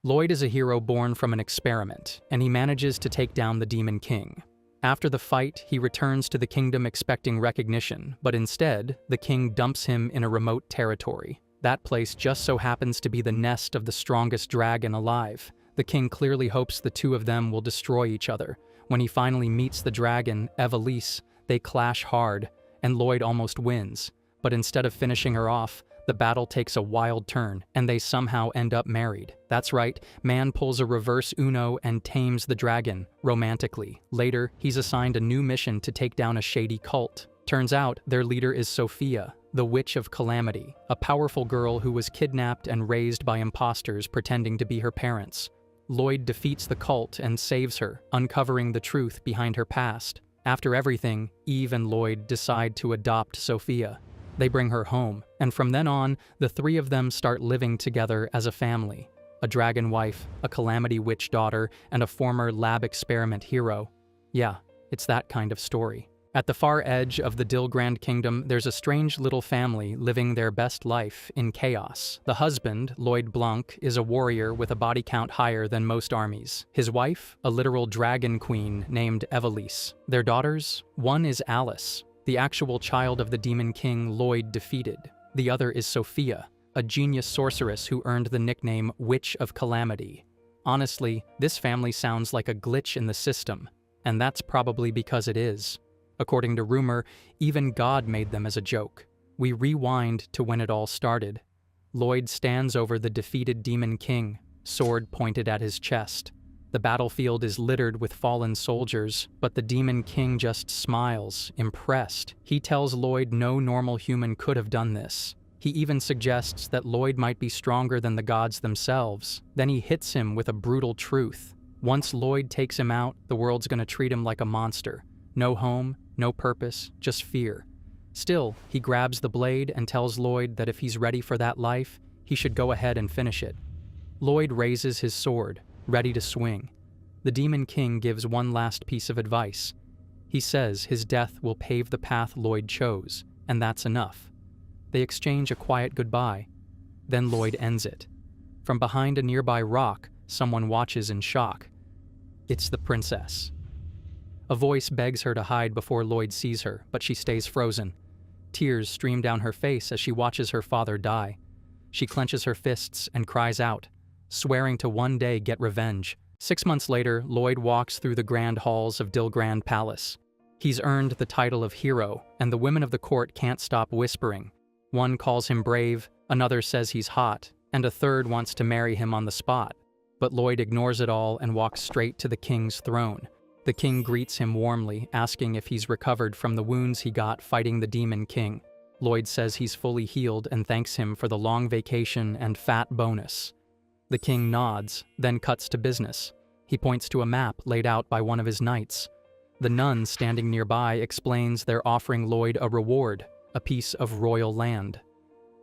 Lloyd is a hero born from an experiment, and he manages to take down the Demon King. After the fight, he returns to the kingdom expecting recognition, but instead, the king dumps him in a remote territory. That place just so happens to be the nest of the strongest dragon alive. The king clearly hopes the two of them will destroy each other. When he finally meets the dragon, Evelise, they clash hard, and Lloyd almost wins. But instead of finishing her off, the battle takes a wild turn, and they somehow end up married. That's right, man pulls a reverse Uno and tames the dragon, romantically. Later, he's assigned a new mission to take down a shady cult. Turns out, their leader is Sophia, the Witch of Calamity, a powerful girl who was kidnapped and raised by imposters pretending to be her parents. Lloyd defeats the cult and saves her, uncovering the truth behind her past. After everything, Eve and Lloyd decide to adopt Sophia. They bring her home, and from then on, the three of them start living together as a family. A dragon wife, a calamity witch daughter, and a former lab experiment hero. Yeah, it's that kind of story. At the far edge of the Dilgrand Kingdom, there's a strange little family living their best life in chaos. The husband, Lloyd Blanc, is a warrior with a body count higher than most armies. His wife, a literal dragon queen named Evelise. Their daughters, one is Alice, the actual child of the Demon King Lloyd defeated. The other is Sophia, a genius sorceress who earned the nickname Witch of Calamity. Honestly, this family sounds like a glitch in the system, and that's probably because it is. According to rumor, even God made them as a joke. We rewind to when it all started. Lloyd stands over the defeated Demon King, sword pointed at his chest. The battlefield is littered with fallen soldiers, but the Demon King just smiles, impressed. He tells Lloyd no normal human could have done this. He even suggests that Lloyd might be stronger than the gods themselves. Then he hits him with a brutal truth. Once Lloyd takes him out, the world's gonna treat him like a monster. No home, no purpose, just fear. Still, he grabs the blade and tells Lloyd that if he's ready for that life, he should go ahead and finish it. Lloyd raises his sword, ready to swing. The Demon King gives one last piece of advice. He says his death will pave the path Lloyd chose, and that's enough. They exchange a quiet goodbye. Then Lloyd ends it. From behind a nearby rock, someone watches in shock. It's the princess. A voice begs her to hide before Lloyd sees her, but she stays frozen. Tears stream down her face as she watches her father die. She clenches her fists and cries out, swearing to one day get revenge. 6 months later, Lloyd walks through the grand halls of Dilgrand Palace. He's earned the title of hero, and the women of the court can't stop whispering. One calls him brave, another says he's hot, and a third wants to marry him on the spot. But Lloyd ignores it all and walks straight to the king's throne. The king greets him warmly, asking if he's recovered from the wounds he got fighting the Demon King. Lloyd says he's fully healed and thanks him for the long vacation and fat bonus. The king nods, then cuts to business. He points to a map laid out by one of his knights. The nun standing nearby explains they're offering Lloyd a reward, a piece of royal land.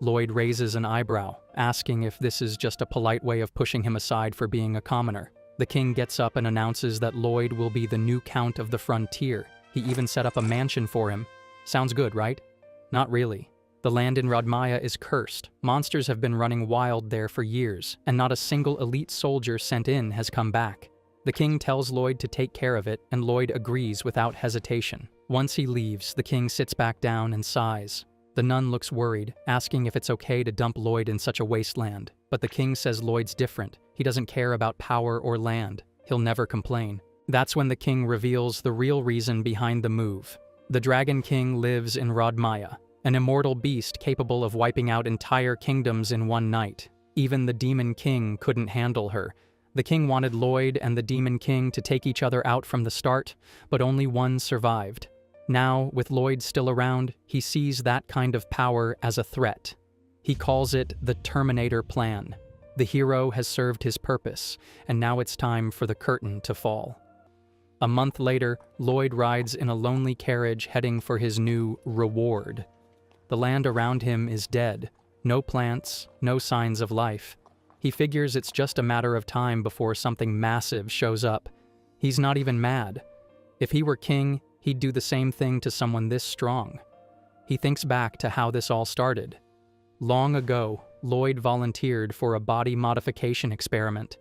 Lloyd raises an eyebrow, asking if this is just a polite way of pushing him aside for being a commoner. The king gets up and announces that Lloyd will be the new count of the frontier. He even set up a mansion for him. Sounds good, right? Not really. The land in Rodmaya is cursed. Monsters have been running wild there for years, and not a single elite soldier sent in has come back. The king tells Lloyd to take care of it, and Lloyd agrees without hesitation. Once he leaves, the king sits back down and sighs. The nun looks worried, asking if it's okay to dump Lloyd in such a wasteland. But the king says Lloyd's different. He doesn't care about power or land. He'll never complain. That's when the king reveals the real reason behind the move. The Dragon King lives in Rodmaya, an immortal beast capable of wiping out entire kingdoms in one night. Even the Demon King couldn't handle her. The king wanted Lloyd and the Demon King to take each other out from the start, but only one survived. Now, with Lloyd still around, he sees that kind of power as a threat. He calls it the Terminator Plan. The hero has served his purpose, and now it's time for the curtain to fall. A month later, Lloyd rides in a lonely carriage heading for his new reward. The land around him is dead. No plants, no signs of life. He figures it's just a matter of time before something massive shows up. He's not even mad. If he were king, he'd do the same thing to someone this strong. He thinks back to how this all started. Long ago, Lloyd volunteered for a body modification experiment.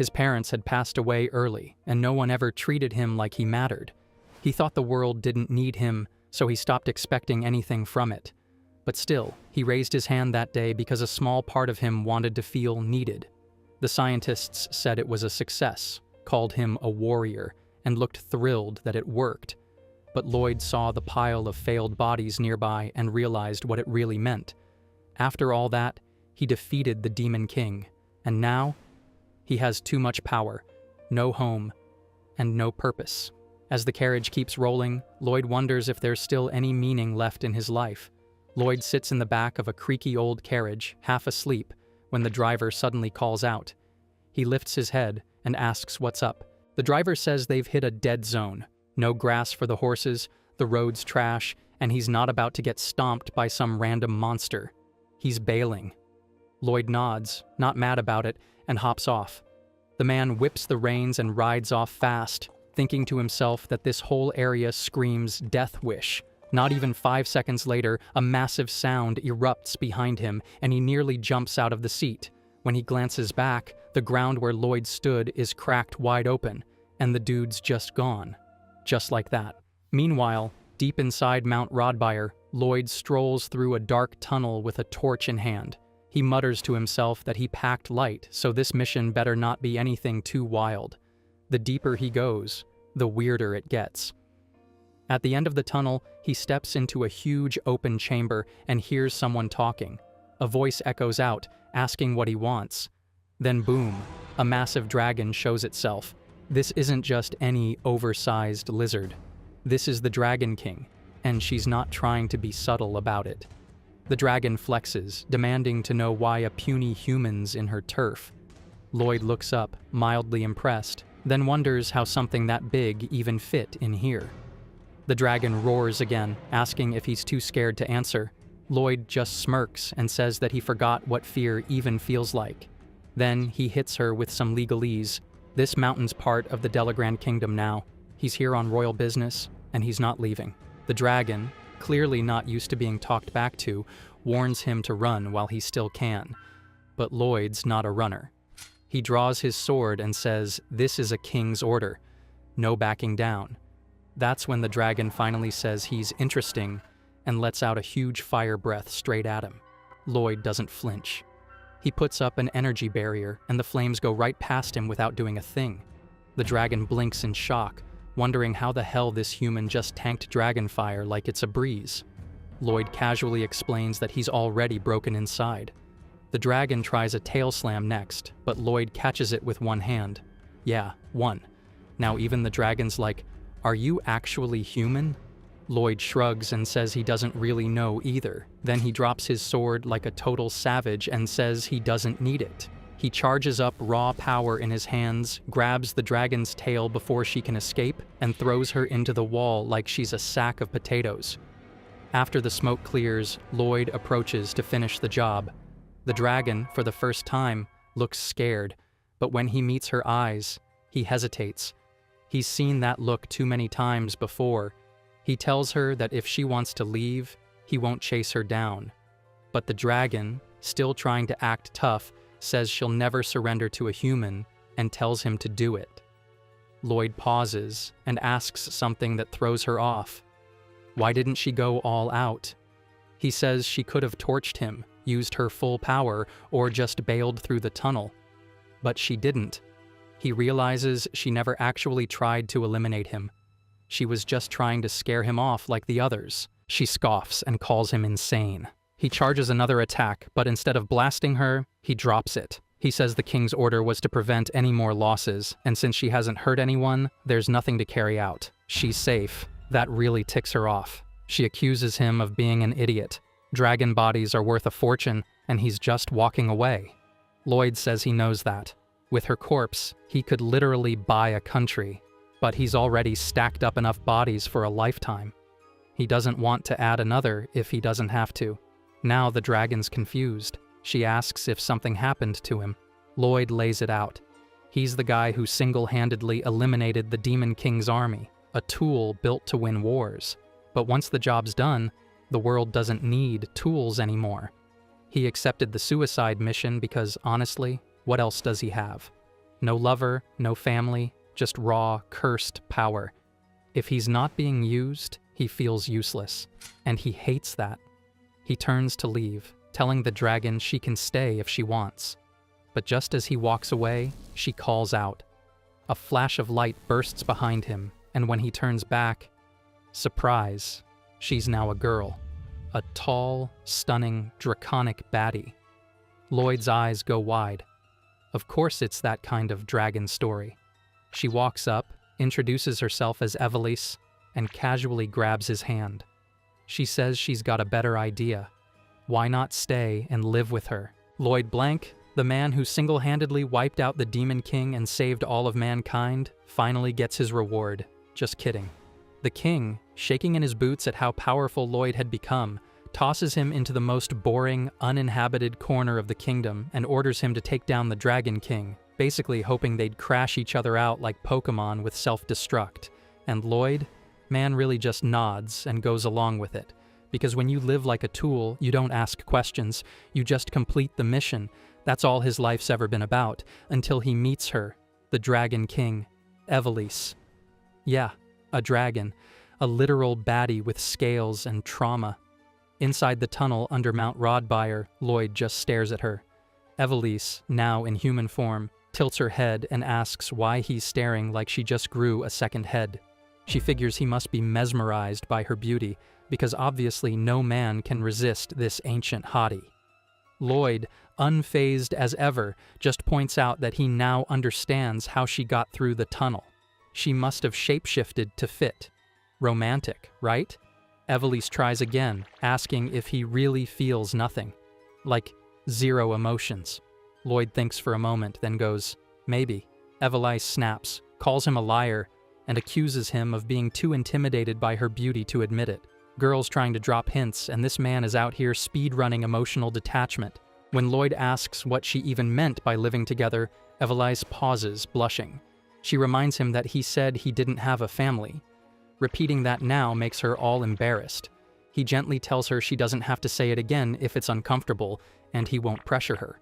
His parents had passed away early, and no one ever treated him like he mattered. He thought the world didn't need him, so he stopped expecting anything from it. But still, he raised his hand that day because a small part of him wanted to feel needed. The scientists said it was a success, called him a warrior, and looked thrilled that it worked. But Lloyd saw the pile of failed bodies nearby and realized what it really meant. After all that, he defeated the Demon King, and now he has too much power, no home, and no purpose. As the carriage keeps rolling, Lloyd wonders if there's still any meaning left in his life. Lloyd sits in the back of a creaky old carriage, half asleep, when the driver suddenly calls out. He lifts his head and asks what's up. The driver says they've hit a dead zone. No grass for the horses, the road's trash, and he's not about to get stomped by some random monster. He's bailing. Lloyd nods, not mad about it, and hops off. The man whips the reins and rides off fast, thinking to himself that this whole area screams death wish. Not even 5 seconds later, a massive sound erupts behind him, and he nearly jumps out of the seat. When he glances back, the ground where Lloyd stood is cracked wide open, and the dude's just gone. Just like that. Meanwhile, deep inside Mount Rodbyre, Lloyd strolls through a dark tunnel with a torch in hand. He mutters to himself that he packed light, so this mission better not be anything too wild. The deeper he goes, the weirder it gets. At the end of the tunnel, he steps into a huge open chamber and hears someone talking. A voice echoes out, asking what he wants. Then boom, a massive dragon shows itself. This isn't just any oversized lizard. This is the Dragon King, and she's not trying to be subtle about it. The dragon flexes, demanding to know why a puny human's in her turf. Lloyd looks up, mildly impressed, then wonders how something that big even fit in here. The dragon roars again, asking if he's too scared to answer. Lloyd just smirks and says that he forgot what fear even feels like. Then he hits her with some legalese. This mountain's part of the Delagrand Kingdom now. He's here on royal business, and he's not leaving. The dragon, clearly not used to being talked back to, warns him to run while he still can. But Lloyd's not a runner. He draws his sword and says, "This is a king's order. No backing down." That's when the dragon finally says he's interesting and lets out a huge fire breath straight at him. Lloyd doesn't flinch. He puts up an energy barrier, and the flames go right past him without doing a thing. The dragon blinks in shock, wondering how the hell this human just tanked dragon fire like it's a breeze. Lloyd casually explains that he's already broken inside. The dragon tries a tail slam next, but Lloyd catches it with one hand. Yeah, one. Now even the dragon's like, "Are you actually human?" Lloyd shrugs and says he doesn't really know either. Then he drops his sword like a total savage and says he doesn't need it. He charges up raw power in his hands, grabs the dragon's tail before she can escape, and throws her into the wall like she's a sack of potatoes. After the smoke clears, Lloyd approaches to finish the job. The dragon, for the first time, looks scared, but when he meets her eyes, he hesitates. He's seen that look too many times before. He tells her that if she wants to leave, he won't chase her down. But the dragon, still trying to act tough, says she'll never surrender to a human and tells him to do it. Lloyd pauses and asks something that throws her off. Why didn't she go all out? He says she could have torched him, used her full power, or just bailed through the tunnel. But she didn't. He realizes she never actually tried to eliminate him. She was just trying to scare him off like the others. She scoffs and calls him insane. He charges another attack, but instead of blasting her, he drops it. He says the king's order was to prevent any more losses, and since she hasn't hurt anyone, there's nothing to carry out. She's safe. That really ticks her off. She accuses him of being an idiot. Dragon bodies are worth a fortune, and he's just walking away. Lloyd says he knows that. With her corpse, he could literally buy a country, but he's already stacked up enough bodies for a lifetime. He doesn't want to add another if he doesn't have to. Now the dragon's confused. She asks if something happened to him. Lloyd lays it out. He's the guy who single-handedly eliminated the Demon King's army, a tool built to win wars. But once the job's done, the world doesn't need tools anymore. He accepted the suicide mission because, honestly, what else does he have? No lover, no family, just raw, cursed power. If he's not being used, he feels useless, and he hates that. He turns to leave, telling the dragon she can stay if she wants. But just as he walks away, she calls out. A flash of light bursts behind him, and when he turns back, surprise, she's now a girl. A tall, stunning, draconic baddie. Lloyd's eyes go wide. Of course it's that kind of dragon story. She walks up, introduces herself as Evelise, and casually grabs his hand. She says she's got a better idea. Why not stay and live with her? Lloyd Blank, the man who single-handedly wiped out the Demon King and saved all of mankind, finally gets his reward. Just kidding. The king, shaking in his boots at how powerful Lloyd had become, tosses him into the most boring, uninhabited corner of the kingdom and orders him to take down the Dragon King, basically hoping they'd crash each other out like Pokemon with self-destruct. And Lloyd, man really just nods and goes along with it. Because when you live like a tool, you don't ask questions, you just complete the mission. That's all his life's ever been about, until he meets her, the Dragon King, Evelise. Yeah, a dragon, a literal baddie with scales and trauma. Inside the tunnel under Mount Rodbyre, Lloyd just stares at her. Evelise, now in human form, tilts her head and asks why he's staring like she just grew a second head. She figures he must be mesmerized by her beauty, because obviously no man can resist this ancient hottie. Lloyd, unfazed as ever, just points out that he now understands how she got through the tunnel. She must have shapeshifted to fit. Romantic, right? Evelise tries again, asking if he really feels nothing. Like, zero emotions. Lloyd thinks for a moment, then goes, maybe. Evelise snaps, calls him a liar, and accuses him of being too intimidated by her beauty to admit it. Girls trying to drop hints, and this man is out here speed-running emotional detachment. When Lloyd asks what she even meant by living together, Evelise pauses, blushing. She reminds him that he said he didn't have a family. Repeating that now makes her all embarrassed. He gently tells her she doesn't have to say it again if it's uncomfortable, and he won't pressure her.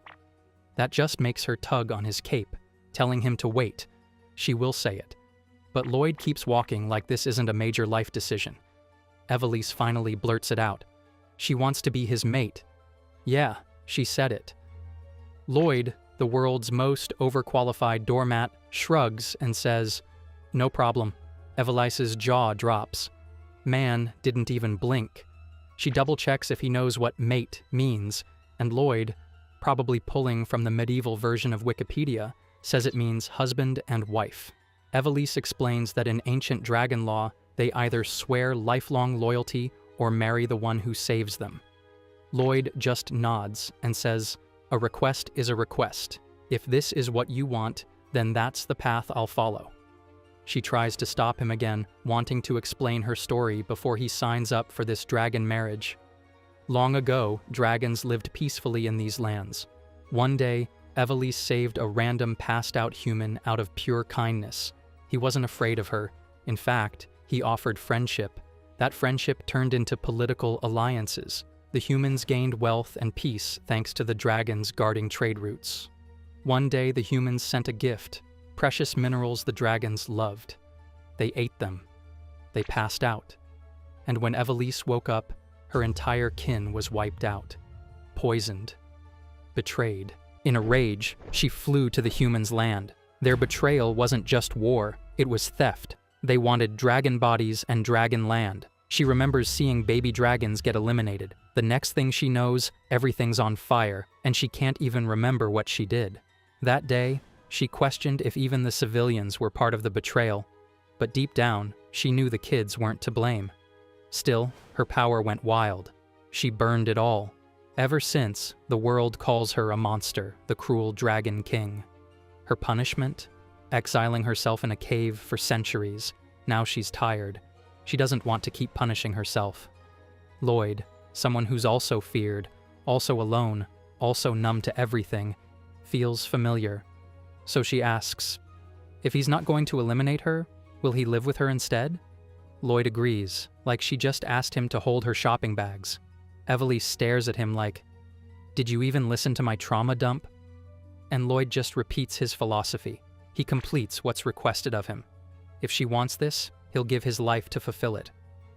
That just makes her tug on his cape, telling him to wait. She will say it. But Lloyd keeps walking like this isn't a major life decision. Evelise finally blurts it out. She wants to be his mate. Yeah, she said it. Lloyd, the world's most overqualified doormat, shrugs and says, "No problem." Evelise's jaw drops. Man didn't even blink. She double-checks if he knows what mate means, and Lloyd, probably pulling from the medieval version of Wikipedia, says it means husband and wife. Evelise explains that in ancient dragon law, they either swear lifelong loyalty or marry the one who saves them. Lloyd just nods and says, "A request is a request. If this is what you want, then that's the path I'll follow." She tries to stop him again, wanting to explain her story before he signs up for this dragon marriage. Long ago, dragons lived peacefully in these lands. One day, Evelise saved a random passed-out human out of pure kindness. He wasn't afraid of her. In fact, he offered friendship. That friendship turned into political alliances. The humans gained wealth and peace thanks to the dragons guarding trade routes. One day, the humans sent a gift. Precious minerals the dragons loved. They ate them. They passed out. And when Evelise woke up, her entire kin was wiped out. Poisoned. Betrayed. In a rage, she flew to the humans' land. Their betrayal wasn't just war, it was theft. They wanted dragon bodies and dragon land. She remembers seeing baby dragons get eliminated. The next thing she knows, everything's on fire, and she can't even remember what she did. That day, she questioned if even the civilians were part of the betrayal, but deep down, she knew the kids weren't to blame. Still, her power went wild. She burned it all. Ever since, the world calls her a monster, the cruel Dragon King. Her punishment? Exiling herself in a cave for centuries. Now she's tired. She doesn't want to keep punishing herself. Lloyd, someone who's also feared, also alone, also numb to everything, feels familiar. So she asks, if he's not going to eliminate her, will he live with her instead? Lloyd agrees, like she just asked him to hold her shopping bags. Evelise stares at him like, "Did you even listen to my trauma dump?" And Lloyd just repeats his philosophy. He completes what's requested of him. If she wants this, he'll give his life to fulfill it.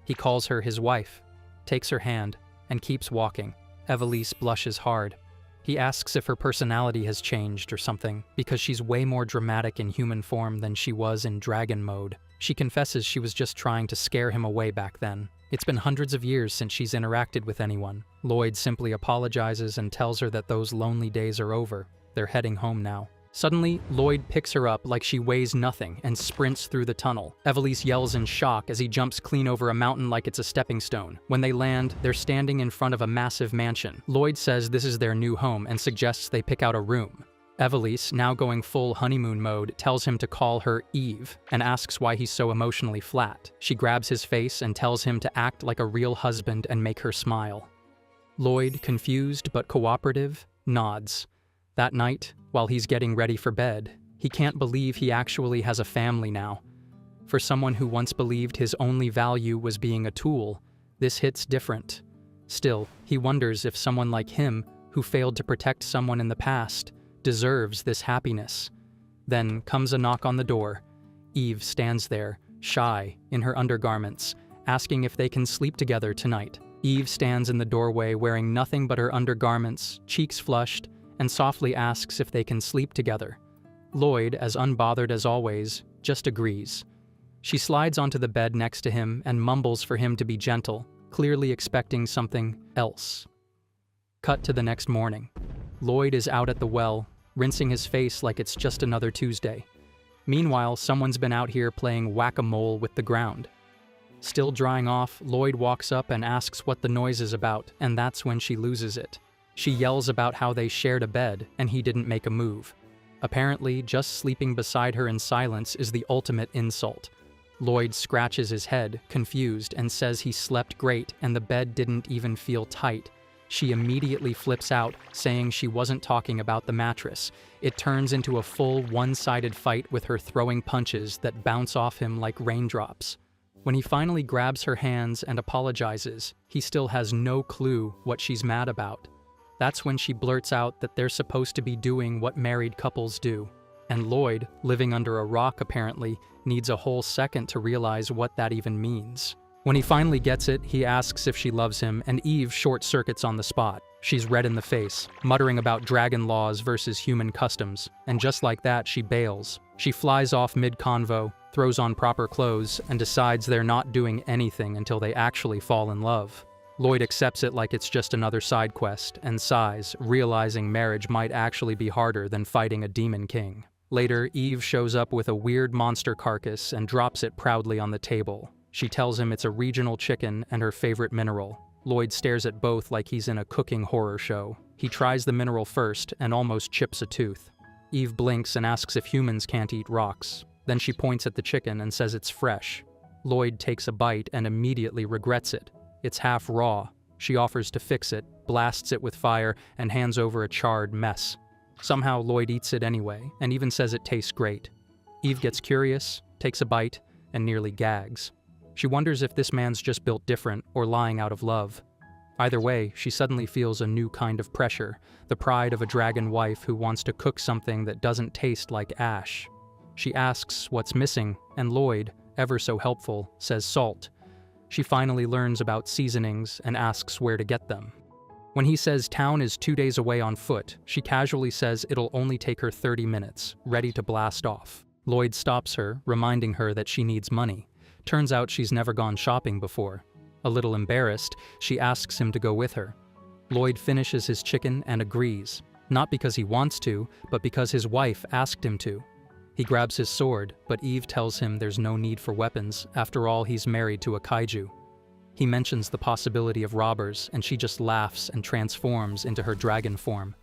He calls her his wife, takes her hand, and keeps walking. Evelise blushes hard. He asks if her personality has changed or something, because she's way more dramatic in human form than she was in dragon mode. She confesses she was just trying to scare him away back then. It's been hundreds of years since she's interacted with anyone. Lloyd simply apologizes and tells her that those lonely days are over. They're heading home now. Suddenly, Lloyd picks her up like she weighs nothing and sprints through the tunnel. Evelise yells in shock as he jumps clean over a mountain like it's a stepping stone. When they land, they're standing in front of a massive mansion. Lloyd says this is their new home and suggests they pick out a room. Evelise, now going full honeymoon mode, tells him to call her Eve and asks why he's so emotionally flat. She grabs his face and tells him to act like a real husband and make her smile. Lloyd, confused but cooperative, nods. That night, while he's getting ready for bed, he can't believe he actually has a family now. For someone who once believed his only value was being a tool, this hits different. Still, he wonders if someone like him, who failed to protect someone in the past, deserves this happiness. Then comes a knock on the door. Eve stands there, shy, in her undergarments, asking if they can sleep together tonight. Eve stands in the doorway wearing nothing but her undergarments, cheeks flushed, and softly asks if they can sleep together. Lloyd, as unbothered as always, just agrees. She slides onto the bed next to him and mumbles for him to be gentle, clearly expecting something else. Cut to the next morning. Lloyd is out at the well, rinsing his face like it's just another Tuesday. Meanwhile, someone's been out here playing whack-a-mole with the ground. Still drying off, Lloyd walks up and asks what the noise is about, and that's when she loses it. She yells about how they shared a bed and he didn't make a move. Apparently, just sleeping beside her in silence is the ultimate insult. Lloyd scratches his head, confused, and says he slept great and the bed didn't even feel tight. She immediately flips out, saying she wasn't talking about the mattress. It turns into a full one-sided fight with her throwing punches that bounce off him like raindrops. When he finally grabs her hands and apologizes, he still has no clue what she's mad about. That's when she blurts out that they're supposed to be doing what married couples do. And Lloyd, living under a rock apparently, needs a whole second to realize what that even means. When he finally gets it, he asks if she loves him, and Eve short-circuits on the spot. She's red in the face, muttering about dragon laws versus human customs, and just like that, she bails. She flies off mid-convo, throws on proper clothes, and decides they're not doing anything until they actually fall in love. Lloyd accepts it like it's just another side quest, and sighs, realizing marriage might actually be harder than fighting a demon king. Later, Eve shows up with a weird monster carcass and drops it proudly on the table. She tells him it's a regional chicken and her favorite mineral. Lloyd stares at both like he's in a cooking horror show. He tries the mineral first and almost chips a tooth. Eve blinks and asks if humans can't eat rocks. Then she points at the chicken and says it's fresh. Lloyd takes a bite and immediately regrets it. It's half raw. She offers to fix it, blasts it with fire, and hands over a charred mess. Somehow Lloyd eats it anyway, and even says it tastes great. Eve gets curious, takes a bite, and nearly gags. She wonders if this man's just built different or lying out of love. Either way, she suddenly feels a new kind of pressure, the pride of a dragon wife who wants to cook something that doesn't taste like ash. She asks what's missing, and Lloyd, ever so helpful, says salt. She finally learns about seasonings and asks where to get them. When he says town is 2 days away on foot, she casually says it'll only take her 30 minutes, ready to blast off. Lloyd stops her, reminding her that she needs money. Turns out she's never gone shopping before. A little embarrassed, she asks him to go with her. Lloyd finishes his chicken and agrees, not because he wants to, but because his wife asked him to. He grabs his sword, but Eve tells him there's no need for weapons. After all, he's married to a kaiju. He mentions the possibility of robbers, and she just laughs and transforms into her dragon form.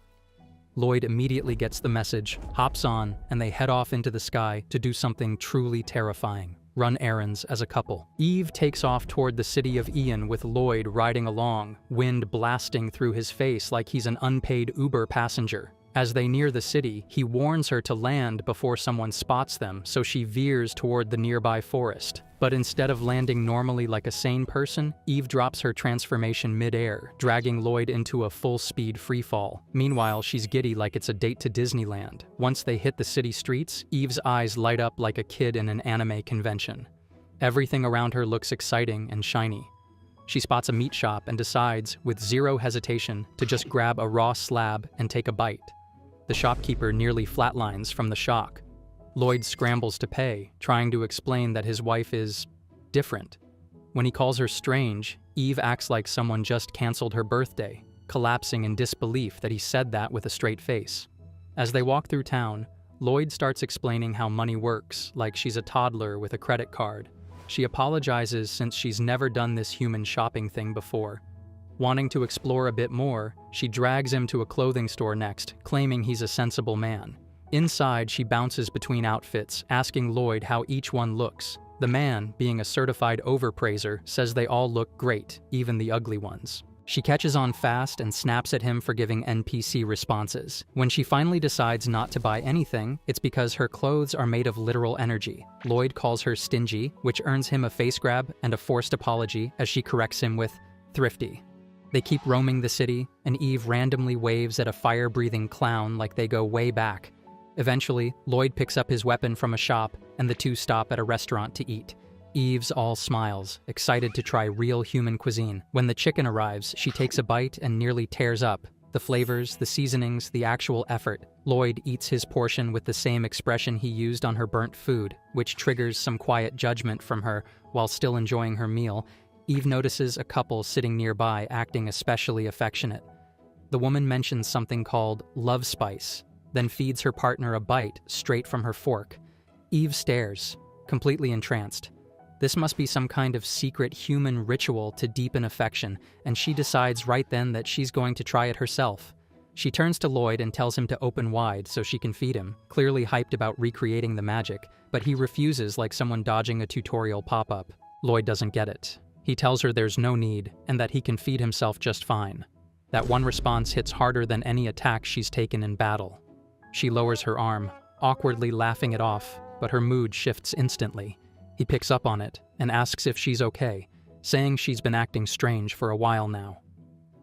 Lloyd immediately gets the message, hops on, and they head off into the sky to do something truly terrifying. Run errands as a couple. Eve takes off toward the city of Ian with Lloyd riding along, wind blasting through his face like he's an unpaid Uber passenger. As they near the city, he warns her to land before someone spots them, so she veers toward the nearby forest. But instead of landing normally like a sane person, Eve drops her transformation mid-air, dragging Lloyd into a full-speed freefall. Meanwhile, she's giddy like it's a date to Disneyland. Once they hit the city streets, Eve's eyes light up like a kid in an anime convention. Everything around her looks exciting and shiny. She spots a meat shop and decides, with zero hesitation, to just grab a raw slab and take a bite. The shopkeeper nearly flatlines from the shock. Lloyd scrambles to pay, trying to explain that his wife is different. When he calls her strange, Eve acts like someone just canceled her birthday, collapsing in disbelief that he said that with a straight face. As they walk through town, Lloyd starts explaining how money works, like she's a toddler with a credit card. She apologizes since she's never done this human shopping thing before. Wanting to explore a bit more, she drags him to a clothing store next, claiming he's a sensible man. Inside, she bounces between outfits, asking Lloyd how each one looks. The man, being a certified overpraiser, says they all look great, even the ugly ones. She catches on fast and snaps at him for giving NPC responses. When she finally decides not to buy anything, it's because her clothes are made of literal energy. Lloyd calls her stingy, which earns him a face grab and a forced apology as she corrects him with thrifty. They keep roaming the city, and Eve randomly waves at a fire-breathing clown like they go way back. Eventually, Lloyd picks up his weapon from a shop, and the two stop at a restaurant to eat. Eve's all smiles, excited to try real human cuisine. When the chicken arrives, she takes a bite and nearly tears up. The flavors, the seasonings, the actual effort. Lloyd eats his portion with the same expression he used on her burnt food, which triggers some quiet judgment from her while still enjoying her meal. Eve notices a couple sitting nearby acting especially affectionate. The woman mentions something called love spice, then feeds her partner a bite straight from her fork. Eve stares, completely entranced. This must be some kind of secret human ritual to deepen affection, and she decides right then that she's going to try it herself. She turns to Lloyd and tells him to open wide so she can feed him, clearly hyped about recreating the magic, but he refuses like someone dodging a tutorial pop-up. Lloyd doesn't get it. He tells her there's no need, and that he can feed himself just fine. That one response hits harder than any attack she's taken in battle. She lowers her arm, awkwardly laughing it off, but her mood shifts instantly. He picks up on it and asks if she's okay, saying she's been acting strange for a while now.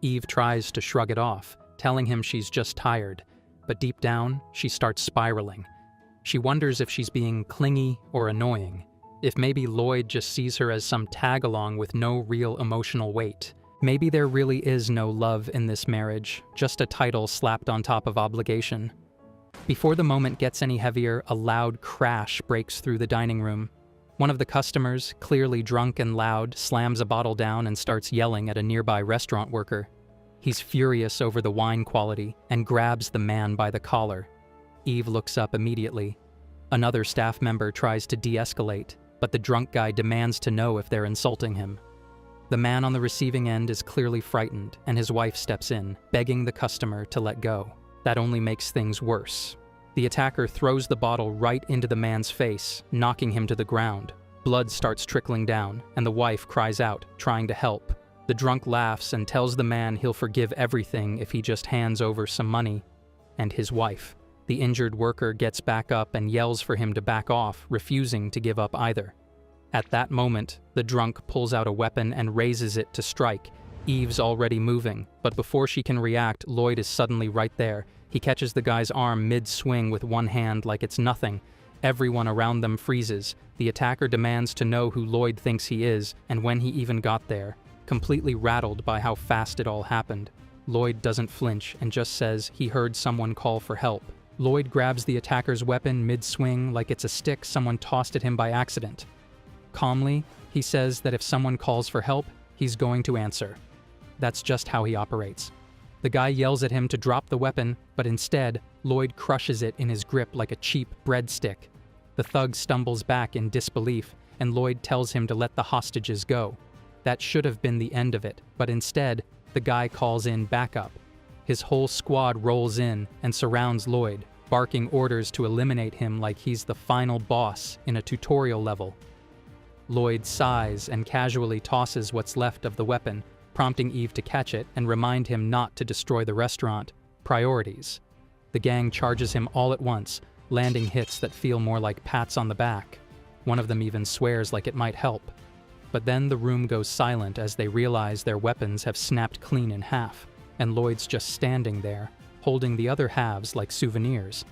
Eve tries to shrug it off, telling him she's just tired, but deep down, she starts spiraling. She wonders if she's being clingy or annoying. If maybe Lloyd just sees her as some tag-along with no real emotional weight. Maybe there really is no love in this marriage, just a title slapped on top of obligation. Before the moment gets any heavier, a loud crash breaks through the dining room. One of the customers, clearly drunk and loud, slams a bottle down and starts yelling at a nearby restaurant worker. He's furious over the wine quality and grabs the man by the collar. Eve looks up immediately. Another staff member tries to de-escalate, but the drunk guy demands to know if they're insulting him. The man on the receiving end is clearly frightened, and his wife steps in, begging the customer to let go. That only makes things worse. The attacker throws the bottle right into the man's face, knocking him to the ground. Blood starts trickling down, and the wife cries out, trying to help. The drunk laughs and tells the man he'll forgive everything if he just hands over some money. And his wife. The injured worker gets back up and yells for him to back off, refusing to give up either. At that moment, the drunk pulls out a weapon and raises it to strike. Eve's already moving, but before she can react, Lloyd is suddenly right there. He catches the guy's arm mid-swing with one hand like it's nothing. Everyone around them freezes. The attacker demands to know who Lloyd thinks he is, and when he even got there. Completely rattled by how fast it all happened. Lloyd doesn't flinch and just says he heard someone call for help. Lloyd grabs the attacker's weapon mid-swing like it's a stick someone tossed at him by accident. Calmly, he says that if someone calls for help, he's going to answer. That's just how he operates. The guy yells at him to drop the weapon, but instead, Lloyd crushes it in his grip like a cheap breadstick. The thug stumbles back in disbelief, and Lloyd tells him to let the hostages go. That should have been the end of it, but instead, the guy calls in backup. His whole squad rolls in and surrounds Lloyd, barking orders to eliminate him like he's the final boss in a tutorial level. Lloyd sighs and casually tosses what's left of the weapon, prompting Eve to catch it and remind him not to destroy the restaurant. Priorities. The gang charges him all at once, landing hits that feel more like pats on the back. One of them even swears like it might help. But then the room goes silent as they realize their weapons have snapped clean in half, and Lloyd's just standing there, holding the other halves like souvenirs.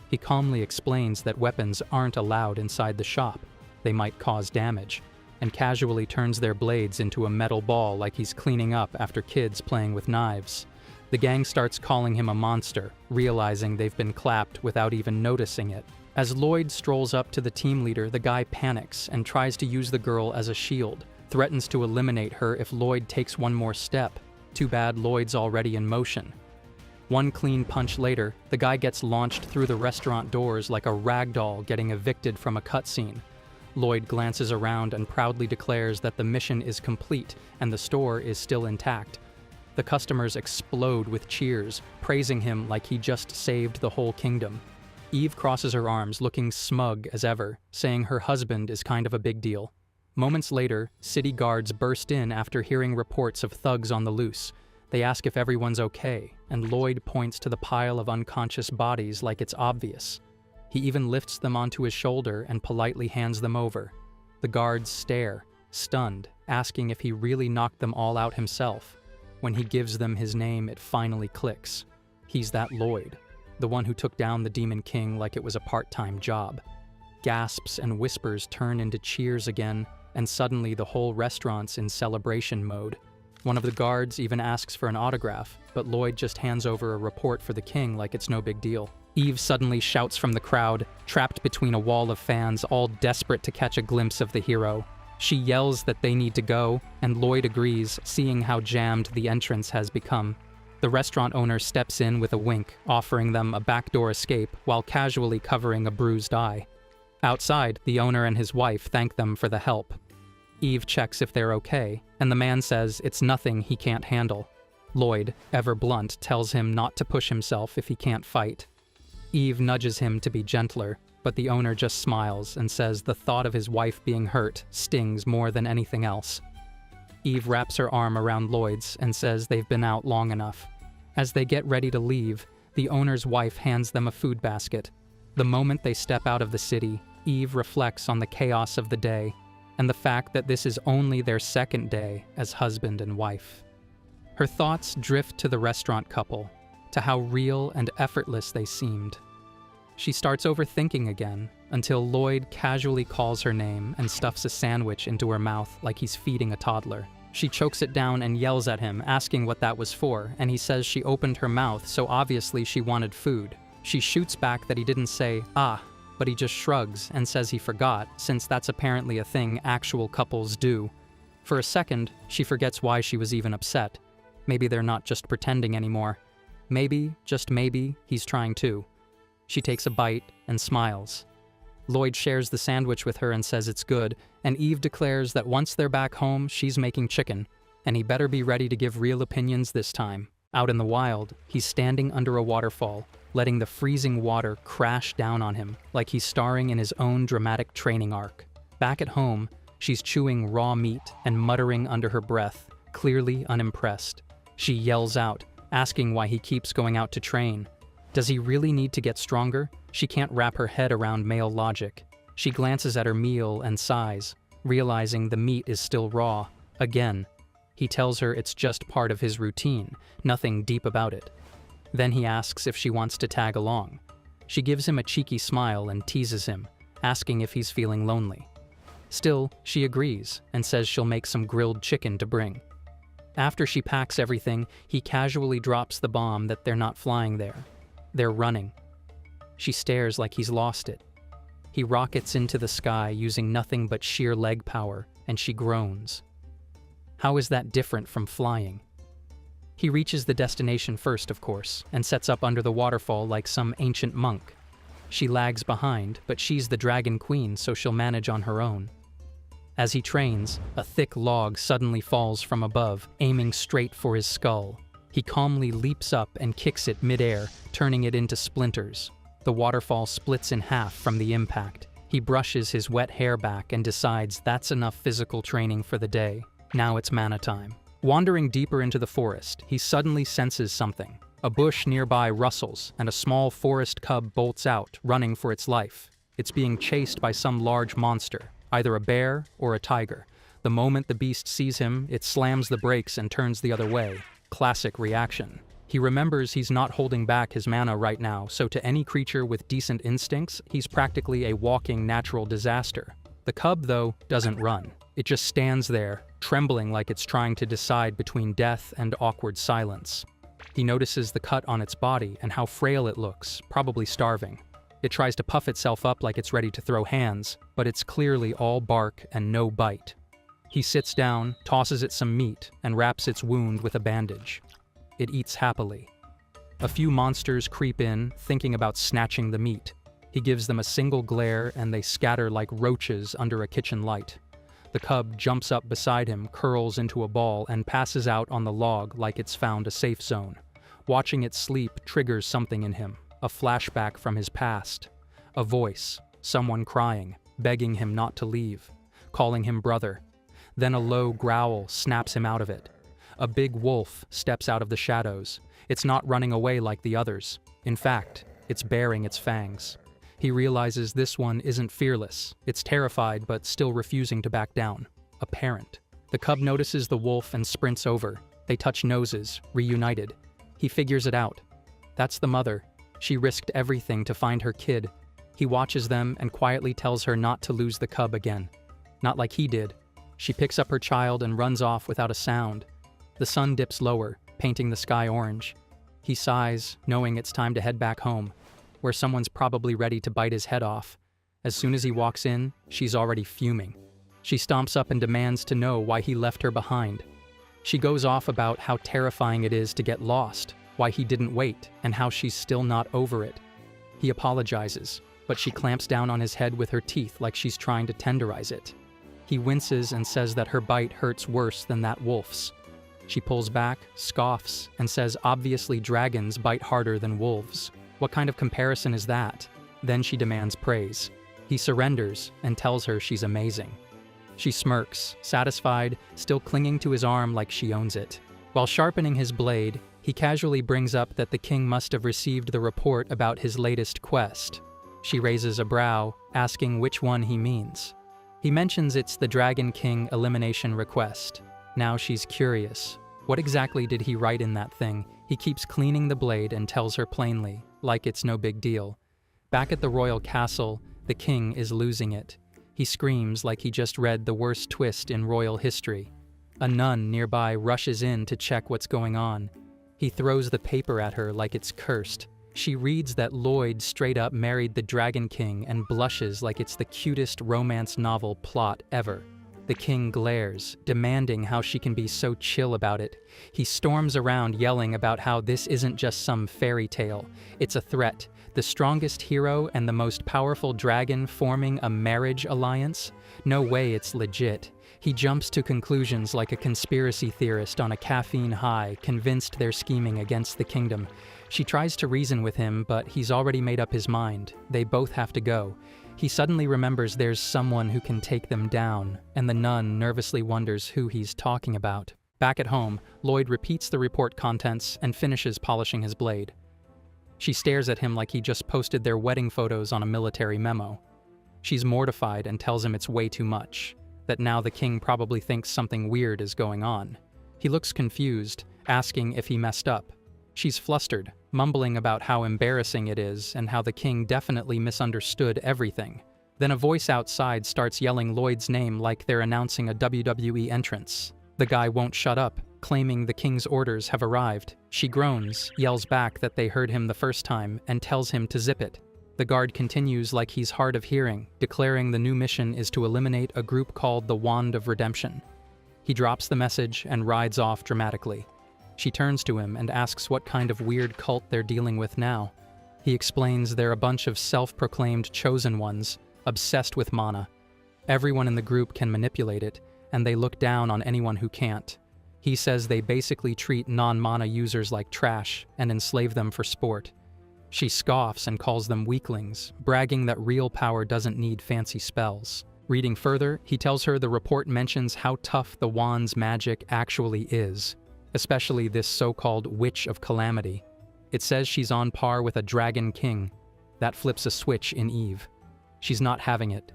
He calmly explains that weapons aren't allowed inside the shop. They might cause damage, and casually turns their blades into a metal ball like he's cleaning up after kids playing with knives. The gang starts calling him a monster, realizing they've been clapped without even noticing it. As Lloyd strolls up to the team leader, the guy panics and tries to use the girl as a shield, threatens to eliminate her if Lloyd takes one more step. Too bad Lloyd's already in motion. One clean punch later, the guy gets launched through the restaurant doors like a rag doll getting evicted from a cutscene. Lloyd glances around and proudly declares that the mission is complete and the store is still intact. The customers explode with cheers, praising him like he just saved the whole kingdom. Eve crosses her arms, looking smug as ever, saying her husband is kind of a big deal. Moments later, city guards burst in after hearing reports of thugs on the loose. They ask if everyone's okay, and Lloyd points to the pile of unconscious bodies like it's obvious. He even lifts them onto his shoulder and politely hands them over. The guards stare, stunned, asking if he really knocked them all out himself. When he gives them his name, it finally clicks. He's that Lloyd, the one who took down the Demon King like it was a part-time job. Gasps and whispers turn into cheers again, and suddenly the whole restaurant's in celebration mode. One of the guards even asks for an autograph, but Lloyd just hands over a report for the king like it's no big deal. Eve suddenly shouts from the crowd, trapped between a wall of fans, all desperate to catch a glimpse of the hero. She yells that they need to go, and Lloyd agrees, seeing how jammed the entrance has become. The restaurant owner steps in with a wink, offering them a backdoor escape while casually covering a bruised eye. Outside, the owner and his wife thank them for the help. Eve checks if they're okay, and the man says it's nothing he can't handle. Lloyd, ever blunt, tells him not to push himself if he can't fight. Eve nudges him to be gentler, but the owner just smiles and says the thought of his wife being hurt stings more than anything else. Eve wraps her arm around Lloyd's and says they've been out long enough. As they get ready to leave, the owner's wife hands them a food basket. The moment they step out of the city, Eve reflects on the chaos of the day and the fact that this is only their second day as husband and wife. Her thoughts drift to the restaurant couple, to how real and effortless they seemed. She starts overthinking again, until Lloyd casually calls her name and stuffs a sandwich into her mouth like he's feeding a toddler. She chokes it down and yells at him, asking what that was for, and he says she opened her mouth, so obviously she wanted food. She shoots back that he didn't say, "Ah," but he just shrugs and says he forgot, since that's apparently a thing actual couples do. For a second, she forgets why she was even upset. Maybe they're not just pretending anymore. Maybe, just maybe, he's trying too. She takes a bite and smiles. Lloyd shares the sandwich with her and says it's good, and Eve declares that once they're back home, she's making chicken, and he better be ready to give real opinions this time. Out in the wild, he's standing under a waterfall, letting the freezing water crash down on him like he's starring in his own dramatic training arc. Back at home, she's chewing raw meat and muttering under her breath, clearly unimpressed. She yells out, asking why he keeps going out to train. Does he really need to get stronger? She can't wrap her head around male logic. She glances at her meal and sighs, realizing the meat is still raw. Again, he tells her it's just part of his routine, nothing deep about it. Then he asks if she wants to tag along. She gives him a cheeky smile and teases him, asking if he's feeling lonely. Still, she agrees and says she'll make some grilled chicken to bring. After she packs everything, he casually drops the bomb that they're not flying there. They're running. She stares like he's lost it. He rockets into the sky using nothing but sheer leg power, and she groans. How is that different from flying? He reaches the destination first, of course, and sets up under the waterfall like some ancient monk. She lags behind, but she's the dragon queen, so she'll manage on her own. As he trains, a thick log suddenly falls from above, aiming straight for his skull. He calmly leaps up and kicks it mid-air, turning it into splinters. The waterfall splits in half from the impact. He brushes his wet hair back and decides that's enough physical training for the day. Now it's mana time. Wandering deeper into the forest, he suddenly senses something. A bush nearby rustles, and a small forest cub bolts out, running for its life. It's being chased by some large monster, either a bear or a tiger. The moment the beast sees him, it slams the brakes and turns the other way. Classic reaction. He remembers he's not holding back his mana right now, so to any creature with decent instincts, he's practically a walking natural disaster. The cub, though, doesn't run. It just stands there, trembling like it's trying to decide between death and awkward silence. He notices the cut on its body and how frail it looks, probably starving. It tries to puff itself up like it's ready to throw hands, but it's clearly all bark and no bite. He sits down, tosses it some meat, and wraps its wound with a bandage. It eats happily. A few monsters creep in, thinking about snatching the meat. He gives them a single glare and they scatter like roaches under a kitchen light. The cub jumps up beside him, curls into a ball, and passes out on the log like it's found a safe zone. Watching it sleep triggers something in him, a flashback from his past. A voice, someone crying, begging him not to leave, calling him brother. Then a low growl snaps him out of it. A big wolf steps out of the shadows. It's not running away like the others. In fact, it's baring its fangs. He realizes this one isn't fearless. It's terrified but still refusing to back down. A parent. The cub notices the wolf and sprints over. They touch noses, reunited. He figures it out. That's the mother. She risked everything to find her kid. He watches them and quietly tells her not to lose the cub again. Not like he did. She picks up her child and runs off without a sound. The sun dips lower, painting the sky orange. He sighs, knowing it's time to head back home, where someone's probably ready to bite his head off. As soon as he walks in, she's already fuming. She stomps up and demands to know why he left her behind. She goes off about how terrifying it is to get lost, why he didn't wait, and how she's still not over it. He apologizes, but she clamps down on his head with her teeth like she's trying to tenderize it. He winces and says that her bite hurts worse than that wolf's. She pulls back, scoffs, and says obviously dragons bite harder than wolves. What kind of comparison is that? Then she demands praise. He surrenders and tells her she's amazing. She smirks, satisfied, still clinging to his arm like she owns it. While sharpening his blade, he casually brings up that the king must have received the report about his latest quest. She raises a brow, asking which one he means. He mentions it's the Dragon King elimination request. Now she's curious. What exactly did he write in that thing? He keeps cleaning the blade and tells her plainly, like it's no big deal. Back at the royal castle, the king is losing it. He screams like he just read the worst twist in royal history. A nun nearby rushes in to check what's going on. He throws the paper at her like it's cursed. She reads that Lloyd straight up married the Dragon King and blushes like it's the cutest romance novel plot ever. The king glares, demanding how she can be so chill about it. He storms around yelling about how this isn't just some fairy tale. It's a threat. The strongest hero and the most powerful dragon forming a marriage alliance? No way it's legit. He jumps to conclusions like a conspiracy theorist on a caffeine high, convinced they're scheming against the kingdom. She tries to reason with him, but he's already made up his mind. They both have to go. He suddenly remembers there's someone who can take them down, and the nun nervously wonders who he's talking about. Back at home, Lloyd repeats the report contents and finishes polishing his blade. She stares at him like he just posted their wedding photos on a military memo. She's mortified and tells him it's way too much, that now the king probably thinks something weird is going on. He looks confused, asking if he messed up. She's flustered, mumbling about how embarrassing it is and how the king definitely misunderstood everything. Then a voice outside starts yelling Lloyd's name like they're announcing a WWE entrance. The guy won't shut up, claiming the king's orders have arrived. She groans, yells back that they heard him the first time, and tells him to zip it. The guard continues like he's hard of hearing, declaring the new mission is to eliminate a group called the Wand of Redemption. He drops the message and rides off dramatically. She turns to him and asks what kind of weird cult they're dealing with now. He explains they're a bunch of self-proclaimed chosen ones, obsessed with mana. Everyone in the group can manipulate it, and they look down on anyone who can't. He says they basically treat non-mana users like trash and enslave them for sport. She scoffs and calls them weaklings, bragging that real power doesn't need fancy spells. Reading further, he tells her the report mentions how tough the wand's magic actually is, especially this so-called Witch of Calamity. It says she's on par with a dragon king. That flips a switch in Eve. She's not having it.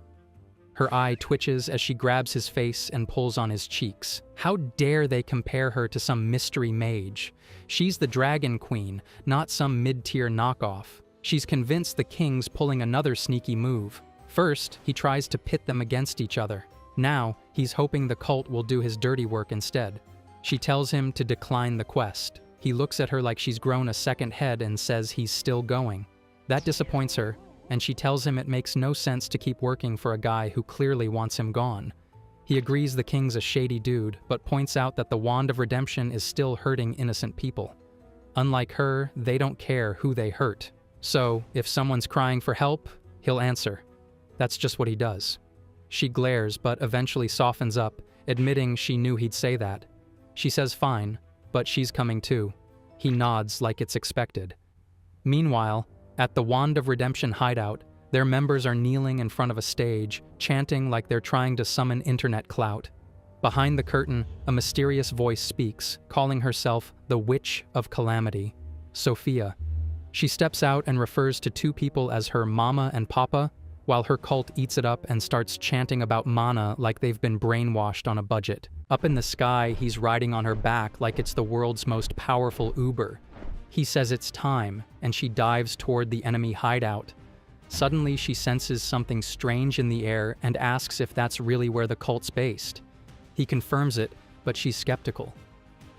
Her eye twitches as she grabs his face and pulls on his cheeks. How dare they compare her to some mystery mage? She's the dragon queen, not some mid-tier knockoff. She's convinced the king's pulling another sneaky move. First, he tries to pit them against each other. Now, he's hoping the cult will do his dirty work instead. She tells him to decline the quest. He looks at her like she's grown a second head and says he's still going. That disappoints her, and she tells him it makes no sense to keep working for a guy who clearly wants him gone. He agrees the king's a shady dude, but points out that the wand of redemption is still hurting innocent people. Unlike her, they don't care who they hurt. So, if someone's crying for help, he'll answer. That's just what he does. She glares, but eventually softens up, admitting she knew he'd say that. She says fine, but she's coming too. He nods like it's expected. Meanwhile, at the Wand of Redemption hideout, their members are kneeling in front of a stage, chanting like they're trying to summon internet clout. Behind the curtain, a mysterious voice speaks, calling herself the Witch of Calamity, Sophia. She steps out and refers to two people as her mama and papa, while her cult eats it up and starts chanting about mana like they've been brainwashed on a budget. Up in the sky, he's riding on her back like it's the world's most powerful Uber. He says it's time, and she dives toward the enemy hideout. Suddenly, she senses something strange in the air and asks if that's really where the cult's based. He confirms it, but she's skeptical.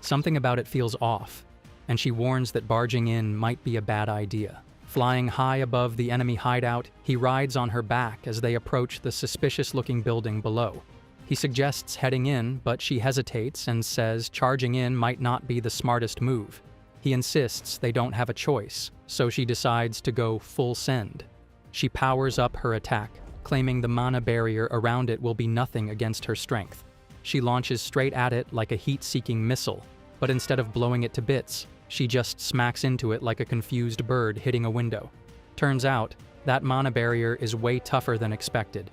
Something about it feels off, and she warns that barging in might be a bad idea. Flying high above the enemy hideout, he rides on her back as they approach the suspicious-looking building below. He suggests heading in, but she hesitates and says charging in might not be the smartest move. He insists they don't have a choice, so she decides to go full send. She powers up her attack, claiming the mana barrier around it will be nothing against her strength. She launches straight at it like a heat-seeking missile, but instead of blowing it to bits, she just smacks into it like a confused bird hitting a window. Turns out, that mana barrier is way tougher than expected.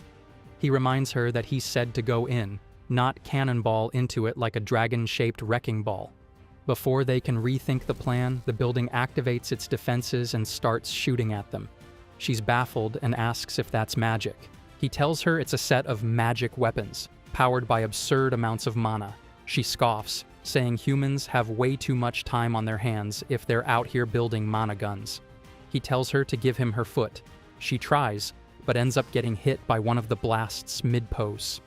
He reminds her that he's said to go in, not cannonball into it like a dragon-shaped wrecking ball. Before they can rethink the plan, the building activates its defenses and starts shooting at them. She's baffled and asks if that's magic. He tells her it's a set of magic weapons, powered by absurd amounts of mana. She scoffs, saying humans have way too much time on their hands if they're out here building mana guns. He tells her to give him her foot. She tries, but ends up getting hit by one of the blasts mid-pose.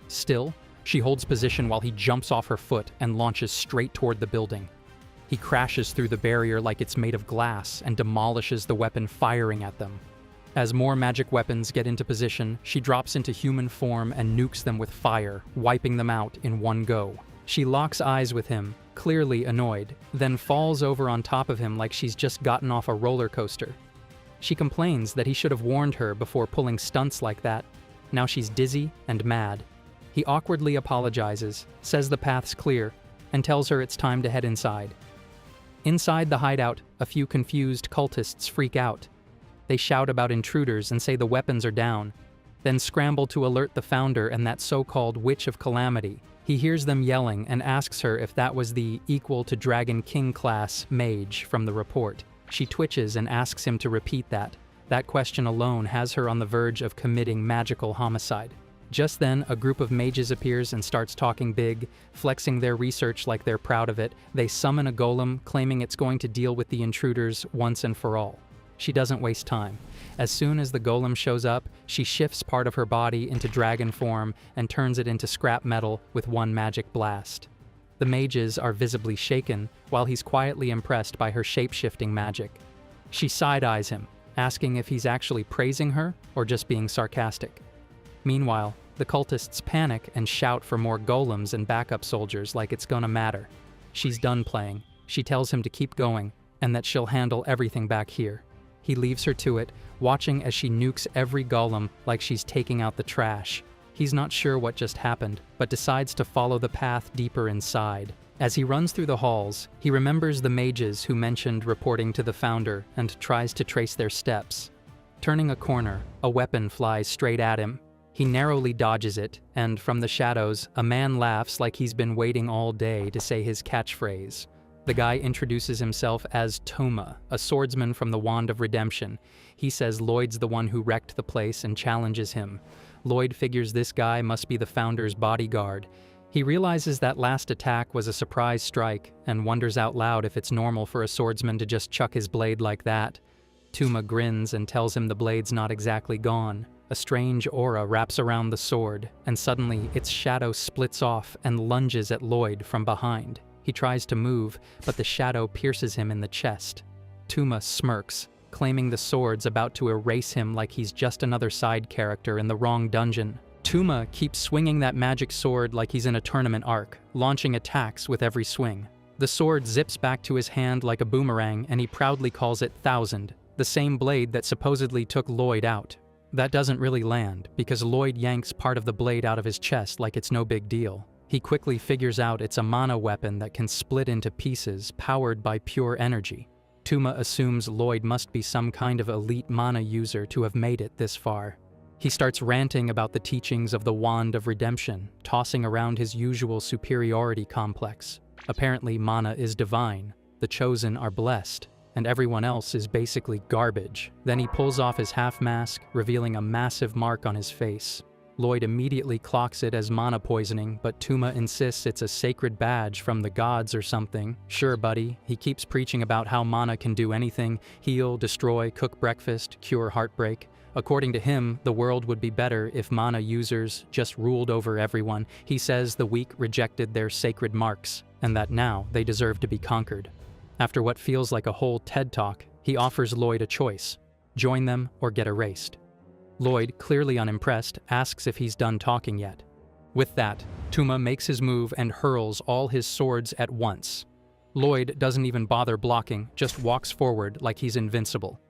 Still, she holds position while he jumps off her foot and launches straight toward the building. He crashes through the barrier like it's made of glass and demolishes the weapon firing at them. As more magic weapons get into position, she drops into human form and nukes them with fire, wiping them out in one go. She locks eyes with him, clearly annoyed, then falls over on top of him like she's just gotten off a roller coaster. She complains that he should have warned her before pulling stunts like that. Now she's dizzy and mad. He awkwardly apologizes, says the path's clear, and tells her it's time to head inside. Inside the hideout, a few confused cultists freak out. They shout about intruders and say the weapons are down, then scramble to alert the founder and that so-called Witch of Calamity. He hears them yelling and asks her if that was the equal to Dragon King class mage from the report. She twitches and asks him to repeat that. That question alone has her on the verge of committing magical homicide. Just then, a group of mages appears and starts talking big, flexing their research like they're proud of it. They summon a golem, claiming it's going to deal with the intruders once and for all. She doesn't waste time. As soon as the golem shows up, she shifts part of her body into dragon form and turns it into scrap metal with one magic blast. The mages are visibly shaken, while he's quietly impressed by her shape-shifting magic. She side-eyes him, asking if he's actually praising her or just being sarcastic. Meanwhile, the cultists panic and shout for more golems and backup soldiers like it's gonna matter. She's done playing. She tells him to keep going, and that she'll handle everything back here. He leaves her to it, watching as she nukes every golem like she's taking out the trash. He's not sure what just happened, but decides to follow the path deeper inside. As he runs through the halls, he remembers the mages who mentioned reporting to the founder and tries to trace their steps. Turning a corner, a weapon flies straight at him. He narrowly dodges it, and from the shadows, a man laughs like he's been waiting all day to say his catchphrase. The guy introduces himself as Toma, a swordsman from the Wand of Redemption. He says Lloyd's the one who wrecked the place and challenges him. Lloyd figures this guy must be the founder's bodyguard. He realizes that last attack was a surprise strike and wonders out loud if it's normal for a swordsman to just chuck his blade like that. Tuma grins and tells him the blade's not exactly gone. A strange aura wraps around the sword, and suddenly its shadow splits off and lunges at Lloyd from behind. He tries to move, but the shadow pierces him in the chest. Tuma smirks, claiming the sword's about to erase him like he's just another side character in the wrong dungeon. Tuma keeps swinging that magic sword like he's in a tournament arc, launching attacks with every swing. The sword zips back to his hand like a boomerang, and he proudly calls it 1000, the same blade that supposedly took Lloyd out. That doesn't really land, because Lloyd yanks part of the blade out of his chest like it's no big deal. He quickly figures out it's a mana weapon that can split into pieces, powered by pure energy. Tuma assumes Lloyd must be some kind of elite mana user to have made it this far. He starts ranting about the teachings of the Wand of Redemption, tossing around his usual superiority complex. Apparently mana is divine, the chosen are blessed, and everyone else is basically garbage. Then he pulls off his half mask, revealing a massive mark on his face. Lloyd immediately clocks it as mana poisoning, but Tuma insists it's a sacred badge from the gods or something. Sure, buddy, he keeps preaching about how mana can do anything: heal, destroy, cook breakfast, cure heartbreak. According to him, the world would be better if mana users just ruled over everyone. He says the weak rejected their sacred marks, and that now they deserve to be conquered. After what feels like a whole TED Talk, he offers Lloyd a choice: join them or get erased. Lloyd, clearly unimpressed, asks if he's done talking yet. With that, Tuma makes his move and hurls all his swords at once. Lloyd doesn't even bother blocking, just walks forward like he's invincible.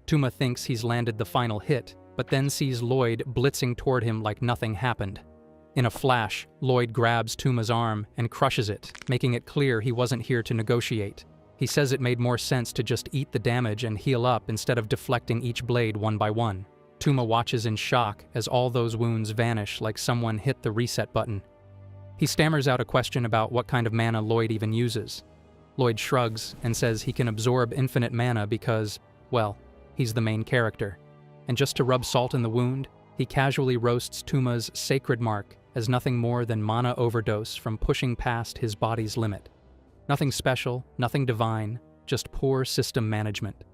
Tuma thinks he's landed the final hit, but then sees Lloyd blitzing toward him like nothing happened. In a flash, Lloyd grabs Tuma's arm and crushes it, making it clear he wasn't here to negotiate. He says it made more sense to just eat the damage and heal up instead of deflecting each blade one by one. Tuma watches in shock as all those wounds vanish like someone hit the reset button. He stammers out a question about what kind of mana Lloyd even uses. Lloyd shrugs and says he can absorb infinite mana because, well, he's the main character. And just to rub salt in the wound, he casually roasts Tuma's sacred mark as nothing more than mana overdose from pushing past his body's limit. Nothing special, nothing divine, just poor system management.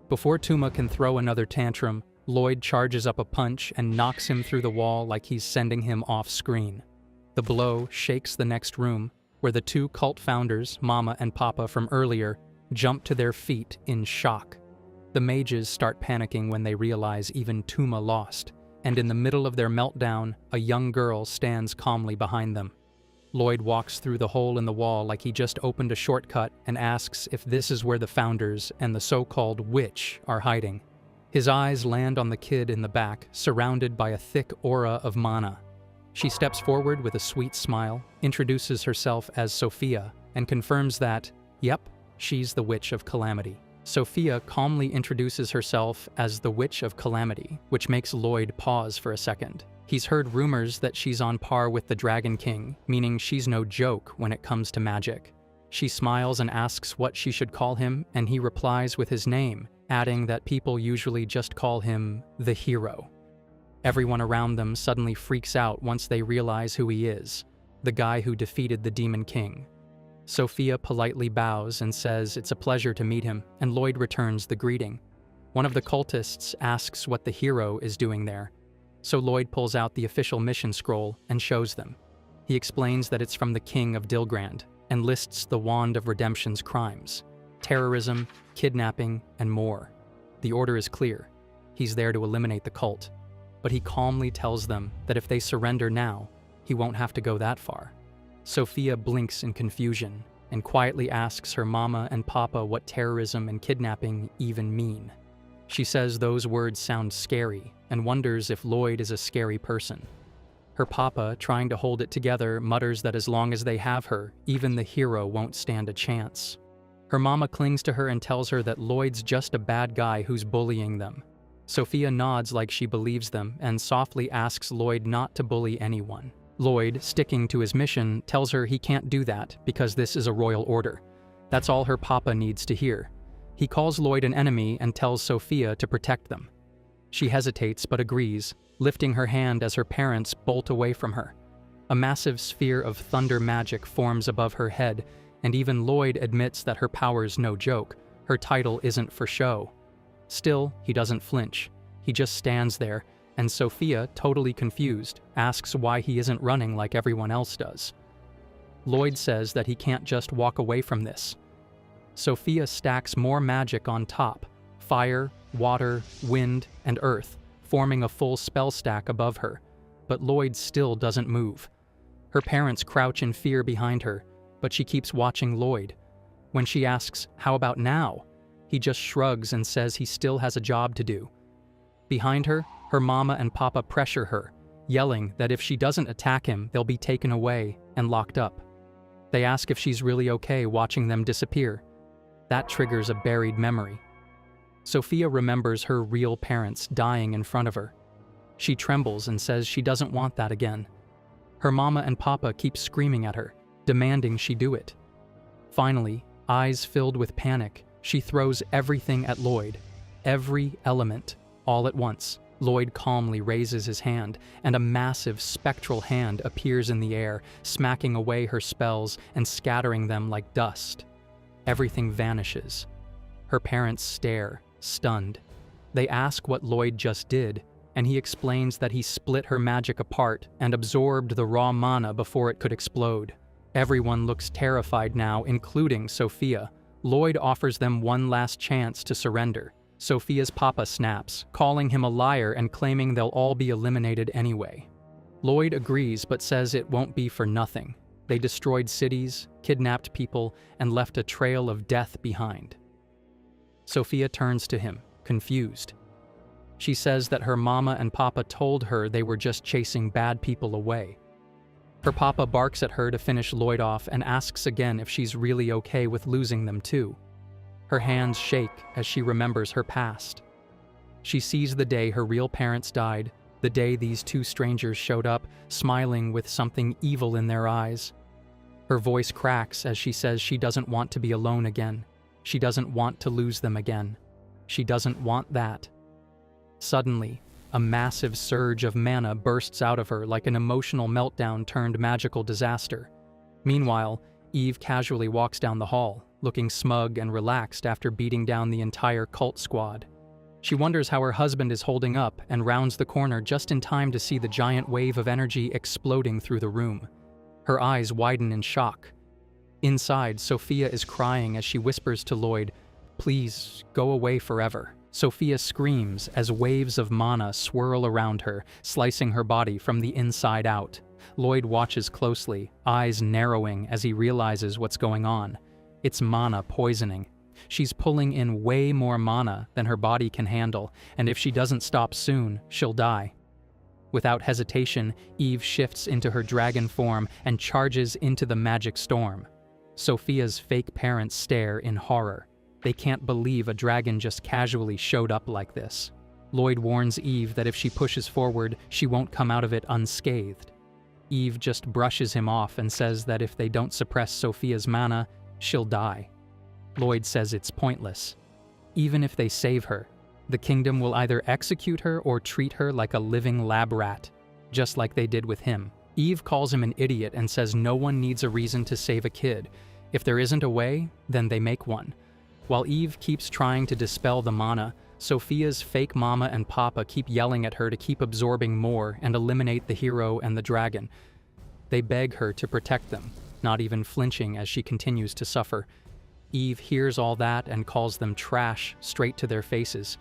Before Tuma can throw another tantrum, Lloyd charges up a punch and knocks him through the wall like he's sending him off screen. The blow shakes the next room, where the two cult founders, Mama and Papa from earlier, jump to their feet in shock. The mages start panicking when they realize even Tuma lost, and in the middle of their meltdown, a young girl stands calmly behind them. Lloyd walks through the hole in the wall like he just opened a shortcut and asks if this is where the founders and the so-called witch are hiding. His eyes land on the kid in the back, surrounded by a thick aura of mana. She steps forward with a sweet smile, introduces herself as Sophia, and confirms that, yep, she's the Witch of Calamity. Sophia calmly introduces herself as the Witch of Calamity, which makes Lloyd pause for a second. He's heard rumors that she's on par with the Dragon King, meaning she's no joke when it comes to magic. She smiles and asks what she should call him, and he replies with his name, adding that people usually just call him the hero. Everyone around them suddenly freaks out once they realize who he is, the guy who defeated the Demon King. Sophia politely bows and says it's a pleasure to meet him, and Lloyd returns the greeting. One of the cultists asks what the hero is doing there, so Lloyd pulls out the official mission scroll and shows them. He explains that it's from the King of Dilgrand, and lists the Wand of Redemption's crimes: terrorism, kidnapping, and more. The order is clear. He's there to eliminate the cult. But he calmly tells them that if they surrender now, he won't have to go that far. Sophia blinks in confusion and quietly asks her mama and papa what terrorism and kidnapping even mean. She says those words sound scary and wonders if Lloyd is a scary person. Her papa, trying to hold it together, mutters that as long as they have her, even the hero won't stand a chance. Her mama clings to her and tells her that Lloyd's just a bad guy who's bullying them. Sophia nods like she believes them and softly asks Lloyd not to bully anyone. Lloyd, sticking to his mission, tells her he can't do that because this is a royal order. That's all her papa needs to hear. He calls Lloyd an enemy and tells Sophia to protect them. She hesitates but agrees, lifting her hand as her parents bolt away from her. A massive sphere of thunder magic forms above her head, and even Lloyd admits that her power's no joke. Her title isn't for show. Still, he doesn't flinch. He just stands there, and Sophia, totally confused, asks why he isn't running like everyone else does. Lloyd says that he can't just walk away from this. Sophia stacks more magic on top: fire, water, wind, and earth, forming a full spell stack above her. But Lloyd still doesn't move. Her parents crouch in fear behind her, but she keeps watching Lloyd. When she asks, "How about now?" he just shrugs and says he still has a job to do. Behind her, her mama and papa pressure her, yelling that if she doesn't attack him, they'll be taken away and locked up. They ask if she's really okay watching them disappear. That triggers a buried memory. Sophia remembers her real parents dying in front of her. She trembles and says she doesn't want that again. Her mama and papa keep screaming at her, demanding she do it. Finally, eyes filled with panic, she throws everything at Lloyd. Every element, all at once. Lloyd calmly raises his hand, and a massive spectral hand appears in the air, smacking away her spells and scattering them like dust. Everything vanishes. Her parents stare, stunned. They ask what Lloyd just did, and he explains that he split her magic apart and absorbed the raw mana before it could explode. Everyone looks terrified now, including Sophia. Lloyd offers them one last chance to surrender. Sophia's papa snaps, calling him a liar and claiming they'll all be eliminated anyway. Lloyd agrees but says it won't be for nothing. They destroyed cities, kidnapped people, and left a trail of death behind. Sophia turns to him, confused. She says that her mama and papa told her they were just chasing bad people away. Her papa barks at her to finish Lloyd off and asks again if she's really okay with losing them too. Her hands shake as she remembers her past. She sees the day her real parents died, the day these two strangers showed up, smiling with something evil in their eyes. Her voice cracks as she says she doesn't want to be alone again. She doesn't want to lose them again. She doesn't want that. Suddenly, a massive surge of mana bursts out of her like an emotional meltdown turned magical disaster. Meanwhile, Eve casually walks down the hall, looking smug and relaxed after beating down the entire cult squad. She wonders how her husband is holding up and rounds the corner just in time to see the giant wave of energy exploding through the room. Her eyes widen in shock. Inside, Sophia is crying as she whispers to Lloyd, "Please, go away forever." Sophia screams as waves of mana swirl around her, slicing her body from the inside out. Lloyd watches closely, eyes narrowing as he realizes what's going on. It's mana poisoning. She's pulling in way more mana than her body can handle, and if she doesn't stop soon, she'll die. Without hesitation, Eve shifts into her dragon form and charges into the magic storm. Sophia's fake parents stare in horror. They can't believe a dragon just casually showed up like this. Lloyd warns Eve that if she pushes forward, she won't come out of it unscathed. Eve just brushes him off and says that if they don't suppress Sophia's mana, she'll die. Lloyd says it's pointless. Even if they save her, the kingdom will either execute her or treat her like a living lab rat, just like they did with him. Eve calls him an idiot and says no one needs a reason to save a kid. If there isn't a way, then they make one. While Eve keeps trying to dispel the mana, Sophia's fake mama and papa keep yelling at her to keep absorbing more and eliminate the hero and the dragon. They beg her to protect them, not even flinching as she continues to suffer. Eve hears all that and calls them trash straight to their faces.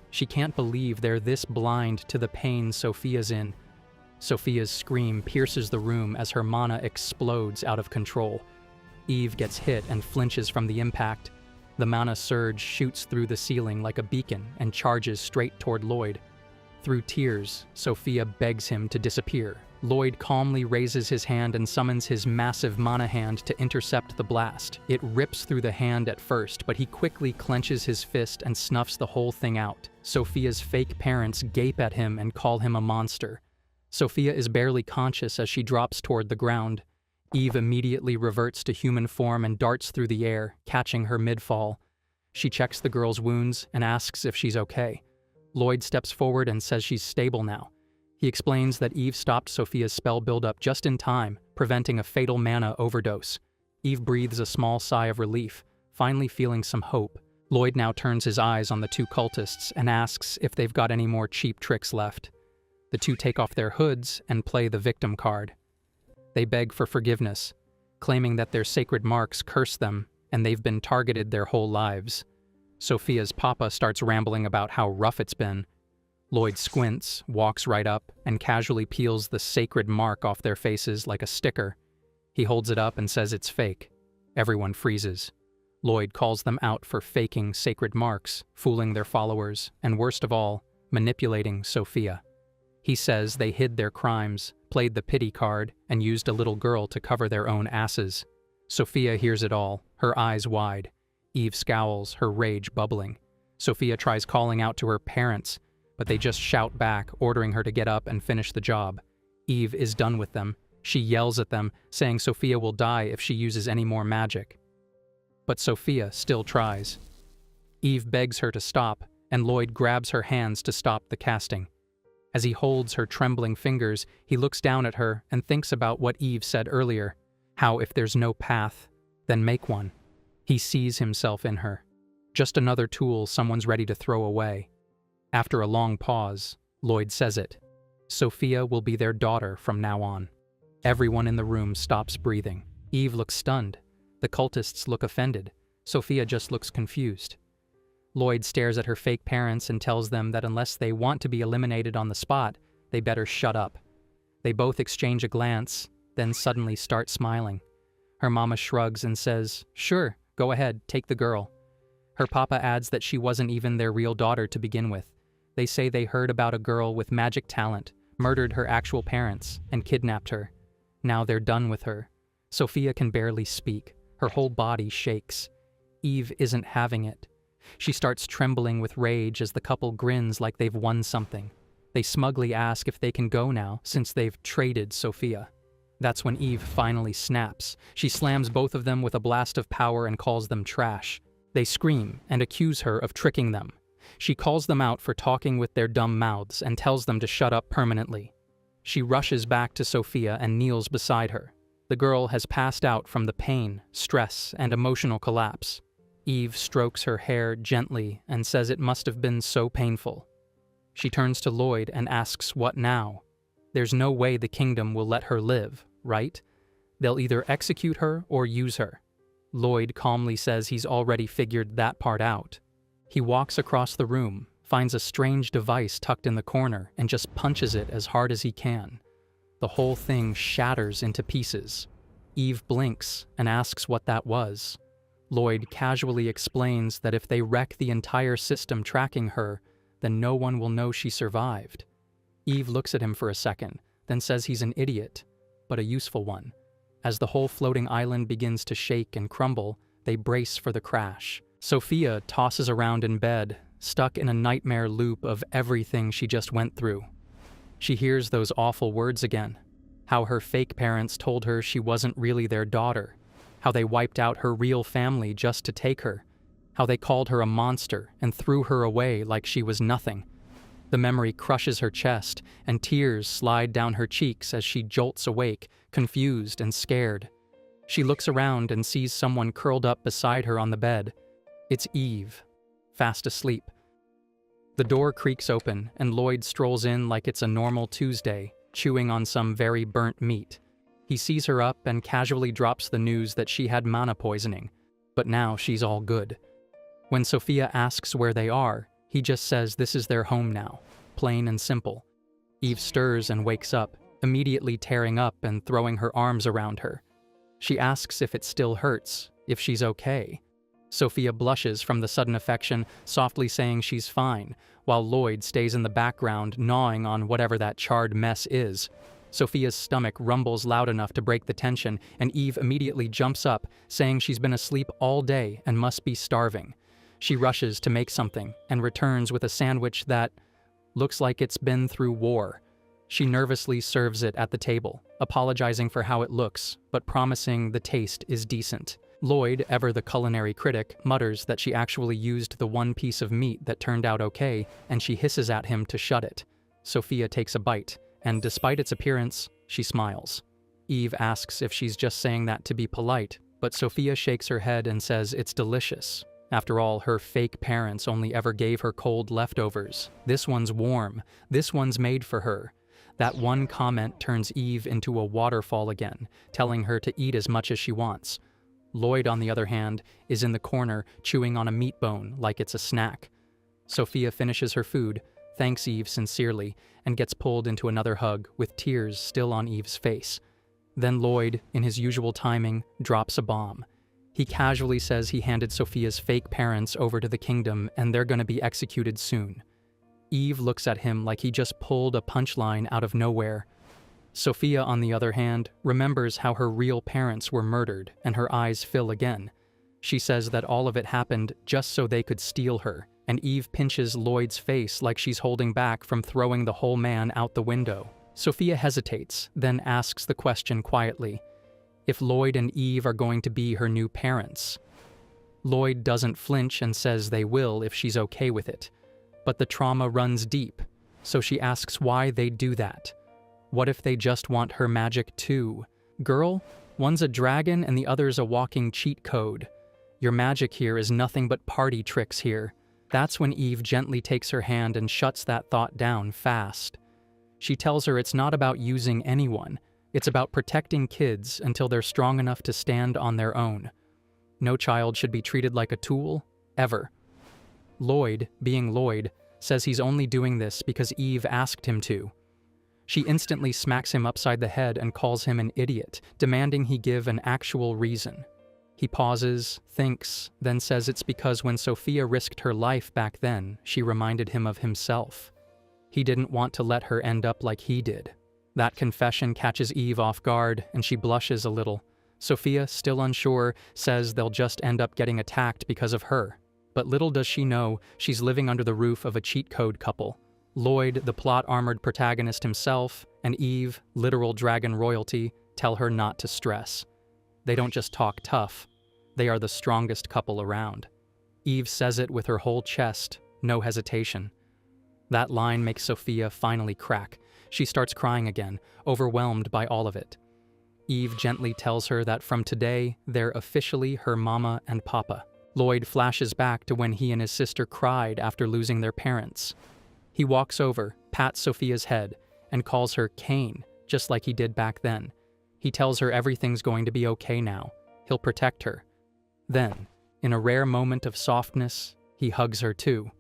She can't believe they're this blind to the pain Sophia's in. Sophia's scream pierces the room as her mana explodes out of control. Eve gets hit and flinches from the impact. The mana surge shoots through the ceiling like a beacon and charges straight toward Lloyd. Through tears, Sophia begs him to disappear. Lloyd calmly raises his hand and summons his massive mana hand to intercept the blast. It rips through the hand at first, but he quickly clenches his fist and snuffs the whole thing out. Sophia's fake parents gape at him and call him a monster. Sophia is barely conscious as she drops toward the ground. Eve immediately reverts to human form and darts through the air, catching her mid-fall. She checks the girl's wounds and asks if she's okay. Lloyd steps forward and says she's stable now. He explains that Eve stopped Sophia's spell buildup just in time, preventing a fatal mana overdose. Eve breathes a small sigh of relief, finally feeling some hope. Lloyd now turns his eyes on the two cultists and asks if they've got any more cheap tricks left. The two take off their hoods and play the victim card. They beg for forgiveness, claiming that their sacred marks curse them and they've been targeted their whole lives. Sophia's papa starts rambling about how rough it's been. Lloyd squints, walks right up, and casually peels the sacred mark off their faces like a sticker. He holds it up and says it's fake. Everyone freezes. Lloyd calls them out for faking sacred marks, fooling their followers, and worst of all, manipulating Sophia. He says they hid their crimes, played the pity card, and used a little girl to cover their own asses. Sophia hears it all, her eyes wide. Eve scowls, her rage bubbling. Sophia tries calling out to her parents, but they just shout back, ordering her to get up and finish the job. Eve is done with them. She yells at them, saying Sophia will die if she uses any more magic. But Sophia still tries. Eve begs her to stop, and Lloyd grabs her hands to stop the casting. As he holds her trembling fingers, he looks down at her and thinks about what Eve said earlier, how if there's no path, then make one. He sees himself in her. Just another tool someone's ready to throw away. After a long pause, Lloyd says it. Sophia will be their daughter from now on. Everyone in the room stops breathing. Eve looks stunned. The cultists look offended. Sophia just looks confused. Lloyd stares at her fake parents and tells them that unless they want to be eliminated on the spot, they better shut up. They both exchange a glance, then suddenly start smiling. Her mama shrugs and says, "Sure, go ahead, take the girl." Her papa adds that she wasn't even their real daughter to begin with. They say they heard about a girl with magic talent, murdered her actual parents, and kidnapped her. Now they're done with her. Sophia can barely speak. Her whole body shakes. Eve isn't having it. She starts trembling with rage as the couple grins like they've won something. They smugly ask if they can go now, since they've traded Sophia. That's when Eve finally snaps. She slams both of them with a blast of power and calls them trash. They scream and accuse her of tricking them. She calls them out for talking with their dumb mouths and tells them to shut up permanently. She rushes back to Sophia and kneels beside her. The girl has passed out from the pain, stress, and emotional collapse. Eve strokes her hair gently and says it must have been so painful. She turns to Lloyd and asks what now. There's no way the kingdom will let her live, right? They'll either execute her or use her. Lloyd calmly says he's already figured that part out. He walks across the room, finds a strange device tucked in the corner, and just punches it as hard as he can. The whole thing shatters into pieces. Eve blinks and asks what that was. Lloyd casually explains that if they wreck the entire system tracking her, then no one will know she survived. Eve looks at him for a second, then says he's an idiot, but a useful one. As the whole floating island begins to shake and crumble, they brace for the crash. Sophia tosses around in bed, stuck in a nightmare loop of everything she just went through. She hears those awful words again, how her fake parents told her she wasn't really their daughter, how they wiped out her real family just to take her, how they called her a monster and threw her away like she was nothing. The memory crushes her chest, and tears slide down her cheeks as she jolts awake, confused and scared. She looks around and sees someone curled up beside her on the bed. It's Eve, fast asleep. The door creaks open, and Lloyd strolls in like it's a normal Tuesday, chewing on some very burnt meat. He sees her up and casually drops the news that she had mana poisoning, but now she's all good. When Sophia asks where they are, he just says this is their home now, plain and simple. Eve stirs and wakes up, immediately tearing up and throwing her arms around her. She asks if it still hurts, if she's okay. Sophia blushes from the sudden affection, softly saying she's fine, while Lloyd stays in the background gnawing on whatever that charred mess is. Sophia's stomach rumbles loud enough to break the tension, and Eve immediately jumps up, saying she's been asleep all day and must be starving. She rushes to make something and returns with a sandwich that looks like it's been through war. She nervously serves it at the table, apologizing for how it looks, but promising the taste is decent. Lloyd, ever the culinary critic, mutters that she actually used the one piece of meat that turned out okay, and she hisses at him to shut it. Sophia takes a bite, and despite its appearance, she smiles. Eve asks if she's just saying that to be polite, but Sophia shakes her head and says it's delicious. After all, her fake parents only ever gave her cold leftovers. This one's warm. This one's made for her. That one comment turns Eve into a waterfall again, telling her to eat as much as she wants. Lloyd, on the other hand, is in the corner chewing on a meat bone like it's a snack. Sophia finishes her food, thanks Eve sincerely, and gets pulled into another hug with tears still on Eve's face. Then Lloyd, in his usual timing, drops a bomb. He casually says he handed Sophia's fake parents over to the kingdom and they're gonna be executed soon. Eve looks at him like he just pulled a punchline out of nowhere. Sophia, on the other hand, remembers how her real parents were murdered, and her eyes fill again. She says that all of it happened just so they could steal her, and Eve pinches Lloyd's face like she's holding back from throwing the whole man out the window. Sophia hesitates, then asks the question quietly, if Lloyd and Eve are going to be her new parents. Lloyd doesn't flinch and says they will if she's okay with it. But the trauma runs deep, so she asks why they'd do that. What if they just want her magic too? Girl, one's a dragon and the other's a walking cheat code. Your magic here is nothing but party tricks here. That's when Eve gently takes her hand and shuts that thought down fast. She tells her it's not about using anyone, it's about protecting kids until they're strong enough to stand on their own. No child should be treated like a tool, ever. Lloyd, being Lloyd, says he's only doing this because Eve asked him to. She instantly smacks him upside the head and calls him an idiot, demanding he give an actual reason. He pauses, thinks, then says it's because when Sophia risked her life back then, she reminded him of himself. He didn't want to let her end up like he did. That confession catches Eve off guard, and she blushes a little. Sophia, still unsure, says they'll just end up getting attacked because of her. But little does she know, she's living under the roof of a cheat code couple. Lloyd, the plot-armored protagonist himself, and Eve, literal dragon royalty, tell her not to stress. They don't just talk tough. They are the strongest couple around. Eve says it with her whole chest, no hesitation. That line makes Sophia finally crack. She starts crying again, overwhelmed by all of it. Eve gently tells her that from today, they're officially her mama and papa. Lloyd flashes back to when he and his sister cried after losing their parents. He walks over, pats Sophia's head, and calls her Cain, just like he did back then. He tells her everything's going to be okay now. He'll protect her. Then, in a rare moment of softness, he hugs her too.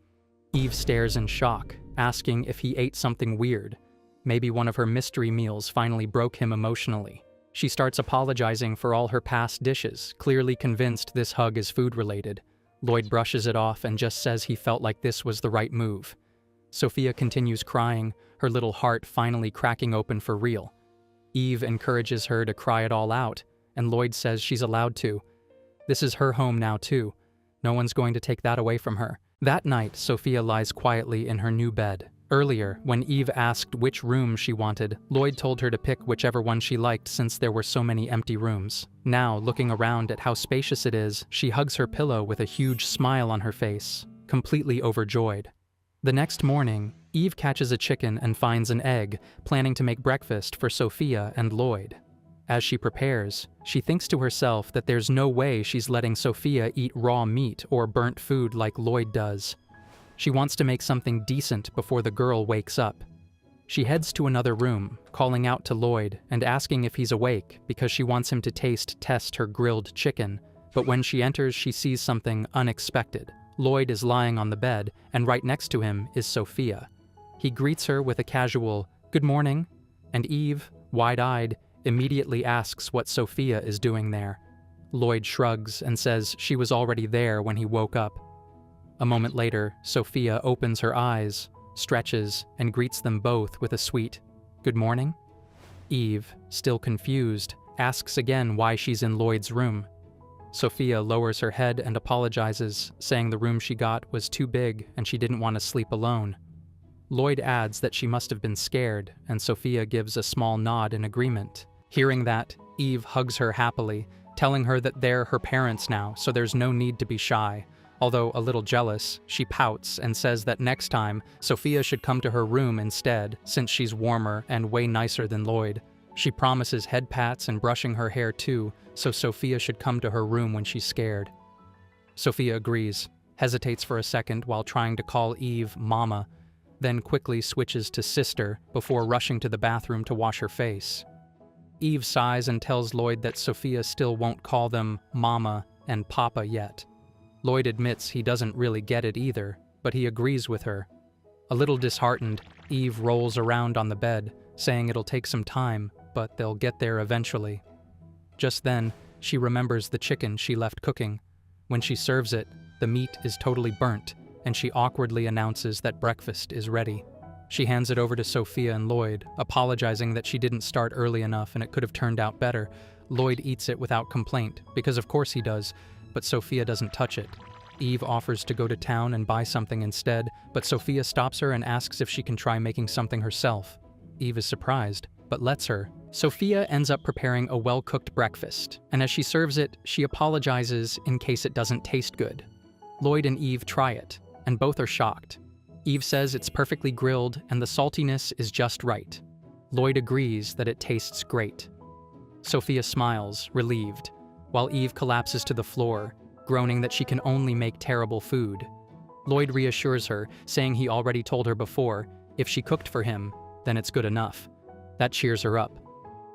Eve stares in shock, asking if he ate something weird. Maybe one of her mystery meals finally broke him emotionally. She starts apologizing for all her past dishes, clearly convinced this hug is food-related. Lloyd brushes it off and just says he felt like this was the right move. Sophia continues crying, her little heart finally cracking open for real. Eve encourages her to cry it all out, and Lloyd says she's allowed to. This is her home now too. No one's going to take that away from her. That night, Sophia lies quietly in her new bed. Earlier, when Eve asked which room she wanted, Lloyd told her to pick whichever one she liked since there were so many empty rooms. Now, looking around at how spacious it is, she hugs her pillow with a huge smile on her face, completely overjoyed. The next morning, Eve catches a chicken and finds an egg, planning to make breakfast for Sophia and Lloyd. As she prepares, she thinks to herself that there's no way she's letting Sophia eat raw meat or burnt food like Lloyd does. She wants to make something decent before the girl wakes up. She heads to another room, calling out to Lloyd and asking if he's awake because she wants him to test her grilled chicken, but when she enters she sees something unexpected. Lloyd is lying on the bed, and right next to him is Sophia. He greets her with a casual, "Good morning," and Eve, wide-eyed, immediately asks what Sophia is doing there. Lloyd shrugs and says she was already there when he woke up. A moment later, Sophia opens her eyes, stretches, and greets them both with a sweet, "Good morning." Eve, still confused, asks again why she's in Lloyd's room. Sophia lowers her head and apologizes, saying the room she got was too big and she didn't want to sleep alone. Lloyd adds that she must have been scared, and Sophia gives a small nod in agreement. Hearing that, Eve hugs her happily, telling her that they're her parents now, so there's no need to be shy. Although a little jealous, she pouts and says that next time, Sophia should come to her room instead, since she's warmer and way nicer than Lloyd. She promises head pats and brushing her hair too, so Sophia should come to her room when she's scared. Sophia agrees, hesitates for a second while trying to call Eve Mama, then quickly switches to sister before rushing to the bathroom to wash her face. Eve sighs and tells Lloyd that Sophia still won't call them Mama and Papa yet. Lloyd admits he doesn't really get it either, but he agrees with her. A little disheartened, Eve rolls around on the bed, saying it'll take some time, but they'll get there eventually. Just then, she remembers the chicken she left cooking. When she serves it, the meat is totally burnt, and she awkwardly announces that breakfast is ready. She hands it over to Sophia and Lloyd, apologizing that she didn't start early enough and it could have turned out better. Lloyd eats it without complaint, because of course he does, but Sophia doesn't touch it. Eve offers to go to town and buy something instead, but Sophia stops her and asks if she can try making something herself. Eve is surprised, but lets her. Sophia ends up preparing a well-cooked breakfast, and as she serves it, she apologizes in case it doesn't taste good. Lloyd and Eve try it, and both are shocked. Eve says it's perfectly grilled and the saltiness is just right. Lloyd agrees that it tastes great. Sophia smiles, relieved, while Eve collapses to the floor, groaning that she can only make terrible food. Lloyd reassures her, saying he already told her before, if she cooked for him, then it's good enough. That cheers her up.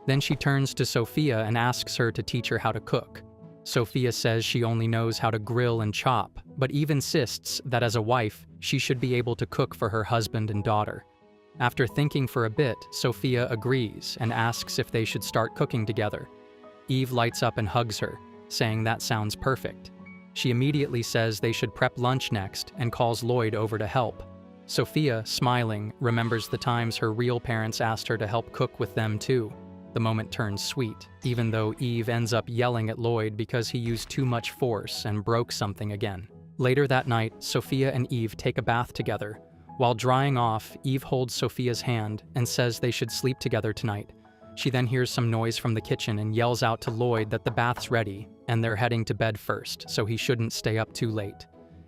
Then she turns to Sophia and asks her to teach her how to cook. Sophia says she only knows how to grill and chop, but Eve insists that as a wife, she should be able to cook for her husband and daughter. After thinking for a bit, Sophia agrees and asks if they should start cooking together. Eve lights up and hugs her, saying that sounds perfect. She immediately says they should prep lunch next and calls Lloyd over to help. Sophia, smiling, remembers the times her real parents asked her to help cook with them too. The moment turns sweet, even though Eve ends up yelling at Lloyd because he used too much force and broke something again. Later that night, Sophia and Eve take a bath together. While drying off, Eve holds Sophia's hand and says they should sleep together tonight. She then hears some noise from the kitchen and yells out to Lloyd that the bath's ready, and they're heading to bed first, so he shouldn't stay up too late.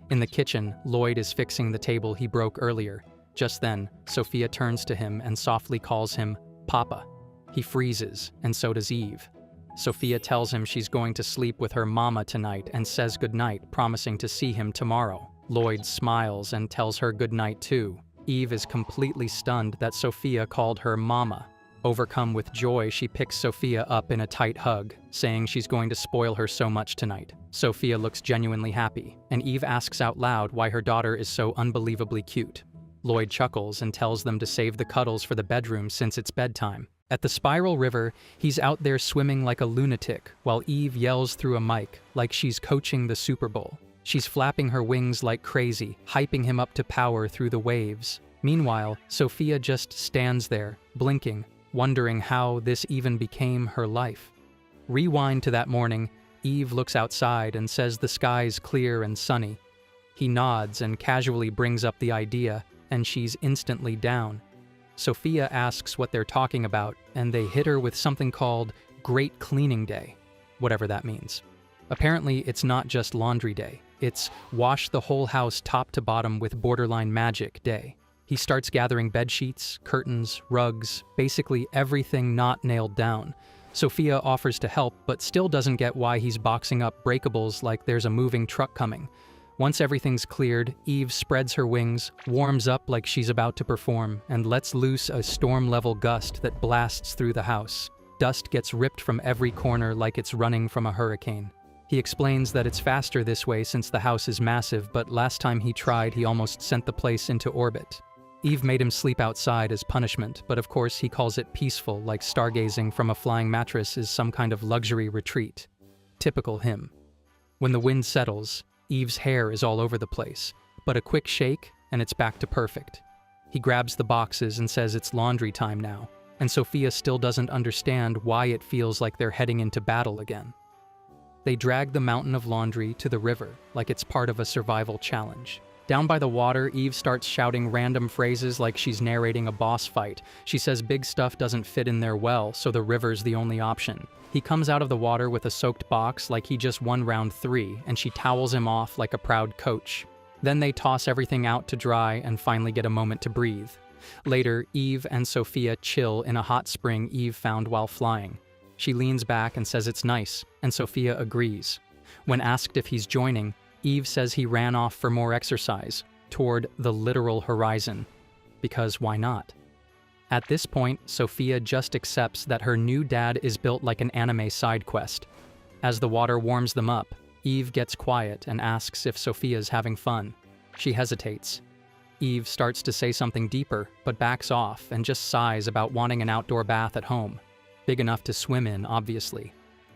In the kitchen, Lloyd is fixing the table he broke earlier. Just then, Sophia turns to him and softly calls him Papa. He freezes, and so does Eve. Sophia tells him she's going to sleep with her mama tonight and says goodnight, promising to see him tomorrow. Lloyd smiles and tells her goodnight too. Eve is completely stunned that Sophia called her mama. Overcome with joy, she picks Sophia up in a tight hug, saying she's going to spoil her so much tonight. Sophia looks genuinely happy, and Eve asks out loud why her daughter is so unbelievably cute. Lloyd chuckles and tells them to save the cuddles for the bedroom since it's bedtime. At the Spiral River, he's out there swimming like a lunatic, while Eve yells through a mic like she's coaching the Super Bowl. She's flapping her wings like crazy, hyping him up to power through the waves. Meanwhile, Sophia just stands there, blinking, wondering how this even became her life. Rewind to that morning, Eve looks outside and says the sky's clear and sunny. He nods and casually brings up the idea, and she's instantly down. Sophia asks what they're talking about, and they hit her with something called Great Cleaning Day, whatever that means. Apparently, it's not just laundry day. It's wash the whole house top to bottom with borderline magic day. He starts gathering bedsheets, curtains, rugs, basically everything not nailed down. Sophia offers to help, but still doesn't get why he's boxing up breakables like there's a moving truck coming. Once everything's cleared, Eve spreads her wings, warms up like she's about to perform, and lets loose a storm-level gust that blasts through the house. Dust gets ripped from every corner like it's running from a hurricane. He explains that it's faster this way since the house is massive, but last time he tried, he almost sent the place into orbit. Eve made him sleep outside as punishment, but of course he calls it peaceful, like stargazing from a flying mattress is some kind of luxury retreat. Typical him. When the wind settles, Eve's hair is all over the place, but a quick shake and it's back to perfect. He grabs the boxes and says it's laundry time now, and Sophia still doesn't understand why it feels like they're heading into battle again. They drag the mountain of laundry to the river like it's part of a survival challenge. Down by the water, Eve starts shouting random phrases like she's narrating a boss fight. She says big stuff doesn't fit in there well, so the river's the only option. He comes out of the water with a soaked box like he just won round 3, and she towels him off like a proud coach. Then they toss everything out to dry and finally get a moment to breathe. Later, Eve and Sophia chill in a hot spring Eve found while flying. She leans back and says it's nice, and Sophia agrees. When asked if he's joining, Eve says he ran off for more exercise, toward the literal horizon. Because why not? At this point, Sophia just accepts that her new dad is built like an anime side quest. As the water warms them up, Eve gets quiet and asks if Sophia's having fun. She hesitates. Eve starts to say something deeper, but backs off and just sighs about wanting an outdoor bath at home. Big enough to swim in, obviously.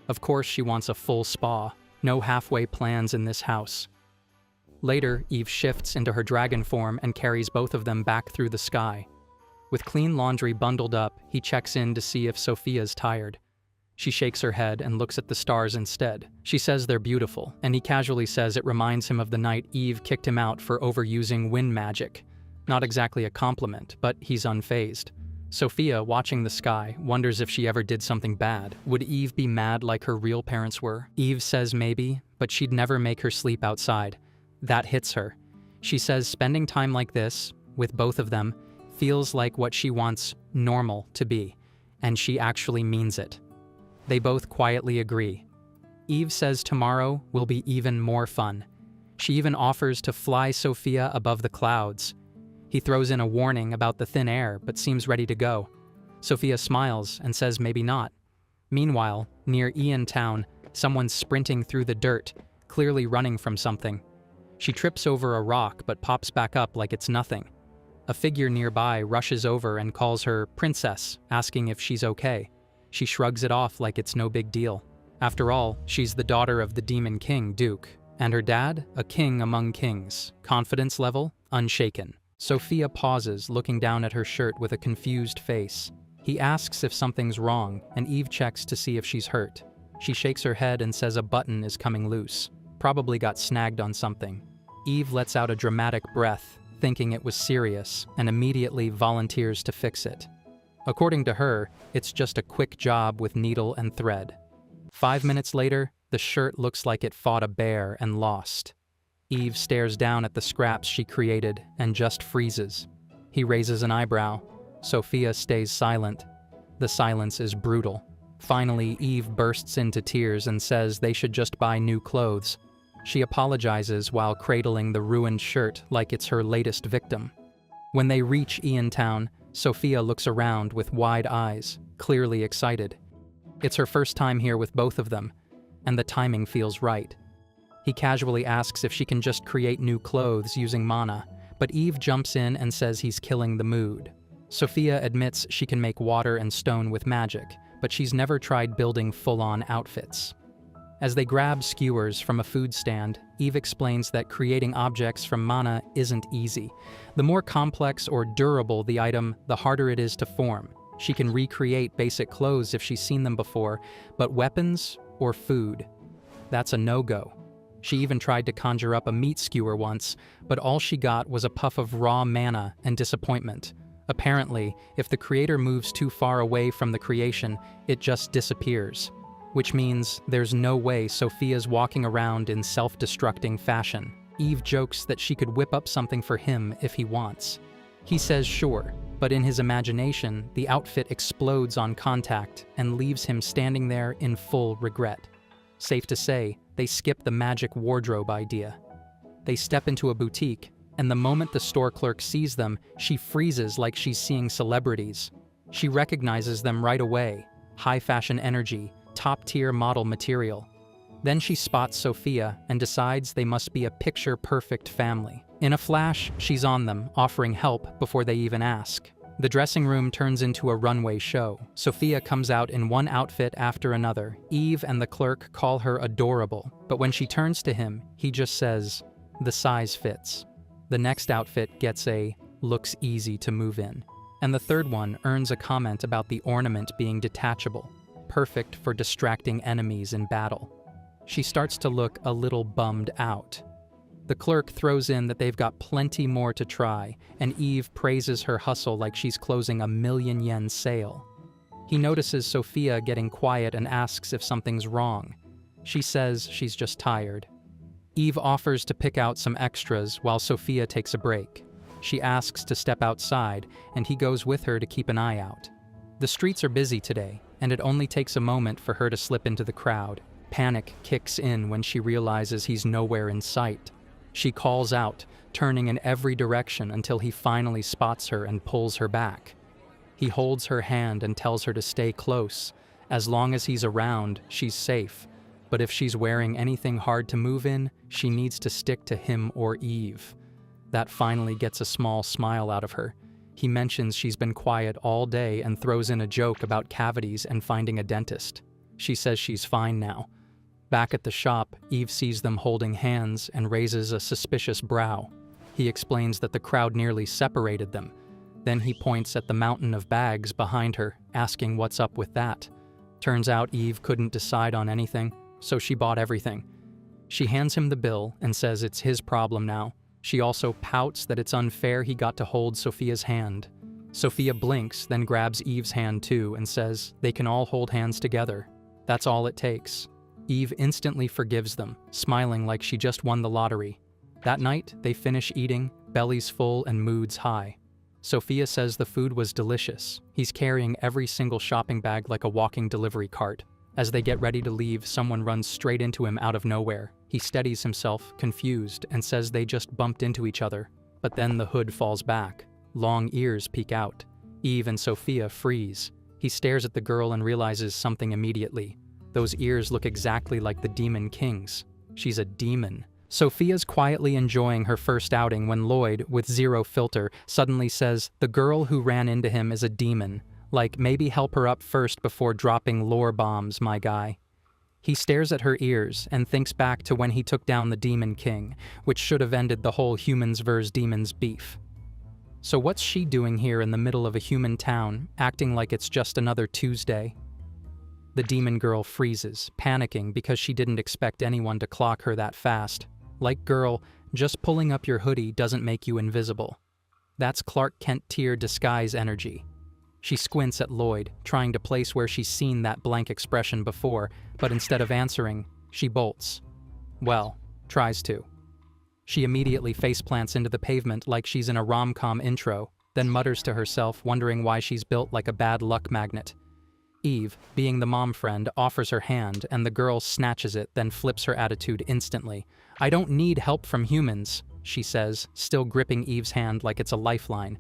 Of course she wants a full spa. No halfway plans in this house. Later, Eve shifts into her dragon form and carries both of them back through the sky. With clean laundry bundled up, he checks in to see if Sophia's tired. She shakes her head and looks at the stars instead. She says they're beautiful, and he casually says it reminds him of the night Eve kicked him out for overusing wind magic. Not exactly a compliment, but he's unfazed. Sophia, watching the sky, wonders if she ever did something bad. Would Eve be mad like her real parents were? Eve says maybe, but she'd never make her sleep outside. That hits her. She says spending time like this, with both of them, feels like what she wants normal to be, and she actually means it. They both quietly agree. Eve says tomorrow will be even more fun. She even offers to fly Sophia above the clouds. He throws in a warning about the thin air, but seems ready to go. Sophia smiles and says maybe not. Meanwhile, near Ian Town, someone's sprinting through the dirt, clearly running from something. She trips over a rock but pops back up like it's nothing. A figure nearby rushes over and calls her princess, asking if she's okay. She shrugs it off like it's no big deal. After all, she's the daughter of the Demon King, Duke, and her dad, a king among kings. Confidence level, unshaken. Sophia pauses, looking down at her shirt with a confused face. He asks if something's wrong, and Eve checks to see if she's hurt. She shakes her head and says a button is coming loose. Probably got snagged on something. Eve lets out a dramatic breath, thinking it was serious, and immediately volunteers to fix it. According to her, it's just a quick job with needle and thread. 5 minutes later, the shirt looks like it fought a bear and lost. Eve stares down at the scraps she created and just freezes. He raises an eyebrow. Sophia stays silent. The silence is brutal. Finally, Eve bursts into tears and says they should just buy new clothes. She apologizes while cradling the ruined shirt like it's her latest victim. When they reach Ian Town, Sophia looks around with wide eyes, clearly excited. It's her first time here with both of them, and the timing feels right. He casually asks if she can just create new clothes using mana, but Eve jumps in and says he's killing the mood. Sophia admits she can make water and stone with magic, but she's never tried building full-on outfits. As they grab skewers from a food stand, Eve explains that creating objects from mana isn't easy. The more complex or durable the item, the harder it is to form. She can recreate basic clothes if she's seen them before, but weapons or food, that's a no-go. She even tried to conjure up a meat skewer once, but all she got was a puff of raw mana and disappointment. Apparently, if the creator moves too far away from the creation, it just disappears. Which means there's no way Sophia's walking around in self-destructing fashion. Eve jokes that she could whip up something for him if he wants. He says sure, but in his imagination, the outfit explodes on contact and leaves him standing there in full regret. Safe to say, they skip the magic wardrobe idea. They step into a boutique, and the moment the store clerk sees them, she freezes like she's seeing celebrities. She recognizes them right away. High fashion energy, top-tier model material. Then she spots Sophia and decides they must be a picture-perfect family. In a flash, she's on them, offering help before they even ask. The dressing room turns into a runway show. Sophia comes out in one outfit after another. Eve and the clerk call her adorable, but when she turns to him, he just says, "The size fits." The next outfit gets a "looks easy to move in." And the third one earns a comment about the ornament being detachable, perfect for distracting enemies in battle. She starts to look a little bummed out. The clerk throws in that they've got plenty more to try, and Eve praises her hustle like she's closing a 1,000,000 yen sale. He notices Sophia getting quiet and asks if something's wrong. She says she's just tired. Eve offers to pick out some extras while Sophia takes a break. She asks to step outside, and he goes with her to keep an eye out. The streets are busy today, and it only takes a moment for her to slip into the crowd. Panic kicks in when she realizes he's nowhere in sight. She calls out, turning in every direction until he finally spots her and pulls her back. He holds her hand and tells her to stay close. As long as he's around, she's safe. But if she's wearing anything hard to move in, she needs to stick to him or Eve. That finally gets a small smile out of her. He mentions she's been quiet all day and throws in a joke about cavities and finding a dentist. She says she's fine now. Back at the shop, Eve sees them holding hands and raises a suspicious brow. He explains that the crowd nearly separated them. Then he points at the mountain of bags behind her, asking what's up with that. Turns out Eve couldn't decide on anything, so she bought everything. She hands him the bill and says it's his problem now. She also pouts that it's unfair he got to hold Sophia's hand. Sophia blinks, then grabs Eve's hand too and says they can all hold hands together. That's all it takes. Eve instantly forgives them, smiling like she just won the lottery. That night, they finish eating, bellies full and moods high. Sophia says the food was delicious. He's carrying every single shopping bag like a walking delivery cart. As they get ready to leave, someone runs straight into him out of nowhere. He steadies himself, confused, and says they just bumped into each other. But then the hood falls back. Long ears peek out. Eve and Sophia freeze. He stares at the girl and realizes something immediately. Those ears look exactly like the Demon King's. She's a demon. Sophia's quietly enjoying her first outing when Lloyd, with zero filter, suddenly says the girl who ran into him is a demon. Like, maybe help her up first before dropping lore bombs, my guy. He stares at her ears and thinks back to when he took down the Demon King, which should have ended the whole humans versus demons beef. So what's she doing here in the middle of a human town, acting like it's just another Tuesday? The demon girl freezes, panicking because she didn't expect anyone to clock her that fast. Like, girl, just pulling up your hoodie doesn't make you invisible. That's Clark Kent tier disguise energy. She squints at Lloyd, trying to place where she's seen that blank expression before, but instead of answering, she bolts. Well, tries to. She immediately faceplants into the pavement like she's in a rom-com intro, then mutters to herself, wondering why she's built like a bad luck magnet. Eve, being the mom friend, offers her hand, and the girl snatches it, then flips her attitude instantly. I don't need help from humans, she says, still gripping Eve's hand like it's a lifeline.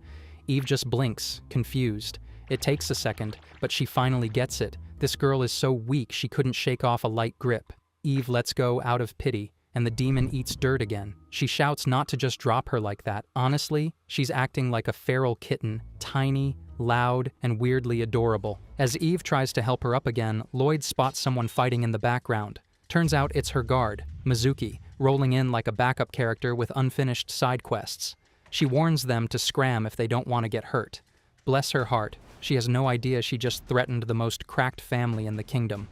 Eve just blinks, confused. It takes a second, but she finally gets it. This girl is so weak she couldn't shake off a light grip. Eve lets go out of pity, and the demon eats dirt again. She shouts not to just drop her like that. Honestly, she's acting like a feral kitten, tiny, loud, and weirdly adorable. As Eve tries to help her up again, Lloyd spots someone fighting in the background. Turns out it's her guard, Mizuki, rolling in like a backup character with unfinished side quests. She warns them to scram if they don't want to get hurt. Bless her heart, she has no idea she just threatened the most cracked family in the kingdom.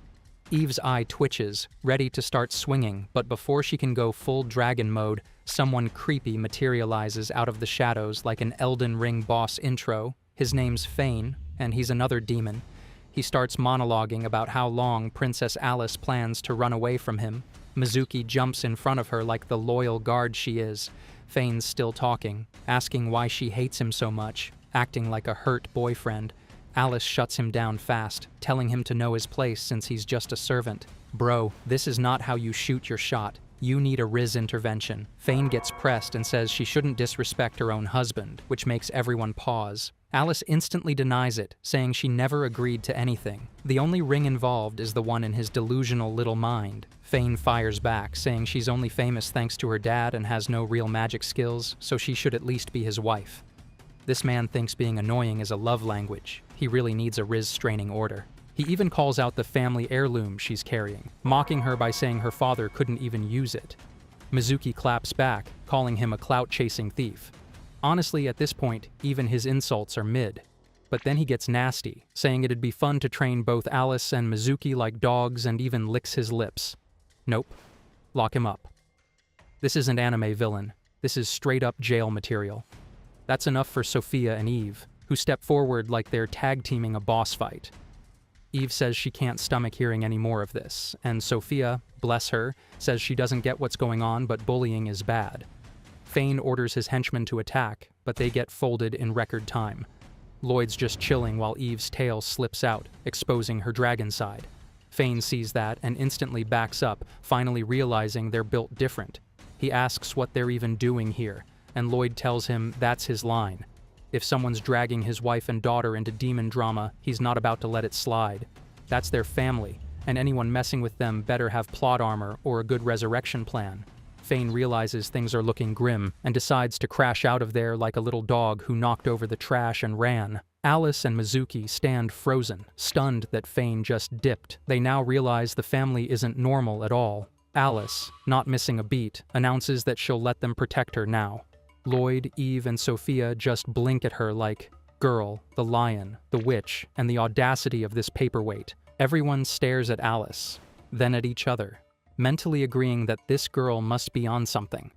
Eve's eye twitches, ready to start swinging, but before she can go full dragon mode, someone creepy materializes out of the shadows like an Elden Ring boss intro. His name's Fane, and he's another demon. He starts monologuing about how long Princess Alice plans to run away from him. Mizuki jumps in front of her like the loyal guard she is. Fane's still talking, asking why she hates him so much, acting like a hurt boyfriend. Alice shuts him down fast, telling him to know his place since he's just a servant. Bro, this is not how you shoot your shot. You need a Riz intervention. Fane gets pressed and says she shouldn't disrespect her own husband, which makes everyone pause. Alice instantly denies it, saying she never agreed to anything. The only ring involved is the one in his delusional little mind. Fane fires back, saying she's only famous thanks to her dad and has no real magic skills, so she should at least be his wife. This man thinks being annoying is a love language. He really needs a Riz straining order. He even calls out the family heirloom she's carrying, mocking her by saying her father couldn't even use it. Mizuki claps back, calling him a clout-chasing thief. Honestly, at this point, even his insults are mid. But then he gets nasty, saying it'd be fun to train both Alice and Mizuki like dogs and even licks his lips. Nope. Lock him up. This isn't anime villain. This is straight-up jail material. That's enough for Sophia and Eve, who step forward like they're tag-teaming a boss fight. Eve says she can't stomach hearing any more of this, and Sophia, bless her, says she doesn't get what's going on, but bullying is bad. Fane orders his henchmen to attack, but they get folded in record time. Lloyd's just chilling while Eve's tail slips out, exposing her dragon side. Fane sees that and instantly backs up, finally realizing they're built different. He asks what they're even doing here, and Lloyd tells him that's his line. If someone's dragging his wife and daughter into demon drama, he's not about to let it slide. That's their family, and anyone messing with them better have plot armor or a good resurrection plan. Fane realizes things are looking grim and decides to crash out of there like a little dog who knocked over the trash and ran. Alice and Mizuki stand frozen, stunned that Fane just dipped. They now realize the family isn't normal at all. Alice, not missing a beat, announces that she'll let them protect her now. Lloyd, Eve, and Sophia just blink at her like, girl, the lion, the witch, and the audacity of this paperweight. Everyone stares at Alice, then at each other, mentally agreeing that this girl must be on something.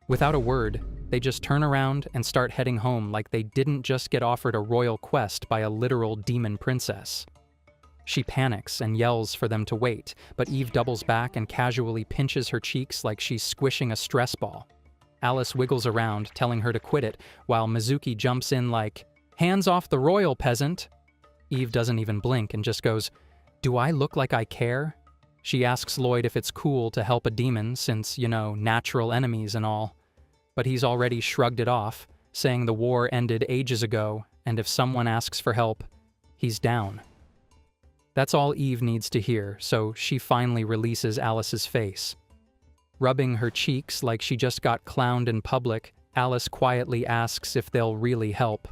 Without a word, they just turn around and start heading home like they didn't just get offered a royal quest by a literal demon princess. She panics and yells for them to wait, but Eve doubles back and casually pinches her cheeks like she's squishing a stress ball. Alice wiggles around, telling her to quit it, while Mizuki jumps in like, "Hands off the royal, peasant!" Eve doesn't even blink and just goes, "Do I look like I care?" She asks Lloyd if it's cool to help a demon since, natural enemies and all. But he's already shrugged it off, saying the war ended ages ago, and if someone asks for help, he's down. That's all Eve needs to hear, so she finally releases Alice's face. Rubbing her cheeks like she just got clowned in public, Alice quietly asks if they'll really help.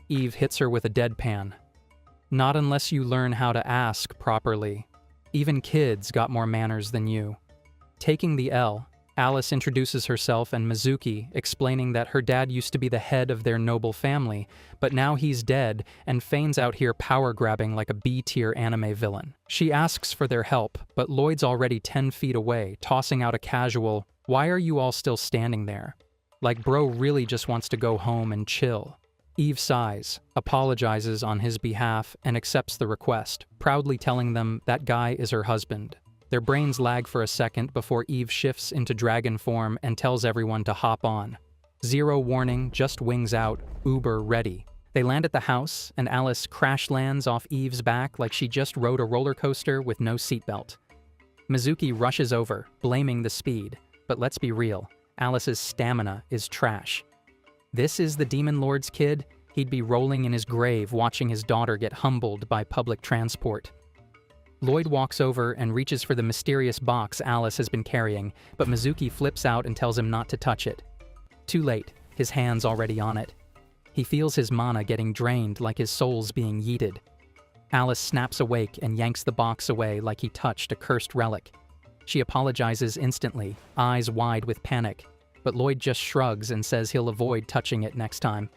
Eve hits her with a deadpan. "Not unless you learn how to ask properly. Even kids got more manners than you." Taking the L, Alice introduces herself and Mizuki, explaining that her dad used to be the head of their noble family, but now he's dead, and Fane's out here power-grabbing like a B-tier anime villain. She asks for their help, but Lloyd's already 10 feet away, tossing out a casual, "Why are you all still standing there?" Like bro really just wants to go home and chill. Eve sighs, apologizes on his behalf, and accepts the request, proudly telling them that guy is her husband. Their brains lag for a second before Eve shifts into dragon form and tells everyone to hop on. Zero warning, just wings out, uber ready. They land at the house, and Alice crash lands off Eve's back like she just rode a roller coaster with no seatbelt. Mizuki rushes over, blaming the speed, but let's be real, Alice's stamina is trash. This is the Demon Lord's kid? He'd be rolling in his grave watching his daughter get humbled by public transport. Lloyd walks over and reaches for the mysterious box Alice has been carrying, but Mizuki flips out and tells him not to touch it. Too late, his hand's already on it. He feels his mana getting drained like his soul's being yeeted. Alice snaps awake and yanks the box away like he touched a cursed relic. She apologizes instantly, eyes wide with panic, but Lloyd just shrugs and says he'll avoid touching it next time.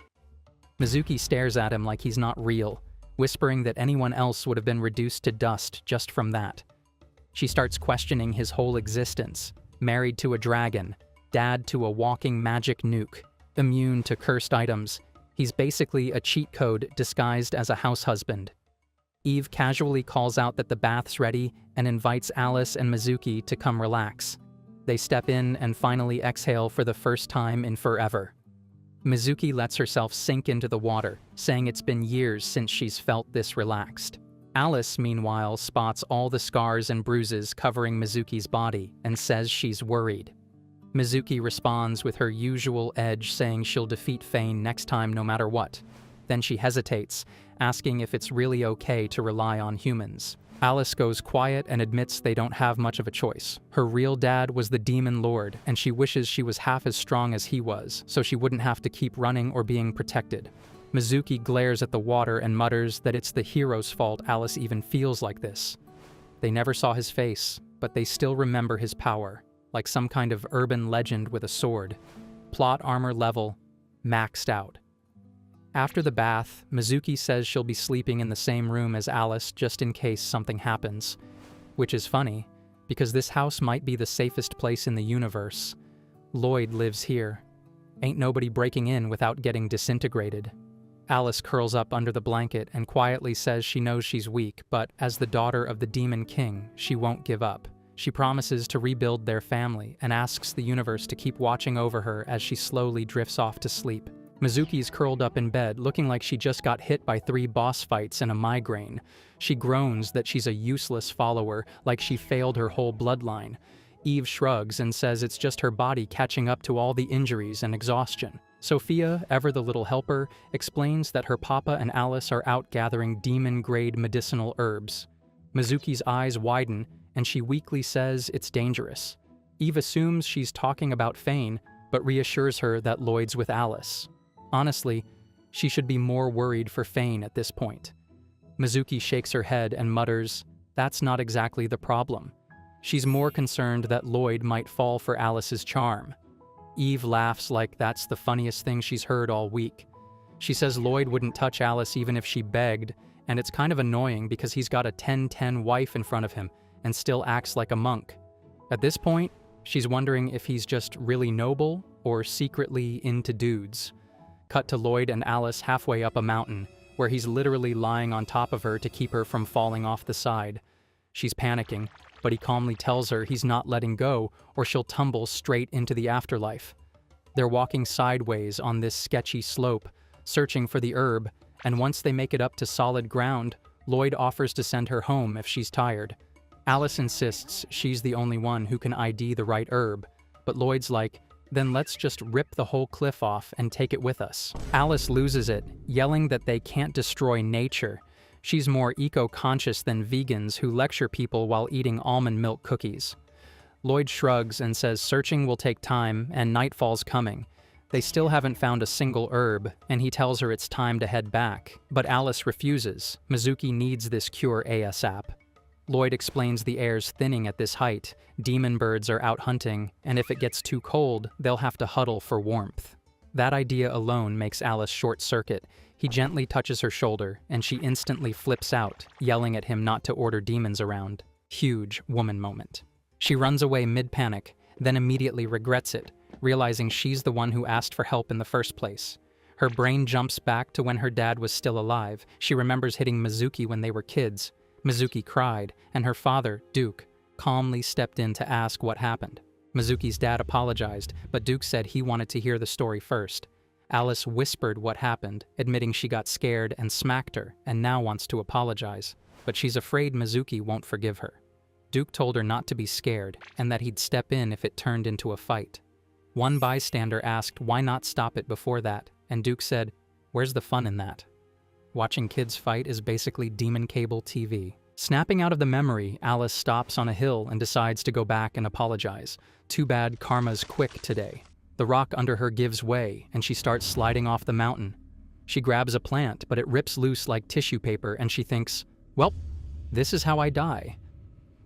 Mizuki stares at him like he's not real, whispering that anyone else would have been reduced to dust just from that. She starts questioning his whole existence. Married to a dragon, dad to a walking magic nuke, immune to cursed items. He's basically a cheat code disguised as a house husband. Eve casually calls out that the bath's ready and invites Alice and Mizuki to come relax. They step in and finally exhale for the first time in forever. Mizuki lets herself sink into the water, saying it's been years since she's felt this relaxed. Alice, meanwhile, spots all the scars and bruises covering Mizuki's body and says she's worried. Mizuki responds with her usual edge, saying she'll defeat Fane next time no matter what. Then she hesitates, asking if it's really okay to rely on humans. Alice goes quiet and admits they don't have much of a choice. Her real dad was the Demon Lord, and she wishes she was half as strong as he was, so she wouldn't have to keep running or being protected. Mizuki glares at the water and mutters that it's the hero's fault Alice even feels like this. They never saw his face, but they still remember his power, like some kind of urban legend with a sword. Plot armor level, maxed out. After the bath, Mizuki says she'll be sleeping in the same room as Alice just in case something happens. Which is funny, because this house might be the safest place in the universe. Lloyd lives here. Ain't nobody breaking in without getting disintegrated. Alice curls up under the blanket and quietly says she knows she's weak, but as the daughter of the Demon King, she won't give up. She promises to rebuild their family and asks the universe to keep watching over her as she slowly drifts off to sleep. Mizuki's curled up in bed, looking like she just got hit by 3 boss fights and a migraine. She groans that she's a useless follower, like she failed her whole bloodline. Eve shrugs and says it's just her body catching up to all the injuries and exhaustion. Sophia, ever the little helper, explains that her papa and Alice are out gathering demon-grade medicinal herbs. Mizuki's eyes widen, and she weakly says it's dangerous. Eve assumes she's talking about Fane, but reassures her that Lloyd's with Alice. Honestly, she should be more worried for Fane at this point. Mizuki shakes her head and mutters, "That's not exactly the problem." She's more concerned that Lloyd might fall for Alice's charm. Eve laughs like that's the funniest thing she's heard all week. She says Lloyd wouldn't touch Alice even if she begged, and it's kind of annoying because he's got a 10-10 wife in front of him and still acts like a monk. At this point, she's wondering if he's just really noble or secretly into dudes. Cut to Lloyd and Alice halfway up a mountain, where he's literally lying on top of her to keep her from falling off the side. She's panicking, but he calmly tells her he's not letting go or she'll tumble straight into the afterlife. They're walking sideways on this sketchy slope, searching for the herb, and once they make it up to solid ground, Lloyd offers to send her home if she's tired. Alice insists she's the only one who can ID the right herb, but Lloyd's like, "Then let's just rip the whole cliff off and take it with us." Alice loses it, yelling that they can't destroy nature. She's more eco-conscious than vegans who lecture people while eating almond milk cookies. Lloyd shrugs and says searching will take time and nightfall's coming. They still haven't found a single herb, and he tells her it's time to head back. But Alice refuses. Mizuki needs this cure ASAP. Lloyd explains the air's thinning at this height, demon birds are out hunting, and if it gets too cold, they'll have to huddle for warmth. That idea alone makes Alice short-circuit. He gently touches her shoulder, and she instantly flips out, yelling at him not to order demons around. Huge woman moment. She runs away mid-panic, then immediately regrets it, realizing she's the one who asked for help in the first place. Her brain jumps back to when her dad was still alive. She remembers hitting Mizuki when they were kids. Mizuki cried, and her father, Duke, calmly stepped in to ask what happened. Mizuki's dad apologized, but Duke said he wanted to hear the story first. Alice whispered what happened, admitting she got scared and smacked her, and now wants to apologize, but she's afraid Mizuki won't forgive her. Duke told her not to be scared, and that he'd step in if it turned into a fight. One bystander asked why not stop it before that, and Duke said, "Where's the fun in that? Watching kids fight is basically demon cable TV." Snapping out of the memory, Alice stops on a hill and decides to go back and apologize. Too bad karma's quick today. The rock under her gives way, and she starts sliding off the mountain. She grabs a plant, but it rips loose like tissue paper, and she thinks, well, this is how I die.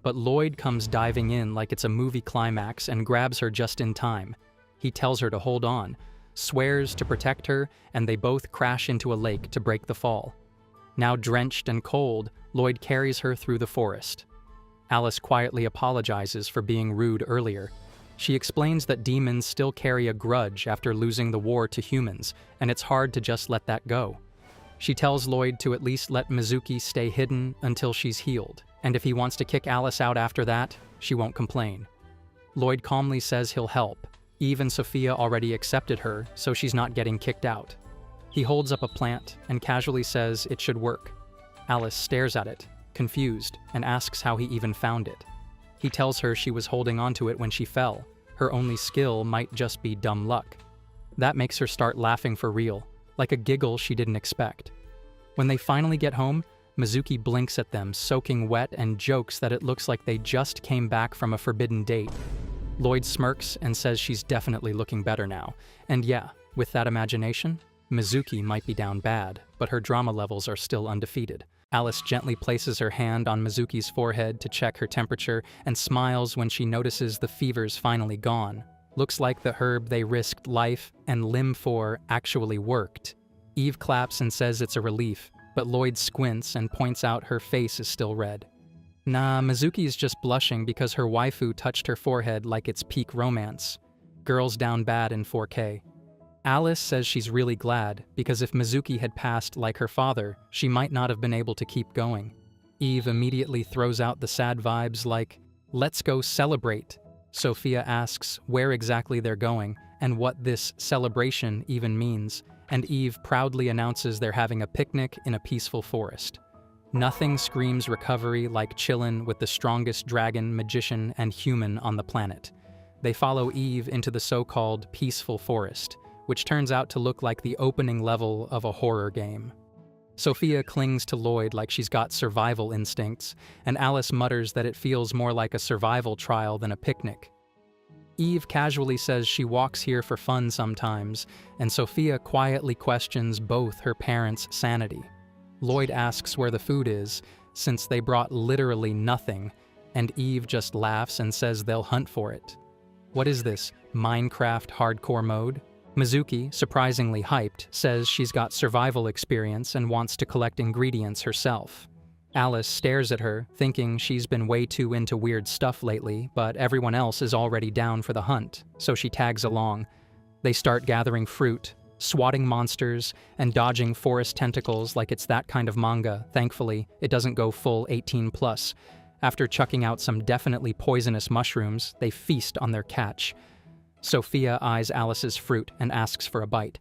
But Lloyd comes diving in like it's a movie climax and grabs her just in time. He tells her to hold on, swears to protect her, and they both crash into a lake to break the fall. Now drenched and cold, Lloyd carries her through the forest. Alice quietly apologizes for being rude earlier. She explains that demons still carry a grudge after losing the war to humans, and it's hard to just let that go. She tells Lloyd to at least let Mizuki stay hidden until she's healed, and if he wants to kick Alice out after that, she won't complain. Lloyd calmly says he'll help. Eve and Sophia already accepted her, so she's not getting kicked out. He holds up a plant and casually says it should work. Alice stares at it, confused, and asks how he even found it. He tells her she was holding onto it when she fell. Her only skill might just be dumb luck. That makes her start laughing for real, like a giggle she didn't expect. When they finally get home, Mizuki blinks at them, soaking wet, and jokes that it looks like they just came back from a forbidden date. Lloyd smirks and says she's definitely looking better now. And yeah, with that imagination, Mizuki might be down bad, but her drama levels are still undefeated. Alice gently places her hand on Mizuki's forehead to check her temperature and smiles when she notices the fever's finally gone. Looks like the herb they risked life and limb for actually worked. Eve claps and says it's a relief, but Lloyd squints and points out her face is still red. Nah, Mizuki's just blushing because her waifu touched her forehead like it's peak romance. girls down bad in 4K. Alice says she's really glad, because if Mizuki had passed like her father, she might not have been able to keep going. Eve immediately throws out the sad vibes like, "Let's go celebrate." Sophia asks where exactly they're going and what this celebration even means, and Eve proudly announces they're having a picnic in a peaceful forest. Nothing screams recovery like chillin' with the strongest dragon, magician, and human on the planet. They follow Eve into the so-called peaceful forest, which turns out to look like the opening level of a horror game. Sophia clings to Lloyd like she's got survival instincts, and Alice mutters that it feels more like a survival trial than a picnic. Eve casually says she walks here for fun sometimes, and Sophia quietly questions both her parents' sanity. Lloyd asks where the food is, since they brought literally nothing, and Eve just laughs and says they'll hunt for it. What is this, Minecraft hardcore mode? Mizuki, surprisingly hyped, says she's got survival experience and wants to collect ingredients herself. Alice stares at her, thinking she's been way too into weird stuff lately, but everyone else is already down for the hunt, so she tags along. They start gathering fruit, swatting monsters, and dodging forest tentacles like it's that kind of manga. Thankfully, it doesn't go full 18+. After chucking out some definitely poisonous mushrooms, they feast on their catch. Sophia eyes Alice's fruit and asks for a bite.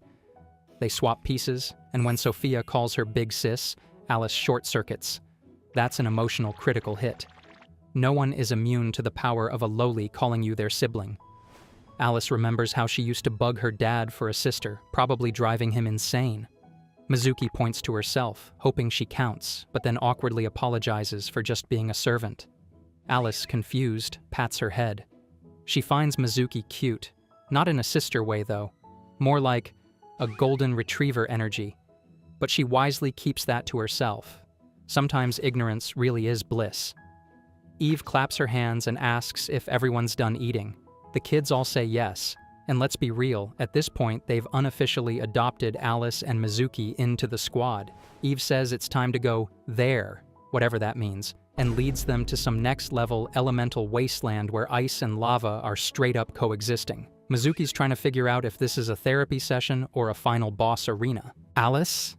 They swap pieces, and when Sophia calls her big sis, Alice short-circuits. That's an emotional critical hit. No one is immune to the power of a lowly calling you their sibling. Alice remembers how she used to bug her dad for a sister, probably driving him insane. Mizuki points to herself, hoping she counts, but then awkwardly apologizes for just being a servant. Alice, confused, pats her head. She finds Mizuki cute, not in a sister way though, more like a golden retriever energy. But she wisely keeps that to herself. Sometimes ignorance really is bliss. Eve claps her hands and asks if everyone's done eating. The kids all say yes, and let's be real, at this point they've unofficially adopted Alice and Mizuki into the squad. Eve says it's time to go there, whatever that means, and leads them to some next-level elemental wasteland where ice and lava are straight-up coexisting. Mizuki's trying to figure out if this is a therapy session or a final boss arena. Alice?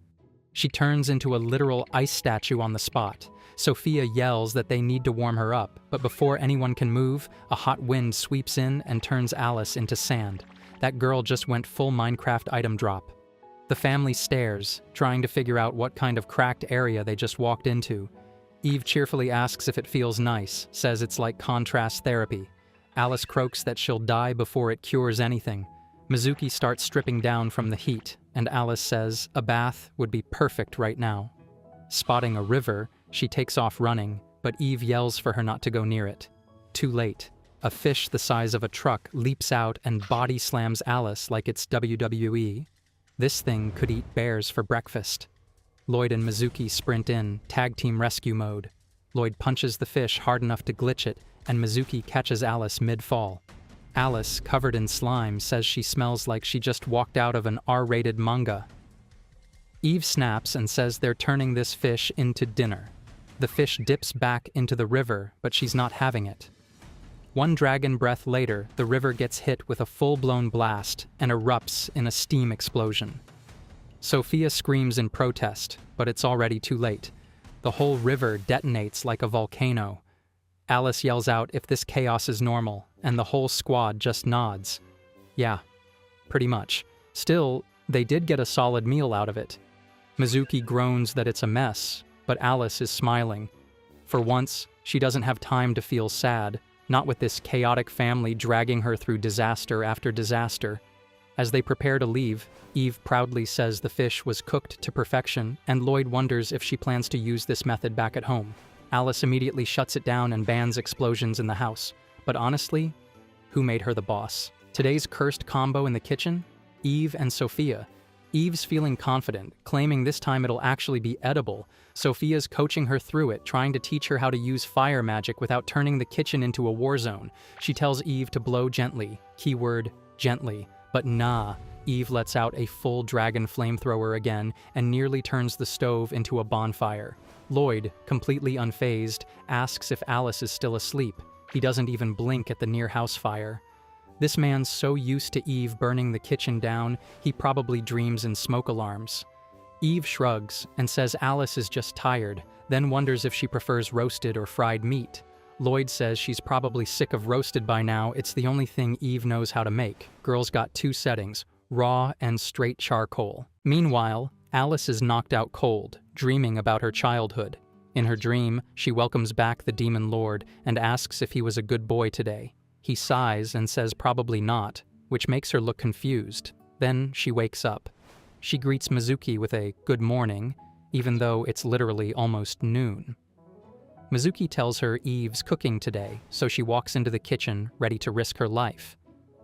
She turns into a literal ice statue on the spot. Sophia yells that they need to warm her up, but before anyone can move, a hot wind sweeps in and turns Alice into sand. That girl just went full Minecraft item drop. The family stares, trying to figure out what kind of cracked area they just walked into. Eve cheerfully asks if it feels nice, says it's like contrast therapy. Alice croaks that she'll die before it cures anything. Mizuki starts stripping down from the heat, and Alice says a bath would be perfect right now. Spotting a river, she takes off running, but Eve yells for her not to go near it. Too late. A fish the size of a truck leaps out and body slams Alice like it's WWE. This thing could eat bears for breakfast. Lloyd and Mizuki sprint in, tag team rescue mode. Lloyd punches the fish hard enough to glitch it, and Mizuki catches Alice mid-fall. Alice, covered in slime, says she smells like she just walked out of an R-rated manga. Eve snaps and says they're turning this fish into dinner. The fish dips back into the river, but she's not having it. One dragon breath later, the river gets hit with a full-blown blast and erupts in a steam explosion. Sophia screams in protest, but it's already too late. The whole river detonates like a volcano. Alice yells out if this chaos is normal, and the whole squad just nods. Yeah, pretty much. Still, they did get a solid meal out of it. Mizuki groans that it's a mess, but Alice is smiling. For once, she doesn't have time to feel sad, not with this chaotic family dragging her through disaster after disaster. As they prepare to leave, Eve proudly says the fish was cooked to perfection, and Lloyd wonders if she plans to use this method back at home. Alice immediately shuts it down and bans explosions in the house. But honestly, who made her the boss? Today's cursed combo in the kitchen? Eve and Sophia. Eve's feeling confident, claiming this time it'll actually be edible. Sophia's coaching her through it, trying to teach her how to use fire magic without turning the kitchen into a war zone. She tells Eve to blow gently, keyword, gently. But nah, Eve lets out a full dragon flamethrower again and nearly turns the stove into a bonfire. Lloyd, completely unfazed, asks if Alice is still asleep. He doesn't even blink at the near house fire. This man's so used to Eve burning the kitchen down, he probably dreams in smoke alarms. Eve shrugs and says Alice is just tired, then wonders if she prefers roasted or fried meat. Lloyd says she's probably sick of roasted by now, it's the only thing Eve knows how to make. Girl's got two settings, raw and straight charcoal. Meanwhile, Alice is knocked out cold, dreaming about her childhood. In her dream, she welcomes back the demon lord and asks if he was a good boy today. He sighs and says probably not, which makes her look confused. Then she wakes up. She greets Mizuki with a good morning, even though it's literally almost noon. Mizuki tells her Eve's cooking today, so she walks into the kitchen, ready to risk her life.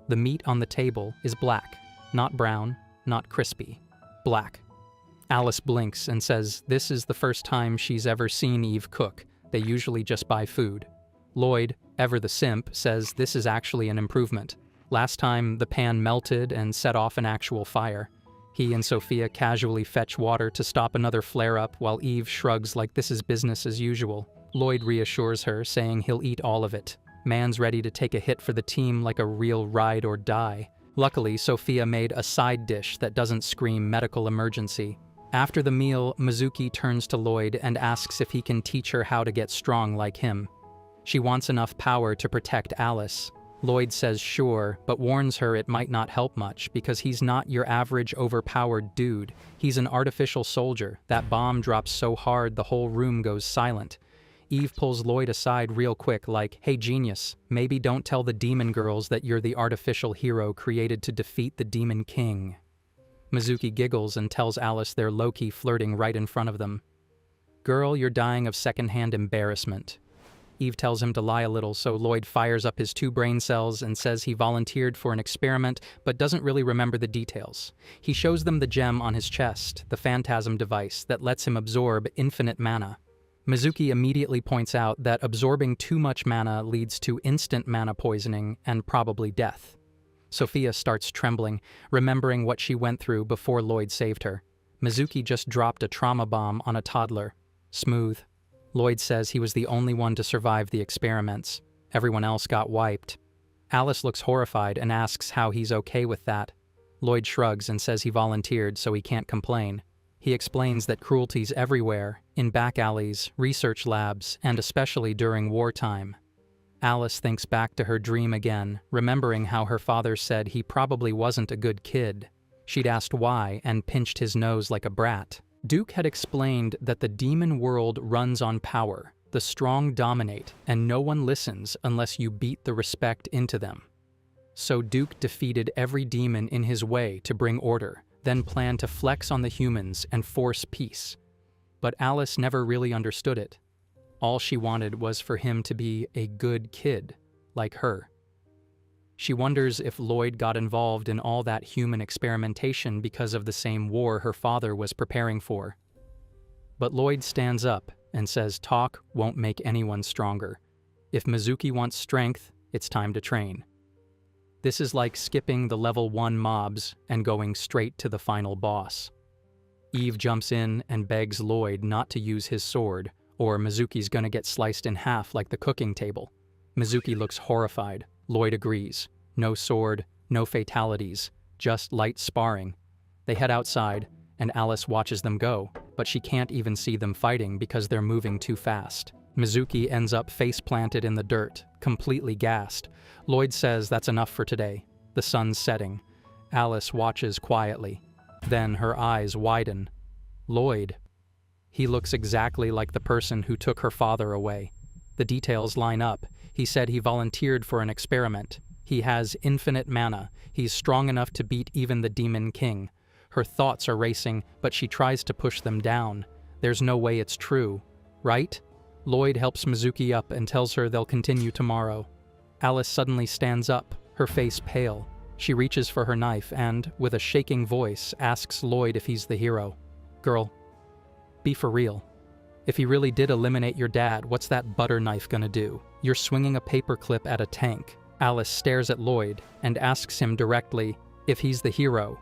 The meat on the table is black, not brown, not crispy. Black. Alice blinks and says this is the first time she's ever seen Eve cook. They usually just buy food. Lloyd, ever the simp, says this is actually an improvement. Last time, the pan melted and set off an actual fire. He and Sophia casually fetch water to stop another flare-up while Eve shrugs like this is business as usual. Lloyd reassures her, saying he'll eat all of it. Man's ready to take a hit for the team like a real ride or die. Luckily, Sophia made a side dish that doesn't scream medical emergency. After the meal, Mizuki turns to Lloyd and asks if he can teach her how to get strong like him. She wants enough power to protect Alice. Lloyd says sure, but warns her it might not help much because he's not your average overpowered dude. He's an artificial soldier. That bomb drops so hard the whole room goes silent. Eve pulls Lloyd aside real quick like, hey genius, maybe don't tell the demon girls that you're the artificial hero created to defeat the demon king. Mizuki giggles and tells Alice they're low-key flirting right in front of them. Girl, you're dying of secondhand embarrassment. Eve tells him to lie a little, so Lloyd fires up his 2 brain cells and says he volunteered for an experiment but doesn't really remember the details. He shows them the gem on his chest, the phantasm device that lets him absorb infinite mana. Mizuki immediately points out that absorbing too much mana leads to instant mana poisoning and probably death. Sophia starts trembling, remembering what she went through before Lloyd saved her. Mizuki just dropped a trauma bomb on a toddler. Smooth. Lloyd says he was the only one to survive the experiments. Everyone else got wiped. Alice looks horrified and asks how he's okay with that. Lloyd shrugs and says he volunteered so he can't complain. He explains that cruelty's everywhere, in back alleys, research labs, and especially during wartime. Alice thinks back to her dream again, remembering how her father said he probably wasn't a good kid. She'd asked why and pinched his nose like a brat. Duke had explained that the demon world runs on power. The strong dominate, and no one listens unless you beat the respect into them. So Duke defeated every demon in his way to bring order, then planned to flex on the humans and force peace. But Alice never really understood it. All she wanted was for him to be a good kid, like her. She wonders if Lloyd got involved in all that human experimentation because of the same war her father was preparing for. But Lloyd stands up and says talk won't make anyone stronger. If Mizuki wants strength, it's time to train. This is like skipping the level 1 mobs and going straight to the final boss. Eve jumps in and begs Lloyd not to use his sword, or Mizuki's gonna get sliced in half like the cooking table. Mizuki looks horrified. Lloyd agrees. No sword, no fatalities, just light sparring. They head outside, and Alice watches them go, but she can't even see them fighting because they're moving too fast. Mizuki ends up face-planted in the dirt, completely gassed. Lloyd says that's enough for today. The sun's setting. Alice watches quietly. Then her eyes widen. Lloyd. He looks exactly like the person who took her father away. The details line up. He said he volunteered for an experiment. He has infinite mana. He's strong enough to beat even the Demon King. Her thoughts are racing, but she tries to push them down. There's no way it's true, right? Lloyd helps Mizuki up and tells her they'll continue tomorrow. Alice suddenly stands up, her face pale. She reaches for her knife and, with a shaking voice, asks Lloyd if he's the hero. Girl, be for real. If he really did eliminate your dad, what's that butter knife gonna do? You're swinging a paperclip at a tank. Alice stares at Lloyd and asks him directly if he's the hero.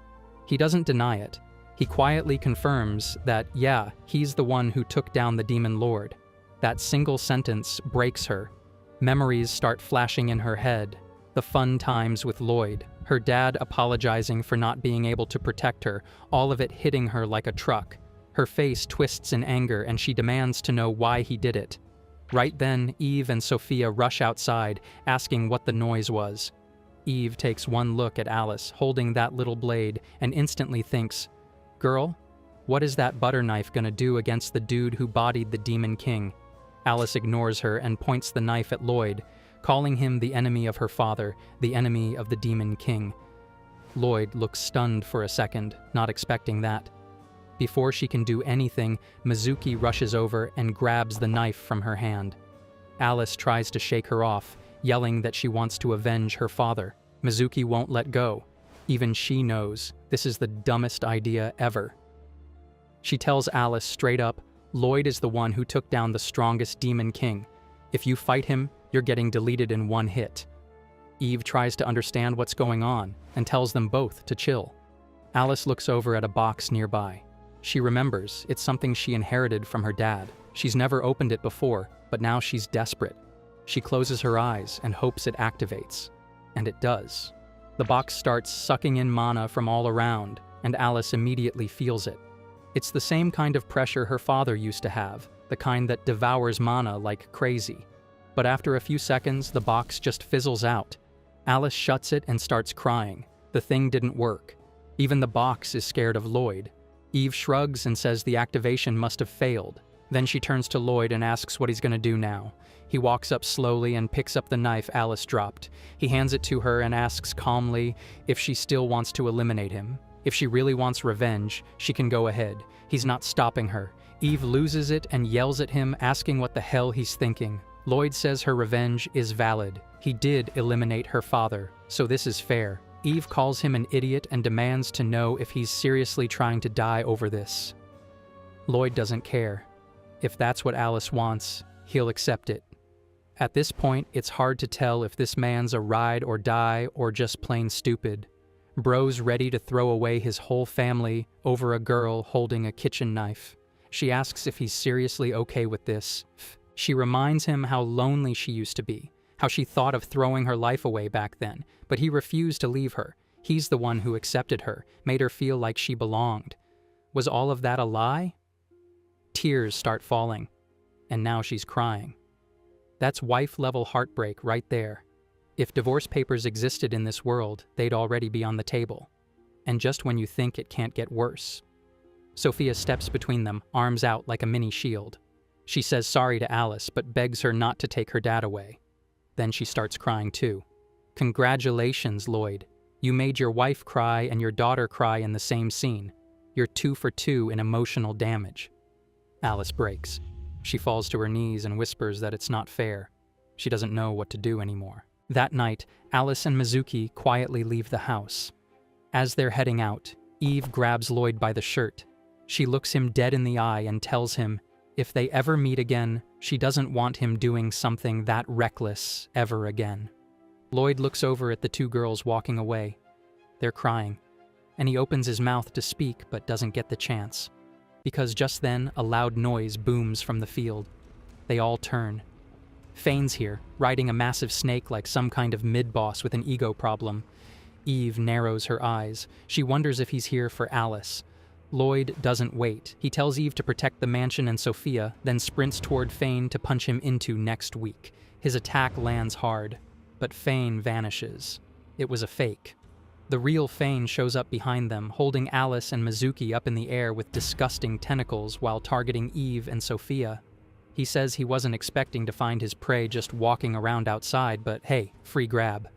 He doesn't deny it. He quietly confirms that, yeah, he's the one who took down the Demon Lord. That single sentence breaks her. Memories start flashing in her head. The fun times with Lloyd, her dad apologizing for not being able to protect her, all of it hitting her like a truck. Her face twists in anger and she demands to know why he did it. Right then, Eve and Sophia rush outside, asking what the noise was. Eve takes one look at Alice, holding that little blade, and instantly thinks, "Girl, what is that butter knife gonna do against the dude who bodied the Demon King?" Alice ignores her and points the knife at Lloyd, calling him the enemy of her father, the enemy of the Demon King. Lloyd looks stunned for a second, not expecting that. Before she can do anything, Mizuki rushes over and grabs the knife from her hand. Alice tries to shake her off, yelling that she wants to avenge her father. Mizuki won't let go. Even she knows this is the dumbest idea ever. She tells Alice straight up, Lloyd is the one who took down the strongest Demon King. If you fight him, you're getting deleted in one hit. Eve tries to understand what's going on and tells them both to chill. Alice looks over at a box nearby. She remembers it's something she inherited from her dad. She's never opened it before, but now she's desperate. She closes her eyes and hopes it activates. And it does. The box starts sucking in mana from all around, and Alice immediately feels it. It's the same kind of pressure her father used to have, the kind that devours mana like crazy. But after a few seconds, the box just fizzles out. Alice shuts it and starts crying. The thing didn't work. Even the box is scared of Lloyd. Eve shrugs and says the activation must have failed. Then she turns to Lloyd and asks what he's gonna do now. He walks up slowly and picks up the knife Alice dropped. He hands it to her and asks calmly if she still wants to eliminate him. If she really wants revenge, she can go ahead. He's not stopping her. Eve loses it and yells at him, asking what the hell he's thinking. Lloyd says her revenge is valid. He did eliminate her father, so this is fair. Eve calls him an idiot and demands to know if he's seriously trying to die over this. Lloyd doesn't care. If that's what Alice wants, he'll accept it. At this point, it's hard to tell if this man's a ride or die or just plain stupid. Bro's ready to throw away his whole family over a girl holding a kitchen knife. She asks if he's seriously okay with this. She reminds him how lonely she used to be, how she thought of throwing her life away back then, but he refused to leave her. He's the one who accepted her, made her feel like she belonged. Was all of that a lie? Tears start falling, and now she's crying. That's wife-level heartbreak right there. If divorce papers existed in this world, they'd already be on the table. And just when you think it can't get worse. Sophia steps between them, arms out like a mini shield. She says sorry to Alice, but begs her not to take her dad away. Then she starts crying too. Congratulations, Lloyd. You made your wife cry and your daughter cry in the same scene. You're 2 for 2 in emotional damage. Alice breaks. She falls to her knees and whispers that it's not fair. She doesn't know what to do anymore. That night, Alice and Mizuki quietly leave the house. As they're heading out, Eve grabs Lloyd by the shirt. She looks him dead in the eye and tells him, if they ever meet again, she doesn't want him doing something that reckless ever again. Lloyd looks over at the 2 girls walking away. They're crying, and he opens his mouth to speak but doesn't get the chance. Because just then, a loud noise booms from the field. They all turn. Fane's here, riding a massive snake like some kind of mid-boss with an ego problem. Eve narrows her eyes. She wonders if he's here for Alice. Lloyd doesn't wait. He tells Eve to protect the mansion and Sophia, then sprints toward Fane to punch him into next week. His attack lands hard, but Fane vanishes. It was a fake. The real Fane shows up behind them, holding Alice and Mizuki up in the air with disgusting tentacles while targeting Eve and Sophia. He says he wasn't expecting to find his prey just walking around outside, but hey, free grab.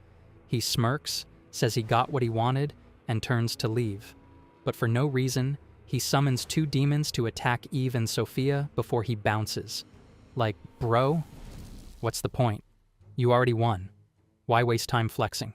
He smirks, says he got what he wanted, and turns to leave. But for no reason, he summons 2 demons to attack Eve and Sophia before he bounces. Like, bro? What's the point? You already won. Why waste time flexing?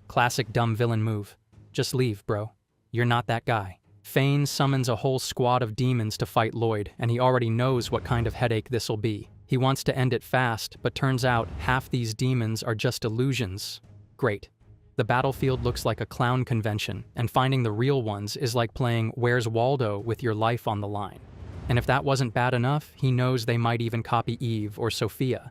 Classic dumb villain move. Just leave, bro. You're not that guy. Fane summons a whole squad of demons to fight Lloyd, and he already knows what kind of headache this'll be. He wants to end it fast, but turns out half these demons are just illusions. Great. The battlefield looks like a clown convention, and finding the real ones is like playing Where's Waldo with your life on the line. And if that wasn't bad enough, he knows they might even copy Eve or Sophia.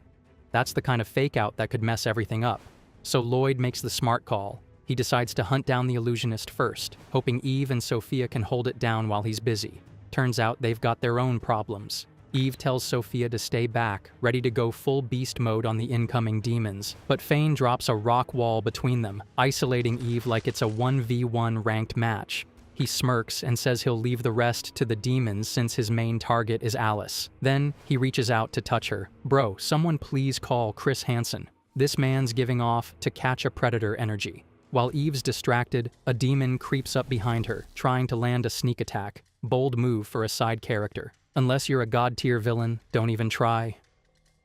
That's the kind of fake-out that could mess everything up. So Lloyd makes the smart call. He decides to hunt down the illusionist first, hoping Eve and Sophia can hold it down while he's busy. Turns out they've got their own problems. Eve tells Sophia to stay back, ready to go full beast mode on the incoming demons, but Fane drops a rock wall between them, isolating Eve like it's a 1v1 ranked match. He smirks and says he'll leave the rest to the demons since his main target is Alice. Then he reaches out to touch her. Bro, someone please call Chris Hansen. This man's giving off to catch a predator energy. While Eve's distracted, a demon creeps up behind her, trying to land a sneak attack. Bold move for a side character. Unless you're a god-tier villain, don't even try.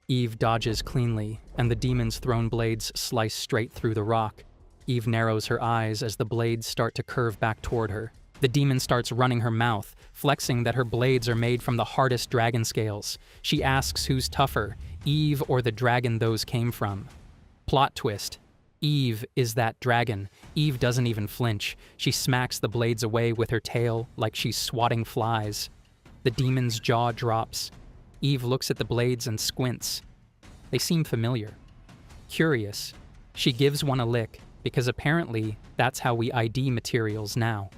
Eve dodges cleanly, and the demon's thrown blades slice straight through the rock. Eve narrows her eyes as the blades start to curve back toward her. The demon starts running her mouth, flexing that her blades are made from the hardest dragon scales. She asks who's tougher, Eve or the dragon those came from. Plot twist. Eve is that dragon. Eve doesn't even flinch. She smacks the blades away with her tail like she's swatting flies. The demon's jaw drops. Eve looks at the blades and squints. They seem familiar. Curious. She gives one a lick, because apparently that's how we ID materials now.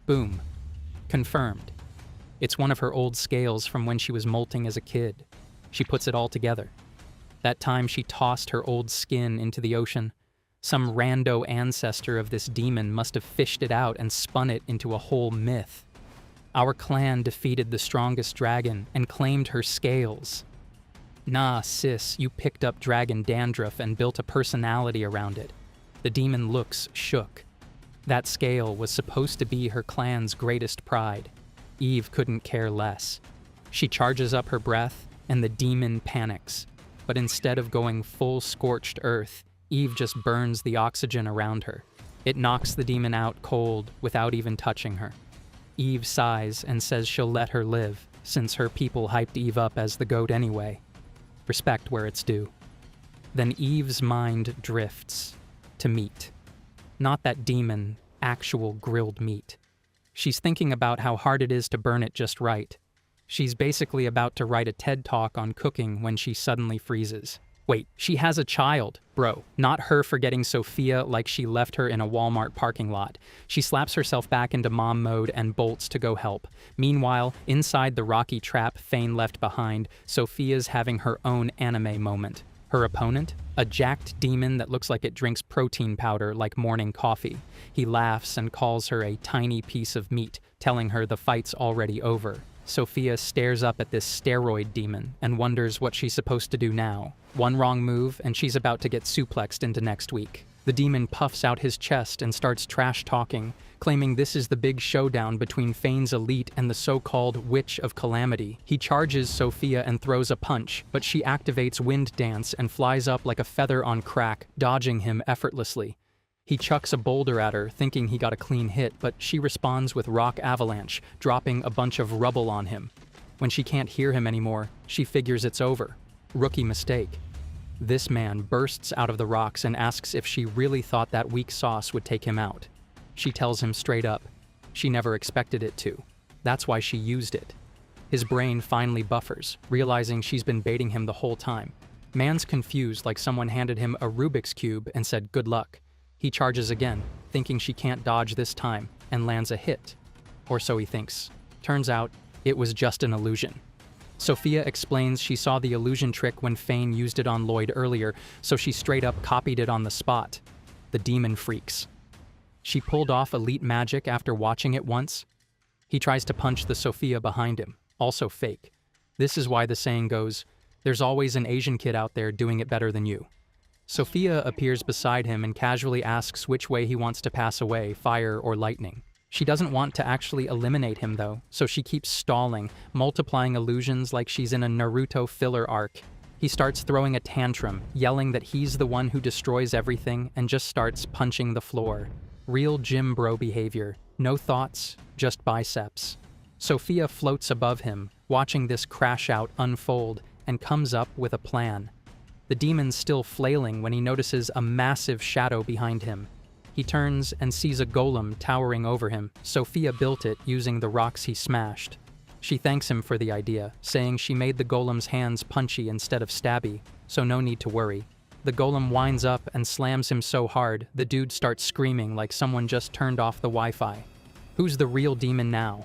Boom. Confirmed. It's one of her old scales from when she was molting as a kid. She puts it all together. That time she tossed her old skin into the ocean. Some rando ancestor of this demon must have fished it out and spun it into a whole myth. Our clan defeated the strongest dragon and claimed her scales. Nah, sis, you picked up dragon dandruff and built a personality around it. The demon looks shook. That scale was supposed to be her clan's greatest pride. Eve couldn't care less. She charges up her breath, and the demon panics. But instead of going full scorched earth, Eve just burns the oxygen around her. It knocks the demon out cold without even touching her. Eve sighs and says she'll let her live, since her people hyped Eve up as the goat anyway. Respect where it's due. Then Eve's mind drifts to meat. Not that demon, actual grilled meat. She's thinking about how hard it is to burn it just right. She's basically about to write a TED Talk on cooking when she suddenly freezes. Wait, she has a child, bro. Not her forgetting Sophia like she left her in a Walmart parking lot. She slaps herself back into mom mode and bolts to go help. Meanwhile, inside the rocky trap Fane left behind, Sophia's having her own anime moment. Her opponent? A jacked demon that looks like it drinks protein powder like morning coffee. He laughs and calls her a tiny piece of meat, telling her the fight's already over. Sophia stares up at this steroid demon and wonders what she's supposed to do now. One wrong move, and she's about to get suplexed into next week. The demon puffs out his chest and starts trash-talking, claiming this is the big showdown between Fane's elite and the so-called Witch of Calamity. He charges Sophia and throws a punch, but she activates Wind Dance and flies up like a feather on crack, dodging him effortlessly. He chucks a boulder at her, thinking he got a clean hit, but she responds with Rock Avalanche, dropping a bunch of rubble on him. When she can't hear him anymore, she figures it's over. Rookie mistake. This man bursts out of the rocks and asks if she really thought that weak sauce would take him out. She tells him straight up. She never expected it to. That's why she used it. His brain finally buffers, realizing she's been baiting him the whole time. Man's confused like someone handed him a Rubik's Cube and said good luck. He charges again, thinking she can't dodge this time, and lands a hit. Or so he thinks. Turns out, it was just an illusion. Sophia explains she saw the illusion trick when Fane used it on Lloyd earlier, so she straight up copied it on the spot. The demon freaks. She pulled off elite magic after watching it once. He tries to punch the Sophia behind him, also fake. This is why the saying goes, there's always an Asian kid out there doing it better than you. Sophia appears beside him and casually asks which way he wants to pass away, fire or lightning. She doesn't want to actually eliminate him though, so she keeps stalling, multiplying illusions like she's in a Naruto filler arc. He starts throwing a tantrum, yelling that he's the one who destroys everything and just starts punching the floor. Real gym bro behavior. No thoughts, just biceps. Sophia floats above him, watching this crash out unfold, and comes up with a plan. The demon's still flailing when he notices a massive shadow behind him. He turns and sees a golem towering over him. Sophia built it using the rocks he smashed. She thanks him for the idea, saying she made the golem's hands punchy instead of stabby, so no need to worry. The golem winds up and slams him so hard, the dude starts screaming like someone just turned off the Wi-Fi. Who's the real demon now?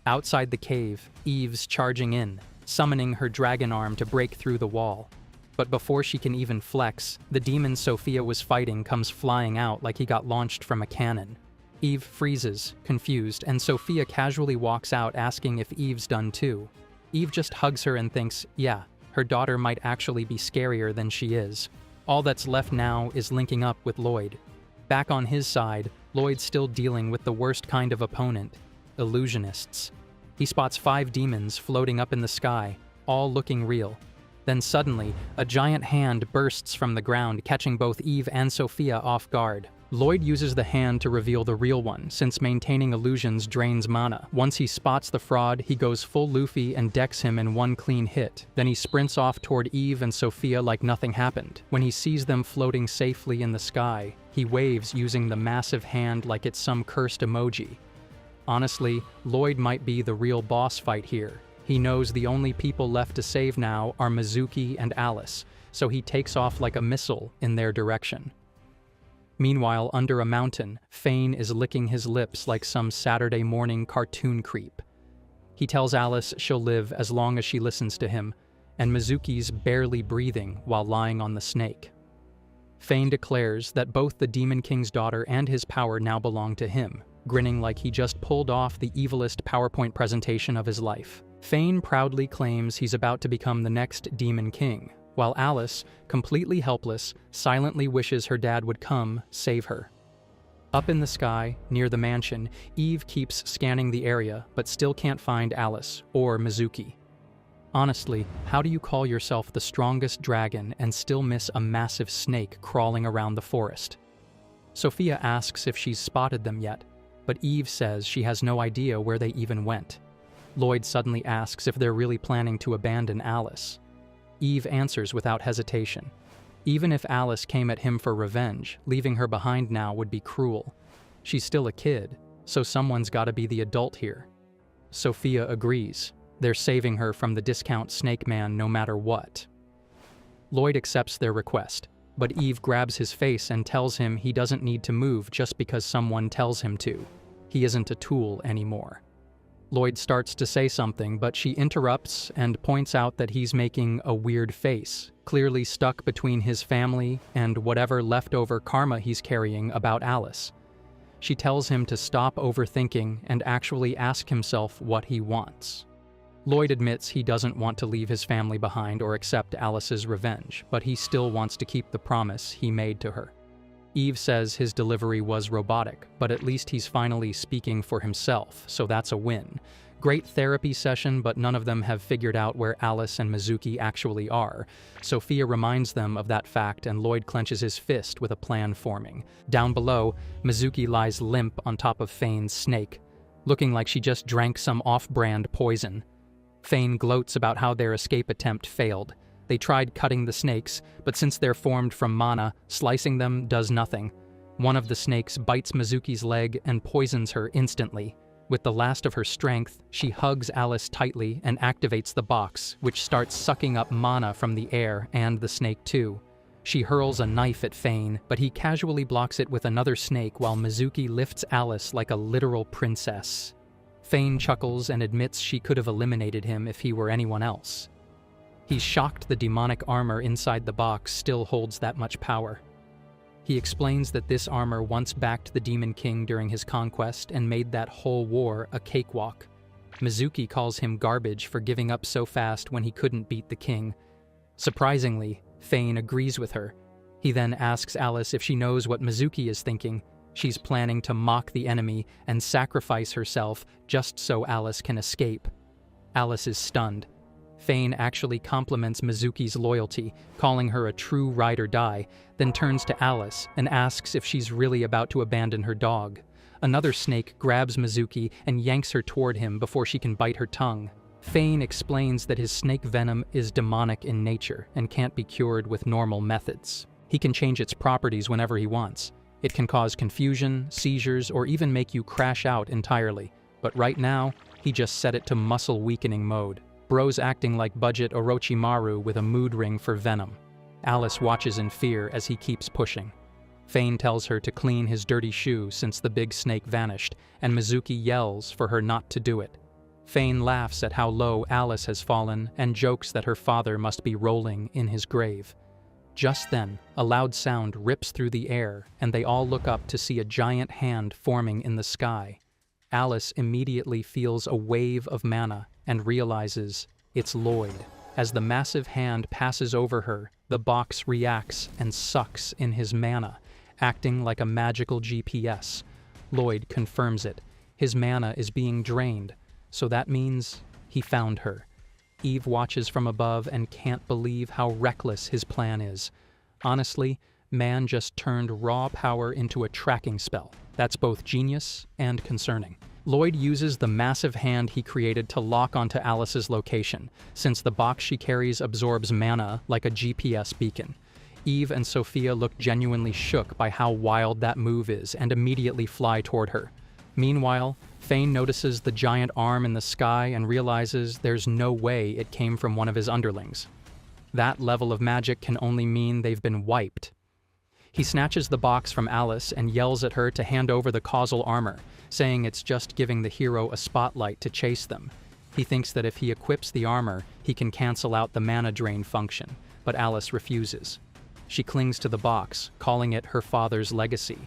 Outside the cave, Eve's charging in, summoning her dragon arm to break through the wall. But before she can even flex, the demon Sophia was fighting comes flying out like he got launched from a cannon. Eve freezes, confused, and Sophia casually walks out asking if Eve's done too. Eve just hugs her and thinks, yeah, her daughter might actually be scarier than she is. All that's left now is linking up with Lloyd. Back on his side, Lloyd's still dealing with the worst kind of opponent, illusionists. He spots 5 demons floating up in the sky, all looking real. Then suddenly, a giant hand bursts from the ground, catching both Eve and Sophia off guard. Lloyd uses the hand to reveal the real one, since maintaining illusions drains mana. Once he spots the fraud, he goes full Luffy and decks him in one clean hit. Then he sprints off toward Eve and Sophia like nothing happened. When he sees them floating safely in the sky, he waves using the massive hand like it's some cursed emoji. Honestly, Lloyd might be the real boss fight here. He knows the only people left to save now are Mizuki and Alice, so he takes off like a missile in their direction. Meanwhile, under a mountain, Fane is licking his lips like some Saturday morning cartoon creep. He tells Alice she'll live as long as she listens to him, and Mizuki's barely breathing while lying on the snake. Fane declares that both the Demon King's daughter and his power now belong to him, grinning like he just pulled off the evilest PowerPoint presentation of his life. Fane proudly claims he's about to become the next Demon King, while Alice, completely helpless, silently wishes her dad would come save her. Up in the sky, near the mansion, Eve keeps scanning the area, but still can't find Alice or Mizuki. Honestly, how do you call yourself the strongest dragon and still miss a massive snake crawling around the forest? Sophia asks if she's spotted them yet, but Eve says she has no idea where they even went. Lloyd suddenly asks if they're really planning to abandon Alice. Eve answers without hesitation. Even if Alice came at him for revenge, leaving her behind now would be cruel. She's still a kid, so someone's gotta be the adult here. Sophia agrees. They're saving her from the discount snake man no matter what. Lloyd accepts their request, but Eve grabs his face and tells him he doesn't need to move just because someone tells him to. He isn't a tool anymore. Lloyd starts to say something, but she interrupts and points out that he's making a weird face, clearly stuck between his family and whatever leftover karma he's carrying about Alice. She tells him to stop overthinking and actually ask himself what he wants. Lloyd admits he doesn't want to leave his family behind or accept Alice's revenge, but he still wants to keep the promise he made to her. Eve says his delivery was robotic, but at least he's finally speaking for himself, so that's a win. Great therapy session, but none of them have figured out where Alice and Mizuki actually are. Sophia reminds them of that fact, and Lloyd clenches his fist with a plan forming. Down below, Mizuki lies limp on top of Fane's snake, looking like she just drank some off-brand poison. Fane gloats about how their escape attempt failed. They tried cutting the snakes, but since they're formed from mana, slicing them does nothing. One of the snakes bites Mizuki's leg and poisons her instantly. With the last of her strength, she hugs Alice tightly and activates the box, which starts sucking up mana from the air and the snake too. She hurls a knife at Fane, but he casually blocks it with another snake while Mizuki lifts Alice like a literal princess. Fane chuckles and admits she could have eliminated him if he were anyone else. He's shocked the demonic armor inside the box still holds that much power. He explains that this armor once backed the Demon King during his conquest and made that whole war a cakewalk. Mizuki calls him garbage for giving up so fast when he couldn't beat the king. Surprisingly, Fane agrees with her. He then asks Alice if she knows what Mizuki is thinking. She's planning to mock the enemy and sacrifice herself just so Alice can escape. Alice is stunned. Fane actually compliments Mizuki's loyalty, calling her a true ride or die, then turns to Alice and asks if she's really about to abandon her dog. Another snake grabs Mizuki and yanks her toward him before she can bite her tongue. Fane explains that his snake venom is demonic in nature and can't be cured with normal methods. He can change its properties whenever he wants. It can cause confusion, seizures, or even make you crash out entirely. But right now, he just set it to muscle weakening mode. Bro's acting like budget Orochimaru with a mood ring for venom. Alice watches in fear as he keeps pushing. Fane tells her to clean his dirty shoe since the big snake vanished, and Mizuki yells for her not to do it. Fane laughs at how low Alice has fallen and jokes that her father must be rolling in his grave. Just then, a loud sound rips through the air, and they all look up to see a giant hand forming in the sky. Alice immediately feels a wave of mana and realizes it's Lloyd. As the massive hand passes over her, the box reacts and sucks in his mana, acting like a magical GPS. Lloyd confirms it. His mana is being drained, so that means he found her. Eve watches from above and can't believe how reckless his plan is. Honestly, man just turned raw power into a tracking spell. That's both genius and concerning. Lloyd uses the massive hand he created to lock onto Alice's location, since the box she carries absorbs mana like a GPS beacon. Eve and Sophia look genuinely shook by how wild that move is and immediately fly toward her. Meanwhile, Fane notices the giant arm in the sky and realizes there's no way it came from one of his underlings. That level of magic can only mean they've been wiped. He snatches the box from Alice and yells at her to hand over the causal armor, saying it's just giving the hero a spotlight to chase them. He thinks that if he equips the armor, he can cancel out the mana drain function, but Alice refuses. She clings to the box, calling it her father's legacy.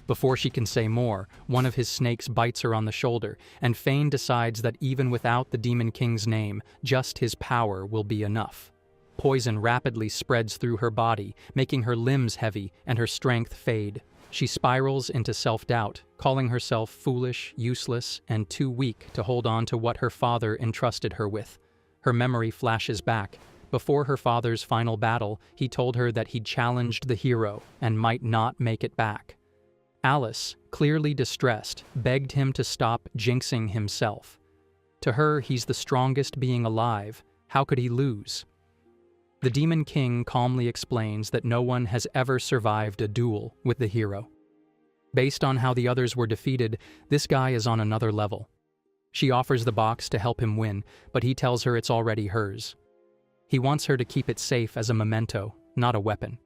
Before she can say more, one of his snakes bites her on the shoulder, and Fane decides that even without the Demon King's name, just his power will be enough. Poison rapidly spreads through her body, making her limbs heavy and her strength fade. She spirals into self-doubt, calling herself foolish, useless, and too weak to hold on to what her father entrusted her with. Her memory flashes back. Before her father's final battle, he told her that he'd challenged the hero and might not make it back. Alice, clearly distressed, begged him to stop jinxing himself. To her, he's the strongest being alive. How could he lose? The Demon King calmly explains that no one has ever survived a duel with the hero. Based on how the others were defeated, this guy is on another level. She offers the box to help him win, but he tells her it's already hers. He wants her to keep it safe as a memento, not a weapon.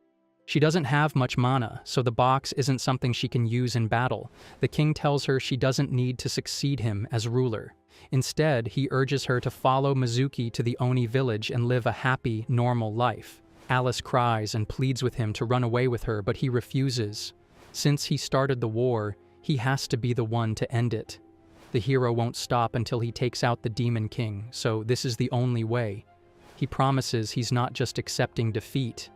She doesn't have much mana, so the box isn't something she can use in battle. The king tells her she doesn't need to succeed him as ruler. Instead, he urges her to follow Mizuki to the Oni village and live a happy, normal life. Alice cries and pleads with him to run away with her, but he refuses. Since he started the war, he has to be the one to end it. The hero won't stop until he takes out the Demon King, so this is the only way. He promises he's not just accepting defeat.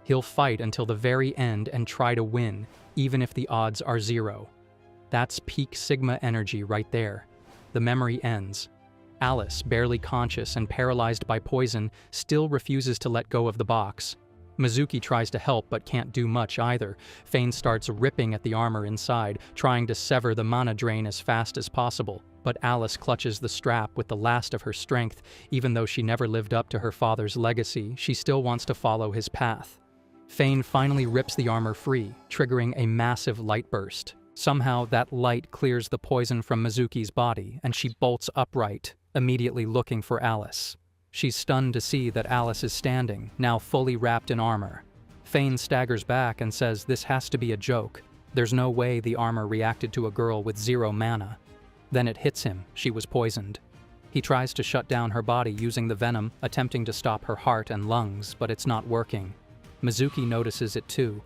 He'll fight until the very end and try to win, even if the odds are 0. That's peak Sigma energy right there. The memory ends. Alice, barely conscious and paralyzed by poison, still refuses to let go of the box. Mizuki tries to help but can't do much either. Fane starts ripping at the armor inside, trying to sever the mana drain as fast as possible. But Alice clutches the strap with the last of her strength. Even though she never lived up to her father's legacy, she still wants to follow his path. Fane finally rips the armor free, triggering a massive light burst. Somehow, that light clears the poison from Mizuki's body, and she bolts upright, immediately looking for Alice. She's stunned to see that Alice is standing, now fully wrapped in armor. Fane staggers back and says this has to be a joke. There's no way the armor reacted to a girl with 0 mana. Then it hits him. She was poisoned. He tries to shut down her body using the venom, attempting to stop her heart and lungs, but it's not working. Mizuki notices it too.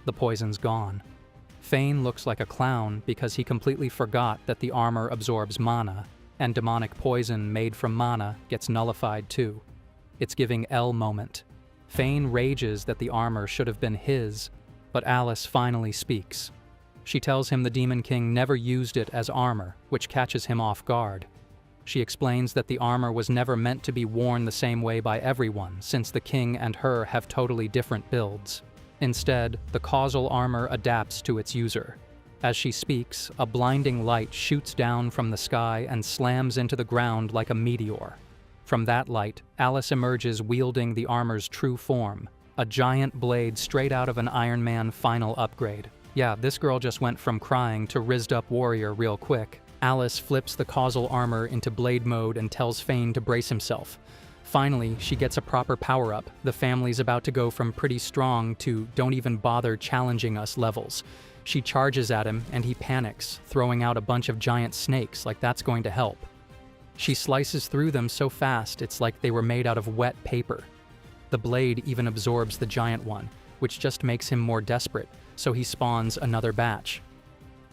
The poison's gone. Fane looks like a clown because he completely forgot that the armor absorbs mana, and demonic poison made from mana gets nullified too. It's giving L moment. Fane rages that the armor should have been his, but Alice finally speaks. She tells him the Demon King never used it as armor, which catches him off guard. She explains that the armor was never meant to be worn the same way by everyone, since the king and her have totally different builds. Instead, the causal armor adapts to its user. As she speaks, a blinding light shoots down from the sky and slams into the ground like a meteor. From that light, Alice emerges wielding the armor's true form, a giant blade straight out of an Iron Man final upgrade. Yeah, this girl just went from crying to rizzed up warrior real quick. Alice flips the causal armor into blade mode and tells Fane to brace himself. Finally, she gets a proper power-up. The family's about to go from pretty strong to don't even bother challenging us levels. She charges at him and he panics, throwing out a bunch of giant snakes like that's going to help. She slices through them so fast it's like they were made out of wet paper. The blade even absorbs the giant one, which just makes him more desperate, so he spawns another batch.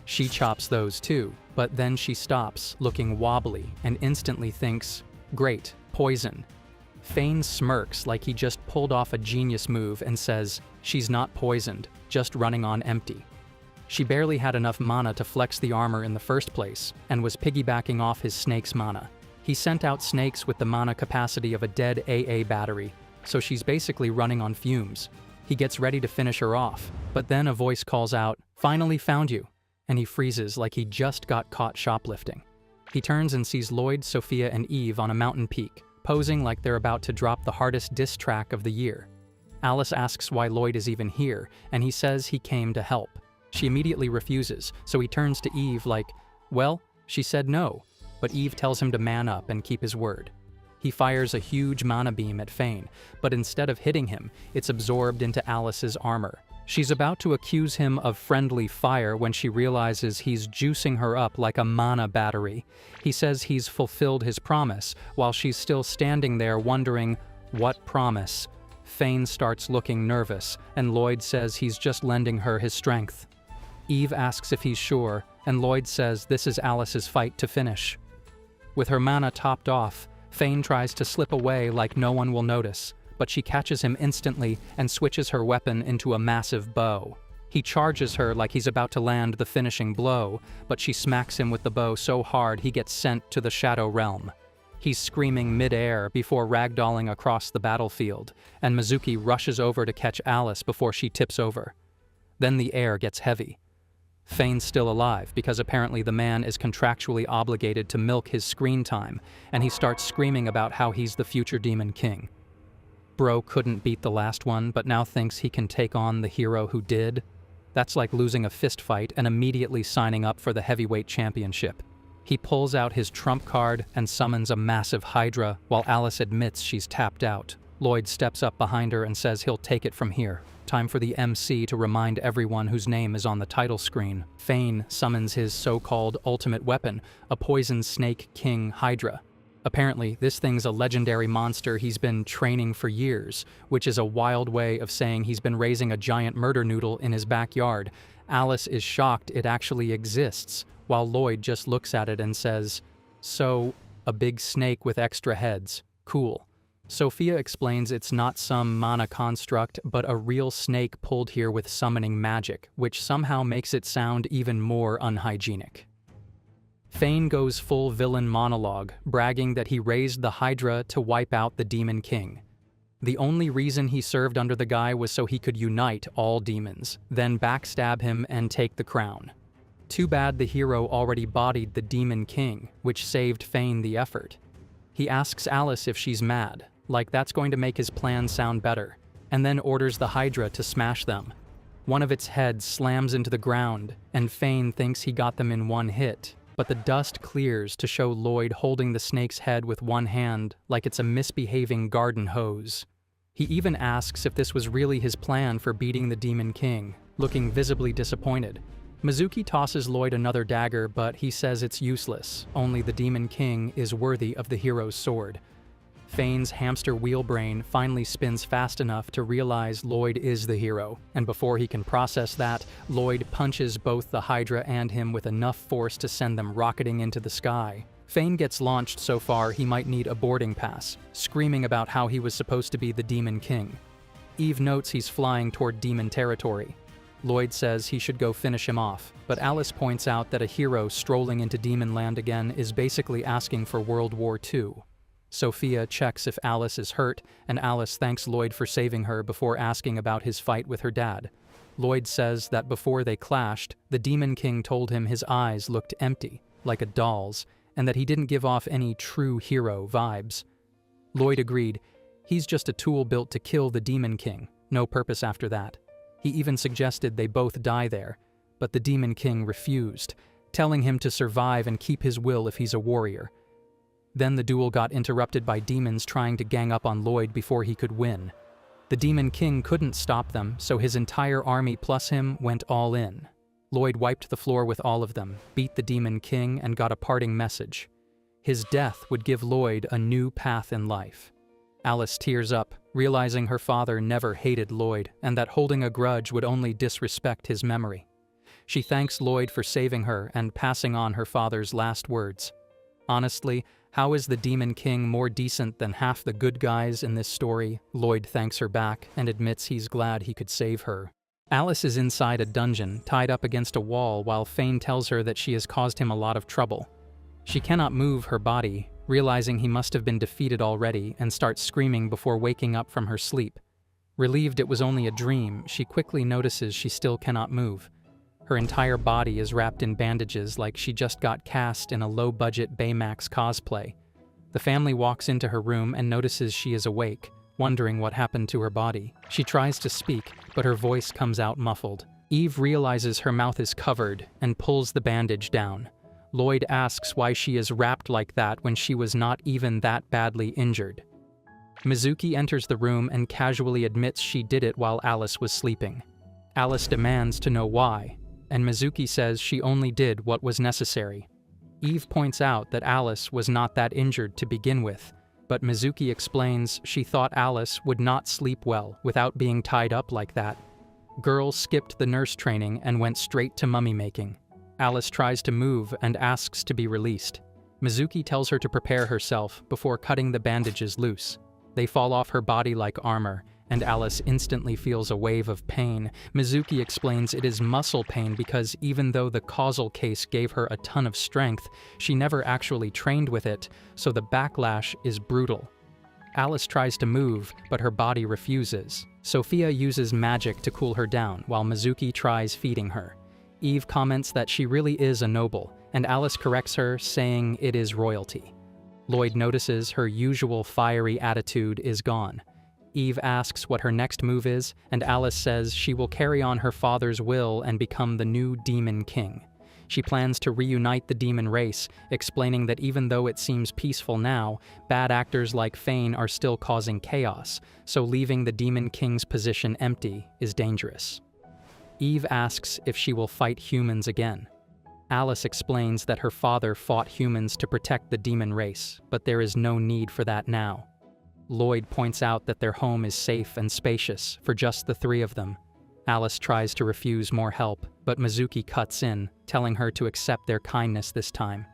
She chops those too, but then she stops, looking wobbly, and instantly thinks, great, poison. Fane smirks like he just pulled off a genius move and says, she's not poisoned, just running on empty. She barely had enough mana to flex the armor in the first place, and was piggybacking off his snake's mana. He sent out snakes with the mana capacity of a dead AA battery, so she's basically running on fumes. He gets ready to finish her off, but then a voice calls out, "Finally found you," and he freezes like he just got caught shoplifting. He turns and sees Lloyd, Sophia, and Eve on a mountain peak, posing like they're about to drop the hardest diss track of the year. Alice asks why Lloyd is even here, and he says he came to help. She immediately refuses, so he turns to Eve like, well, she said no, but Eve tells him to man up and keep his word. He fires a huge mana beam at Fane, but instead of hitting him, it's absorbed into Alice's armor. She's about to accuse him of friendly fire when she realizes he's juicing her up like a mana battery. He says he's fulfilled his promise, while she's still standing there wondering, what promise? Fane starts looking nervous, and Lloyd says he's just lending her his strength. Eve asks if he's sure, and Lloyd says this is Alice's fight to finish. With her mana topped off, Fane tries to slip away like no one will notice, but she catches him instantly and switches her weapon into a massive bow. He charges her like he's about to land the finishing blow, but she smacks him with the bow so hard he gets sent to the Shadow Realm. He's screaming mid-air before ragdolling across the battlefield, and Mizuki rushes over to catch Alice before she tips over. Then the air gets heavy. Fane's still alive because apparently the man is contractually obligated to milk his screen time, and he starts screaming about how he's the future Demon King. Bro couldn't beat the last one, but now thinks he can take on the hero who did. That's like losing a fist fight and immediately signing up for the heavyweight championship. He pulls out his trump card and summons a massive Hydra, while Alice admits she's tapped out. Lloyd steps up behind her and says he'll take it from here. Time for the MC to remind everyone whose name is on the title screen. Fane summons his so-called ultimate weapon, a poison snake king Hydra. Apparently, this thing's a legendary monster he's been training for years, which is a wild way of saying he's been raising a giant murder noodle in his backyard. Alice is shocked it actually exists, while Lloyd just looks at it and says, "So, a big snake with extra heads. Cool." Sophia explains it's not some mana construct, but a real snake pulled here with summoning magic, which somehow makes it sound even more unhygienic. Fane goes full villain monologue, bragging that he raised the Hydra to wipe out the Demon King. The only reason he served under the guy was so he could unite all demons, then backstab him and take the crown. Too bad the hero already bodied the Demon King, which saved Fane the effort. He asks Alice if she's mad, like that's going to make his plan sound better, and then orders the Hydra to smash them. One of its heads slams into the ground, and Fane thinks he got them in one hit, but the dust clears to show Lloyd holding the snake's head with one hand like it's a misbehaving garden hose. He even asks if this was really his plan for beating the Demon King, looking visibly disappointed. Mizuki tosses Lloyd another dagger, but he says it's useless, only the Demon King is worthy of the hero's sword. Fane's hamster wheel brain finally spins fast enough to realize Lloyd is the hero, and before he can process that, Lloyd punches both the Hydra and him with enough force to send them rocketing into the sky. Fane gets launched so far he might need a boarding pass, screaming about how he was supposed to be the Demon King. Eve notes he's flying toward demon territory. Lloyd says he should go finish him off, but Alice points out that a hero strolling into Demon Land again is basically asking for World War II. Sophia checks if Alice is hurt, and Alice thanks Lloyd for saving her before asking about his fight with her dad. Lloyd says that before they clashed, the Demon King told him his eyes looked empty, like a doll's, and that he didn't give off any true hero vibes. Lloyd agreed. He's just a tool built to kill the Demon King, no purpose after that. He even suggested they both die there, but the Demon King refused, telling him to survive and keep his will if he's a warrior. Then the duel got interrupted by demons trying to gang up on Lloyd before he could win. The Demon King couldn't stop them, so his entire army plus him went all in. Lloyd wiped the floor with all of them, beat the Demon King, and got a parting message. His death would give Lloyd a new path in life. Alice tears up, realizing her father never hated Lloyd and that holding a grudge would only disrespect his memory. She thanks Lloyd for saving her and passing on her father's last words. Honestly, how is the Demon King more decent than half the good guys in this story? Lloyd thanks her back and admits he's glad he could save her. Alice is inside a dungeon, tied up against a wall, while Fane tells her that she has caused him a lot of trouble. She cannot move her body, realizing he must have been defeated already, and starts screaming before waking up from her sleep. Relieved it was only a dream, she quickly notices she still cannot move. Her entire body is wrapped in bandages like she just got cast in a low-budget Baymax cosplay. The family walks into her room and notices she is awake, wondering what happened to her body. She tries to speak, but her voice comes out muffled. Eve realizes her mouth is covered and pulls the bandage down. Lloyd asks why she is wrapped like that when she was not even that badly injured. Mizuki enters the room and casually admits she did it while Alice was sleeping. Alice demands to know why, and Mizuki says she only did what was necessary. Eve points out that Alice was not that injured to begin with, but Mizuki explains she thought Alice would not sleep well without being tied up like that. Girl skipped the nurse training and went straight to mummy making. Alice tries to move and asks to be released. Mizuki tells her to prepare herself before cutting the bandages loose. They fall off her body like armor, and Alice instantly feels a wave of pain. Mizuki explains it is muscle pain because even though the causal case gave her a ton of strength, she never actually trained with it, so the backlash is brutal. Alice tries to move, but her body refuses. Sophia uses magic to cool her down, while Mizuki tries feeding her. Eve comments that she really is a noble, and Alice corrects her, saying it is royalty. Lloyd notices her usual fiery attitude is gone. Eve asks what her next move is, and Alice says she will carry on her father's will and become the new Demon King. She plans to reunite the demon race, explaining that even though it seems peaceful now, bad actors like Fane are still causing chaos, so leaving the Demon King's position empty is dangerous. Eve asks if she will fight humans again. Alice explains that her father fought humans to protect the demon race, but there is no need for that now. Lloyd points out that their home is safe and spacious for just the three of them. Alice tries to refuse more help, but Mizuki cuts in, telling her to accept their kindness this time.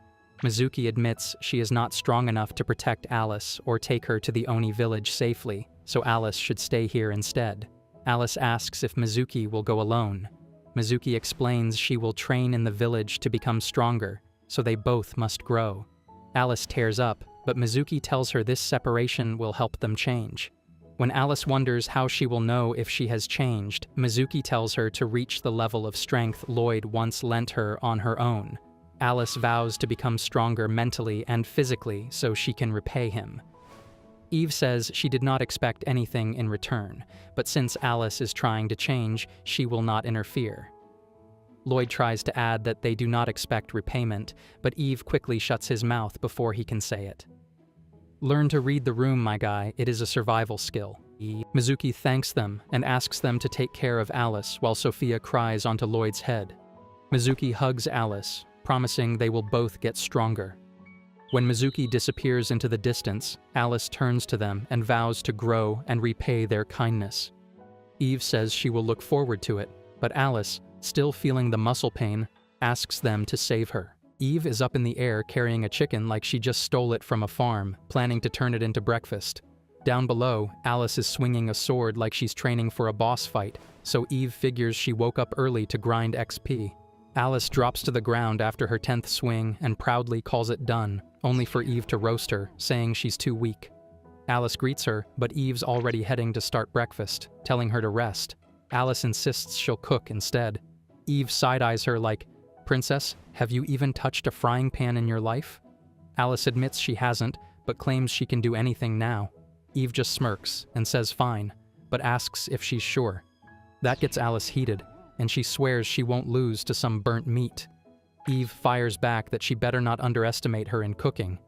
Mizuki admits she is not strong enough to protect Alice or take her to the Oni village safely, so Alice should stay here instead. Alice asks if Mizuki will go alone. Mizuki explains she will train in the village to become stronger, so they both must grow. Alice tears up, but Mizuki tells her this separation will help them change. When Alice wonders how she will know if she has changed, Mizuki tells her to reach the level of strength Lloyd once lent her on her own. Alice vows to become stronger mentally and physically so she can repay him. Eve says she did not expect anything in return, but since Alice is trying to change, she will not interfere. Lloyd tries to add that they do not expect repayment, but Eve quickly shuts his mouth before he can say it. Learn to read the room, my guy. It is a survival skill. Mizuki thanks them and asks them to take care of Alice while Sophia cries onto Lloyd's head. Mizuki hugs Alice, promising they will both get stronger. When Mizuki disappears into the distance, Alice turns to them and vows to grow and repay their kindness. Eve says she will look forward to it, but Alice, still feeling the muscle pain, asks them to save her. Eve is up in the air carrying a chicken like she just stole it from a farm, planning to turn it into breakfast. Down below, Alice is swinging a sword like she's training for a boss fight, so Eve figures she woke up early to grind XP. Alice drops to the ground after her 10th swing and proudly calls it done, only for Eve to roast her, saying she's too weak. Alice greets her, but Eve's already heading to start breakfast, telling her to rest. Alice insists she'll cook instead. Eve side-eyes her like, "Princess, have you even touched a frying pan in your life?" Alice admits she hasn't, but claims she can do anything now. Eve just smirks and says fine, but asks if she's sure. That gets Alice heated, and she swears she won't lose to some burnt meat. Eve fires back that she better not underestimate her in cooking.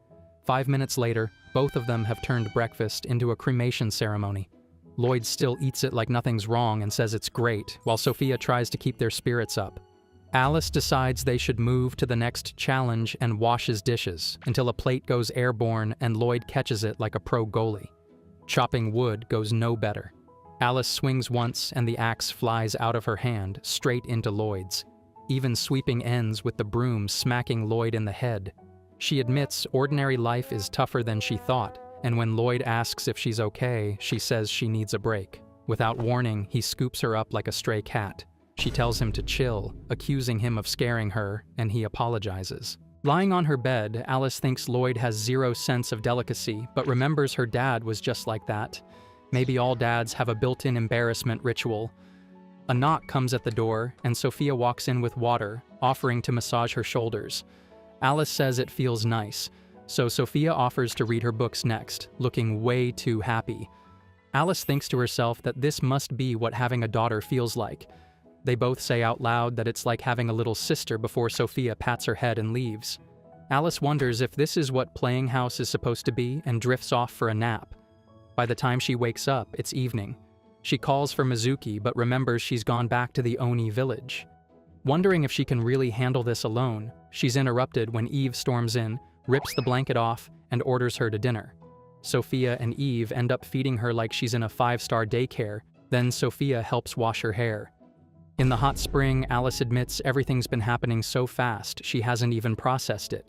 5 minutes later, both of them have turned breakfast into a cremation ceremony. Lloyd still eats it like nothing's wrong and says it's great, while Sophia tries to keep their spirits up. Alice decides they should move to the next challenge and washes dishes until a plate goes airborne and Lloyd catches it like a pro goalie. Chopping wood goes no better. Alice swings once and the axe flies out of her hand, straight into Lloyd's. Even sweeping ends with the broom smacking Lloyd in the head. She admits ordinary life is tougher than she thought, and when Lloyd asks if she's okay, she says she needs a break. Without warning, he scoops her up like a stray cat. She tells him to chill, accusing him of scaring her, and he apologizes. Lying on her bed, Alice thinks Lloyd has zero sense of delicacy, but remembers her dad was just like that. Maybe all dads have a built-in embarrassment ritual. A knock comes at the door, and Sophia walks in with water, offering to massage her shoulders. Alice says it feels nice, so Sophia offers to read her books next, looking way too happy. Alice thinks to herself that this must be what having a daughter feels like. They both say out loud that it's like having a little sister before Sophia pats her head and leaves. Alice wonders if this is what playing house is supposed to be and drifts off for a nap. By the time she wakes up, it's evening. She calls for Mizuki but remembers she's gone back to the Oni village. Wondering if she can really handle this alone, she's interrupted when Eve storms in, rips the blanket off, and orders her to dinner. Sophia and Eve end up feeding her like she's in a 5-star daycare, then Sophia helps wash her hair. In the hot spring, Alice admits everything's been happening so fast she hasn't even processed it.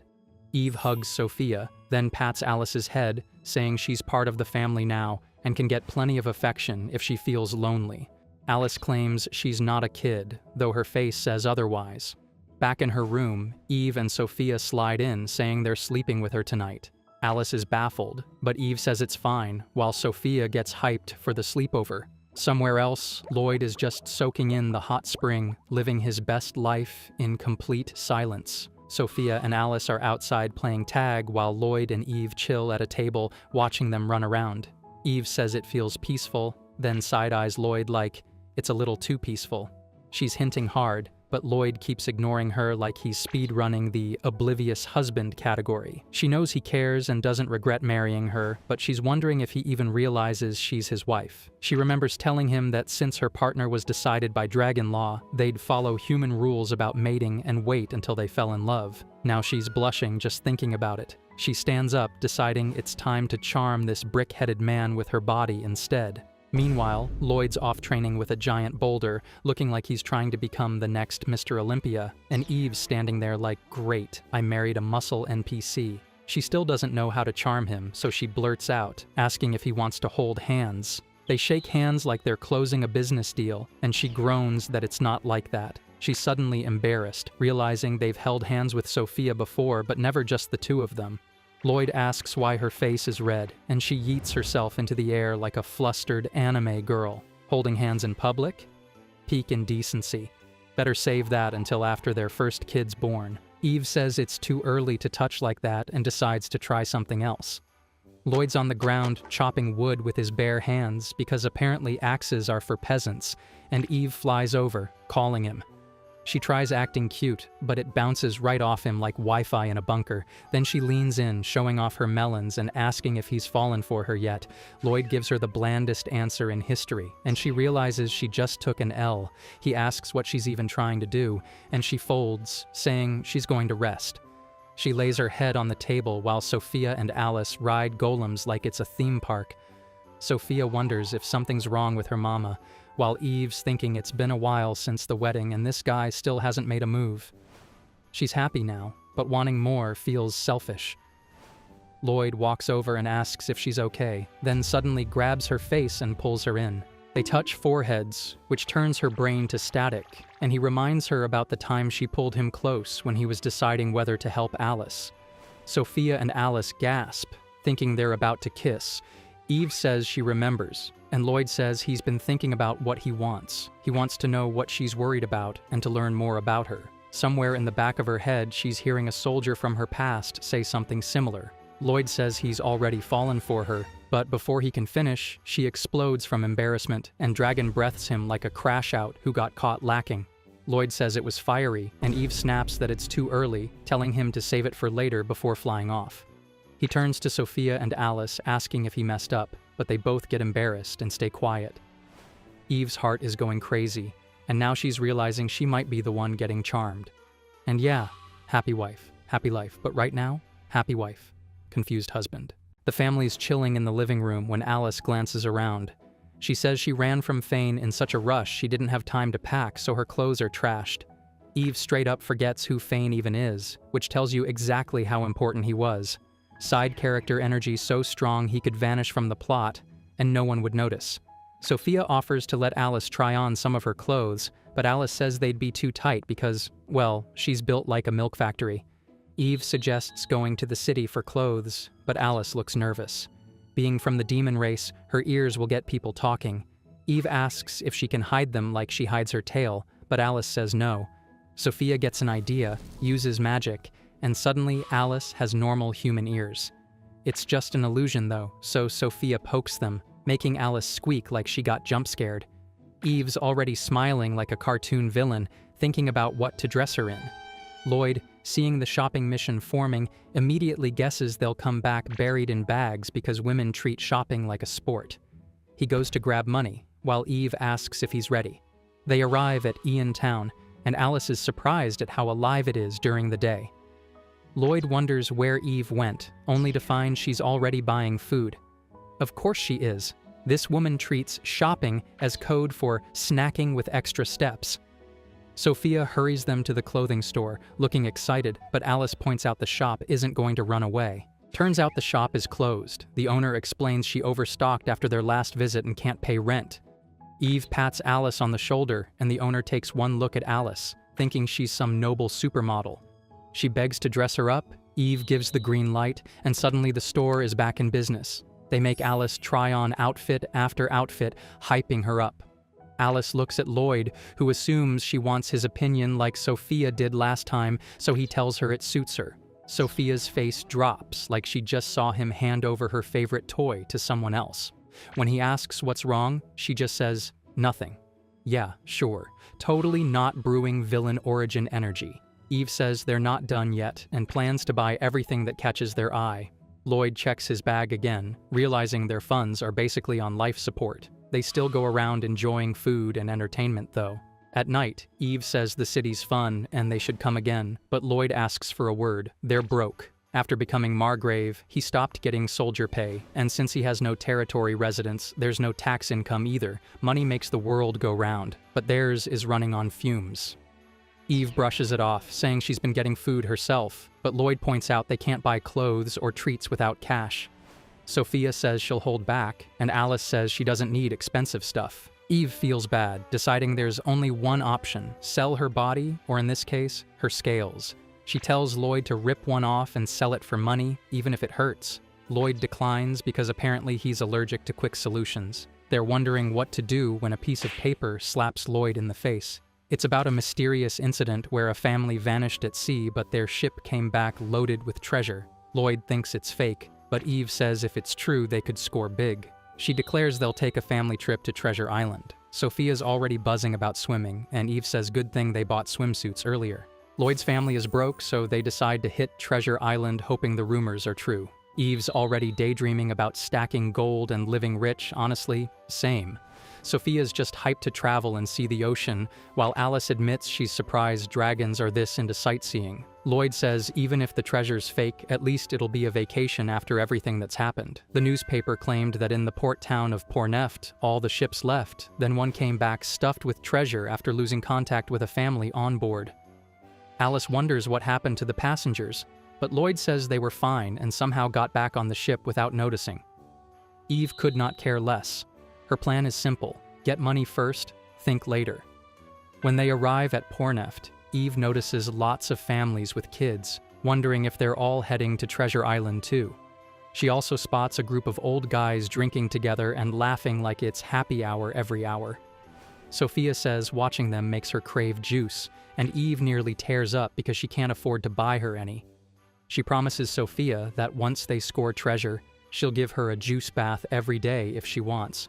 Eve hugs Sophia, then pats Alice's head, saying she's part of the family now and can get plenty of affection if she feels lonely. Alice claims she's not a kid, though her face says otherwise. Back in her room, Eve and Sophia slide in, saying they're sleeping with her tonight. Alice is baffled, but Eve says it's fine, while Sophia gets hyped for the sleepover. Somewhere else, Lloyd is just soaking in the hot spring, living his best life in complete silence. Sophia and Alice are outside playing tag while Lloyd and Eve chill at a table, watching them run around. Eve says it feels peaceful, then side-eyes Lloyd like, it's a little too peaceful. She's hinting hard, but Lloyd keeps ignoring her like he's speedrunning the oblivious husband category. She knows he cares and doesn't regret marrying her, but she's wondering if he even realizes she's his wife. She remembers telling him that since her partner was decided by dragon law, they'd follow human rules about mating and wait until they fell in love. Now she's blushing just thinking about it. She stands up, deciding it's time to charm this brick-headed man with her body instead. Meanwhile, Lloyd's off training with a giant boulder, looking like he's trying to become the next Mr. Olympia, and Eve's standing there like, great, I married a muscle NPC. She still doesn't know how to charm him, so she blurts out, asking if he wants to hold hands. They shake hands like they're closing a business deal, and she groans that it's not like that. She's suddenly embarrassed, realizing they've held hands with Sophia before, but never just the two of them. Lloyd asks why her face is red, and she yeets herself into the air like a flustered anime girl. Holding hands in public? Peak indecency. Better save that until after their first kid's born. Eve says it's too early to touch like that and decides to try something else. Lloyd's on the ground chopping wood with his bare hands because apparently axes are for peasants, and Eve flies over, calling him. She tries acting cute, but it bounces right off him like Wi-Fi in a bunker. Then she leans in, showing off her melons and asking if he's fallen for her yet. Lloyd gives her the blandest answer in history, and she realizes she just took an L. He asks what she's even trying to do, and she folds, saying she's going to rest. She lays her head on the table while Sophia and Alice ride golems like it's a theme park. Sophia wonders if something's wrong with her mama, while Eve's thinking it's been a while since the wedding and this guy still hasn't made a move. She's happy now, but wanting more feels selfish. Lloyd walks over and asks if she's okay, then suddenly grabs her face and pulls her in. They touch foreheads, which turns her brain to static, and he reminds her about the time she pulled him close when he was deciding whether to help Alice. Sophia and Alice gasp, thinking they're about to kiss. Eve says she remembers, and Lloyd says he's been thinking about what he wants. He wants to know what she's worried about and to learn more about her. Somewhere in the back of her head, she's hearing a soldier from her past say something similar. Lloyd says he's already fallen for her, but before he can finish, she explodes from embarrassment and dragon breaths him like a crash-out who got caught lacking. Lloyd says it was fiery, and Eve snaps that it's too early, telling him to save it for later before flying off. He turns to Sophia and Alice, asking if he messed up, but they both get embarrassed and stay quiet. Eve's heart is going crazy, and now she's realizing she might be the one getting charmed. And yeah, happy wife, happy life, but right now, happy wife, confused husband. The family's chilling in the living room when Alice glances around. She says she ran from Fane in such a rush she didn't have time to pack, so her clothes are trashed. Eve straight up forgets who Fane even is, which tells you exactly how important he was. Side character energy so strong he could vanish from the plot, and no one would notice. Sophia offers to let Alice try on some of her clothes, but Alice says they'd be too tight because, well, she's built like a milk factory. Eve suggests going to the city for clothes, but Alice looks nervous. Being from the demon race, her ears will get people talking. Eve asks if she can hide them like she hides her tail, but Alice says no. Sophia gets an idea, uses magic, and suddenly Alice has normal human ears. It's just an illusion though, so Sophia pokes them, making Alice squeak like she got jump scared. Eve's already smiling like a cartoon villain, thinking about what to dress her in. Lloyd, seeing the shopping mission forming, immediately guesses they'll come back buried in bags because women treat shopping like a sport. He goes to grab money, while Eve asks if he's ready. They arrive at Ian Town, and Alice is surprised at how alive it is during the day. Lloyd wonders where Eve went, only to find she's already buying food. Of course she is. This woman treats shopping as code for snacking with extra steps. Sophia hurries them to the clothing store, looking excited, but Alice points out the shop isn't going to run away. Turns out the shop is closed. The owner explains she overstocked after their last visit and can't pay rent. Eve pats Alice on the shoulder, and the owner takes one look at Alice, thinking she's some noble supermodel. She begs to dress her up, Eve gives the green light, and suddenly the store is back in business. They make Alice try on outfit after outfit, hyping her up. Alice looks at Lloyd, who assumes she wants his opinion like Sophia did last time, so he tells her it suits her. Sophia's face drops, like she just saw him hand over her favorite toy to someone else. When he asks what's wrong, she just says, nothing. Yeah, sure. Totally not brewing villain origin energy. Eve says they're not done yet, and plans to buy everything that catches their eye. Lloyd checks his bag again, realizing their funds are basically on life support. They still go around enjoying food and entertainment, though. At night, Eve says the city's fun and they should come again, but Lloyd asks for a word. They're broke. After becoming Margrave, he stopped getting soldier pay, and since he has no territory residence, there's no tax income either. Money makes the world go round, but theirs is running on fumes. Eve brushes it off, saying she's been getting food herself, but Lloyd points out they can't buy clothes or treats without cash. Sophia says she'll hold back, and Alice says she doesn't need expensive stuff. Eve feels bad, deciding there's only one option: sell her body, or in this case, her scales. She tells Lloyd to rip one off and sell it for money, even if it hurts. Lloyd declines because apparently he's allergic to quick solutions. They're wondering what to do when a piece of paper slaps Lloyd in the face. It's about a mysterious incident where a family vanished at sea, but their ship came back loaded with treasure. Lloyd thinks it's fake, but Eve says if it's true, they could score big. She declares they'll take a family trip to Treasure Island. Sophia's already buzzing about swimming, and Eve says good thing they bought swimsuits earlier. Lloyd's family is broke, so they decide to hit Treasure Island hoping the rumors are true. Eve's already daydreaming about stacking gold and living rich, honestly, same. Sophia's just hyped to travel and see the ocean, while Alice admits she's surprised dragons are this into sightseeing. Lloyd says even if the treasure's fake, at least it'll be a vacation after everything that's happened. The newspaper claimed that in the port town of Porneft, all the ships left, then one came back stuffed with treasure after losing contact with a family on board. Alice wonders what happened to the passengers, but Lloyd says they were fine and somehow got back on the ship without noticing. Eve could not care less. Her plan is simple: get money first, think later. When they arrive at Porneft, Eve notices lots of families with kids, wondering if they're all heading to Treasure Island too. She also spots a group of old guys drinking together and laughing like it's happy hour every hour. Sophia says watching them makes her crave juice, and Eve nearly tears up because she can't afford to buy her any. She promises Sophia that once they score treasure, she'll give her a juice bath every day if she wants.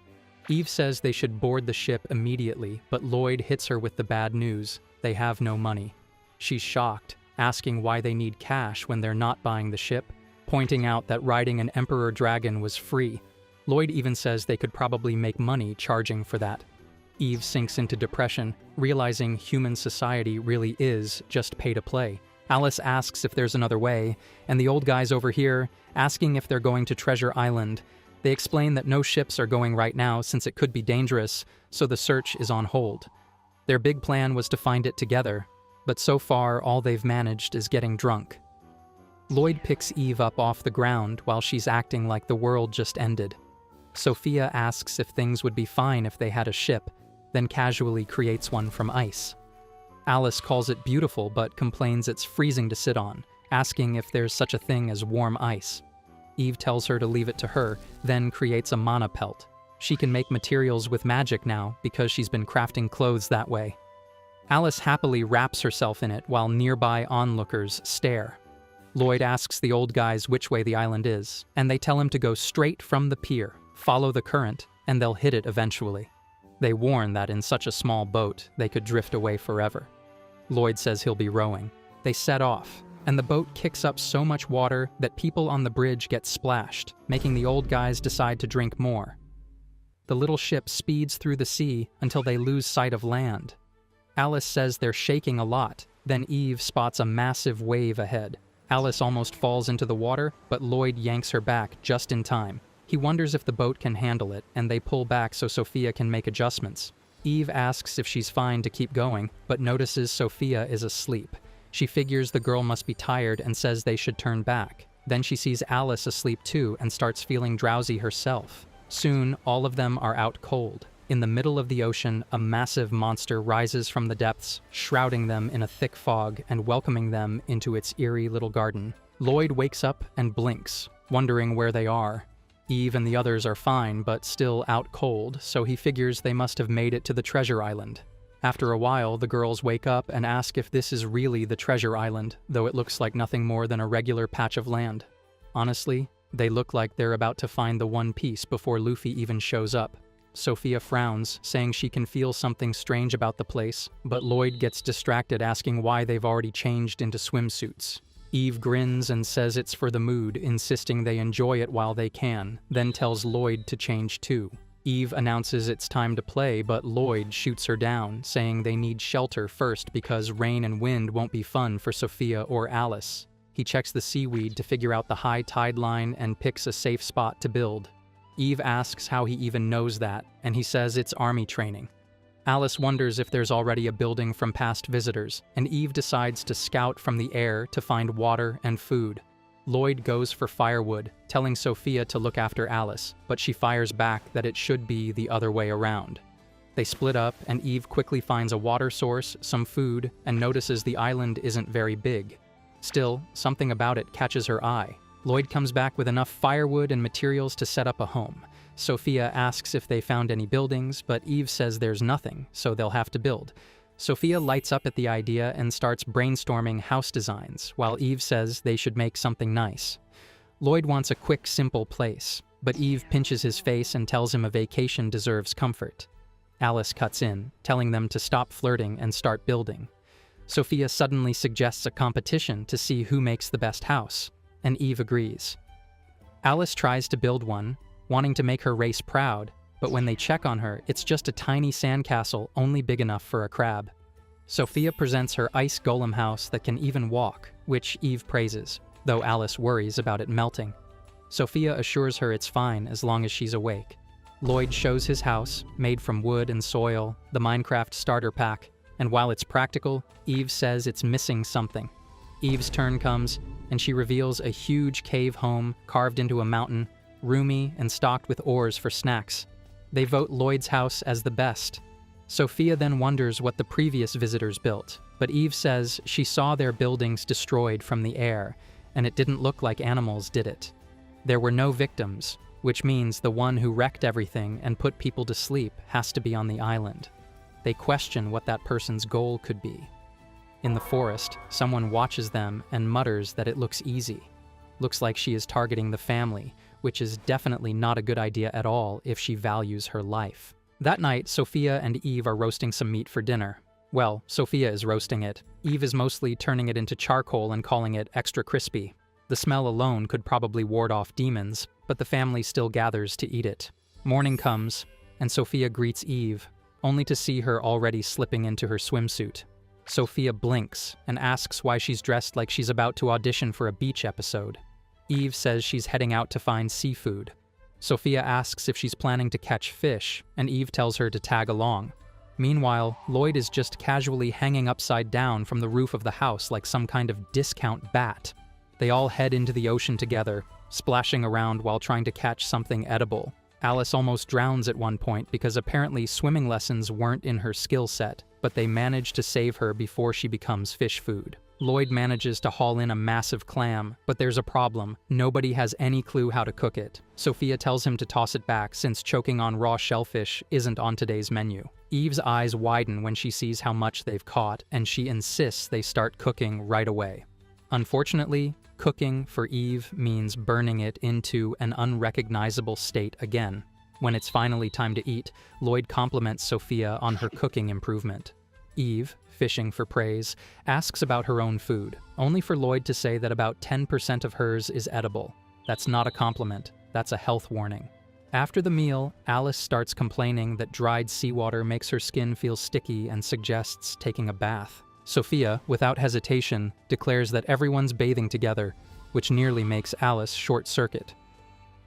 Eve says they should board the ship immediately, but Lloyd hits her with the bad news: they have no money. She's shocked, asking why they need cash when they're not buying the ship, pointing out that riding an emperor dragon was free. Lloyd even says they could probably make money charging for that. Eve sinks into depression, realizing human society really is just pay to play. Alice asks if there's another way, and the old guys over here, asking if they're going to Treasure Island. They explain that no ships are going right now since it could be dangerous, so the search is on hold. Their big plan was to find it together, but so far all they've managed is getting drunk. Lloyd picks Eve up off the ground while she's acting like the world just ended. Sophia asks if things would be fine if they had a ship, then casually creates one from ice. Alice calls it beautiful but complains it's freezing to sit on, asking if there's such a thing as warm ice. Eve tells her to leave it to her, then creates a mana pelt. She can make materials with magic now because she's been crafting clothes that way. Alice happily wraps herself in it while nearby onlookers stare. Lloyd asks the old guys which way the island is, and they tell him to go straight from the pier, follow the current, and they'll hit it eventually. They warn that in such a small boat, they could drift away forever. Lloyd says he'll be rowing. They set off, and the boat kicks up so much water that people on the bridge get splashed, making the old guys decide to drink more. The little ship speeds through the sea until they lose sight of land. Alice says they're shaking a lot, then Eve spots a massive wave ahead. Alice almost falls into the water, but Lloyd yanks her back just in time. He wonders if the boat can handle it, and they pull back so Sophia can make adjustments. Eve asks if she's fine to keep going, but notices Sophia is asleep. She figures the girl must be tired and says they should turn back. Then she sees Alice asleep too and starts feeling drowsy herself. Soon, all of them are out cold. In the middle of the ocean, a massive monster rises from the depths, shrouding them in a thick fog and welcoming them into its eerie little garden. Lloyd wakes up and blinks, wondering where they are. Eve and the others are fine, but still out cold, so he figures they must have made it to the Treasure Island. After a while, the girls wake up and ask if this is really the Treasure Island, though it looks like nothing more than a regular patch of land. Honestly, they look like they're about to find the One Piece before Luffy even shows up. Sophia frowns, saying she can feel something strange about the place, but Lloyd gets distracted asking why they've already changed into swimsuits. Eve grins and says it's for the mood, insisting they enjoy it while they can, then tells Lloyd to change too. Eve announces it's time to play, but Lloyd shoots her down, saying they need shelter first because rain and wind won't be fun for Sophia or Alice. He checks the seaweed to figure out the high tide line and picks a safe spot to build. Eve asks how he even knows that, and he says it's army training. Alice wonders if there's already a building from past visitors, and Eve decides to scout from the air to find water and food. Lloyd goes for firewood, telling Sophia to look after Alice, but she fires back that it should be the other way around. They split up, and Eve quickly finds a water source, some food, and notices the island isn't very big. Still, something about it catches her eye. Lloyd comes back with enough firewood and materials to set up a home. Sophia asks if they found any buildings, but Eve says there's nothing, so they'll have to build. Sophia lights up at the idea and starts brainstorming house designs, while Eve says they should make something nice. Lloyd wants a quick, simple place, but Eve pinches his face and tells him a vacation deserves comfort. Alice cuts in, telling them to stop flirting and start building. Sophia suddenly suggests a competition to see who makes the best house, and Eve agrees. Alice tries to build one, wanting to make her race proud, but when they check on her, it's just a tiny sandcastle only big enough for a crab. Sophia presents her ice golem house that can even walk, which Eve praises, though Alice worries about it melting. Sophia assures her it's fine as long as she's awake. Lloyd shows his house, made from wood and soil, the Minecraft starter pack, and while it's practical, Eve says it's missing something. Eve's turn comes, and she reveals a huge cave home carved into a mountain, roomy and stocked with ores for snacks. They vote Lloyd's house as the best. Sophia then wonders what the previous visitors built, but Eve says she saw their buildings destroyed from the air, and it didn't look like animals did it. There were no victims, which means the one who wrecked everything and put people to sleep has to be on the island. They question what that person's goal could be. In the forest, someone watches them and mutters that it looks easy. Looks like she is targeting the family, which is definitely not a good idea at all if she values her life. That night, Sophia and Eve are roasting some meat for dinner. Well, Sophia is roasting it. Eve is mostly turning it into charcoal and calling it extra crispy. The smell alone could probably ward off demons, but the family still gathers to eat it. Morning comes, and Sophia greets Eve, only to see her already slipping into her swimsuit. Sophia blinks and asks why she's dressed like she's about to audition for a beach episode. Eve says she's heading out to find seafood. Sophia asks if she's planning to catch fish, and Eve tells her to tag along. Meanwhile, Lloyd is just casually hanging upside down from the roof of the house like some kind of discount bat. They all head into the ocean together, splashing around while trying to catch something edible. Alice almost drowns at one point because apparently swimming lessons weren't in her skill set, but they manage to save her before she becomes fish food. Lloyd manages to haul in a massive clam, but there's a problem. Nobody has any clue how to cook it. Sophia tells him to toss it back since choking on raw shellfish isn't on today's menu. Eve's eyes widen when she sees how much they've caught, and she insists they start cooking right away. Unfortunately, cooking for Eve means burning it into an unrecognizable state again. When it's finally time to eat, Lloyd compliments Sophia on her cooking improvement. Eve, fishing for praise, asks about her own food, only for Lloyd to say that about 10% of hers is edible. That's not a compliment, that's a health warning. After the meal, Alice starts complaining that dried seawater makes her skin feel sticky and suggests taking a bath. Sophia, without hesitation, declares that everyone's bathing together, which nearly makes Alice short-circuit.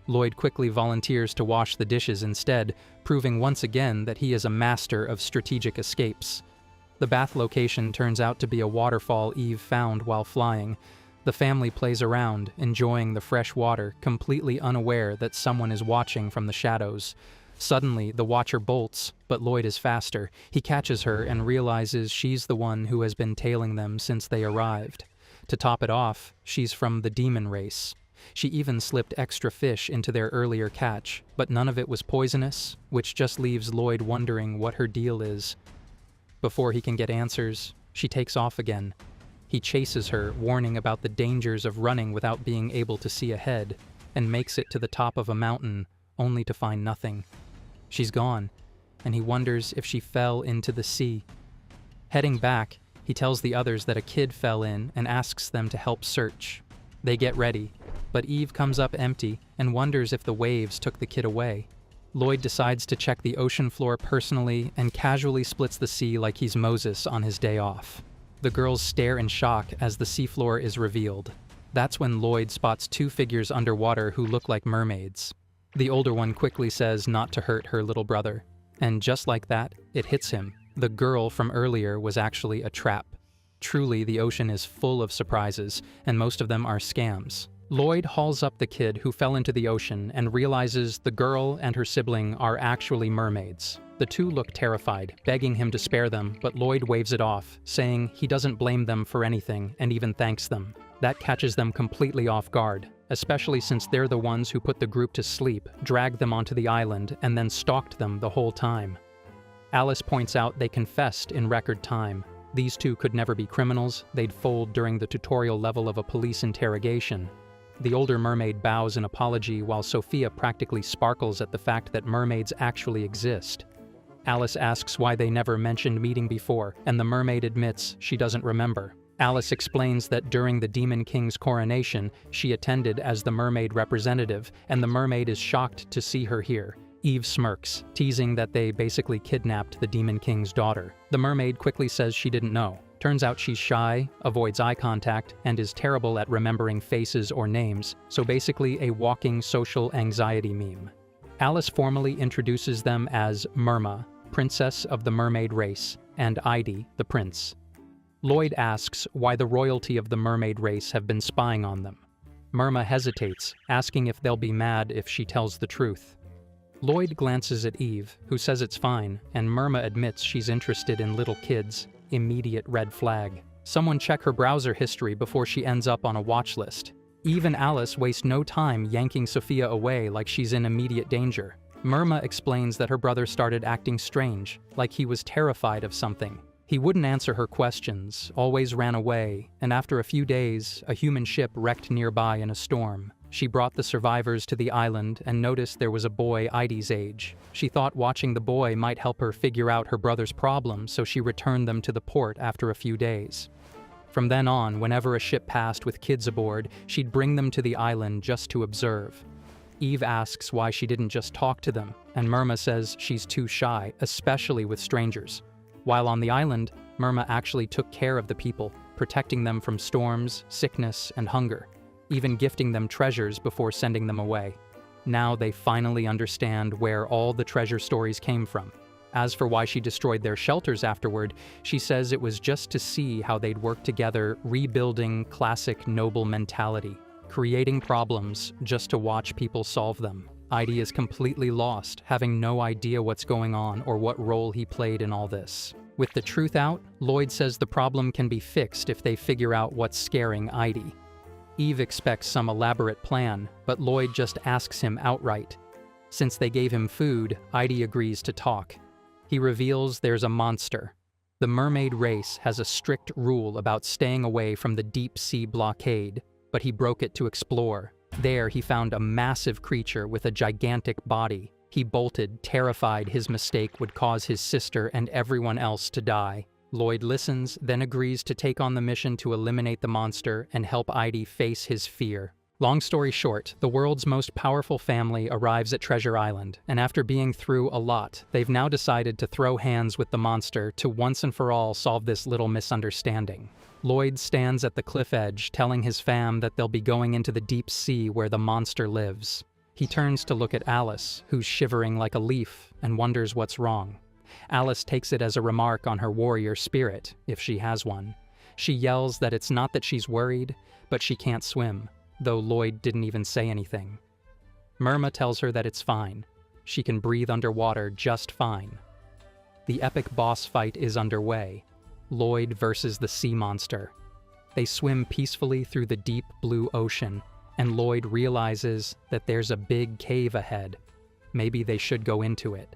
Lloyd quickly volunteers to wash the dishes instead, proving once again that he is a master of strategic escapes. The bath location turns out to be a waterfall Eve found while flying. The family plays around, enjoying the fresh water, completely unaware that someone is watching from the shadows. Suddenly, the watcher bolts, but Lloyd is faster. He catches her and realizes she's the one who has been tailing them since they arrived. To top it off, she's from the demon race. She even slipped extra fish into their earlier catch, but none of it was poisonous, which just leaves Lloyd wondering what her deal is. Before he can get answers, she takes off again. He chases her, warning about the dangers of running without being able to see ahead, and makes it to the top of a mountain, only to find nothing. She's gone, and he wonders if she fell into the sea. Heading back, he tells the others that a kid fell in and asks them to help search. They get ready, but Eve comes up empty and wonders if the waves took the kid away. Lloyd decides to check the ocean floor personally and casually splits the sea like he's Moses on his day off. The girls stare in shock as the seafloor is revealed. That's when Lloyd spots two figures underwater who look like mermaids. The older one quickly says not to hurt her little brother. And just like that, it hits him. The girl from earlier was actually a trap. Truly, the ocean is full of surprises, and most of them are scams. Lloyd hauls up the kid who fell into the ocean and realizes the girl and her sibling are actually mermaids. The two look terrified, begging him to spare them, but Lloyd waves it off, saying he doesn't blame them for anything and even thanks them. That catches them completely off guard, especially since they're the ones who put the group to sleep, dragged them onto the island, and then stalked them the whole time. Alice points out they confessed in record time. These two could never be criminals, they'd fold during the tutorial level of a police interrogation. The older mermaid bows in apology while Sophia practically sparkles at the fact that mermaids actually exist. Alice asks why they never mentioned meeting before, and the mermaid admits she doesn't remember. Alice explains that during the Demon King's coronation, she attended as the mermaid representative, and the mermaid is shocked to see her here. Eve smirks, teasing that they basically kidnapped the Demon King's daughter. The mermaid quickly says she didn't know. Turns out she's shy, avoids eye contact, and is terrible at remembering faces or names, so basically a walking social anxiety meme. Alice formally introduces them as Merma, princess of the mermaid race, and Idi, the prince. Lloyd asks why the royalty of the mermaid race have been spying on them. Merma hesitates, asking if they'll be mad if she tells the truth. Lloyd glances at Eve, who says it's fine, and Merma admits she's interested in little kids. Immediate red flag. Someone check her browser history before she ends up on a watch list. Eve and Alice waste no time yanking Sophia away like she's in immediate danger. Merma explains that her brother started acting strange, like he was terrified of something. He wouldn't answer her questions, always ran away, and after a few days, a human ship wrecked nearby in a storm. She brought the survivors to the island and noticed there was a boy Idi's age. She thought watching the boy might help her figure out her brother's problem, so she returned them to the port after a few days. From then on, whenever a ship passed with kids aboard, she'd bring them to the island just to observe. Eve asks why she didn't just talk to them, and Myrma says she's too shy, especially with strangers. While on the island, Myrma actually took care of the people, protecting them from storms, sickness, and hunger, even gifting them treasures before sending them away. Now they finally understand where all the treasure stories came from. As for why she destroyed their shelters afterward, she says it was just to see how they'd work together, rebuilding classic noble mentality, creating problems just to watch people solve them. Heidi is completely lost, having no idea what's going on or what role he played in all this. With the truth out, Lloyd says the problem can be fixed if they figure out what's scaring Heidi. Eve expects some elaborate plan, but Lloyd just asks him outright. Since they gave him food, Heidi agrees to talk. He reveals there's a monster. The mermaid race has a strict rule about staying away from the deep sea blockade, but he broke it to explore. There he found a massive creature with a gigantic body. He bolted, terrified his mistake would cause his sister and everyone else to die. Lloyd listens, then agrees to take on the mission to eliminate the monster and help Heidi face his fear. Long story short, the world's most powerful family arrives at Treasure Island, and after being through a lot, they've now decided to throw hands with the monster to once and for all solve this little misunderstanding. Lloyd stands at the cliff edge, telling his fam that they'll be going into the deep sea where the monster lives. He turns to look at Alice, who's shivering like a leaf, and wonders what's wrong. Alice takes it as a remark on her warrior spirit, if she has one. She yells that it's not that she's worried, but she can't swim, though Lloyd didn't even say anything. Myrma tells her that it's fine. She can breathe underwater just fine. The epic boss fight is underway. Lloyd versus the sea monster. They swim peacefully through the deep blue ocean, and Lloyd realizes that there's a big cave ahead. Maybe they should go into it.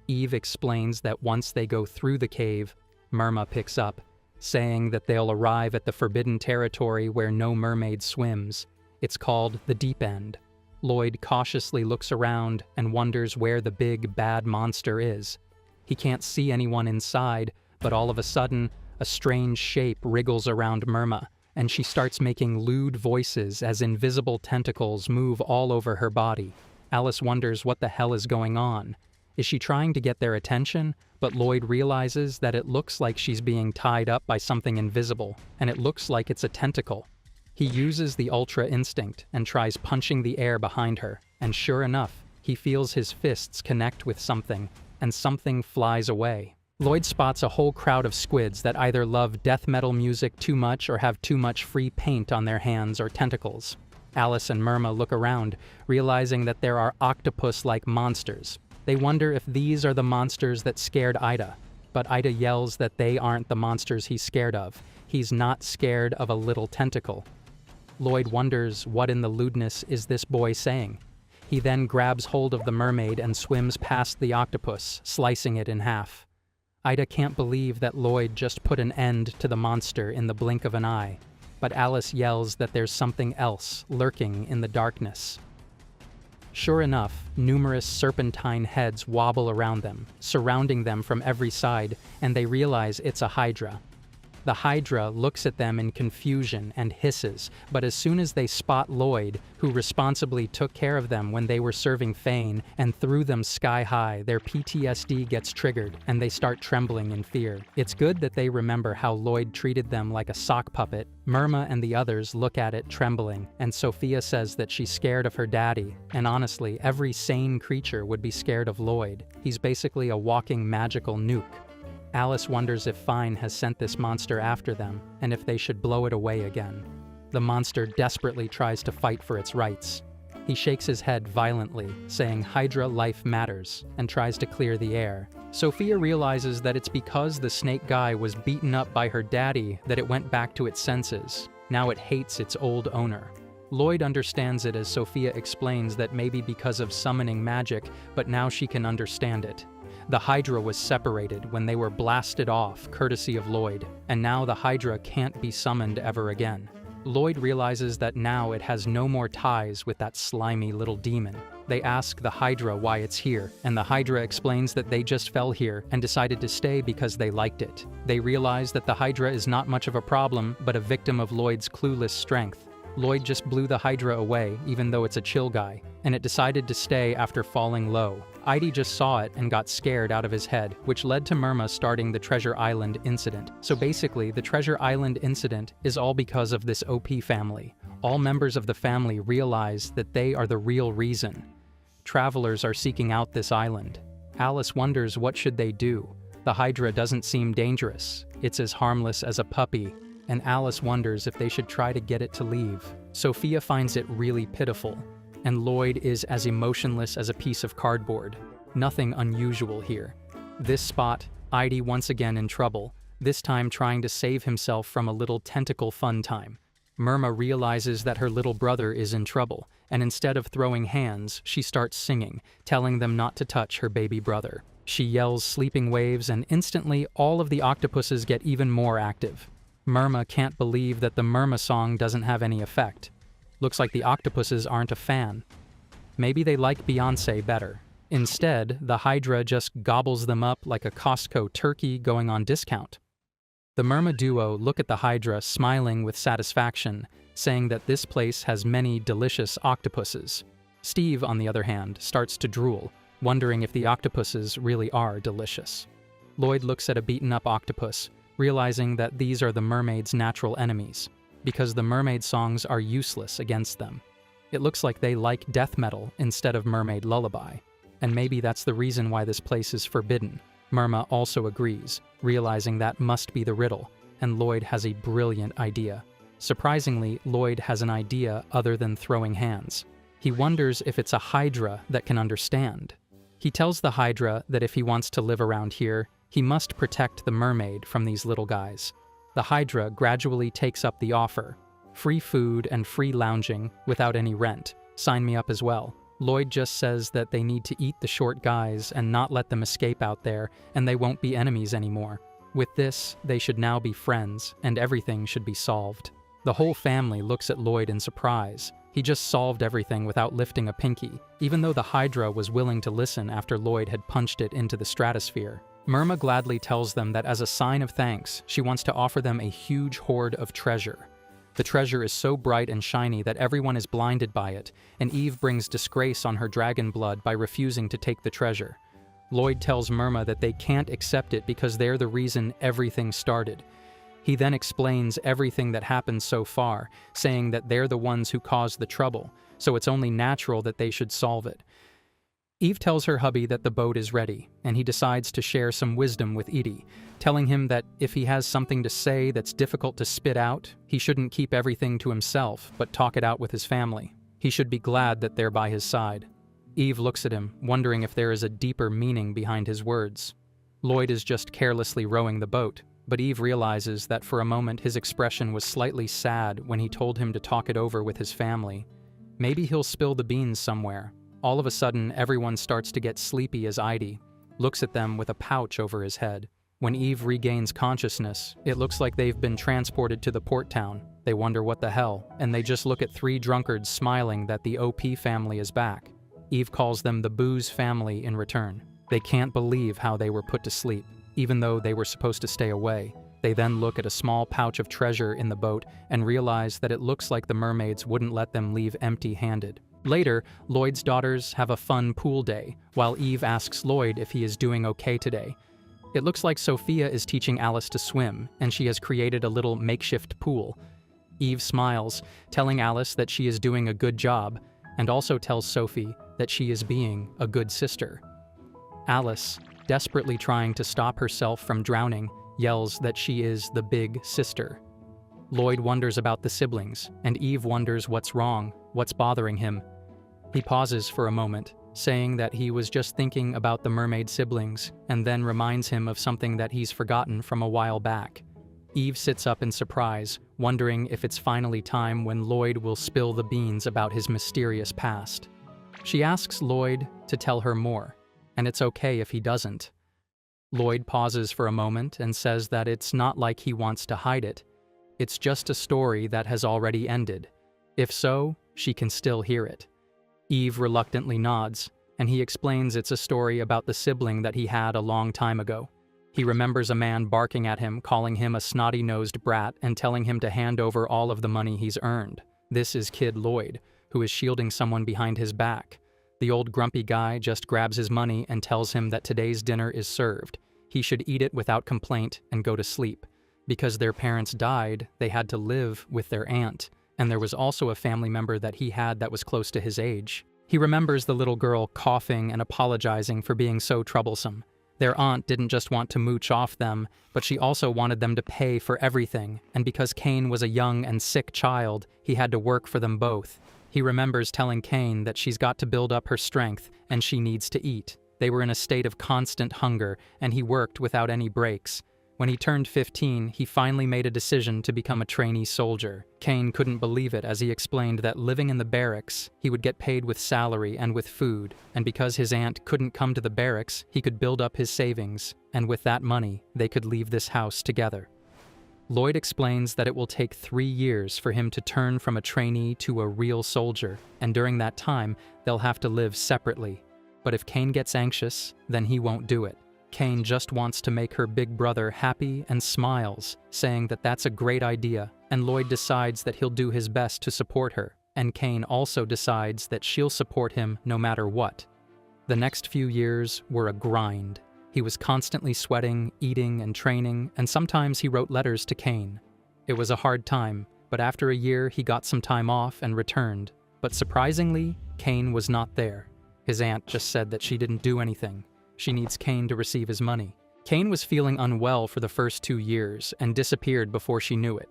Eve explains that once they go through the cave, Myrma picks up, saying that they'll arrive at the forbidden territory where no mermaid swims. It's called the Deep End. Lloyd cautiously looks around and wonders where the big, bad monster is. He can't see anyone inside, but all of a sudden, a strange shape wriggles around Myrma, and she starts making lewd voices as invisible tentacles move all over her body. Alice wonders what the hell is going on. Is she trying to get their attention? But Lloyd realizes that it looks like she's being tied up by something invisible, and it looks like it's a tentacle. He uses the Ultra Instinct and tries punching the air behind her, and sure enough, he feels his fists connect with something, and something flies away. Lloyd spots a whole crowd of squids that either love death metal music too much or have too much free paint on their hands or tentacles. Alice and Myrma look around, realizing that there are octopus-like monsters. They wonder if these are the monsters that scared Ida, but Ida yells that they aren't the monsters he's scared of. He's not scared of a little tentacle. Lloyd wonders what in the lewdness is this boy saying. He then grabs hold of the mermaid and swims past the octopus, slicing it in half. Ida can't believe that Lloyd just put an end to the monster in the blink of an eye, but Alice yells that there's something else lurking in the darkness. Sure enough, numerous serpentine heads wobble around them, surrounding them from every side, and they realize it's a hydra. The hydra looks at them in confusion and hisses, but as soon as they spot Lloyd, who responsibly took care of them when they were serving Fane and threw them sky high, their PTSD gets triggered and they start trembling in fear. It's good that they remember how Lloyd treated them like a sock puppet. Myrma and the others look at it trembling, and Sophia says that she's scared of her daddy, and honestly, every sane creature would be scared of Lloyd. He's basically a walking magical nuke. Alice wonders if Fine has sent this monster after them, and if they should blow it away again. The monster desperately tries to fight for its rights. He shakes his head violently, saying Hydra life matters, and tries to clear the air. Sophia realizes that it's because the snake guy was beaten up by her daddy that it went back to its senses. Now it hates its old owner. Lloyd understands it as Sophia explains that maybe because of summoning magic, but now she can understand it. The Hydra was separated when they were blasted off, courtesy of Lloyd, and now the Hydra can't be summoned ever again. Lloyd realizes that now it has no more ties with that slimy little demon. They ask the Hydra why it's here, and the Hydra explains that they just fell here and decided to stay because they liked it. They realize that the Hydra is not much of a problem, but a victim of Lloyd's clueless strength. Lloyd just blew the Hydra away, even though it's a chill guy, and it decided to stay after falling low. Idy just saw it and got scared out of his head, which led to Murma starting the Treasure Island incident. So basically, the Treasure Island incident is all because of this OP family. All members of the family realize that they are the real reason. Travelers are seeking out this island. Alice wonders what should they do. The Hydra doesn't seem dangerous. It's as harmless as a puppy, and Alice wonders if they should try to get it to leave. Sophia finds it really pitiful, and Lloyd is as emotionless as a piece of cardboard. Nothing unusual here. This spot, Idy once again in trouble, this time trying to save himself from a little tentacle fun time. Murma realizes that her little brother is in trouble, and instead of throwing hands, she starts singing, telling them not to touch her baby brother. She yells sleeping waves, and instantly all of the octopuses get even more active. Murma can't believe that the Murma song doesn't have any effect. Looks like the octopuses aren't a fan. Maybe they like Beyoncé better. Instead, the Hydra just gobbles them up like a Costco turkey going on discount. The Murma duo look at the Hydra smiling with satisfaction, saying that this place has many delicious octopuses. Steve, on the other hand, starts to drool, wondering if the octopuses really are delicious. Lloyd looks at a beaten-up octopus, realizing that these are the mermaid's natural enemies, because the mermaid songs are useless against them. It looks like they like death metal instead of mermaid lullaby, and maybe that's the reason why this place is forbidden. Murma also agrees, realizing that must be the riddle, and Lloyd has a brilliant idea. Surprisingly, Lloyd has an idea other than throwing hands. He wonders if it's a Hydra that can understand. He tells the Hydra that if he wants to live around here, he must protect the mermaid from these little guys. The Hydra gradually takes up the offer. Free food and free lounging without any rent. Sign me up as well. Lloyd just says that they need to eat the short guys and not let them escape out there, and they won't be enemies anymore. With this, they should now be friends, and everything should be solved. The whole family looks at Lloyd in surprise. He just solved everything without lifting a pinky, even though the Hydra was willing to listen after Lloyd had punched it into the stratosphere. Murma gladly tells them that as a sign of thanks, she wants to offer them a huge hoard of treasure. The treasure is so bright and shiny that everyone is blinded by it, and Eve brings disgrace on her dragon blood by refusing to take the treasure. Lloyd tells Murma that they can't accept it because they're the reason everything started. He then explains everything that happened so far, saying that they're the ones who caused the trouble, so it's only natural that they should solve it. Eve tells her hubby that the boat is ready, and he decides to share some wisdom with Edie, telling him that if he has something to say that's difficult to spit out, he shouldn't keep everything to himself, but talk it out with his family. He should be glad that they're by his side. Eve looks at him, wondering if there is a deeper meaning behind his words. Lloyd is just carelessly rowing the boat, but Eve realizes that for a moment his expression was slightly sad when he told him to talk it over with his family. Maybe he'll spill the beans somewhere. All of a sudden, everyone starts to get sleepy as Idy looks at them with a pouch over his head. When Eve regains consciousness, it looks like they've been transported to the port town. They wonder what the hell, and they just look at three drunkards smiling that the OP family is back. Eve calls them the Booze family in return. They can't believe how they were put to sleep, even though they were supposed to stay away. They then look at a small pouch of treasure in the boat and realize that it looks like the mermaids wouldn't let them leave empty-handed. Later, Lloyd's daughters have a fun pool day, while Eve asks Lloyd if he is doing okay today. It looks like Sophia is teaching Alice to swim, and she has created a little makeshift pool. Eve smiles, telling Alice that she is doing a good job, and also tells Sophie that she is being a good sister. Alice, desperately trying to stop herself from drowning, yells that she is the big sister. Lloyd wonders about the siblings, and Eve wonders what's wrong, what's bothering him. He pauses for a moment, saying that he was just thinking about the mermaid siblings, and then reminds him of something that he's forgotten from a while back. Eve sits up in surprise, wondering if it's finally time when Lloyd will spill the beans about his mysterious past. She asks Lloyd to tell her more, and it's okay if he doesn't. Lloyd pauses for a moment and says that it's not like he wants to hide it. It's just a story that has already ended. If so, she can still hear it. Eve reluctantly nods, and he explains it's a story about the sibling that he had a long time ago. He remembers a man barking at him, calling him a snotty-nosed brat, and telling him to hand over all of the money he's earned. This is Kid Lloyd, who is shielding someone behind his back. The old grumpy guy just grabs his money and tells him that today's dinner is served. He should eat it without complaint and go to sleep. Because their parents died, they had to live with their aunt, and there was also a family member that he had that was close to his age. He remembers the little girl coughing and apologizing for being so troublesome. Their aunt didn't just want to mooch off them, but she also wanted them to pay for everything, and because Cain was a young and sick child, he had to work for them both. He remembers telling Cain that she's got to build up her strength and she needs to eat. They were in a state of constant hunger, and he worked without any breaks. When he turned 15, he finally made a decision to become a trainee soldier. Cain couldn't believe it as he explained that living in the barracks, he would get paid with salary and with food, and because his aunt couldn't come to the barracks, he could build up his savings, and with that money, they could leave this house together. Lloyd explains that it will take 3 years for him to turn from a trainee to a real soldier, and during that time, they'll have to live separately. But if Cain gets anxious, then he won't do it. Cain just wants to make her big brother happy and smiles, saying that that's a great idea, and Lloyd decides that he'll do his best to support her, and Cain also decides that she'll support him no matter what. The next few years were a grind. He was constantly sweating, eating, and training, and sometimes he wrote letters to Cain. It was a hard time, but after a year he got some time off and returned. But surprisingly, Cain was not there. His aunt just said that she didn't do anything. She needs Cain to receive his money. Cain was feeling unwell for the first 2 years and disappeared before she knew it.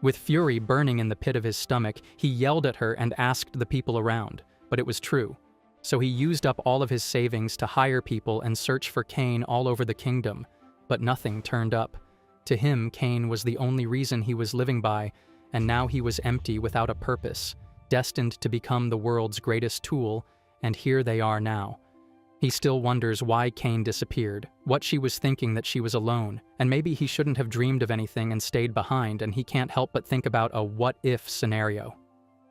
With fury burning in the pit of his stomach, he yelled at her and asked the people around, but it was true. So he used up all of his savings to hire people and search for Cain all over the kingdom, but nothing turned up. To him, Cain was the only reason he was living by, and now he was empty without a purpose, destined to become the world's greatest tool, and here they are now. He still wonders why Cain disappeared, what she was thinking that she was alone, and maybe he shouldn't have dreamed of anything and stayed behind, and he can't help but think about a what-if scenario.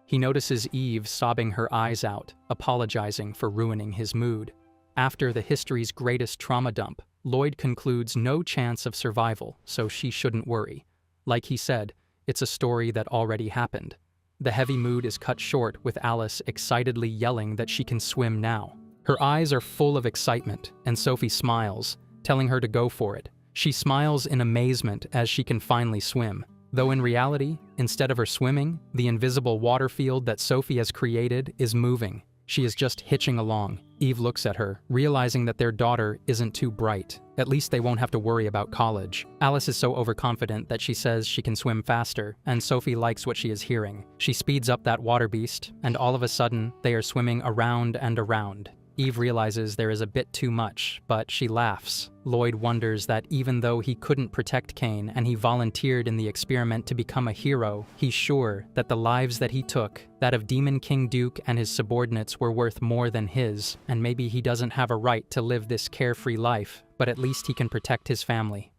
He notices Eve sobbing her eyes out, apologizing for ruining his mood. After the history's greatest trauma dump, Lloyd concludes no chance of survival, so she shouldn't worry. Like he said, it's a story that already happened. The heavy mood is cut short with Alice excitedly yelling that she can swim now. Her eyes are full of excitement, and Sophie smiles, telling her to go for it. She smiles in amazement as she can finally swim. Though in reality, instead of her swimming, the invisible water field that Sophie has created is moving. She is just hitching along. Eve looks at her, realizing that their daughter isn't too bright. At least they won't have to worry about college. Alice is so overconfident that she says she can swim faster, and Sophie likes what she is hearing. She speeds up that water beast, and all of a sudden, they are swimming around and around. Eve realizes there is a bit too much, but she laughs. Lloyd wonders that even though he couldn't protect Cain and he volunteered in the experiment to become a hero, he's sure that the lives that he took, that of Demon King Duke and his subordinates, were worth more than his, and maybe he doesn't have a right to live this carefree life, but at least he can protect his family.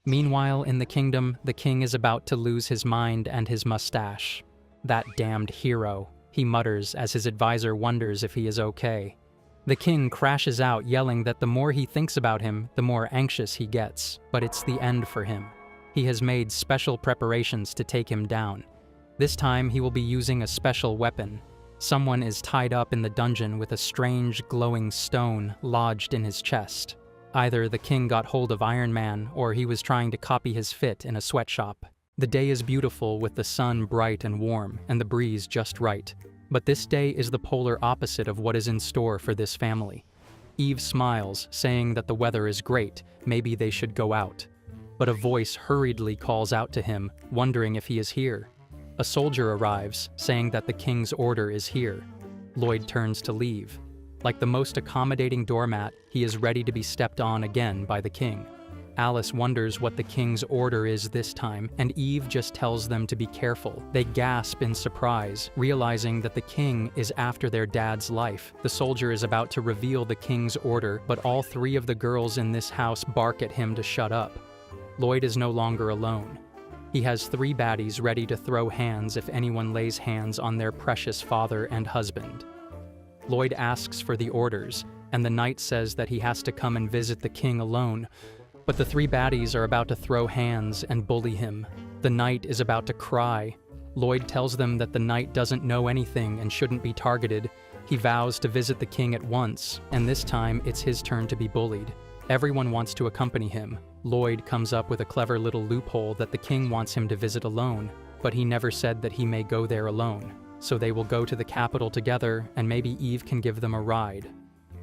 Meanwhile, in the kingdom, the king is about to lose his mind and his mustache. That damned hero, he mutters as his advisor wonders if he is okay. The king crashes out, yelling that the more he thinks about him, the more anxious he gets, but it's the end for him. He has made special preparations to take him down. This time he will be using a special weapon. Someone is tied up in the dungeon with a strange glowing stone lodged in his chest. Either the king got hold of Iron Man, or he was trying to copy his fit in a sweatshop. The day is beautiful with the sun bright and warm, and the breeze just right. But this day is the polar opposite of what is in store for this family. Eve smiles, saying that the weather is great, maybe they should go out. But a voice hurriedly calls out to him, wondering if he is here. A soldier arrives, saying that the king's order is here. Lloyd turns to leave. Like the most accommodating doormat, he is ready to be stepped on again by the king. Alice wonders what the king's order is this time, and Eve just tells them to be careful. They gasp in surprise, realizing that the king is after their dad's life. The soldier is about to reveal the king's order, but all 3 of the girls in this house bark at him to shut up. Lloyd is no longer alone. He has 3 baddies ready to throw hands if anyone lays hands on their precious father and husband. Lloyd asks for the orders, and the knight says that he has to come and visit the king alone. But the three baddies are about to throw hands and bully him. The knight is about to cry. Lloyd tells them that the knight doesn't know anything and shouldn't be targeted. He vows to visit the king at once, and this time it's his turn to be bullied. Everyone wants to accompany him. Lloyd comes up with a clever little loophole that the king wants him to visit alone, but he never said that he may go there alone. So they will go to the capital together, and maybe Eve can give them a ride.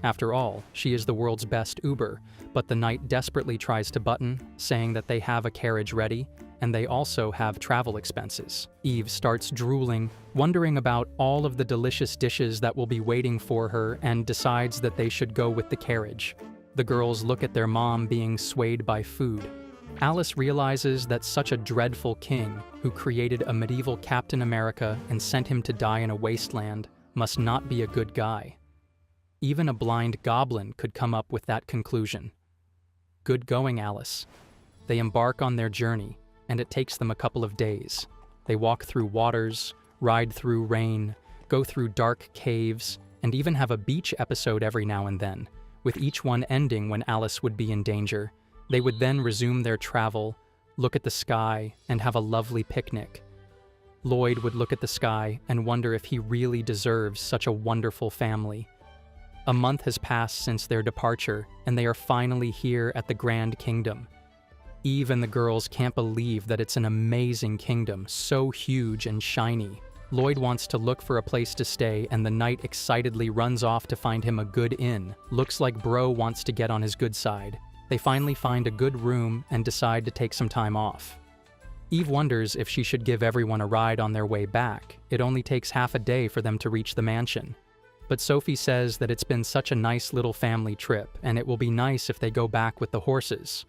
After all, she is the world's best Uber, but the knight desperately tries to button, saying that they have a carriage ready, and they also have travel expenses. Eve starts drooling, wondering about all of the delicious dishes that will be waiting for her, and decides that they should go with the carriage. The girls look at their mom being swayed by food. Alice realizes that such a dreadful king, who created a medieval Captain America and sent him to die in a wasteland, must not be a good guy. Even a blind goblin could come up with that conclusion. Good going, Alice. They embark on their journey, and it takes them a couple of days. They walk through waters, ride through rain, go through dark caves, and even have a beach episode every now and then, with each one ending when Alice would be in danger. They would then resume their travel, look at the sky, and have a lovely picnic. Lloyd would look at the sky and wonder if he really deserves such a wonderful family. A month has passed since their departure, and they are finally here at the Grand Kingdom. Eve and the girls can't believe that it's an amazing kingdom, so huge and shiny. Lloyd wants to look for a place to stay, and the knight excitedly runs off to find him a good inn. Looks like Bro wants to get on his good side. They finally find a good room and decide to take some time off. Eve wonders if she should give everyone a ride on their way back. It only takes half a day for them to reach the mansion. But Sophie says that it's been such a nice little family trip, and it will be nice if they go back with the horses.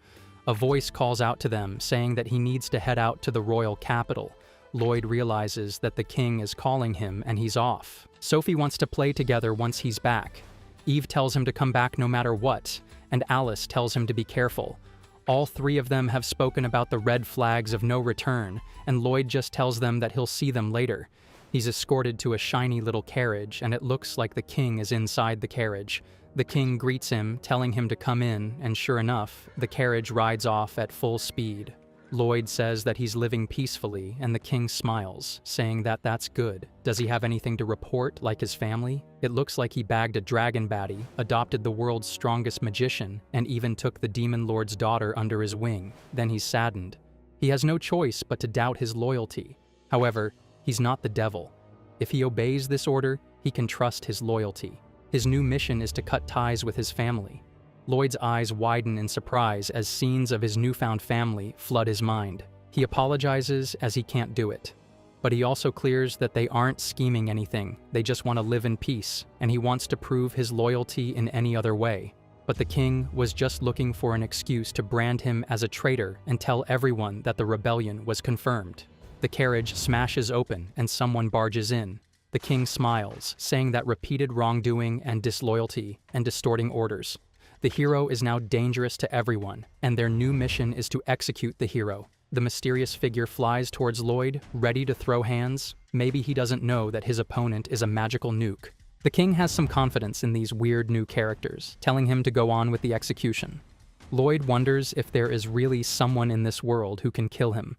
A voice calls out to them, saying that he needs to head out to the royal capital. Lloyd realizes that the king is calling him, and he's off. Sophie wants to play together once he's back. Eve tells him to come back no matter what, and Alice tells him to be careful. All three of them have spoken about the red flags of no return, and Lloyd just tells them that he'll see them later. He's escorted to a shiny little carriage, and it looks like the king is inside the carriage. The king greets him, telling him to come in, and sure enough, the carriage rides off at full speed. Lloyd says that he's living peacefully, and the king smiles, saying that that's good. Does he have anything to report, like his family? It looks like he bagged a dragon baddie, adopted the world's strongest magician, and even took the demon lord's daughter under his wing. Then he's saddened. He has no choice but to doubt his loyalty. However, he's not the devil. If he obeys this order, he can trust his loyalty. His new mission is to cut ties with his family. Lloyd's eyes widen in surprise as scenes of his newfound family flood his mind. He apologizes as he can't do it. But he also clears that they aren't scheming anything, they just want to live in peace, and he wants to prove his loyalty in any other way. But the king was just looking for an excuse to brand him as a traitor and tell everyone that the rebellion was confirmed. The carriage smashes open and someone barges in. The king smiles, saying that repeated wrongdoing and disloyalty and distorting orders. The hero is now dangerous to everyone, and their new mission is to execute the hero. The mysterious figure flies towards Lloyd, ready to throw hands. Maybe he doesn't know that his opponent is a magical nuke. The king has some confidence in these weird new characters, telling him to go on with the execution. Lloyd wonders if there is really someone in this world who can kill him.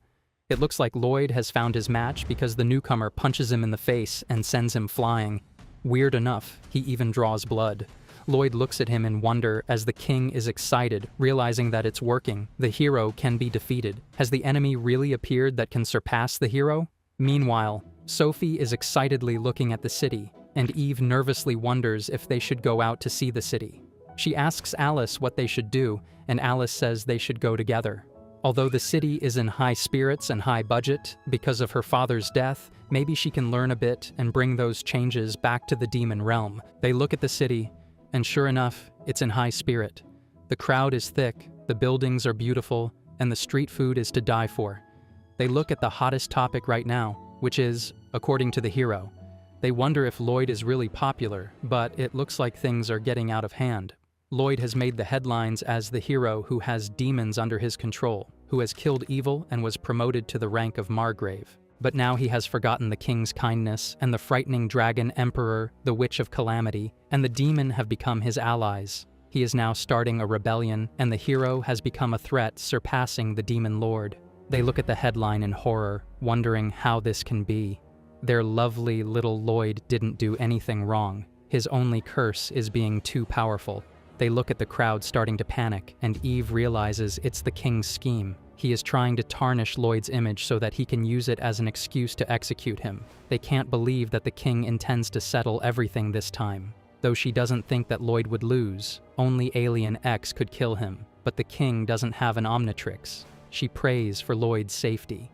It looks like Lloyd has found his match because the newcomer punches him in the face and sends him flying. Weird enough, he even draws blood. Lloyd looks at him in wonder as the king is excited, realizing that it's working. The hero can be defeated. Has the enemy really appeared that can surpass the hero? Meanwhile, Sophie is excitedly looking at the city, and Eve nervously wonders if they should go out to see the city. She asks Alice what they should do, and Alice says they should go together. Although the city is in high spirits and high budget because of her father's death, maybe she can learn a bit and bring those changes back to the demon realm. They look at the city, and sure enough, it's in high spirit. The crowd is thick, the buildings are beautiful, and the street food is to die for. They look at the hottest topic right now, which is, according to the hero. They wonder if Lloyd is really popular, but it looks like things are getting out of hand. Lloyd has made the headlines as the hero who has demons under his control, who has killed evil and was promoted to the rank of Margrave. But now he has forgotten the king's kindness, and the frightening dragon emperor, the witch of calamity, and the demon have become his allies. He is now starting a rebellion, and the hero has become a threat surpassing the demon lord. They look at the headline in horror, wondering how this can be. Their lovely little Lloyd didn't do anything wrong. His only curse is being too powerful. They look at the crowd starting to panic, and Eve realizes it's the king's scheme. He is trying to tarnish Lloyd's image so that he can use it as an excuse to execute him. They can't believe that the king intends to settle everything this time. Though she doesn't think that Lloyd would lose, only Alien X could kill him, but the king doesn't have an Omnitrix. She prays for Lloyd's safety.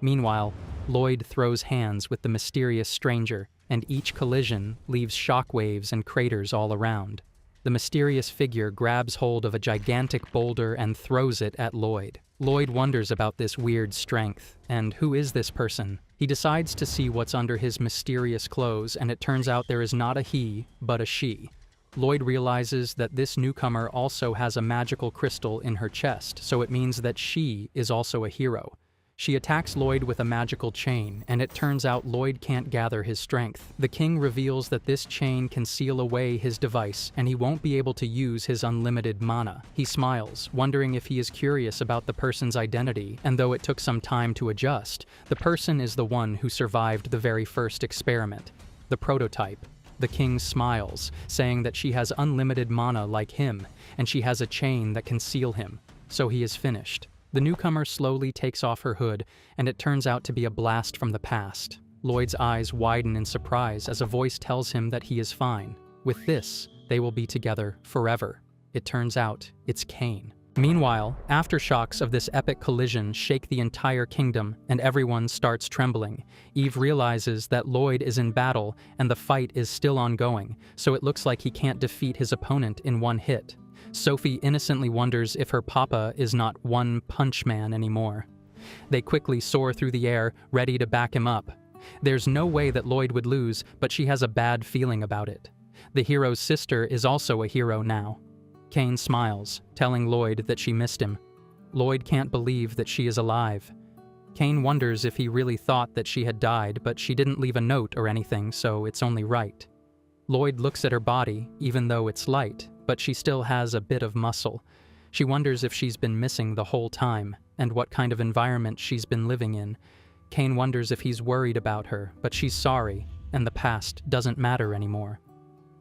Meanwhile, Lloyd throws hands with the mysterious stranger, and each collision leaves shockwaves and craters all around. The mysterious figure grabs hold of a gigantic boulder and throws it at Lloyd. Lloyd wonders about this weird strength, and who is this person? He decides to see what's under his mysterious clothes, and it turns out there is not a he, but a she. Lloyd realizes that this newcomer also has a magical crystal in her chest, so it means that she is also a hero. She attacks Lloyd with a magical chain, and it turns out Lloyd can't gather his strength. The king reveals that this chain can seal away his device, and he won't be able to use his unlimited mana. He smiles, wondering if he is curious about the person's identity, and though it took some time to adjust, the person is the one who survived the very first experiment. The prototype. The king smiles, saying that she has unlimited mana like him, and she has a chain that can seal him. So he is finished. The newcomer slowly takes off her hood, and it turns out to be a blast from the past. Lloyd's eyes widen in surprise as a voice tells him that he is fine. With this, they will be together forever. It turns out it's Cain. Meanwhile, aftershocks of this epic collision shake the entire kingdom, and everyone starts trembling. Eve realizes that Lloyd is in battle, and the fight is still ongoing, so it looks like he can't defeat his opponent in one hit. Sophie innocently wonders if her papa is not One Punch Man anymore. They quickly soar through the air, ready to back him up. There's no way that Lloyd would lose, but she has a bad feeling about it. The hero's sister is also a hero now. Cain smiles, telling Lloyd that she missed him. Lloyd can't believe that she is alive. Cain wonders if he really thought that she had died, but she didn't leave a note or anything, so it's only right. Lloyd looks at her body, even though it's light, but she still has a bit of muscle. She wonders if she's been missing the whole time, and what kind of environment she's been living in. Cain wonders if he's worried about her, but she's sorry, and the past doesn't matter anymore.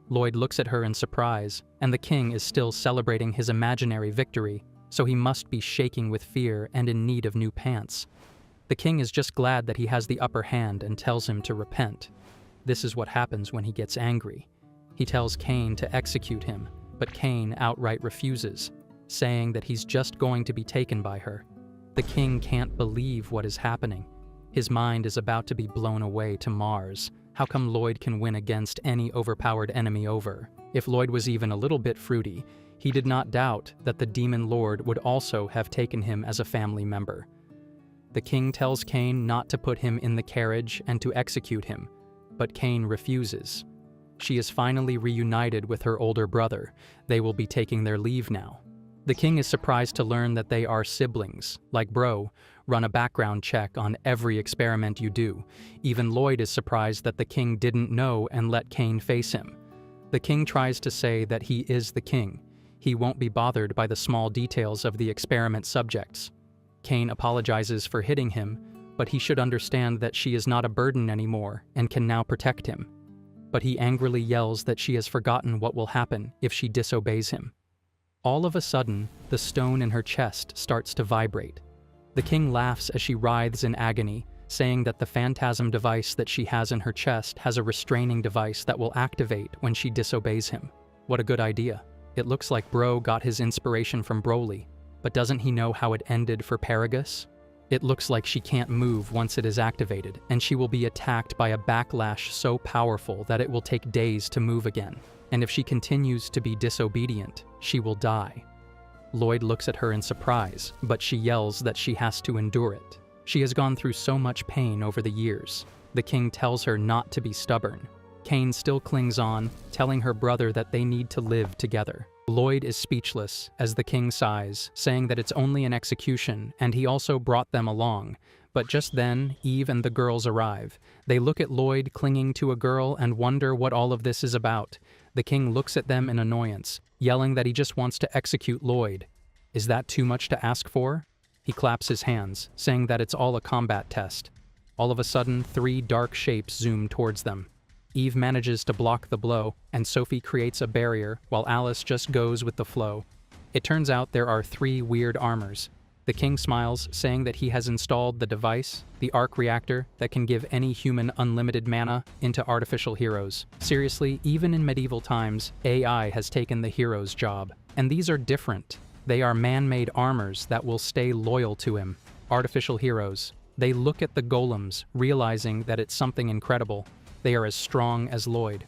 Lloyd looks at her in surprise, and the king is still celebrating his imaginary victory, so he must be shaking with fear and in need of new pants. The king is just glad that he has the upper hand and tells him to repent. This is what happens when he gets angry. He tells Cain to execute him, but Cain outright refuses, saying that he's just going to be taken by her. The king can't believe what is happening. His mind is about to be blown away to Mars. How come Lloyd can win against any overpowered enemy over? If Lloyd was even a little bit fruity, he did not doubt that the demon lord would also have taken him as a family member. The king tells Cain not to put him in the carriage and to execute him, but Cain refuses. She is finally reunited with her older brother. They will be taking their leave now. The king is surprised to learn that they are siblings. Like bro, run a background check on every experiment you do. Even Lloyd is surprised that the king didn't know and let Cain face him. The king tries to say that he is the king. He won't be bothered by the small details of the experiment subjects. Cain apologizes for hitting him, but he should understand that she is not a burden anymore and can now protect him. But he angrily yells that she has forgotten what will happen if she disobeys him. All of a sudden, the stone in her chest starts to vibrate. The king laughs as she writhes in agony, saying that the phantasm device that she has in her chest has a restraining device that will activate when she disobeys him. What a good idea. It looks like Bro got his inspiration from Broly, but doesn't he know how it ended for Paragus? It looks like she can't move once it is activated, and she will be attacked by a backlash so powerful that it will take days to move again. And if she continues to be disobedient, she will die. Lloyd looks at her in surprise, but she yells that she has to endure it. She has gone through so much pain over the years. The king tells her not to be stubborn. Cain still clings on, telling her brother that they need to live together. Lloyd is speechless as the king sighs, saying that it's only an execution, and he also brought them along, But just then, Eve and the girls arrive. They look at Lloyd clinging to a girl and wonder what all of this is about. The king looks at them in annoyance, yelling that he just wants to execute Lloyd. Is that too much to ask for? He claps his hands, saying that it's all a combat test. All of a sudden, 3 dark shapes zoom towards them. Eve manages to block the blow, and Sophie creates a barrier while Alice just goes with the flow. It turns out there are 3 weird armors. The king smiles, saying that he has installed the device, the arc reactor, that can give any human unlimited mana into artificial heroes. Seriously, even in medieval times, AI has taken the hero's job. And these are different. They are man-made armors that will stay loyal to him. Artificial heroes. They look at the golems, realizing that it's something incredible. They are as strong as Lloyd.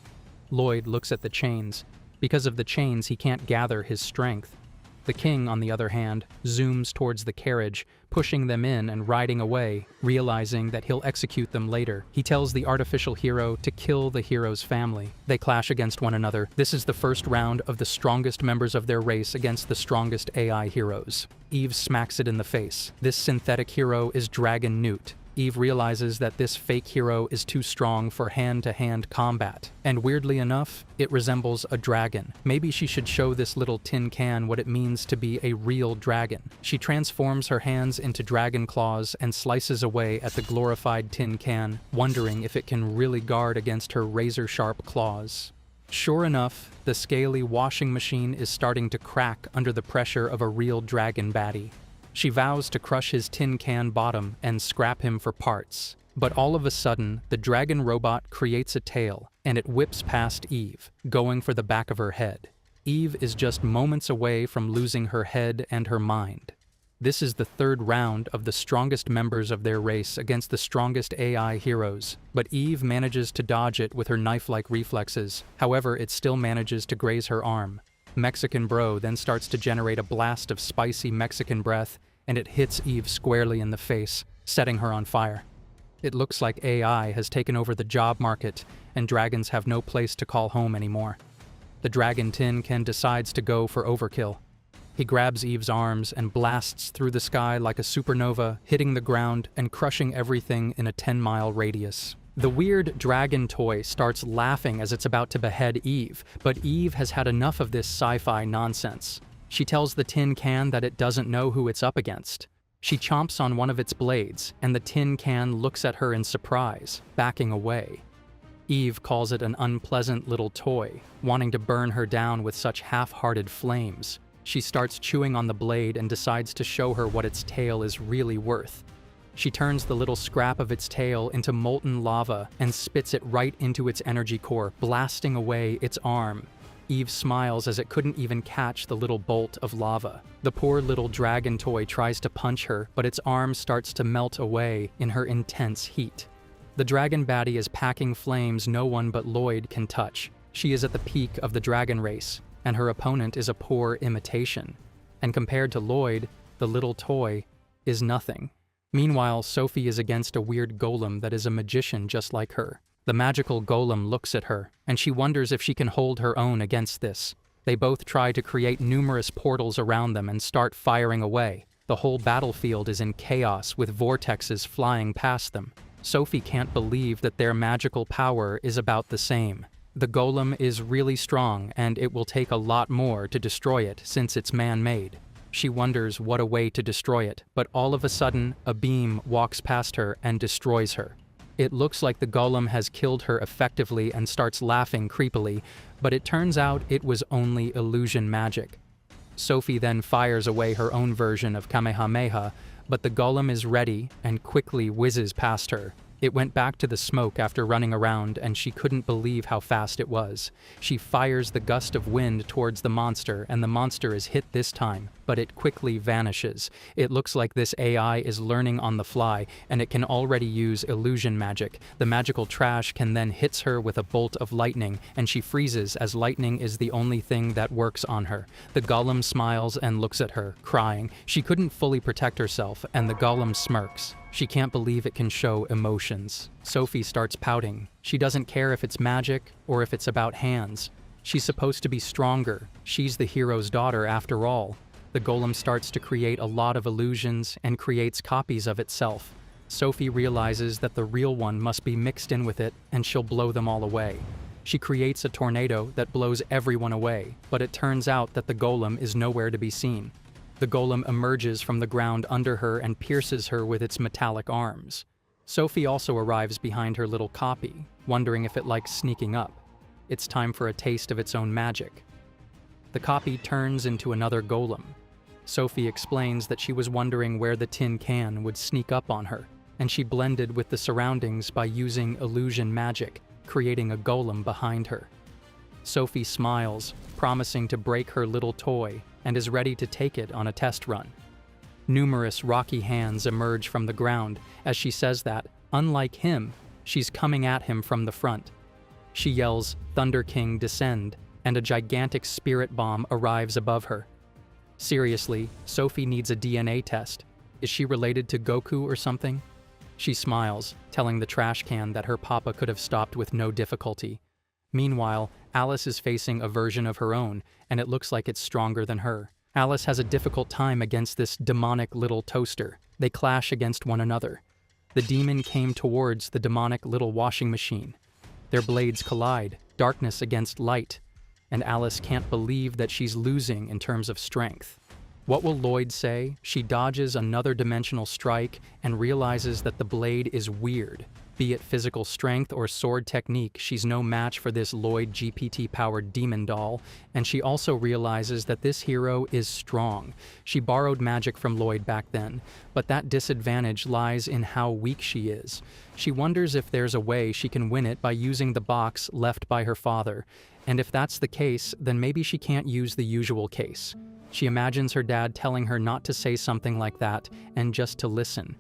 Lloyd looks at the chains. Because of the chains, he can't gather his strength. The king, on the other hand, zooms towards the carriage, pushing them in and riding away, realizing that he'll execute them later. He tells the artificial hero to kill the hero's family. They clash against one another. This is the first round of the strongest members of their race against the strongest AI heroes. Eve smacks it in the face. This synthetic hero is Dragon Newt. Eve realizes that this fake hero is too strong for hand-to-hand combat. And weirdly enough, it resembles a dragon. Maybe she should show this little tin can what it means to be a real dragon. She transforms her hands into dragon claws and slices away at the glorified tin can, wondering if it can really guard against her razor-sharp claws. Sure enough, the scaly washing machine is starting to crack under the pressure of a real dragon baddie. She vows to crush his tin can bottom and scrap him for parts. But all of a sudden, the dragon robot creates a tail, and it whips past Eve, going for the back of her head. Eve is just moments away from losing her head and her mind. This is the 3rd round of the strongest members of their race against the strongest AI heroes, but Eve manages to dodge it with her knife-like reflexes. However, it still manages to graze her arm. Mexican Bro then starts to generate a blast of spicy Mexican breath, and it hits Eve squarely in the face, setting her on fire. It looks like AI has taken over the job market, and dragons have no place to call home anymore. The Dragon Tin Can decides to go for overkill. He grabs Eve's arms and blasts through the sky like a supernova, hitting the ground and crushing everything in a 10-mile radius. The weird dragon toy starts laughing as it's about to behead Eve, but Eve has had enough of this sci-fi nonsense. She tells the tin can that it doesn't know who it's up against. She chomps on one of its blades, and the tin can looks at her in surprise, backing away. Eve calls it an unpleasant little toy, wanting to burn her down with such half-hearted flames. She starts chewing on the blade and decides to show her what its tail is really worth. She turns the little scrap of its tail into molten lava and spits it right into its energy core, blasting away its arm. Eve smiles as it couldn't even catch the little bolt of lava. The poor little dragon toy tries to punch her, but its arm starts to melt away in her intense heat. The dragon baddie is packing flames no one but Lloyd can touch. She is at the peak of the dragon race, and her opponent is a poor imitation. And compared to Lloyd, the little toy is nothing. Meanwhile, Sophie is against a weird golem that is a magician just like her. The magical golem looks at her, and she wonders if she can hold her own against this. They both try to create numerous portals around them and start firing away. The whole battlefield is in chaos with vortexes flying past them. Sophie can't believe that their magical power is about the same. The golem is really strong, and it will take a lot more to destroy it since it's man-made. She wonders what a way to destroy it, but all of a sudden, a beam walks past her and destroys her. It looks like the golem has killed her effectively and starts laughing creepily, but it turns out it was only illusion magic. Sophie then fires away her own version of Kamehameha, but the golem is ready and quickly whizzes past her. It went back to the smoke after running around, and she couldn't believe how fast it was. She fires the gust of wind towards the monster, and the monster is hit this time, but it quickly vanishes. It looks like this AI is learning on the fly, and it can already use illusion magic. The magical trash can then hits her with a bolt of lightning, and she freezes as lightning is the only thing that works on her. The golem smiles and looks at her, crying. She couldn't fully protect herself, and the golem smirks. She can't believe it can show emotions. Sophie starts pouting. She doesn't care if it's magic or if it's about hands. She's supposed to be stronger. She's the hero's daughter after all. The golem starts to create a lot of illusions and creates copies of itself. Sophie realizes that the real one must be mixed in with it and she'll blow them all away. She creates a tornado that blows everyone away, but it turns out that the golem is nowhere to be seen. The golem emerges from the ground under her and pierces her with its metallic arms. Sophie also arrives behind her little copy, wondering if it likes sneaking up. It's time for a taste of its own magic. The copy turns into another golem. Sophie explains that she was wondering where the tin can would sneak up on her, and she blended with the surroundings by using illusion magic, creating a golem behind her. Sophie smiles, promising to break her little toy, and is ready to take it on a test run. Numerous rocky hands emerge from the ground as she says that, unlike him, she's coming at him from the front. She yells, "Thunder King, descend," and a gigantic spirit bomb arrives above her. Seriously, Sophie needs a DNA test. Is she related to Goku or something? She smiles, telling the trash can that her papa could have stopped with no difficulty. Meanwhile, Alice is facing a version of her own, and it looks like it's stronger than her. Alice has a difficult time against this demonic little toaster. They clash against one another. The demon came towards the demonic little washing machine. Their blades collide, darkness against light, and Alice can't believe that she's losing in terms of strength. What will Lloyd say? She dodges another dimensional strike and realizes that the blade is weird. Be it physical strength or sword technique, she's no match for this Lloyd GPT-powered demon doll, and she also realizes that this hero is strong. She borrowed magic from Lloyd back then, but that disadvantage lies in how weak she is. She wonders if there's a way she can win it by using the box left by her father, and if that's the case, then maybe she can't use the usual case. She imagines her dad telling her not to say something like that and just to listen.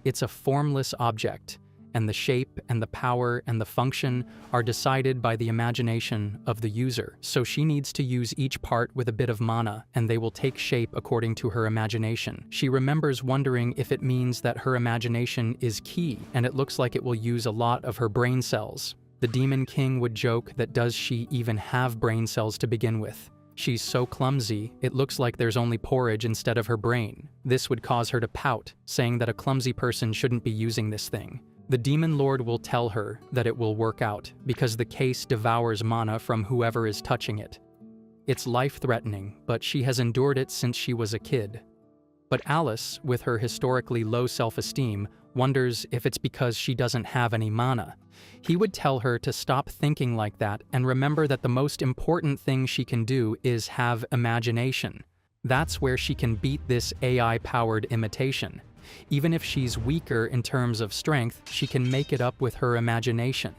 It's a formless object, and the shape and the power and the function are decided by the imagination of the user. So she needs to use each part with a bit of mana, and they will take shape according to her imagination. She remembers wondering if it means that her imagination is key, and it looks like it will use a lot of her brain cells. The Demon King would joke that does she even have brain cells to begin with? She's so clumsy, it looks like there's only porridge instead of her brain. This would cause her to pout, saying that a clumsy person shouldn't be using this thing. The Demon Lord will tell her that it will work out, because the case devours mana from whoever is touching it. It's life-threatening, but she has endured it since she was a kid. But Alice, with her historically low self-esteem, wonders if it's because she doesn't have any mana. He would tell her to stop thinking like that and remember that the most important thing she can do is have imagination. That's where she can beat this AI-powered imitation. Even if she's weaker in terms of strength, she can make it up with her imagination.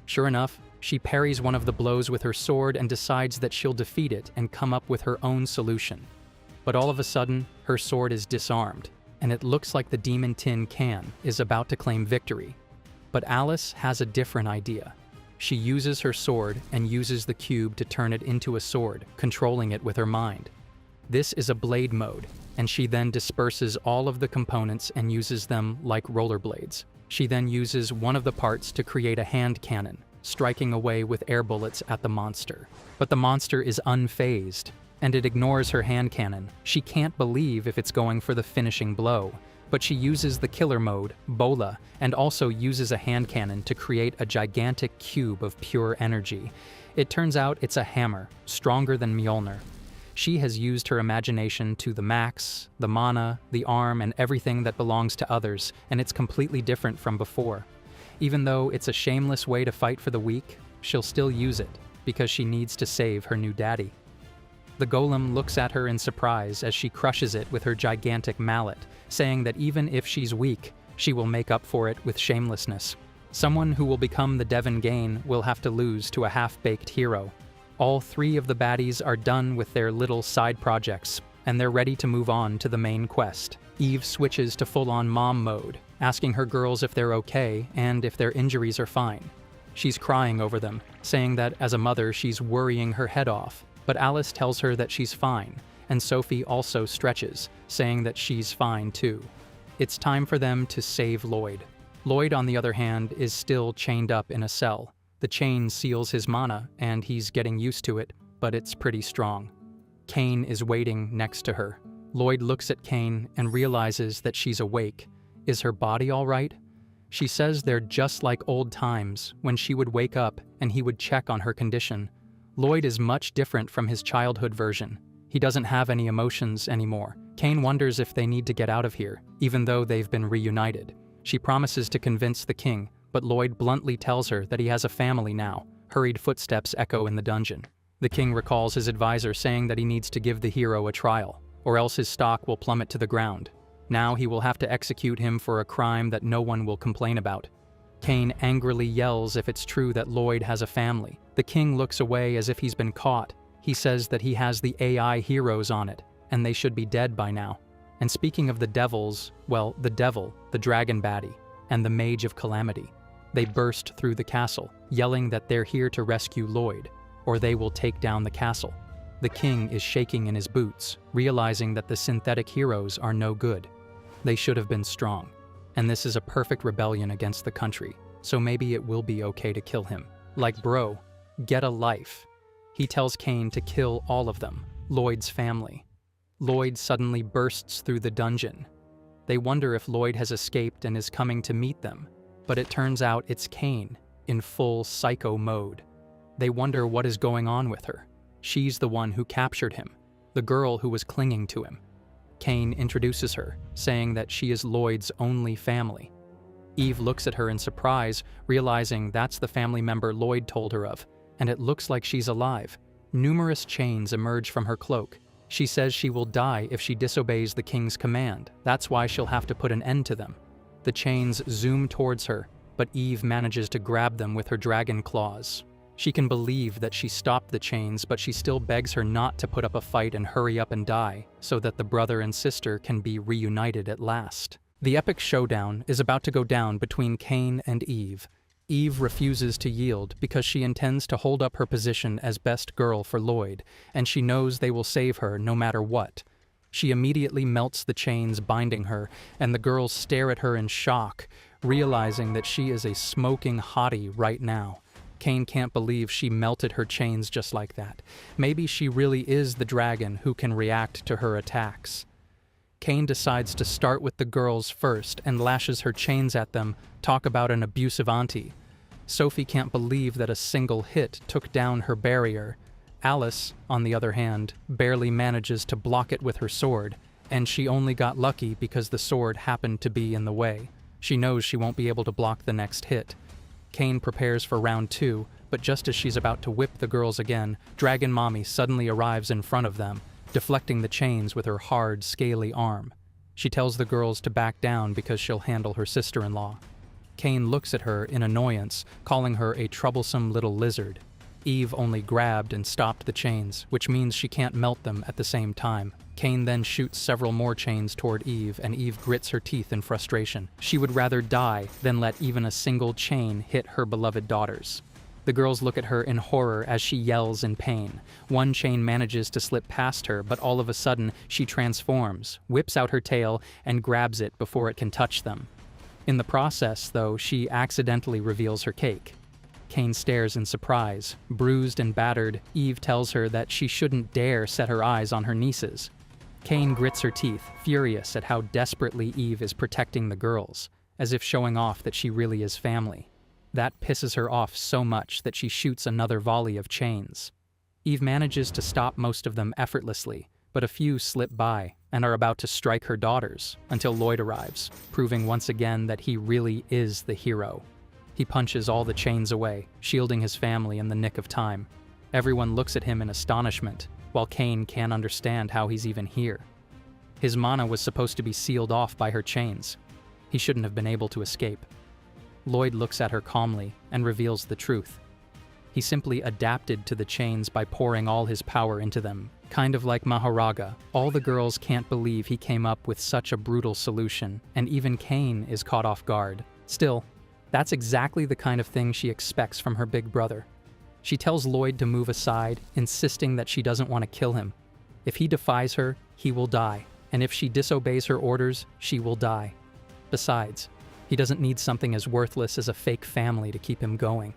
Sure enough, she parries one of the blows with her sword and decides that she'll defeat it and come up with her own solution. But all of a sudden, her sword is disarmed, and it looks like the Demon Tin Can is about to claim victory. But Alice has a different idea. She uses her sword and uses the cube to turn it into a sword, controlling it with her mind. This is a blade mode, and she then disperses all of the components and uses them like rollerblades. She then uses one of the parts to create a hand cannon, striking away with air bullets at the monster. But the monster is unfazed, and it ignores her hand cannon. She can't believe if it's going for the finishing blow, but she uses the killer mode, Bola, and also uses a hand cannon to create a gigantic cube of pure energy. It turns out it's a hammer, stronger than Mjolnir. She has used her imagination to the max, the mana, the arm, and everything that belongs to others, and it's completely different from before. Even though it's a shameless way to fight for the weak, she'll still use it, because she needs to save her new daddy. The golem looks at her in surprise as she crushes it with her gigantic mallet, saying that even if she's weak, she will make up for it with shamelessness. Someone who will become the Devon Gain will have to lose to a half-baked hero. All three of the baddies are done with their little side projects, and they're ready to move on to the main quest. Eve switches to full-on mom mode, asking her girls if they're okay and if their injuries are fine. She's crying over them, saying that as a mother she's worrying her head off, but Alice tells her that she's fine, and Sophie also stretches, saying that she's fine too. It's time for them to save Lloyd. Lloyd, on the other hand, is still chained up in a cell. The chain seals his mana, and he's getting used to it, but it's pretty strong. Kane is waiting next to her. Lloyd looks at Kane and realizes that she's awake. Is her body all right? She says they're just like old times, when she would wake up and he would check on her condition. Lloyd is much different from his childhood version. He doesn't have any emotions anymore. Cain wonders if they need to get out of here, even though they've been reunited. She promises to convince the king, but Lloyd bluntly tells her that he has a family now. Hurried footsteps echo in the dungeon. The king recalls his advisor saying that he needs to give the hero a trial, or else his stock will plummet to the ground. Now he will have to execute him for a crime that no one will complain about. Cain angrily yells if it's true that Lloyd has a family. The king looks away as if he's been caught. He says that he has the AI heroes on it, and they should be dead by now. And speaking of the devils, well, the devil, the dragon baddie, and the mage of calamity. They burst through the castle, yelling that they're here to rescue Lloyd, or they will take down the castle. The king is shaking in his boots, realizing that the synthetic heroes are no good. They should have been strong, and this is a perfect rebellion against the country, so maybe it will be okay to kill him. Like, bro, get a life. He tells Cain to kill all of them, Lloyd's family. Lloyd suddenly bursts through the dungeon. They wonder if Lloyd has escaped and is coming to meet them, but it turns out it's Cain, in full psycho mode. They wonder what is going on with her. She's the one who captured him, the girl who was clinging to him. Cain introduces her, saying that she is Lloyd's only family. Eve looks at her in surprise, realizing that's the family member Lloyd told her of, and it looks like she's alive. Numerous chains emerge from her cloak. She says she will die if she disobeys the king's command. That's why she'll have to put an end to them. The chains zoom towards her, but Eve manages to grab them with her dragon claws. She can believe that she stopped the chains, but she still begs her not to put up a fight and hurry up and die, so that the brother and sister can be reunited at last. The epic showdown is about to go down between Cain and Eve. Eve refuses to yield because she intends to hold up her position as best girl for Lloyd, and she knows they will save her no matter what. She immediately melts the chains binding her, and the girls stare at her in shock, realizing that she is a smoking hottie right now. Cain can't believe she melted her chains just like that. Maybe she really is the dragon who can react to her attacks. Cain decides to start with the girls first and lashes her chains at them. Talk about an abusive auntie. Sophie can't believe that a single hit took down her barrier. Alice, on the other hand, barely manages to block it with her sword, and she only got lucky because the sword happened to be in the way. She knows she won't be able to block the next hit. Cain prepares for round 2, but just as she's about to whip the girls again, Dragon Mommy suddenly arrives in front of them, deflecting the chains with her hard, scaly arm. She tells the girls to back down because she'll handle her sister-in-law. Cain looks at her in annoyance, calling her a troublesome little lizard. Eve only grabbed and stopped the chains, which means she can't melt them at the same time. Cain then shoots several more chains toward Eve, and Eve grits her teeth in frustration. She would rather die than let even a single chain hit her beloved daughters. The girls look at her in horror as she yells in pain. One chain manages to slip past her, but all of a sudden she transforms, whips out her tail, and grabs it before it can touch them. In the process, though, she accidentally reveals her cake. Cain stares in surprise. Bruised and battered, Eve tells her that she shouldn't dare set her eyes on her nieces. Cain grits her teeth, furious at how desperately Eve is protecting the girls, as if showing off that she really is family. That pisses her off so much that she shoots another volley of chains. Eve manages to stop most of them effortlessly, but a few slip by and are about to strike her daughters until Lloyd arrives, proving once again that he really is the hero. He punches all the chains away, shielding his family in the nick of time. Everyone looks at him in astonishment, while Cain can't understand how he's even here. His mana was supposed to be sealed off by her chains. He shouldn't have been able to escape. Lloyd looks at her calmly and reveals the truth. He simply adapted to the chains by pouring all his power into them, kind of like Maharaga. All the girls can't believe he came up with such a brutal solution, and even Cain is caught off guard. Still, that's exactly the kind of thing she expects from her big brother. She tells Lloyd to move aside, insisting that she doesn't want to kill him. If he defies her, he will die, and if she disobeys her orders, she will die. Besides, he doesn't need something as worthless as a fake family to keep him going.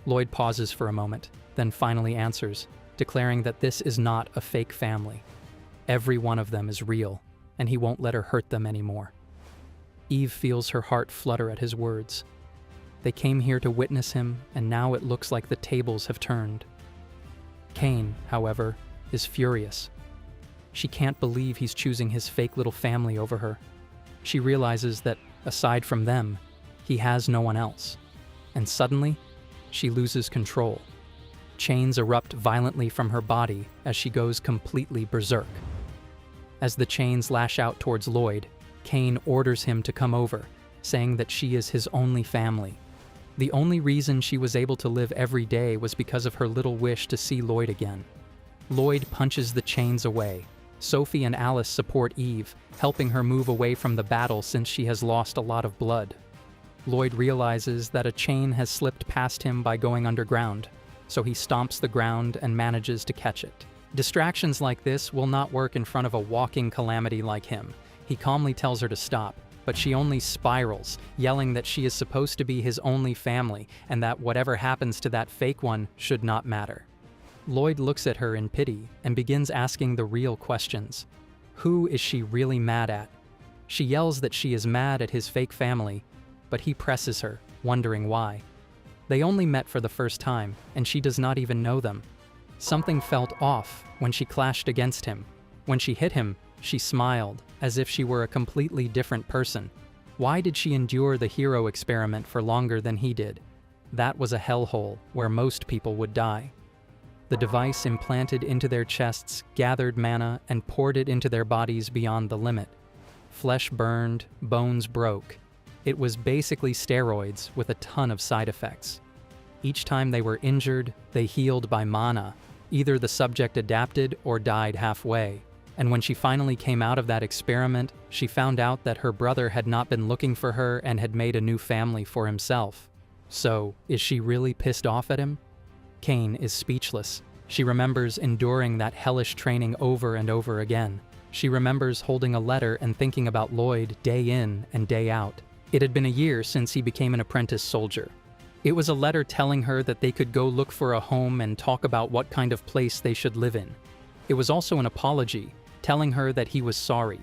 Lloyd pauses for a moment, then finally answers, declaring that this is not a fake family. Every one of them is real, and he won't let her hurt them anymore. Eve feels her heart flutter at his words. They came here to witness him, and now it looks like the tables have turned. Cain, however, is furious. She can't believe he's choosing his fake little family over her. She realizes that, aside from them, he has no one else. And suddenly, she loses control. Chains erupt violently from her body as she goes completely berserk. As the chains lash out towards Lloyd, Cain orders him to come over, saying that she is his only family. The only reason she was able to live every day was because of her little wish to see Lloyd again. Lloyd punches the chains away. Sophie and Alice support Eve, helping her move away from the battle since she has lost a lot of blood. Lloyd realizes that a chain has slipped past him by going underground, so he stomps the ground and manages to catch it. Distractions like this will not work in front of a walking calamity like him. He calmly tells her to stop, but she only spirals, yelling that she is supposed to be his only family and that whatever happens to that fake one should not matter. Lloyd looks at her in pity and begins asking the real questions. Who is she really mad at? She yells that she is mad at his fake family, but he presses her, wondering why. They only met for the first time, and she does not even know them. Something felt off when she clashed against him. When she hit him, she smiled, as if she were a completely different person. Why did she endure the hero experiment for longer than he did? That was a hellhole where most people would die. The device implanted into their chests gathered mana and poured it into their bodies beyond the limit. Flesh burned, bones broke. It was basically steroids with a ton of side effects. Each time they were injured, they healed by mana. Either the subject adapted or died halfway. And when she finally came out of that experiment, she found out that her brother had not been looking for her and had made a new family for himself. So, is she really pissed off at him? Cain is speechless. She remembers enduring that hellish training over and over again. She remembers holding a letter and thinking about Lloyd day in and day out. It had been a year since he became an apprentice soldier. It was a letter telling her that they could go look for a home and talk about what kind of place they should live in. It was also an apology, telling her that he was sorry.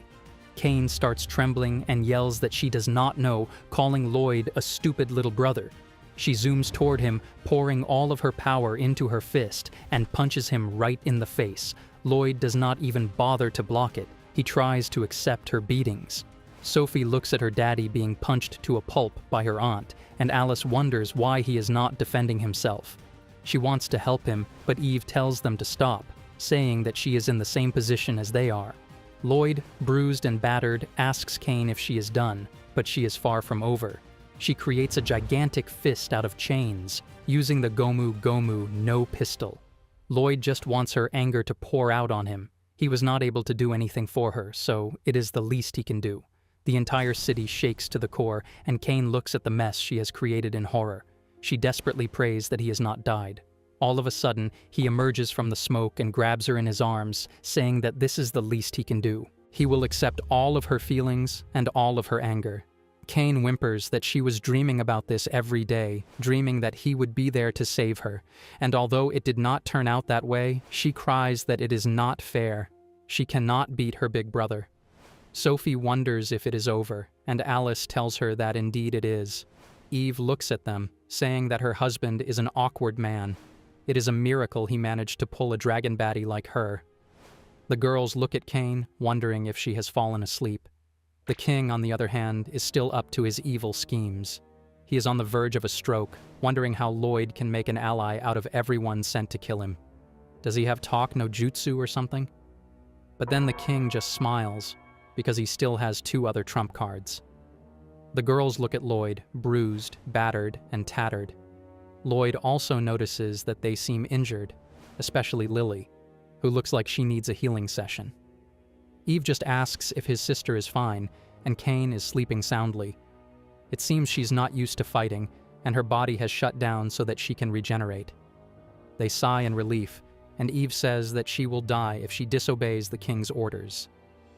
Cain starts trembling and yells that she does not know, calling Lloyd a stupid little brother. She zooms toward him, pouring all of her power into her fist, and punches him right in the face. Lloyd does not even bother to block it. He tries to accept her beatings. Sophie looks at her daddy being punched to a pulp by her aunt, and Alice wonders why he is not defending himself. She wants to help him, but Eve tells them to stop, saying that she is in the same position as they are. Lloyd, bruised and battered, asks Cain if she is done, but she is far from over. She creates a gigantic fist out of chains, using the Gomu Gomu no pistol. Lloyd just wants her anger to pour out on him. He was not able to do anything for her, so it is the least he can do. The entire city shakes to the core, and Cain looks at the mess she has created in horror. She desperately prays that he has not died. All of a sudden, he emerges from the smoke and grabs her in his arms, saying that this is the least he can do. He will accept all of her feelings and all of her anger. Cain whimpers that she was dreaming about this every day, dreaming that he would be there to save her. And although it did not turn out that way, she cries that it is not fair. She cannot beat her big brother. Sophie wonders if it is over, and Alice tells her that indeed it is. Eve looks at them, saying that her husband is an awkward man. It is a miracle he managed to pull a dragon baddie like her. The girls look at Cain, wondering if she has fallen asleep. The king, on the other hand, is still up to his evil schemes. He is on the verge of a stroke, wondering how Lloyd can make an ally out of everyone sent to kill him. Does he have talk no jutsu or something? But then the king just smiles, because he still has 2 other trump cards. The girls look at Lloyd, bruised, battered, and tattered. Lloyd also notices that they seem injured, especially Lily, who looks like she needs a healing session. Eve just asks if his sister is fine, and Cain is sleeping soundly. It seems she's not used to fighting, and her body has shut down so that she can regenerate. They sigh in relief, and Eve says that she will die if she disobeys the king's orders.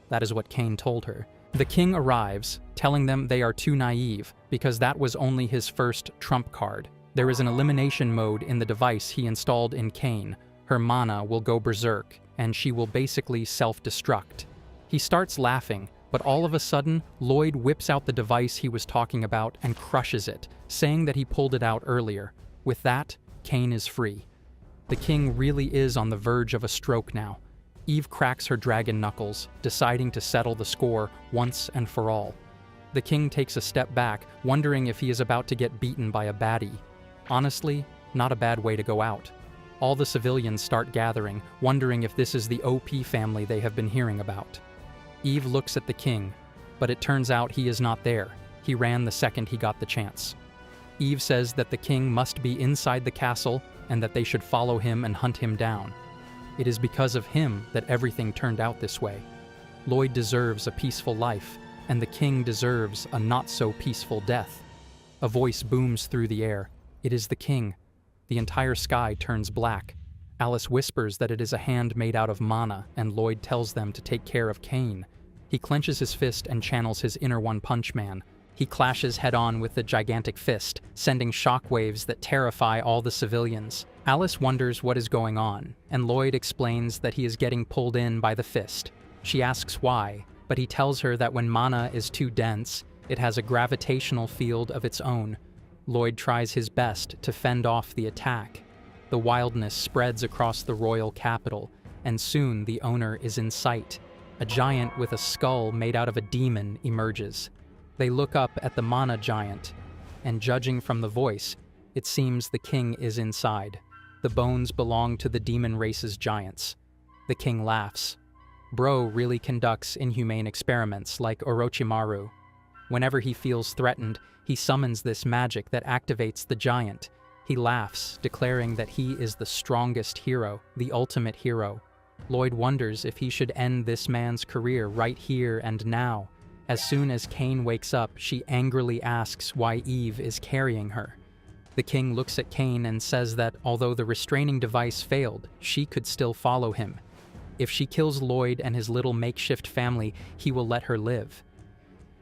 That is what Cain told her. The king arrives, telling them they are too naive, because that was only his first trump card. There is an elimination mode in the device he installed in Cain. Her mana will go berserk, and she will basically self-destruct. He starts laughing, But all of a sudden, Lloyd whips out the device he was talking about and crushes it, saying that he pulled it out earlier. With that, Cain is free. The king really is on the verge of a stroke now. Eve cracks her dragon knuckles, deciding to settle the score once and for all. The king takes a step back, wondering if he is about to get beaten by a baddie. Honestly, not a bad way to go out. All the civilians start gathering, wondering if this is the OP family they have been hearing about. Eve looks at the king, but it turns out he is not there. He ran the second he got the chance. Eve says that the king must be inside the castle and that they should follow him and hunt him down. It is because of him that everything turned out this way. Lloyd deserves a peaceful life, and the king deserves a not-so-peaceful death. A voice booms through the air. It is the king. The entire sky turns black. Alice whispers that it is a hand made out of mana, and Lloyd tells them to take care of Cain. He clenches his fist and channels his inner One Punch Man. He clashes head-on with the gigantic fist, sending shockwaves that terrify all the civilians. Alice wonders what is going on, and Lloyd explains that he is getting pulled in by the fist. She asks why, but he tells her that when mana is too dense, it has a gravitational field of its own. Lloyd tries his best to fend off the attack. The wildness spreads across the royal capital, and soon the owner is in sight. A giant with a skull made out of a demon emerges. They look up at the mana giant, and judging from the voice, it seems the king is inside. The bones belong to the demon race's giants. The king laughs. Bro really conducts inhumane experiments like Orochimaru. Whenever he feels threatened, he summons this magic that activates the giant. He laughs, declaring that he is the strongest hero, the ultimate hero. Lloyd wonders if he should end this man's career right here and now. As soon as Cain wakes up, she angrily asks why Eve is carrying her. The king looks at Cain and says that although the restraining device failed, she could still follow him. If she kills Lloyd and his little makeshift family, he will let her live.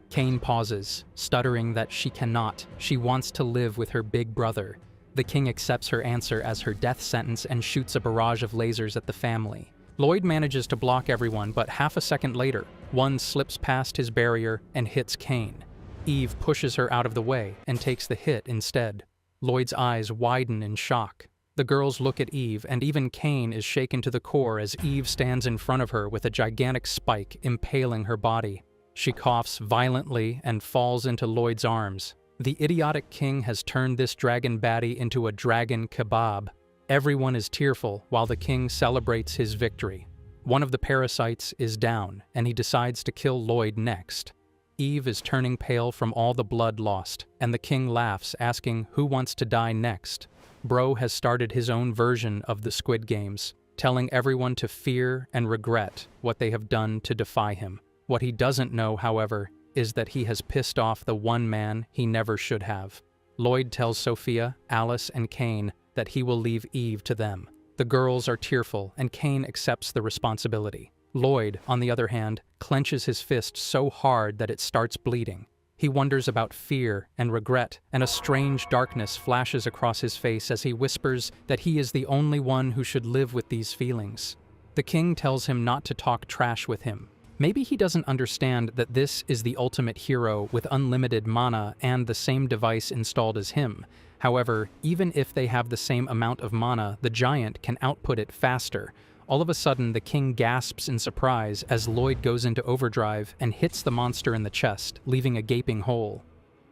Cain pauses, stuttering that she cannot. She wants to live with her big brother. The king accepts her answer as her death sentence and shoots a barrage of lasers at the family. Lloyd manages to block everyone, but half a second later, one slips past his barrier and hits Cain. Eve pushes her out of the way and takes the hit instead. Lloyd's eyes widen in shock. The girls look at Eve, and even Cain is shaken to the core as Eve stands in front of her with a gigantic spike impaling her body. She coughs violently and falls into Lloyd's arms. The idiotic king has turned this dragon baddie into a dragon kebab. Everyone is tearful while the king celebrates his victory. One of the parasites is down, and he decides to kill Lloyd next. Eve is turning pale from all the blood lost, and the king laughs, asking who wants to die next. Bro has started his own version of the Squid Games, telling everyone to fear and regret what they have done to defy him. What he doesn't know, however, is that he has pissed off the one man he never should have. Lloyd tells Sophia, Alice, and Cain that he will leave Eve to them. The girls are tearful, and Cain accepts the responsibility. Lloyd, on the other hand, clenches his fist so hard that it starts bleeding. He wonders about fear and regret, and a strange darkness flashes across his face as he whispers that he is the only one who should live with these feelings. The king tells him not to talk trash with him. Maybe he doesn't understand that this is the ultimate hero with unlimited mana and the same device installed as him. However, even if they have the same amount of mana, the giant can output it faster. All of a sudden, the king gasps in surprise as Lloyd goes into overdrive and hits the monster in the chest, leaving a gaping hole.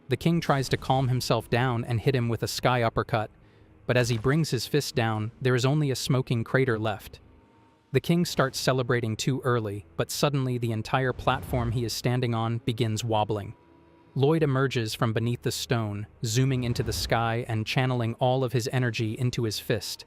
The king tries to calm himself down and hit him with a sky uppercut, but as he brings his fist down, there is only a smoking crater left. The king starts celebrating too early, but suddenly the entire platform he is standing on begins wobbling. Lloyd emerges from beneath the stone, zooming into the sky and channeling all of his energy into his fist.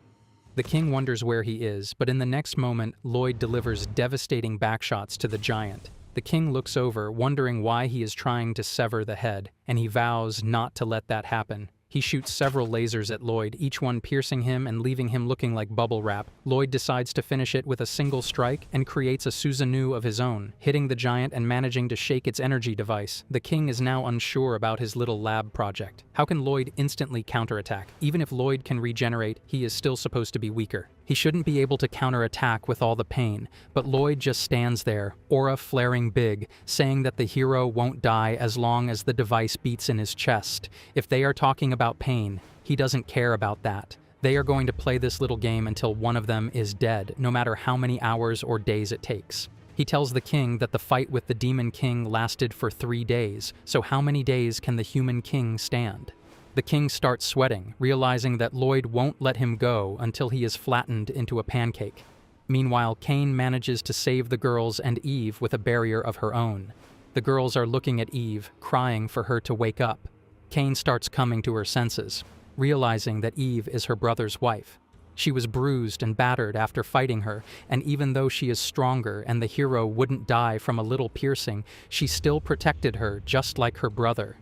The king wonders where he is, but in the next moment, Lloyd delivers devastating backshots to the giant. The king looks over, wondering why he is trying to sever the head, and he vows not to let that happen. He shoots several lasers at Lloyd, each one piercing him and leaving him looking like bubble wrap. Lloyd decides to finish it with a single strike and creates a Susanoo of his own, hitting the giant and managing to shake its energy device. The king is now unsure about his little lab project. How can Lloyd instantly counterattack? Even if Lloyd can regenerate, he is still supposed to be weaker. He shouldn't be able to counterattack with all the pain, but Lloyd just stands there, aura flaring big, saying that the hero won't die as long as the device beats in his chest. If they are talking about pain, he doesn't care about that. They are going to play this little game until one of them is dead, no matter how many hours or days it takes. He tells the king that the fight with the Demon King lasted for 3 days, so how many days can the human king stand? The king starts sweating, realizing that Lloyd won't let him go until he is flattened into a pancake. Meanwhile, Cain manages to save the girls and Eve with a barrier of her own. The girls are looking at Eve, crying for her to wake up. Cain starts coming to her senses, realizing that Eve is her brother's wife. She was bruised and battered after fighting her, and even though she is stronger and the hero wouldn't die from a little piercing, she still protected her just like her brother.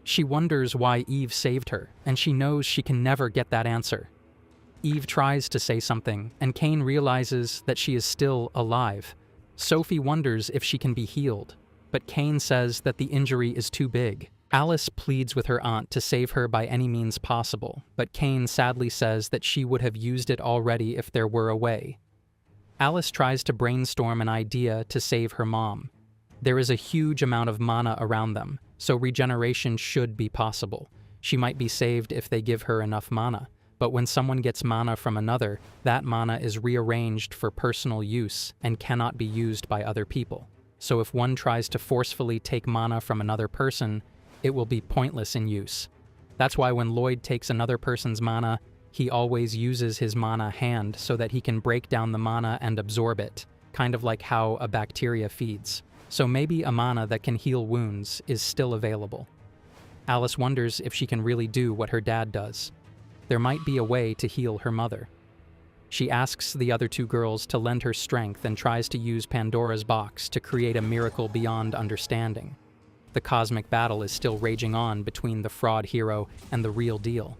She wonders why Eve saved her, and she knows she can never get that answer. Eve tries to say something, and Cain realizes that she is still alive. Sophie wonders if she can be healed, but Cain says that the injury is too big. Alice pleads with her aunt to save her by any means possible, but Cain sadly says that she would have used it already if there were a way. Alice tries to brainstorm an idea to save her mom. There is a huge amount of mana around them, so regeneration should be possible. She might be saved if they give her enough mana, but when someone gets mana from another, that mana is rearranged for personal use and cannot be used by other people. So if one tries to forcefully take mana from another person, it will be pointless in use. That's why when Lloyd takes another person's mana, he always uses his mana hand so that he can break down the mana and absorb it, kind of like how a bacteria feeds. So maybe a mana that can heal wounds is still available. Alice wonders if she can really do what her dad does. There might be a way to heal her mother. She asks the other 2 girls to lend her strength and tries to use Pandora's box to create a miracle beyond understanding. The cosmic battle is still raging on between the fraud hero and the real deal.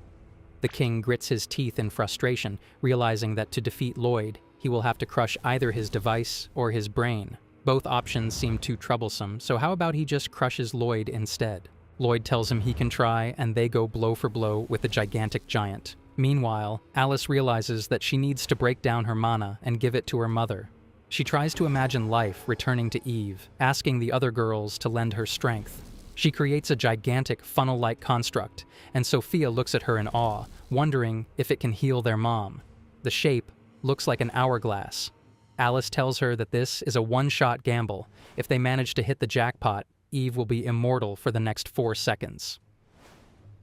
The king grits his teeth in frustration, realizing that to defeat Lloyd, he will have to crush either his device or his brain. Both options seem too troublesome, so how about he just crushes Lloyd instead? Lloyd tells him he can try, and they go blow for blow with the gigantic giant. Meanwhile, Alice realizes that she needs to break down her mana and give it to her mother. She tries to imagine life returning to Eve, asking the other girls to lend her strength. She creates a gigantic funnel-like construct, and Sophia looks at her in awe, wondering if it can heal their mom. The shape looks like an hourglass. Alice tells her that this is a one-shot gamble. If they manage to hit the jackpot, Eve will be immortal for the next 4 seconds.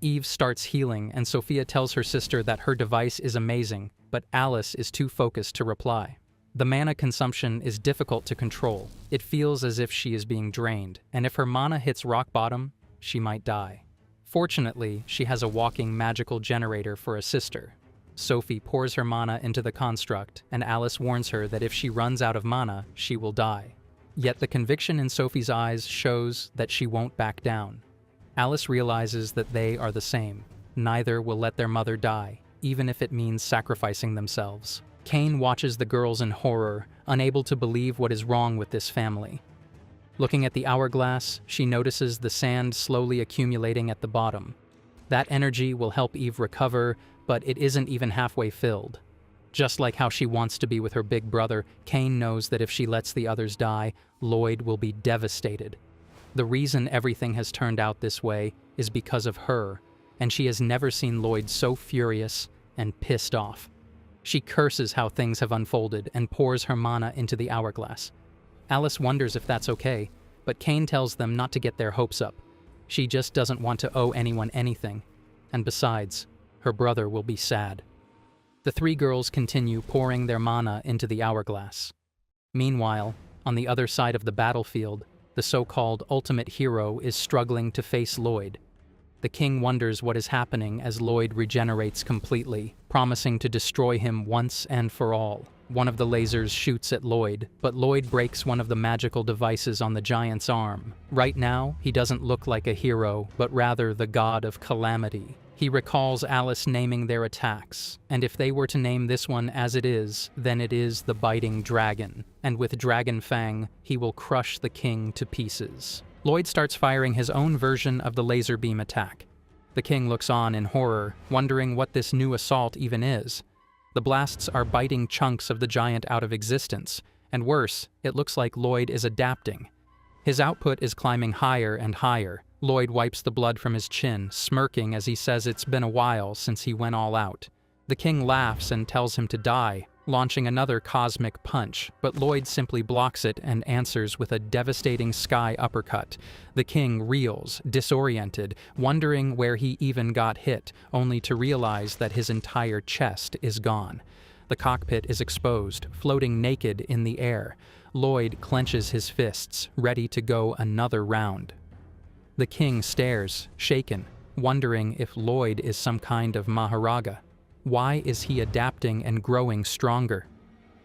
Eve starts healing, and Sophia tells her sister that her device is amazing, but Alice is too focused to reply. The mana consumption is difficult to control. It feels as if she is being drained, and if her mana hits rock bottom, she might die. Fortunately, she has a walking magical generator for a sister. Sophie pours her mana into the construct, and Alice warns her that if she runs out of mana, she will die. Yet the conviction in Sophie's eyes shows that she won't back down. Alice realizes that they are the same. Neither will let their mother die, even if it means sacrificing themselves. Cain watches the girls in horror, unable to believe what is wrong with this family. Looking at the hourglass, she notices the sand slowly accumulating at the bottom. That energy will help Eve recover, but it isn't even halfway filled. Just like how she wants to be with her big brother, Cain knows that if she lets the others die, Lloyd will be devastated. The reason everything has turned out this way is because of her, and she has never seen Lloyd so furious and pissed off. She curses how things have unfolded and pours her mana into the hourglass. Alice wonders if that's okay, but Cain tells them not to get their hopes up. She just doesn't want to owe anyone anything, and besides, her brother will be sad. The 3 girls continue pouring their mana into the hourglass. Meanwhile, on the other side of the battlefield, the so-called ultimate hero is struggling to face Lloyd. The king wonders what is happening as Lloyd regenerates completely, promising to destroy him once and for all. One of the lasers shoots at Lloyd, but Lloyd breaks one of the magical devices on the giant's arm. Right now, he doesn't look like a hero, but rather the god of calamity. He recalls Alice naming their attacks, and if they were to name this one as it is, then it is the biting dragon, and with Dragon Fang, he will crush the king to pieces. Lloyd starts firing his own version of the laser beam attack. The king looks on in horror, wondering what this new assault even is. The blasts are biting chunks of the giant out of existence, and worse, it looks like Lloyd is adapting. His output is climbing higher and higher. Lloyd wipes the blood from his chin, smirking as he says it's been a while since he went all out. The king laughs and tells him to die, launching another cosmic punch, but Lloyd simply blocks it and answers with a devastating sky uppercut. The king reels, disoriented, wondering where he even got hit, only to realize that his entire chest is gone. The cockpit is exposed, floating naked in the air. Lloyd clenches his fists, ready to go another round. The king stares, shaken, wondering if Lloyd is some kind of Maharaja. Why is he adapting and growing stronger?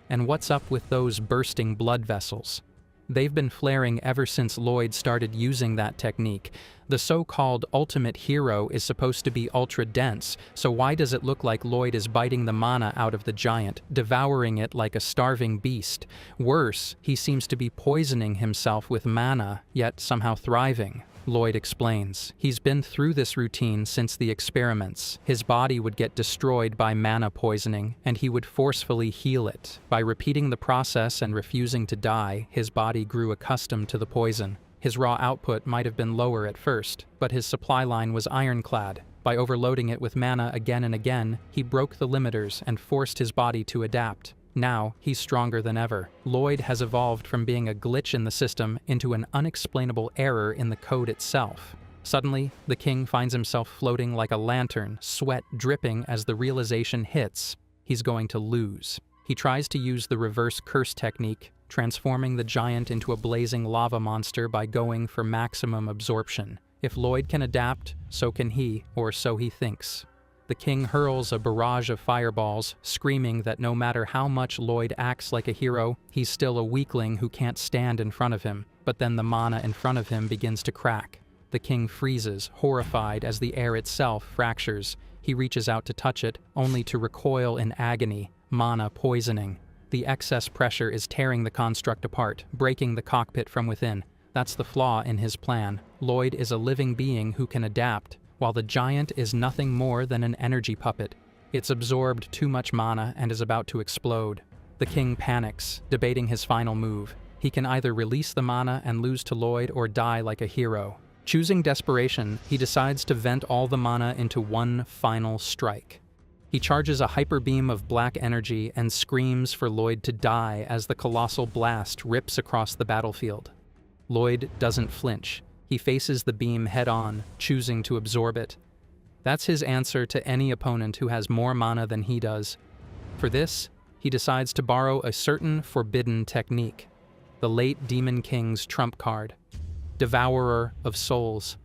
And what's up with those bursting blood vessels? They've been flaring ever since Lloyd started using that technique. The so-called ultimate hero is supposed to be ultra-dense, so why does it look like Lloyd is biting the mana out of the giant, devouring it like a starving beast? Worse, he seems to be poisoning himself with mana, yet somehow thriving. Lloyd explains. He's been through this routine since the experiments. His body would get destroyed by mana poisoning, and he would forcefully heal it. By repeating the process and refusing to die, his body grew accustomed to the poison. His raw output might have been lower at first, but his supply line was ironclad. By overloading it with mana again and again, he broke the limiters and forced his body to adapt. Now, he's stronger than ever. Lloyd has evolved from being a glitch in the system into an unexplainable error in the code itself. Suddenly, the king finds himself floating like a lantern, sweat dripping as the realization hits. He's going to lose. He tries to use the reverse curse technique, transforming the giant into a blazing lava monster by going for maximum absorption. If Lloyd can adapt, so can he, or so he thinks. The king hurls a barrage of fireballs, screaming that no matter how much Lloyd acts like a hero, he's still a weakling who can't stand in front of him. But then the mana in front of him begins to crack. The king freezes, horrified as the air itself fractures. He reaches out to touch it, only to recoil in agony, mana poisoning. The excess pressure is tearing the construct apart, breaking the cockpit from within. That's the flaw in his plan. Lloyd is a living being who can adapt, while the giant is nothing more than an energy puppet. It's absorbed too much mana and is about to explode. The king panics, debating his final move. He can either release the mana and lose to Lloyd or die like a hero. Choosing desperation, he decides to vent all the mana into one final strike. He charges a hyper beam of black energy and screams for Lloyd to die as the colossal blast rips across the battlefield. Lloyd doesn't flinch. He faces the beam head-on, choosing to absorb it. That's his answer to any opponent who has more mana than he does. For this, he decides to borrow a certain forbidden technique, the late Demon King's trump card, Devourer of Souls.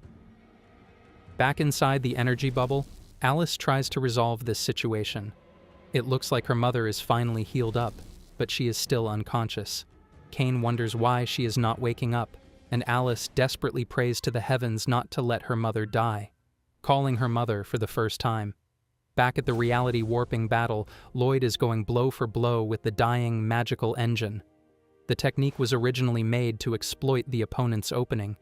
Back inside the energy bubble, Alice tries to resolve this situation. It looks like her mother is finally healed up, but she is still unconscious. Kane wonders why she is not waking up, and Alice desperately prays to the heavens not to let her mother die, calling her mother for the first time. Back at the reality-warping battle, Lloyd is going blow for blow with the dying magical engine. The technique was originally made to exploit the opponent's opening,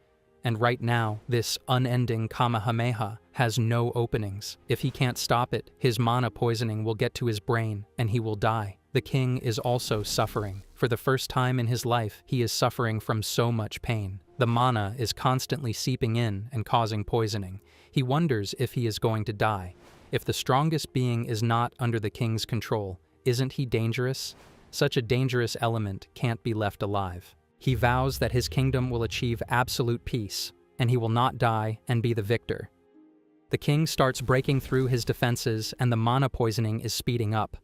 and right now, this unending Kamehameha has no openings. If he can't stop it, his mana poisoning will get to his brain, and he will die. The king is also suffering. For the first time in his life, he is suffering from so much pain. The mana is constantly seeping in and causing poisoning. He wonders if he is going to die. If the strongest being is not under the king's control, isn't he dangerous? Such a dangerous element can't be left alive. He vows that his kingdom will achieve absolute peace, and he will not die and be the victor. The king starts breaking through his defenses, and the mana poisoning is speeding up.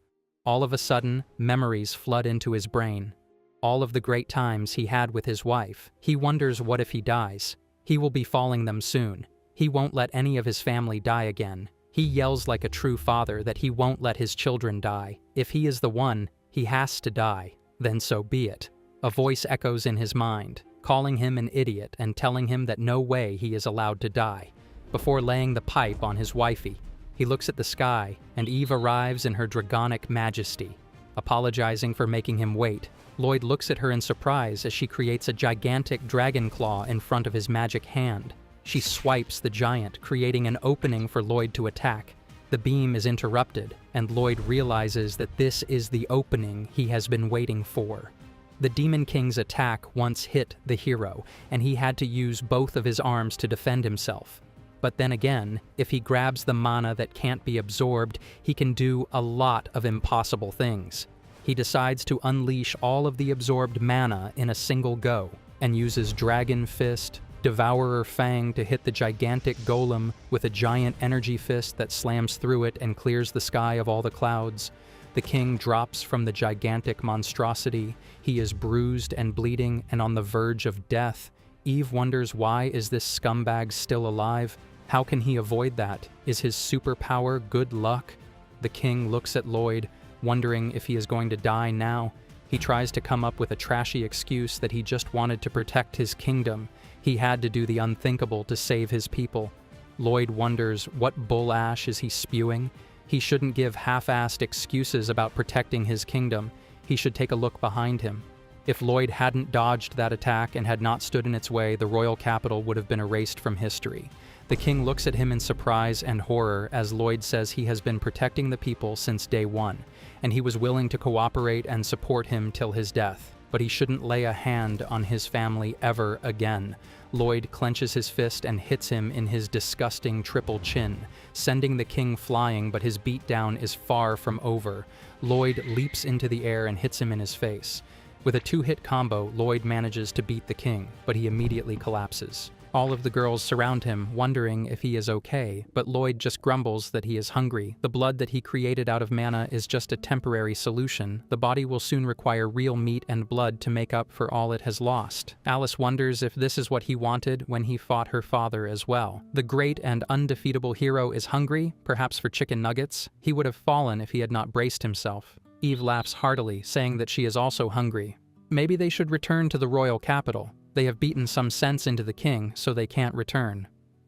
All of a sudden, memories flood into his brain. All of the great times he had with his wife. He wonders what if he dies. He will be falling them soon. He won't let any of his family die again. He yells like a true father that he won't let his children die. If he is the one, he has to die. Then so be it. A voice echoes in his mind, calling him an idiot and telling him that no way he is allowed to die. Before laying the pipe on his wifey, he looks at the sky, and Eve arrives in her dragonic majesty. Apologizing for making him wait, Lloyd looks at her in surprise as she creates a gigantic dragon claw in front of his magic hand. She swipes the giant, creating an opening for Lloyd to attack. The beam is interrupted, and Lloyd realizes that this is the opening he has been waiting for. The Demon King's attack once hit the hero, and he had to use both of his arms to defend himself. But then again, if he grabs the mana that can't be absorbed, he can do a lot of impossible things. He decides to unleash all of the absorbed mana in a single go, and uses Dragon Fist, Devourer Fang to hit the gigantic golem with a giant energy fist that slams through it and clears the sky of all the clouds. The king drops from the gigantic monstrosity. He is bruised and bleeding and on the verge of death. Eve wonders, why is this scumbag still alive? How can he avoid that? Is his superpower good luck? The king looks at Lloyd, wondering if he is going to die now. He tries to come up with a trashy excuse that he just wanted to protect his kingdom. He had to do the unthinkable to save his people. Lloyd wonders, what bull ash is he spewing? He shouldn't give half-assed excuses about protecting his kingdom. He should take a look behind him. If Lloyd hadn't dodged that attack and had not stood in its way, the royal capital would have been erased from history. The king looks at him in surprise and horror as Lloyd says he has been protecting the people since day one, and he was willing to cooperate and support him till his death. But he shouldn't lay a hand on his family ever again. Lloyd clenches his fist and hits him in his disgusting triple chin, sending the king flying, but his beatdown is far from over. Lloyd leaps into the air and hits him in his face. With a two-hit combo, Lloyd manages to beat the king, but he immediately collapses. All of the girls surround him, wondering if he is okay, but Lloyd just grumbles that he is hungry. The blood that he created out of mana is just a temporary solution. The body will soon require real meat and blood to make up for all it has lost. Alice wonders if this is what he wanted when he fought her father as well. The great and undefeatable hero is hungry, perhaps for chicken nuggets. He would have fallen if he had not braced himself. Eve laughs heartily, saying that she is also hungry. Maybe they should return to the royal capital. They have beaten some sense into the king, so they can't return.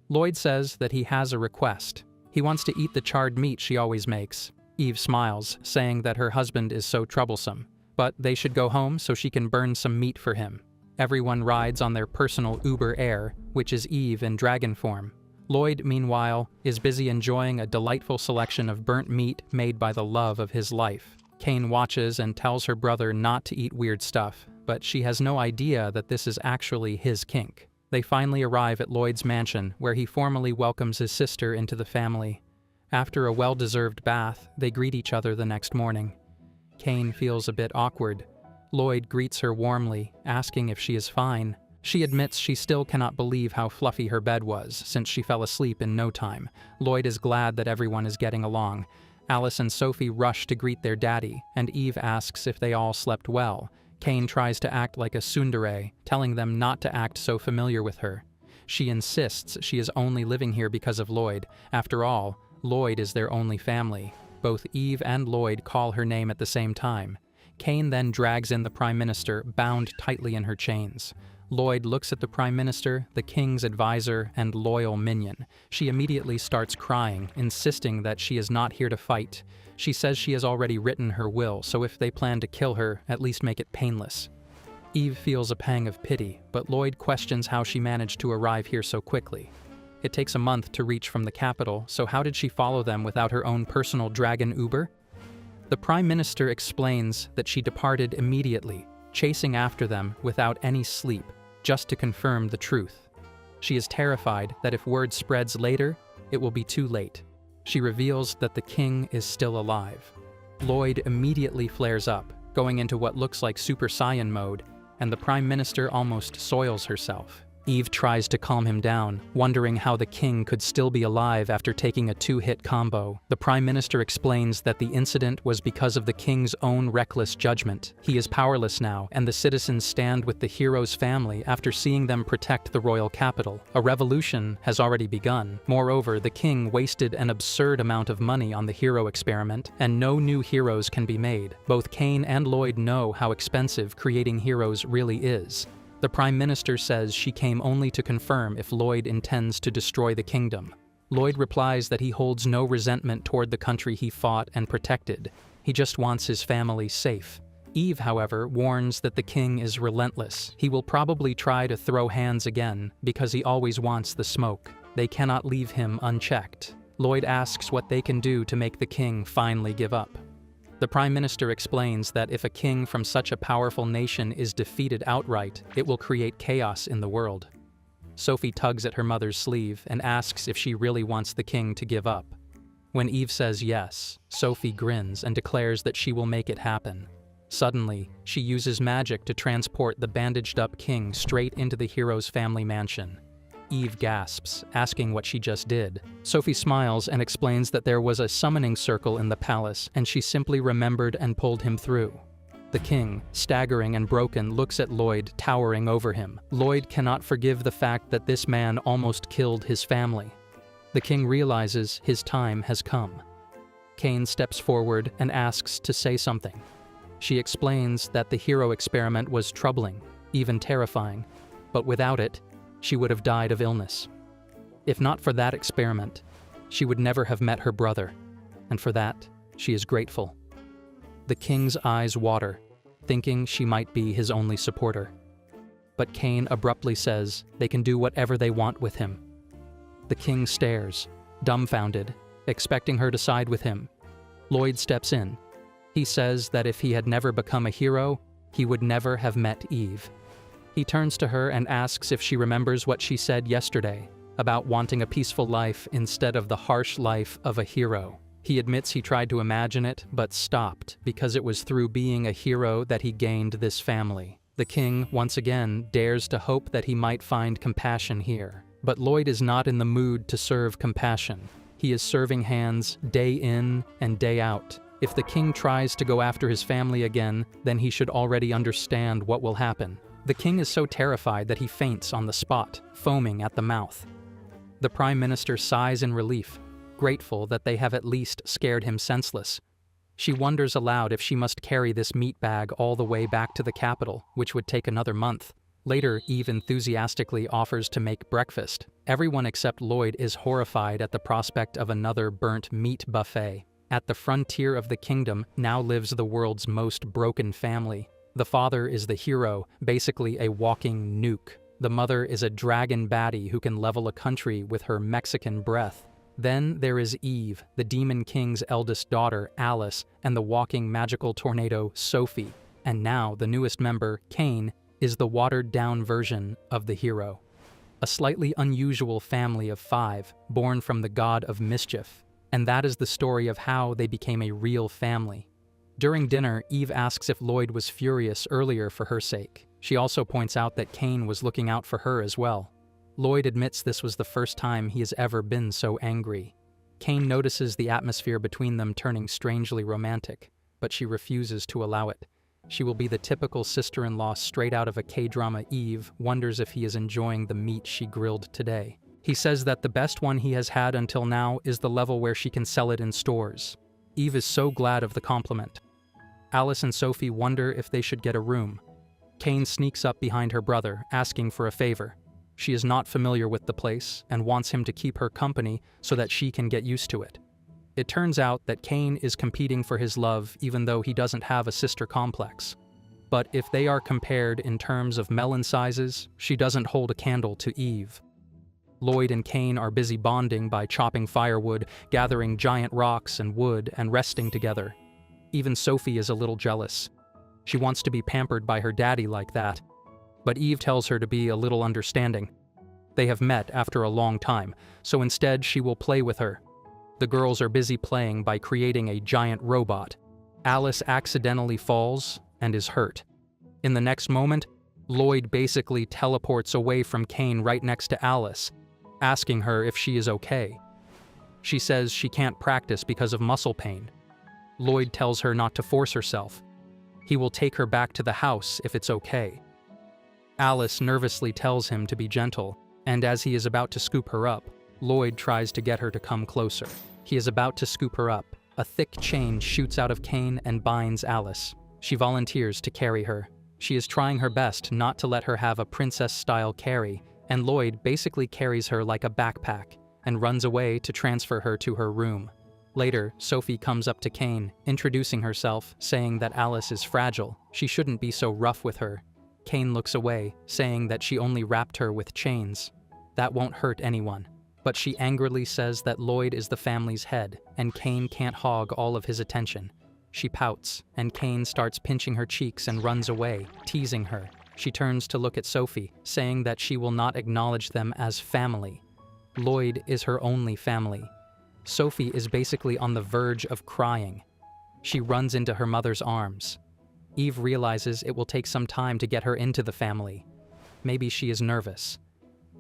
Lloyd says that he has a request. He wants to eat the charred meat she always makes. Eve smiles, saying that her husband is so troublesome. But they should go home so she can burn some meat for him. Everyone rides on their personal Uber Air, which is Eve in dragon form. Lloyd, meanwhile, is busy enjoying a delightful selection of burnt meat made by the love of his life. Kane watches and tells her brother not to eat weird stuff, but she has no idea that this is actually his kink. They finally arrive at Lloyd's mansion, where he formally welcomes his sister into the family. After a well-deserved bath, they greet each other the next morning. Kane feels a bit awkward. Lloyd greets her warmly, asking if she is fine. She admits she still cannot believe how fluffy her bed was, since she fell asleep in no time. Lloyd is glad that everyone is getting along. Alice and Sophie rush to greet their daddy, and Eve asks if they all slept well. Kane tries to act like a tsundere, telling them not to act so familiar with her. She insists she is only living here because of Lloyd. After all, Lloyd is their only family. Both Eve and Lloyd call her name at the same time. Kane then drags in the Prime Minister, bound tightly in her chains. Lloyd looks at the Prime Minister, the King's advisor, and loyal minion. She immediately starts crying, insisting that she is not here to fight. She says she has already written her will, so if they plan to kill her, at least make it painless. Eve feels a pang of pity, but Lloyd questions how she managed to arrive here so quickly. It takes a month to reach from the capital, so how did she follow them without her own personal dragon Uber? The Prime Minister explains that she departed immediately, chasing after them without any sleep, just to confirm the truth. She is terrified that if word spreads later, it will be too late. She reveals that the king is still alive. Lloyd immediately flares up, going into what looks like Super Saiyan mode, and the Prime Minister almost soils herself. Eve tries to calm him down, wondering how the king could still be alive after taking a two-hit combo. The Prime Minister explains that the incident was because of the king's own reckless judgment. He is powerless now, and the citizens stand with the hero's family after seeing them protect the royal capital. A revolution has already begun. Moreover, the king wasted an absurd amount of money on the hero experiment, and no new heroes can be made. Both Kane and Lloyd know how expensive creating heroes really is. The Prime Minister says she came only to confirm if Lloyd intends to destroy the kingdom. Lloyd replies that he holds no resentment toward the country he fought and protected. He just wants his family safe. Eve, however, warns that the king is relentless. He will probably try to throw hands again, because he always wants the smoke. They cannot leave him unchecked. Lloyd asks what they can do to make the king finally give up. The Prime Minister explains that if a king from such a powerful nation is defeated outright, it will create chaos in the world. Sophie tugs at her mother's sleeve and asks if she really wants the king to give up. When Eve says yes, Sophie grins and declares that she will make it happen. Suddenly, she uses magic to transport the bandaged-up king straight into the hero's family mansion. Eve gasps, asking what she just did. Sophie smiles and explains that there was a summoning circle in the palace and she simply remembered and pulled him through. The king, staggering and broken, looks at Lloyd, towering over him. Lloyd cannot forgive the fact that this man almost killed his family. The king realizes his time has come. Kane steps forward and asks to say something. She explains that the hero experiment was troubling, even terrifying, but without it, she would have died of illness. If not for that experiment, she would never have met her brother, and for that, she is grateful. The king's eyes water, thinking she might be his only supporter. But Kane abruptly says they can do whatever they want with him. The king stares, dumbfounded, expecting her to side with him. Lloyd steps in. He says that if he had never become a hero, he would never have met Eve. He turns to her and asks if she remembers what she said yesterday about wanting a peaceful life instead of the harsh life of a hero. He admits he tried to imagine it, but stopped because it was through being a hero that he gained this family. The king, once again, dares to hope that he might find compassion here. But Lloyd is not in the mood to serve compassion. He is serving hands day in and day out. If the king tries to go after his family again, then he should already understand what will happen. The king is so terrified that he faints on the spot, foaming at the mouth. The Prime Minister sighs in relief, grateful that they have at least scared him senseless. She wonders aloud if she must carry this meat bag all the way back to the capital, which would take another month. Later, Eve enthusiastically offers to make breakfast. Everyone except Lloyd is horrified at the prospect of another burnt meat buffet. At the frontier of the kingdom now lives the world's most broken family. The father is the hero, basically a walking nuke. The mother is a dragon baddie who can level a country with her Mexican breath. Then there is Eve, the Demon King's eldest daughter, Alice, and the walking magical tornado, Sophie. And now, the newest member, Kane, is the watered-down version of the hero. A slightly unusual family of 5, born from the god of mischief. And that is the story of how they became a real family. During dinner, Eve asks if Lloyd was furious earlier for her sake. She also points out that Kane was looking out for her as well. Lloyd admits this was the first time he has ever been so angry. Kane notices the atmosphere between them turning strangely romantic, but she refuses to allow it. She will be the typical sister-in-law straight out of a K-drama. Eve wonders if he is enjoying the meat she grilled today. He says that the best one he has had until now is the level where she can sell it in stores. Eve is so glad of the compliment. Alice and Sophie wonder if they should get a room. Kane sneaks up behind her brother, asking for a favor. She is not familiar with the place and wants him to keep her company so that she can get used to it. It turns out that Kane is competing for his love even though he doesn't have a sister complex. But if they are compared in terms of melon sizes, she doesn't hold a candle to Eve. Lloyd and Kane are busy bonding by chopping firewood, gathering giant rocks and wood, and resting together. Even Sophie is a little jealous. She wants to be pampered by her daddy like that. But Eve tells her to be a little understanding. They have met after a long time, so instead she will play with her. The girls are busy playing by creating a giant robot. Alice accidentally falls and is hurt. In the next moment, Lloyd basically teleports away from Kane right next to Alice, asking her if she is okay. She says she can't practice because of muscle pain. Lloyd tells her not to force herself. He will take her back to the house if it's okay. Alice nervously tells him to be gentle, and as he is about to scoop her up, Lloyd tries to get her to come closer. He is about to scoop her up. A thick chain shoots out of Kane and binds Alice. She volunteers to carry her. She is trying her best not to let her have a princess-style carry, and Lloyd basically carries her like a backpack and runs away to transfer her to her room. Later, Sophie comes up to Kane, introducing herself, saying that Alice is fragile. She shouldn't be so rough with her. Kane looks away, saying that she only wrapped her with chains. That won't hurt anyone. but she angrily says that Lloyd is the family's head and Kane can't hog all of his attention. She pouts, and Kane starts pinching her cheeks and runs away, teasing her. She turns to look at Sophie, saying that she will not acknowledge them as family. Lloyd is her only family. Sophie is basically on the verge of crying. She runs into her mother's arms. Eve realizes it will take some time to get her into the family. Maybe she is nervous.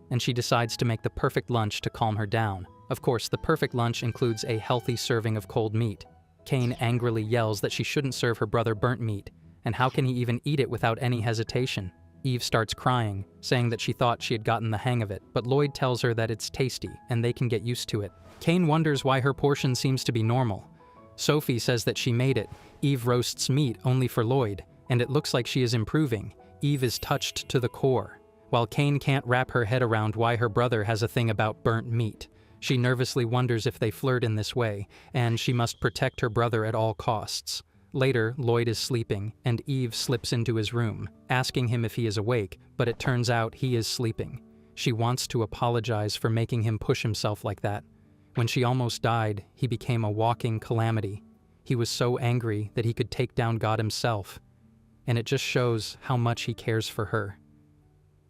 And she decides to make the perfect lunch to calm her down. Of course, the perfect lunch includes a healthy serving of cold meat. Kane angrily yells that she shouldn't serve her brother burnt meat, and how can he even eat it without any hesitation? Eve starts crying, saying that she thought she had gotten the hang of it, but Lloyd tells her that it's tasty and they can get used to it. Kane wonders why her portion seems to be normal. Sophie says that she made it. Eve roasts meat only for Lloyd, and it looks like she is improving. Eve is touched to the core. While Kane can't wrap her head around why her brother has a thing about burnt meat. She nervously wonders if they flirt in this way, and she must protect her brother at all costs. Later, Lloyd is sleeping, and Eve slips into his room, asking him if he is awake, but it turns out he is sleeping. She wants to apologize for making him push himself like that. When she almost died, he became a walking calamity. He was so angry that he could take down God himself, and it just shows how much he cares for her.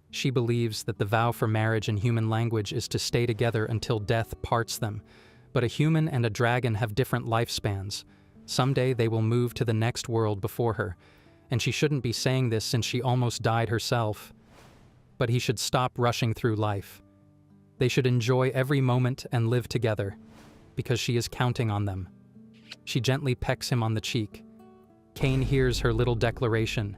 She believes that the vow for marriage in human language is to stay together until death parts them, but a human and a dragon have different lifespans. Someday they will move to the next world before her, and she shouldn't be saying this since she almost died herself. But he should stop rushing through life. They should enjoy every moment and live together, because she is counting on them. She gently pecks him on the cheek. Kane hears her little declaration.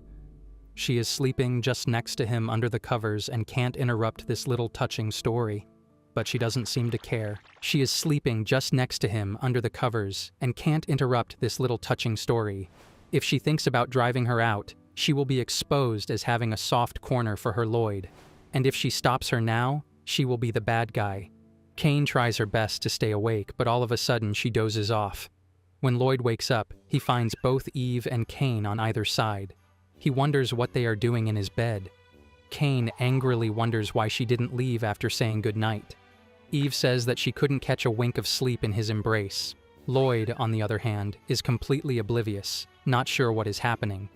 She is sleeping just next to him under the covers and can't interrupt this little touching story. But she doesn't seem to care. She is sleeping just next to him under the covers and can't interrupt this little touching story. If she thinks about driving her out, she will be exposed as having a soft corner for her Lloyd. And if she stops her now, she will be the bad guy. Kane tries her best to stay awake, but all of a sudden she dozes off. When Lloyd wakes up, he finds both Eve and Kane on either side. He wonders what they are doing in his bed. Kane angrily wonders why she didn't leave after saying goodnight. Eve says that she couldn't catch a wink of sleep in his embrace. Lloyd, on the other hand, is completely oblivious, not sure what is happening.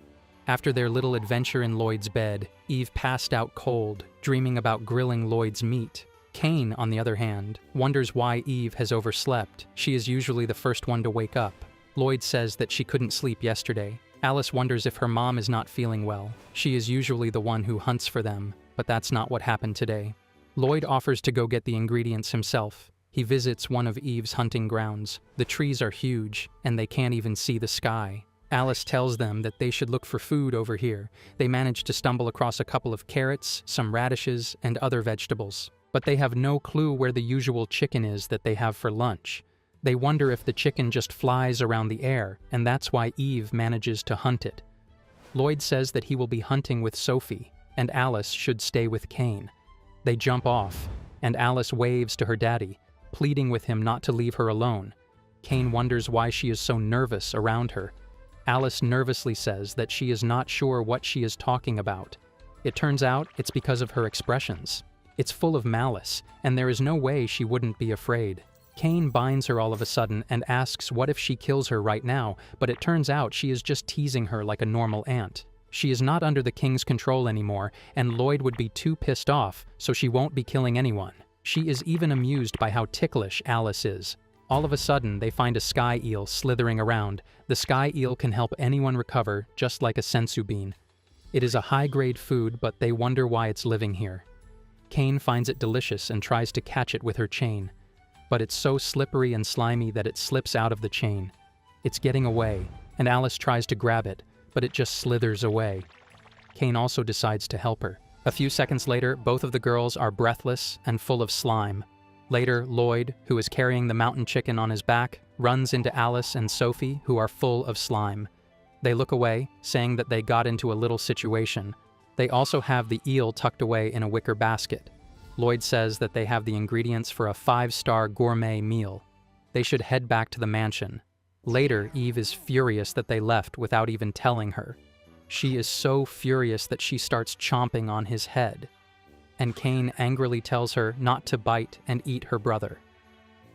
After their little adventure in Lloyd's bed, Eve passed out cold, dreaming about grilling Lloyd's meat. Kane, on the other hand, wonders why Eve has overslept. She is usually the first one to wake up. Lloyd says that she couldn't sleep yesterday. Alice wonders if her mom is not feeling well. She is usually the one who hunts for them, but that's not what happened today. Lloyd offers to go get the ingredients himself. He visits one of Eve's hunting grounds. The trees are huge, and they can't even see the sky. Alice tells them that they should look for food over here. They manage to stumble across a couple of carrots, some radishes, and other vegetables. But they have no clue where the usual chicken is that they have for lunch. They wonder if the chicken just flies around the air, and that's why Eve manages to hunt it. Lloyd says that he will be hunting with Sophie, and Alice should stay with Kane. They jump off, and Alice waves to her daddy, pleading with him not to leave her alone. Kane wonders why she is so nervous around her. Alice nervously says that she is not sure what she is talking about. It turns out it's because of her expressions. It's full of malice, and there is no way she wouldn't be afraid. Kane binds her all of a sudden and asks what if she kills her right now, but it turns out she is just teasing her like a normal ant. She is not under the king's control anymore, and Lloyd would be too pissed off, so she won't be killing anyone. She is even amused by how ticklish Alice is. All of a sudden, they find a sky eel slithering around. The sky eel can help anyone recover, just like a sensu bean. It is a high-grade food, but they wonder why it's living here. Kane finds it delicious and tries to catch it with her chain. But it's so slippery and slimy that it slips out of the chain. It's getting away, and Alice tries to grab it, but it just slithers away. Kane also decides to help her. A few seconds later, both of the girls are breathless and full of slime. Later, Lloyd, who is carrying the mountain chicken on his back, runs into Alice and Sophie, who are full of slime. They look away, saying that they got into a little situation. They also have the eel tucked away in a wicker basket. Lloyd says that they have the ingredients for a 5-star gourmet meal. They should head back to the mansion. Later, Eve is furious that they left without even telling her. She is so furious that she starts chomping on his head. and Cain angrily tells her not to bite and eat her brother.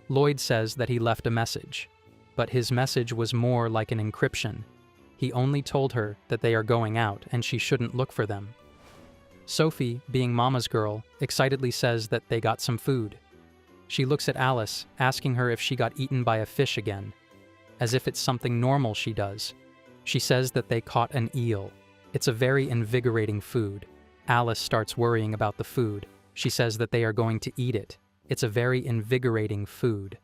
Lloyd says that he left a message, but his message was more like an encryption. He only told her that they are going out and she shouldn't look for them. Sophie, being Mama's girl, excitedly says that they got some food. She looks at Alice, asking her if she got eaten by a fish again, as if it's something normal she does. She says that they caught an eel. It's a very invigorating food. Alice starts worrying about the food. She says that they are going to eat it. It's a very invigorating food.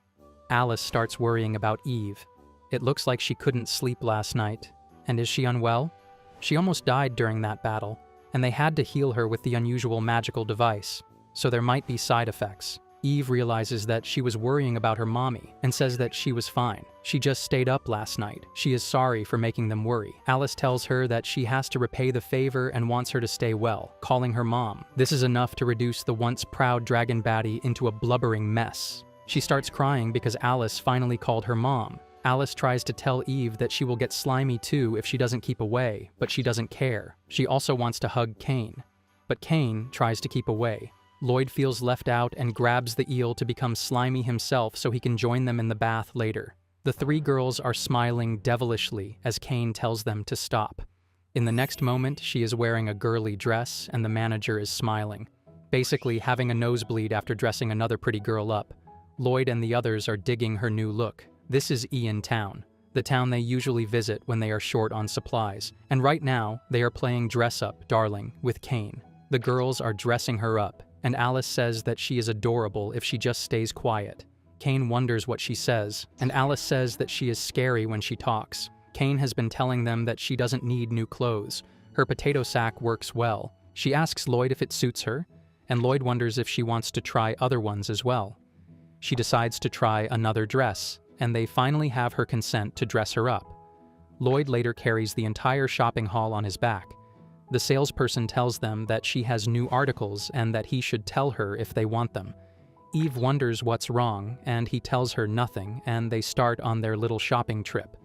Alice starts worrying about Eve. It looks like she couldn't sleep last night. And is she unwell? She almost died during that battle, and they had to heal her with the unusual magical device, so there might be side effects. Eve realizes that she was worrying about her mommy and says that she was fine. She just stayed up last night. She is sorry for making them worry. Alice tells her that she has to repay the favor and wants her to stay well, calling her mom. This is enough to reduce the once proud dragon baddie into a blubbering mess. She starts crying because Alice finally called her mom. Alice tries to tell Eve that she will get slimy too if she doesn't keep away, but she doesn't care. She also wants to hug Cain, but Cain tries to keep away. Lloyd feels left out and grabs the eel to become slimy himself so he can join them in the bath later. The three girls are smiling devilishly as Cain tells them to stop. In the next moment, she is wearing a girly dress and the manager is smiling, basically having a nosebleed after dressing another pretty girl up. Lloyd and the others are digging her new look. This is Ian Town, the town they usually visit when they are short on supplies, and right now they are playing Dress Up, Darling with Cain. The girls are dressing her up, and Alice says that she is adorable if she just stays quiet. Cain wonders what she says, and Alice says that she is scary when she talks. Cain has been telling them that she doesn't need new clothes. Her potato sack works well. She asks Lloyd if it suits her, and Lloyd wonders if she wants to try other ones as well. She decides to try another dress, and they finally have her consent to dress her up. Lloyd later carries the entire shopping haul on his back. The salesperson tells them that she has new articles and that he should tell her if they want them. Eve wonders what's wrong, and he tells her nothing, and they start on their little shopping trip.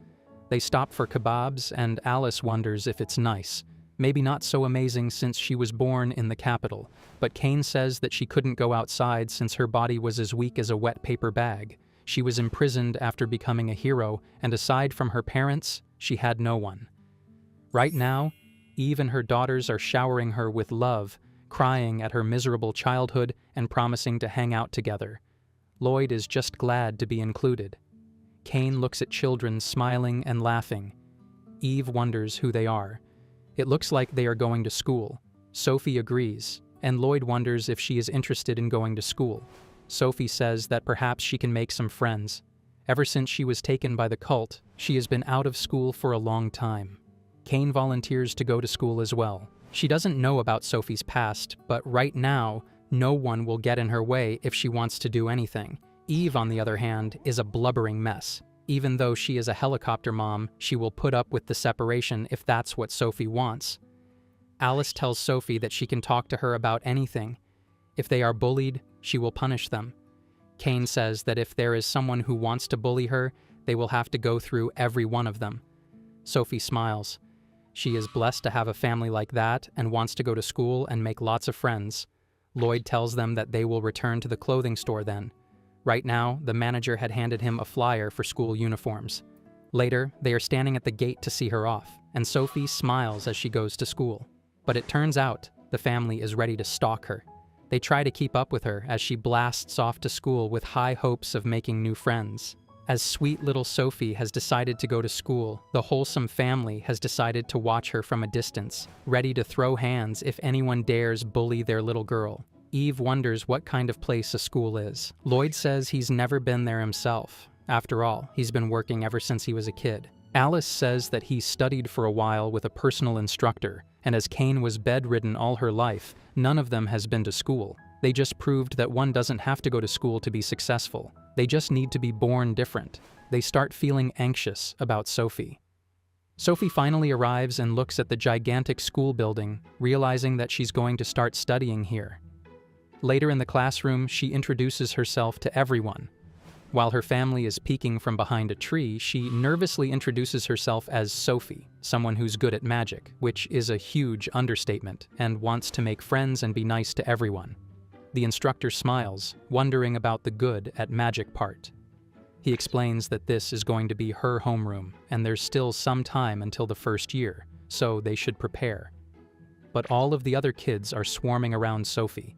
They stop for kebabs, and Alice wonders if it's nice. Maybe not so amazing since she was born in the capital, but Cain says that she couldn't go outside since her body was as weak as a wet paper bag. She was imprisoned after becoming a hero, and aside from her parents, she had no one. Right now, Eve and her daughters are showering her with love, crying at her miserable childhood and promising to hang out together. Lloyd is just glad to be included. Cain looks at children smiling and laughing. Eve wonders who they are. It looks like they are going to school. Sophie agrees, and Lloyd wonders if she is interested in going to school. Sophie says that perhaps she can make some friends. Ever since she was taken by the cult, she has been out of school for a long time. Cain volunteers to go to school as well. She doesn't know about Sophie's past, but right now, no one will get in her way if she wants to do anything. Eve, on the other hand, is a blubbering mess. Even though she is a helicopter mom, she will put up with the separation if that's what Sophie wants. Alice tells Sophie that she can talk to her about anything. If they are bullied, she will punish them. Cain says that if there is someone who wants to bully her, they will have to go through every one of them. Sophie smiles. She is blessed to have a family like that and wants to go to school and make lots of friends. Lloyd tells them that they will return to the clothing store then. Right now, the manager had handed him a flyer for school uniforms. Later, they are standing at the gate to see her off, and Sophie smiles as she goes to school. But it turns out, the family is ready to stalk her. They try to keep up with her as she blasts off to school with high hopes of making new friends. As sweet little Sophie has decided to go to school, the wholesome family has decided to watch her from a distance, ready to throw hands if anyone dares bully their little girl. Eve wonders what kind of place a school is. Lloyd says he's never been there himself. After all, he's been working ever since he was a kid. Alice says that he studied for a while with a personal instructor, and as Cain was bedridden all her life, none of them has been to school. They just proved that one doesn't have to go to school to be successful. They just need to be born different. They start feeling anxious about Sophie. Sophie finally arrives and looks at the gigantic school building, realizing that she's going to start studying here. Later in the classroom, she introduces herself to everyone. While her family is peeking from behind a tree, she nervously introduces herself as Sophie, someone who's good at magic, which is a huge understatement, and wants to make friends and be nice to everyone. The instructor smiles, wondering about the good at magic part. He explains that this is going to be her homeroom, and there's still some time until the first year, so they should prepare. But all of the other kids are swarming around Sophie.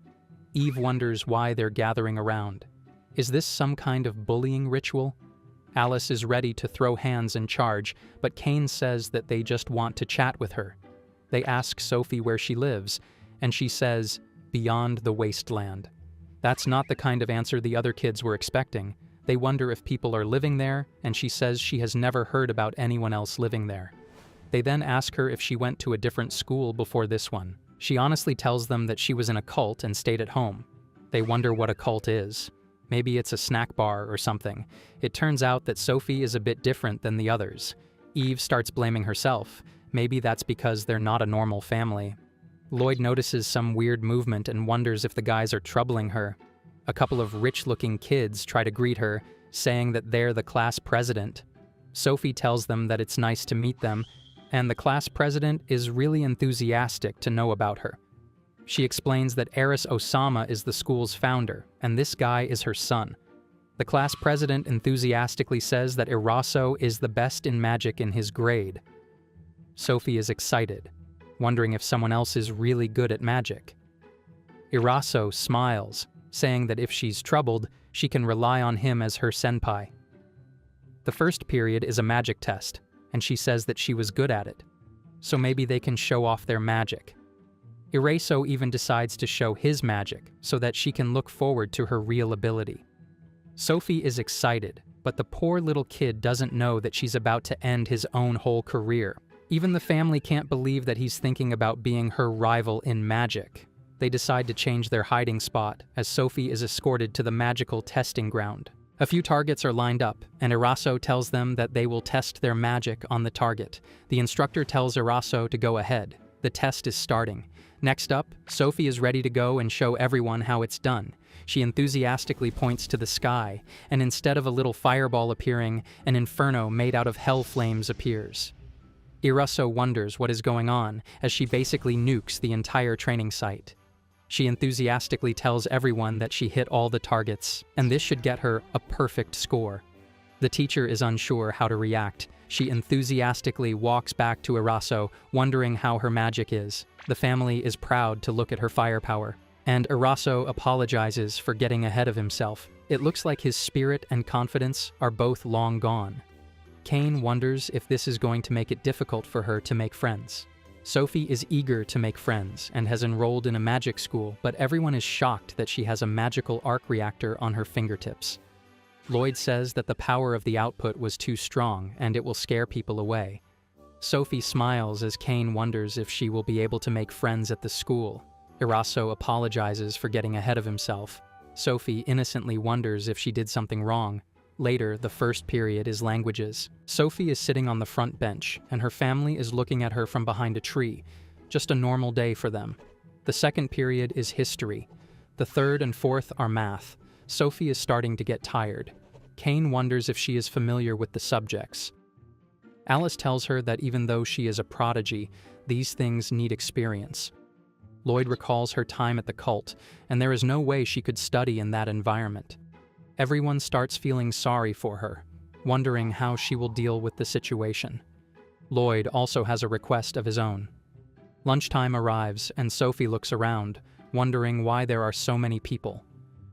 Eve wonders why they're gathering around. Is this some kind of bullying ritual? Alice is ready to throw hands and charge, but Kane says that they just want to chat with her. They ask Sophie where she lives, and she says, "Beyond the wasteland." That's not the kind of answer the other kids were expecting. They wonder if people are living there, and she says she has never heard about anyone else living there. They then ask her if she went to a different school before this one. She honestly tells them that she was in a cult and stayed at home. They wonder what a cult is. Maybe it's a snack bar or something. It turns out that Sophie is a bit different than the others. Eve starts blaming herself. Maybe that's because they're not a normal family. Lloyd notices some weird movement and wonders if the guys are troubling her. A couple of rich-looking kids try to greet her, saying that they're the class president. Sophie tells them that it's nice to meet them, and the class president is really enthusiastic to know about her. She explains that Eris Osama is the school's founder, and this guy is her son. The class president enthusiastically says that Eraso is the best in magic in his grade. Sophie is excited, wondering if someone else is really good at magic. Eraso smiles, saying that if she's troubled, she can rely on him as her senpai. The first period is a magic test, and she says that she was good at it, so maybe they can show off their magic. Eraso even decides to show his magic so that she can look forward to her real ability. Sophie is excited, but the poor little kid doesn't know that she's about to end his own whole career. Even the family can't believe that he's thinking about being her rival in magic. They decide to change their hiding spot as Sophie is escorted to the magical testing ground. A few targets are lined up, and Eraso tells them that they will test their magic on the target. The instructor tells Eraso to go ahead. The test is starting. Next up, Sophie is ready to go and show everyone how it's done. She enthusiastically points to the sky, and instead of a little fireball appearing, an inferno made out of hell flames appears. Eraso wonders what is going on, as she basically nukes the entire training site. She enthusiastically tells everyone that she hit all the targets, and this should get her a perfect score. The teacher is unsure how to react. She enthusiastically walks back to Eraso, wondering how her magic is. The family is proud to look at her firepower, and Eraso apologizes for getting ahead of himself. It looks like his spirit and confidence are both long gone. Kane wonders if this is going to make it difficult for her to make friends. Sophie is eager to make friends and has enrolled in a magic school, but everyone is shocked that she has a magical arc reactor on her fingertips. Lloyd says that the power of the output was too strong and it will scare people away. Sophie smiles as Kane wonders if she will be able to make friends at the school. Eraso apologizes for getting ahead of himself. Sophie innocently wonders if she did something wrong. Later, the first period is languages. Sophie is sitting on the front bench, and her family is looking at her from behind a tree. Just a normal day for them. The second period is history. The third and fourth are math. Sophie is starting to get tired. Kane wonders if she is familiar with the subjects. Alice tells her that even though she is a prodigy, these things need experience. Lloyd recalls her time at the cult, and there is no way she could study in that environment. Everyone starts feeling sorry for her, wondering how she will deal with the situation. Lloyd also has a request of his own. Lunchtime arrives, and Sophie looks around, wondering why there are so many people.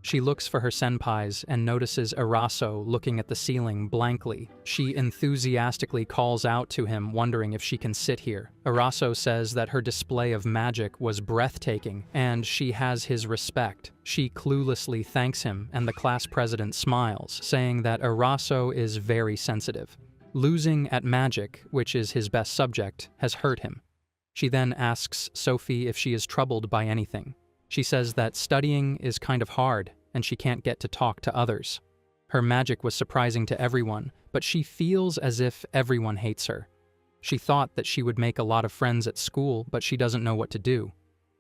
She looks for her senpais and notices Eraso looking at the ceiling blankly. She enthusiastically calls out to him, wondering if she can sit here. Eraso says that her display of magic was breathtaking, and she has his respect. She cluelessly thanks him, and the class president smiles, saying that Eraso is very sensitive. Losing at magic, which is his best subject, has hurt him. She then asks Sophie if she is troubled by anything. She says that studying is kind of hard, and she can't get to talk to others. Her magic was surprising to everyone, but she feels as if everyone hates her. She thought that she would make a lot of friends at school, but she doesn't know what to do.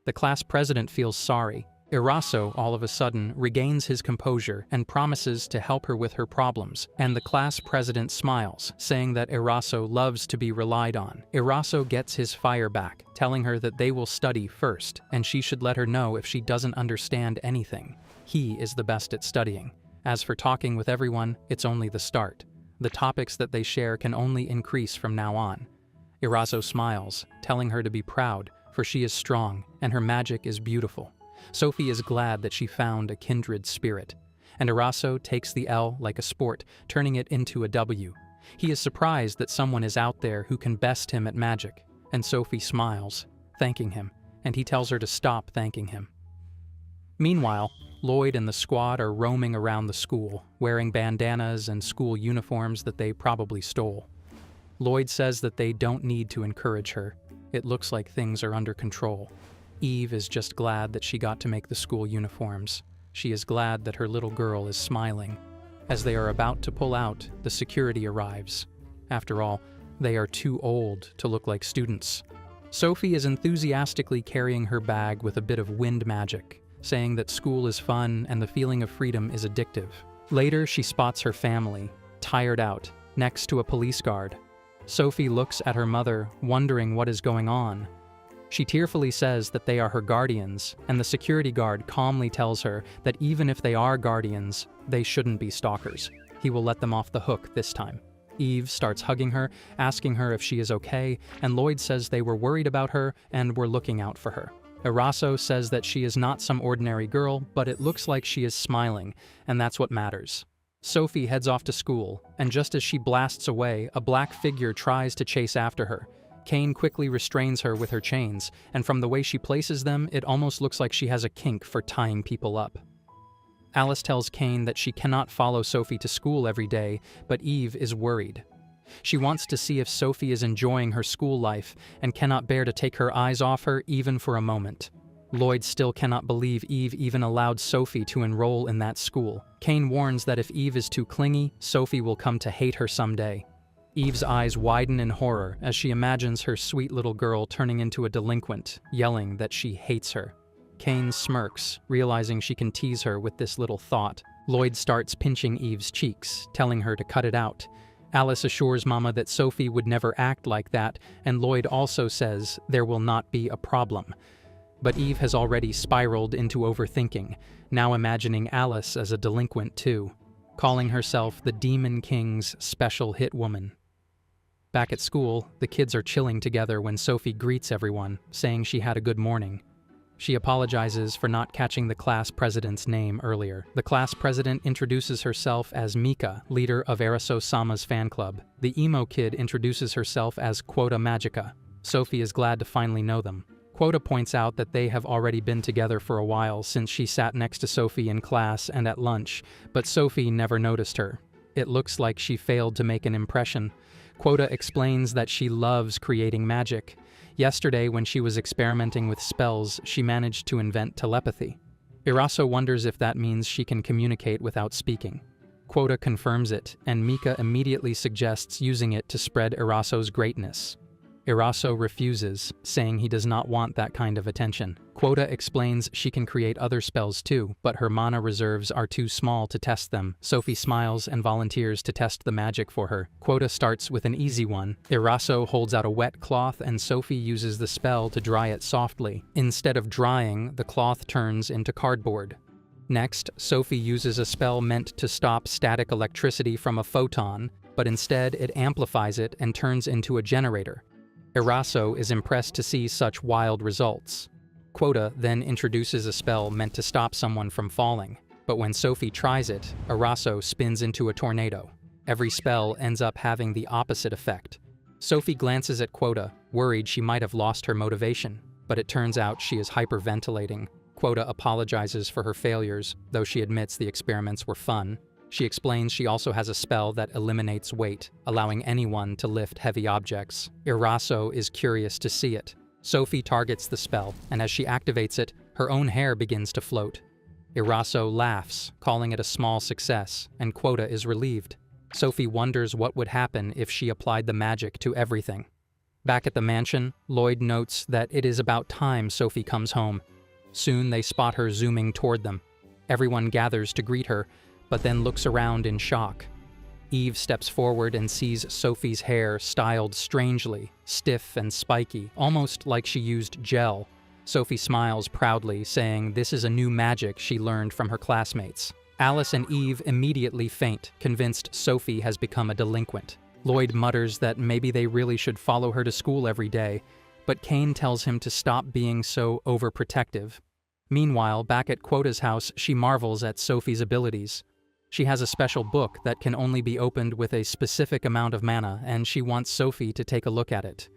The class president feels sorry. Eraso, all of a sudden, regains his composure and promises to help her with her problems, and the class president smiles, saying that Eraso loves to be relied on. Eraso gets his fire back, telling her that they will study first, and she should let her know if she doesn't understand anything. He is the best at studying. As for talking with everyone, it's only the start. The topics that they share can only increase from now on. Eraso smiles, telling her to be proud, for she is strong, and her magic is beautiful. Sophie is glad that she found a kindred spirit, and Eraso takes the L like a sport, turning it into a W. He is surprised that someone is out there who can best him at magic, and Sophie smiles, thanking him, and he tells her to stop thanking him. Meanwhile, Lloyd and the squad are roaming around the school, wearing bandanas and school uniforms that they probably stole. Lloyd says that they don't need to encourage her. It looks like things are under control. Eve is just glad that she got to make the school uniforms. She is glad that her little girl is smiling. As they are about to pull out, the security arrives. After all, they are too old to look like students. Sophie is enthusiastically carrying her bag with a bit of wind magic, saying that school is fun and the feeling of freedom is addictive. Later, she spots her family, tired out, next to a police guard. Sophie looks at her mother, wondering what is going on. She tearfully says that they are her guardians, and the security guard calmly tells her that even if they are guardians, they shouldn't be stalkers. He will let them off the hook this time. Eve starts hugging her, asking her if she is okay, and Lloyd says they were worried about her and were looking out for her. Eraso says that she is not some ordinary girl, but it looks like she is smiling, and that's what matters. Sophie heads off to school, and just as she blasts away, a black figure tries to chase after her. Kane quickly restrains her with her chains, and from the way she places them, it almost looks like she has a kink for tying people up. Alice tells Kane that she cannot follow Sophie to school every day, but Eve is worried. She wants to see if Sophie is enjoying her school life and cannot bear to take her eyes off her even for a moment. Lloyd still cannot believe Eve even allowed Sophie to enroll in that school. Kane warns that if Eve is too clingy, Sophie will come to hate her someday. Eve's eyes widen in horror as she imagines her sweet little girl turning into a delinquent, yelling that she hates her. Kane smirks, realizing she can tease her with this little thought. Lloyd starts pinching Eve's cheeks, telling her to cut it out. Alice assures Mama that Sophie would never act like that, and Lloyd also says there will not be a problem. But Eve has already spiraled into overthinking, now imagining Alice as a delinquent too, calling herself the Demon King's special hit woman. Back at school, the kids are chilling together when Sophie greets everyone, saying she had a good morning. She apologizes for not catching the class president's name earlier. The class president introduces herself as Mika, leader of Eraso-sama's fan club. The emo kid introduces herself as Quota Magica. Sophie is glad to finally know them. Quota points out that they have already been together for a while since she sat next to Sophie in class and at lunch, but Sophie never noticed her. It looks like she failed to make an impression. Quota explains that she loves creating magic. Yesterday, when she was experimenting with spells, she managed to invent telepathy. Eraso wonders if that means she can communicate without speaking. Quota confirms it, and Mika immediately suggests using it to spread Eraso's greatness. Eraso refuses, saying he does not want that kind of attention. Quota explains she can create other spells too, but her mana reserves are too small to test them. Sophie smiles and volunteers to test the magic for her. Quota starts with an easy one. Eraso holds out a wet cloth and Sophie uses the spell to dry it softly. Instead of drying, the cloth turns into cardboard. Next, Sophie uses a spell meant to stop static electricity from a photon, but instead it amplifies it and turns into a generator. Eraso is impressed to see such wild results. Quota then introduces a spell meant to stop someone from falling, but when Sophie tries it, Eraso spins into a tornado. Every spell ends up having the opposite effect. Sophie glances at Quota, worried she might have lost her motivation, but it turns out she is hyperventilating. Quota apologizes for her failures, though she admits the experiments were fun. She explains she also has a spell that eliminates weight, allowing anyone to lift heavy objects. Eraso is curious to see it. Sophie targets the spell, and as she activates it, her own hair begins to float. Eraso laughs, calling it a small success, and Quota is relieved. Sophie wonders what would happen if she applied the magic to everything. Back at the mansion, Lloyd notes that it is about time Sophie comes home. Soon they spot her zooming toward them. Everyone gathers to greet her, but then looks around in shock. Eve steps forward and sees Sophie's hair styled strangely, stiff and spiky, almost like she used gel. Sophie smiles proudly, saying this is a new magic she learned from her classmates. Alice and Eve immediately faint, convinced Sophie has become a delinquent. Lloyd mutters that maybe they really should follow her to school every day, but Kane tells him to stop being so overprotective. Meanwhile, back at Quota's house, she marvels at Sophie's abilities. She has a special book that can only be opened with a specific amount of mana, and she wants Sophie to take a look at it.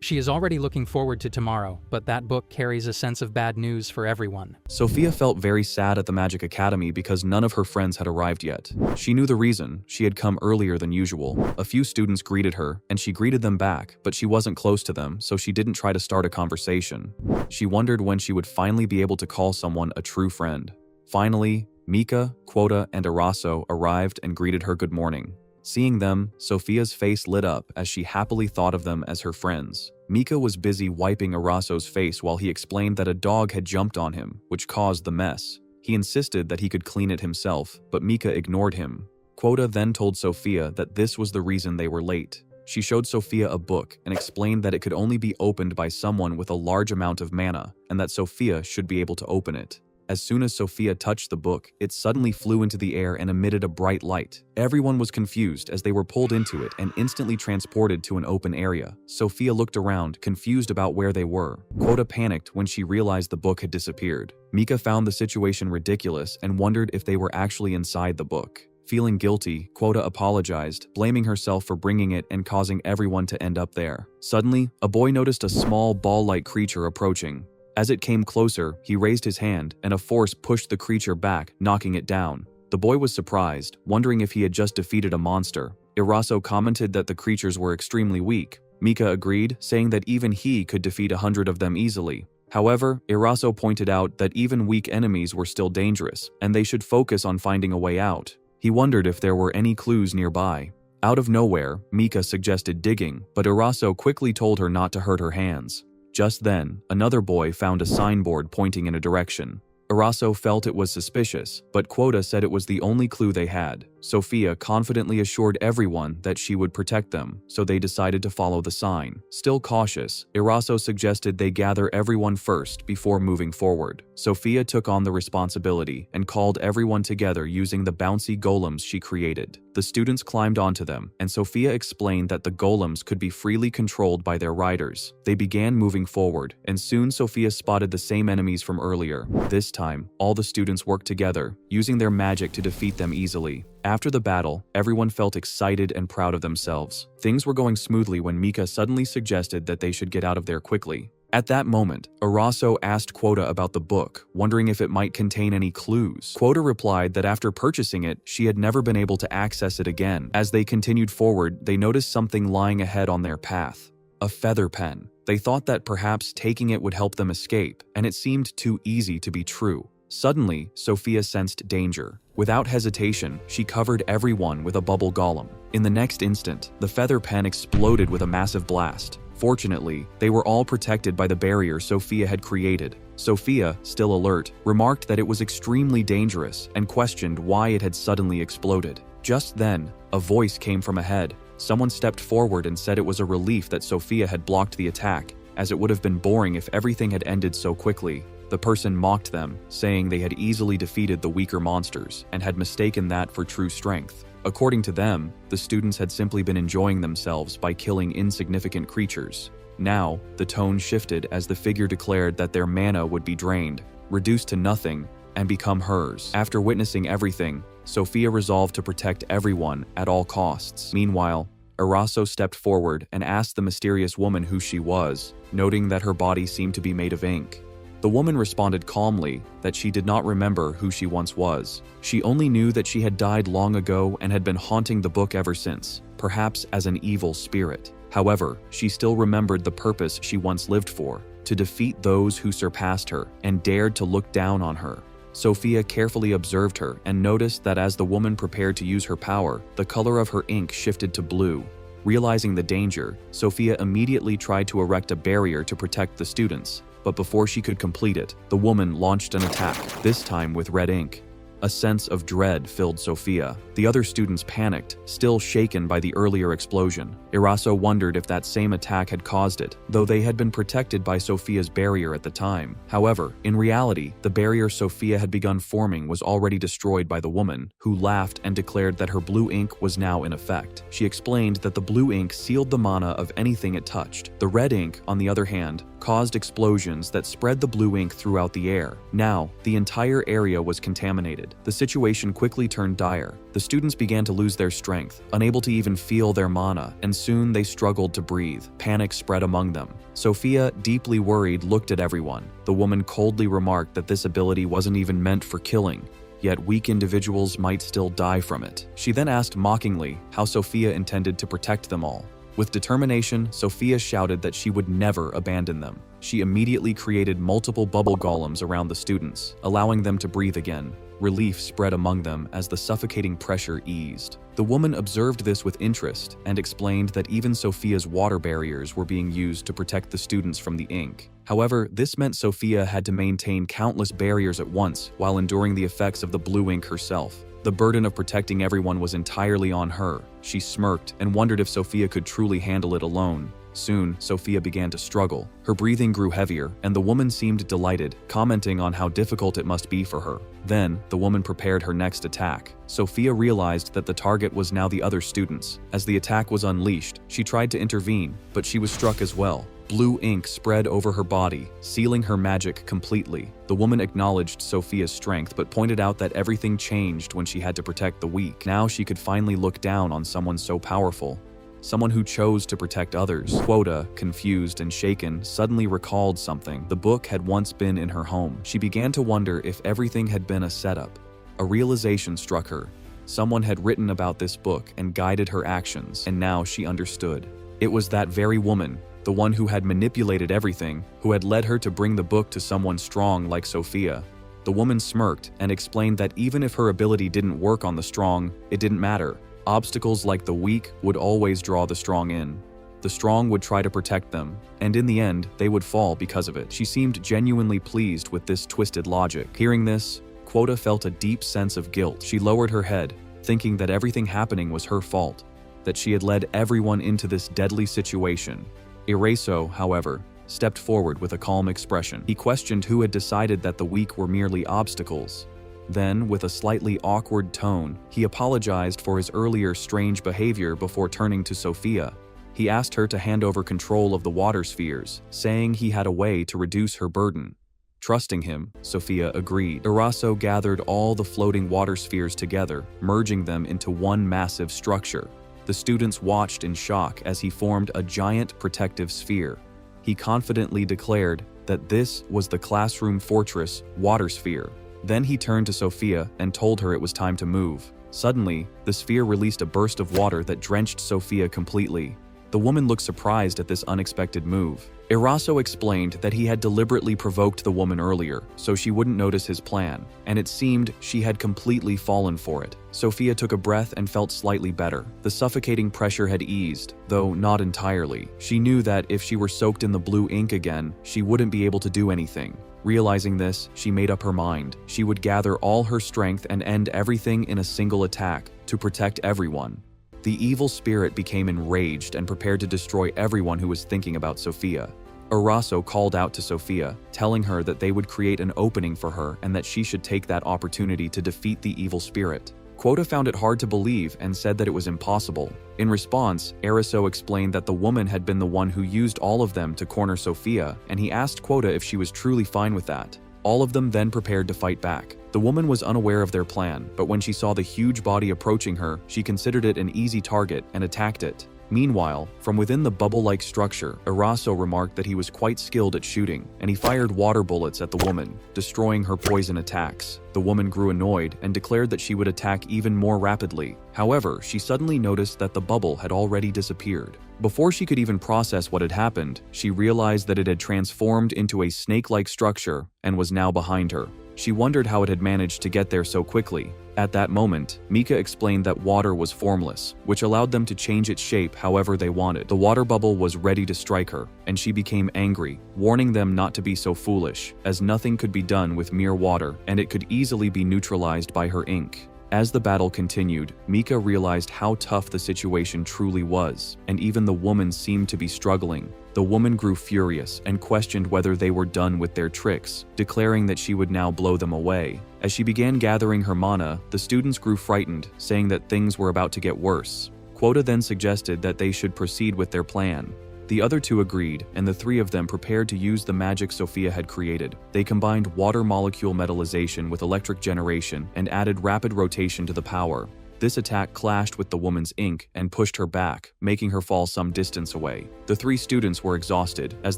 She is already looking forward to tomorrow, but that book carries a sense of bad news for everyone. Sophia felt very sad at the Magic Academy because none of her friends had arrived yet. She knew the reason. She had come earlier than usual. A few students greeted her, and she greeted them back, but she wasn't close to them, so she didn't try to start a conversation. She wondered when she would finally be able to call someone a true friend. Finally, Mika, Quota, and Araso arrived and greeted her good morning. Seeing them, Sophia's face lit up as she happily thought of them as her friends. Mika was busy wiping Araso's face while he explained that a dog had jumped on him, which caused the mess. He insisted that he could clean it himself, but Mika ignored him. Quota then told Sophia that this was the reason they were late. She showed Sophia a book and explained that it could only be opened by someone with a large amount of mana, and that Sophia should be able to open it. As soon as Sophia touched the book, it suddenly flew into the air and emitted a bright light. Everyone was confused as they were pulled into it and instantly transported to an open area. Sophia looked around, confused about where they were. Quota panicked when she realized the book had disappeared. Mika found the situation ridiculous and wondered if they were actually inside the book. Feeling guilty, Quota apologized, blaming herself for bringing it and causing everyone to end up there. Suddenly, a boy noticed a small ball-like creature approaching. As it came closer, he raised his hand, and a force pushed the creature back, knocking it down. The boy was surprised, wondering if he had just defeated a monster. Araso commented that the creatures were extremely weak. Mika agreed, saying that even he could defeat 100 of them easily. However, Araso pointed out that even weak enemies were still dangerous, and they should focus on finding a way out. He wondered if there were any clues nearby. Out of nowhere, Mika suggested digging, but Araso quickly told her not to hurt her hands. Just then, another boy found a signboard pointing in a direction. Araso felt it was suspicious, but Quota said it was the only clue they had. Sophia confidently assured everyone that she would protect them, so they decided to follow the sign. Still cautious, Araso suggested they gather everyone first before moving forward. Sophia took on the responsibility and called everyone together using the bouncy golems she created. The students climbed onto them, and Sophia explained that the golems could be freely controlled by their riders. They began moving forward, and soon Sophia spotted the same enemies from earlier. This time, all the students worked together, using their magic to defeat them easily. After the battle, everyone felt excited and proud of themselves. Things were going smoothly when Mika suddenly suggested that they should get out of there quickly. At that moment, Araso asked Quota about the book, wondering if it might contain any clues. Quota replied that after purchasing it, she had never been able to access it again. As they continued forward, they noticed something lying ahead on their path. A feather pen. They thought that perhaps taking it would help them escape, and it seemed too easy to be true. Suddenly, Sophia sensed danger. Without hesitation, she covered everyone with a bubble golem. In the next instant, the feather pen exploded with a massive blast. Fortunately, they were all protected by the barrier Sophia had created. Sophia, still alert, remarked that it was extremely dangerous and questioned why it had suddenly exploded. Just then, a voice came from ahead. Someone stepped forward and said it was a relief that Sophia had blocked the attack, as it would have been boring if everything had ended so quickly. The person mocked them, saying they had easily defeated the weaker monsters and had mistaken that for true strength. According to them, the students had simply been enjoying themselves by killing insignificant creatures. Now, the tone shifted as the figure declared that their mana would be drained, reduced to nothing, and become hers. After witnessing everything, Sophia resolved to protect everyone at all costs. Meanwhile, Araso stepped forward and asked the mysterious woman who she was, noting that her body seemed to be made of ink. The woman responded calmly that she did not remember who she once was. She only knew that she had died long ago and had been haunting the book ever since, perhaps as an evil spirit. However, she still remembered the purpose she once lived for, to defeat those who surpassed her and dared to look down on her. Sophia carefully observed her and noticed that as the woman prepared to use her power, the color of her ink shifted to blue. Realizing the danger, Sophia immediately tried to erect a barrier to protect the students. but before she could complete it, the woman launched an attack, this time with red ink. A sense of dread filled Sophia. The other students panicked, still shaken by the earlier explosion. Eraso wondered if that same attack had caused it, though they had been protected by Sophia's barrier at the time. However, in reality, the barrier Sophia had begun forming was already destroyed by the woman, who laughed and declared that her blue ink was now in effect. She explained that the blue ink sealed the mana of anything it touched. The red ink, on the other hand, caused explosions that spread the blue ink throughout the air. Now, the entire area was contaminated. The situation quickly turned dire. The students began to lose their strength, unable to even feel their mana, and soon they struggled to breathe. Panic spread among them. Sophia, deeply worried, looked at everyone. The woman coldly remarked that this ability wasn't even meant for killing, yet weak individuals might still die from it. She then asked mockingly how Sophia intended to protect them all. With determination, Sophia shouted that she would never abandon them. She immediately created multiple bubble golems around the students, allowing them to breathe again. Relief spread among them as the suffocating pressure eased. The woman observed this with interest and explained that even Sophia's water barriers were being used to protect the students from the ink. However, this meant Sophia had to maintain countless barriers at once while enduring the effects of the blue ink herself. The burden of protecting everyone was entirely on her. She smirked and wondered if Sophia could truly handle it alone. Soon, Sophia began to struggle. Her breathing grew heavier, and the woman seemed delighted, commenting on how difficult it must be for her. Then, the woman prepared her next attack. Sophia realized that the target was now the other students. As the attack was unleashed, she tried to intervene, but she was struck as well. Blue ink spread over her body, sealing her magic completely. The woman acknowledged Sophia's strength, but pointed out that everything changed when she had to protect the weak. Now she could finally look down on someone so powerful. Someone who chose to protect others. Quota, confused and shaken, suddenly recalled something. The book had once been in her home. She began to wonder if everything had been a setup. A realization struck her. Someone had written about this book and guided her actions, and now she understood. It was that very woman, the one who had manipulated everything, who had led her to bring the book to someone strong like Sophia. The woman smirked and explained that even if her ability didn't work on the strong, it didn't matter. Obstacles like the weak would always draw the strong in. The strong would try to protect them, and in the end, they would fall because of it. She seemed genuinely pleased with this twisted logic. Hearing this, Quota felt a deep sense of guilt. She lowered her head, thinking that everything happening was her fault, that she had led everyone into this deadly situation. Eraso, however, stepped forward with a calm expression. He questioned who had decided that the weak were merely obstacles. Then, with a slightly awkward tone, he apologized for his earlier strange behavior before turning to Sophia. He asked her to hand over control of the water spheres, saying he had a way to reduce her burden. Trusting him, Sophia agreed. Eraso gathered all the floating water spheres together, merging them into one massive structure. The students watched in shock as he formed a giant protective sphere. He confidently declared that this was the classroom fortress water sphere. Then he turned to Sophia and told her it was time to move. Suddenly, the sphere released a burst of water that drenched Sophia completely. The woman looked surprised at this unexpected move. Eraso explained that he had deliberately provoked the woman earlier, so she wouldn't notice his plan, and it seemed she had completely fallen for it. Sophia took a breath and felt slightly better. The suffocating pressure had eased, though not entirely. She knew that if she were soaked in the blue ink again, she wouldn't be able to do anything. Realizing this, she made up her mind. She would gather all her strength and end everything in a single attack to protect everyone. The evil spirit became enraged and prepared to destroy everyone who was thinking about Sophia. Eraso called out to Sophia, telling her that they would create an opening for her and that she should take that opportunity to defeat the evil spirit. Quota found it hard to believe and said that it was impossible. In response, Eraso explained that the woman had been the one who used all of them to corner Sophia, and he asked Quota if she was truly fine with that. All of them then prepared to fight back. The woman was unaware of their plan, but when she saw the huge body approaching her, she considered it an easy target and attacked it. Meanwhile, from within the bubble-like structure, Eraso remarked that he was quite skilled at shooting, and he fired water bullets at the woman, destroying her poison attacks. The woman grew annoyed and declared that she would attack even more rapidly. However, she suddenly noticed that the bubble had already disappeared. Before she could even process what had happened, she realized that it had transformed into a snake-like structure and was now behind her. She wondered how it had managed to get there so quickly. At that moment, Mika explained that water was formless, which allowed them to change its shape however they wanted. The water bubble was ready to strike her, and she became angry, warning them not to be so foolish, as nothing could be done with mere water, and it could easily be neutralized by her ink. As the battle continued, Mika realized how tough the situation truly was, and even the woman seemed to be struggling. The woman grew furious and questioned whether they were done with their tricks, declaring that she would now blow them away. As she began gathering her mana, the students grew frightened, saying that things were about to get worse. Quota then suggested that they should proceed with their plan. The other two agreed, and the three of them prepared to use the magic Sophia had created. They combined water molecule metallization with electric generation and added rapid rotation to the power. This attack clashed with the woman's ink and pushed her back, making her fall some distance away. The three students were exhausted, as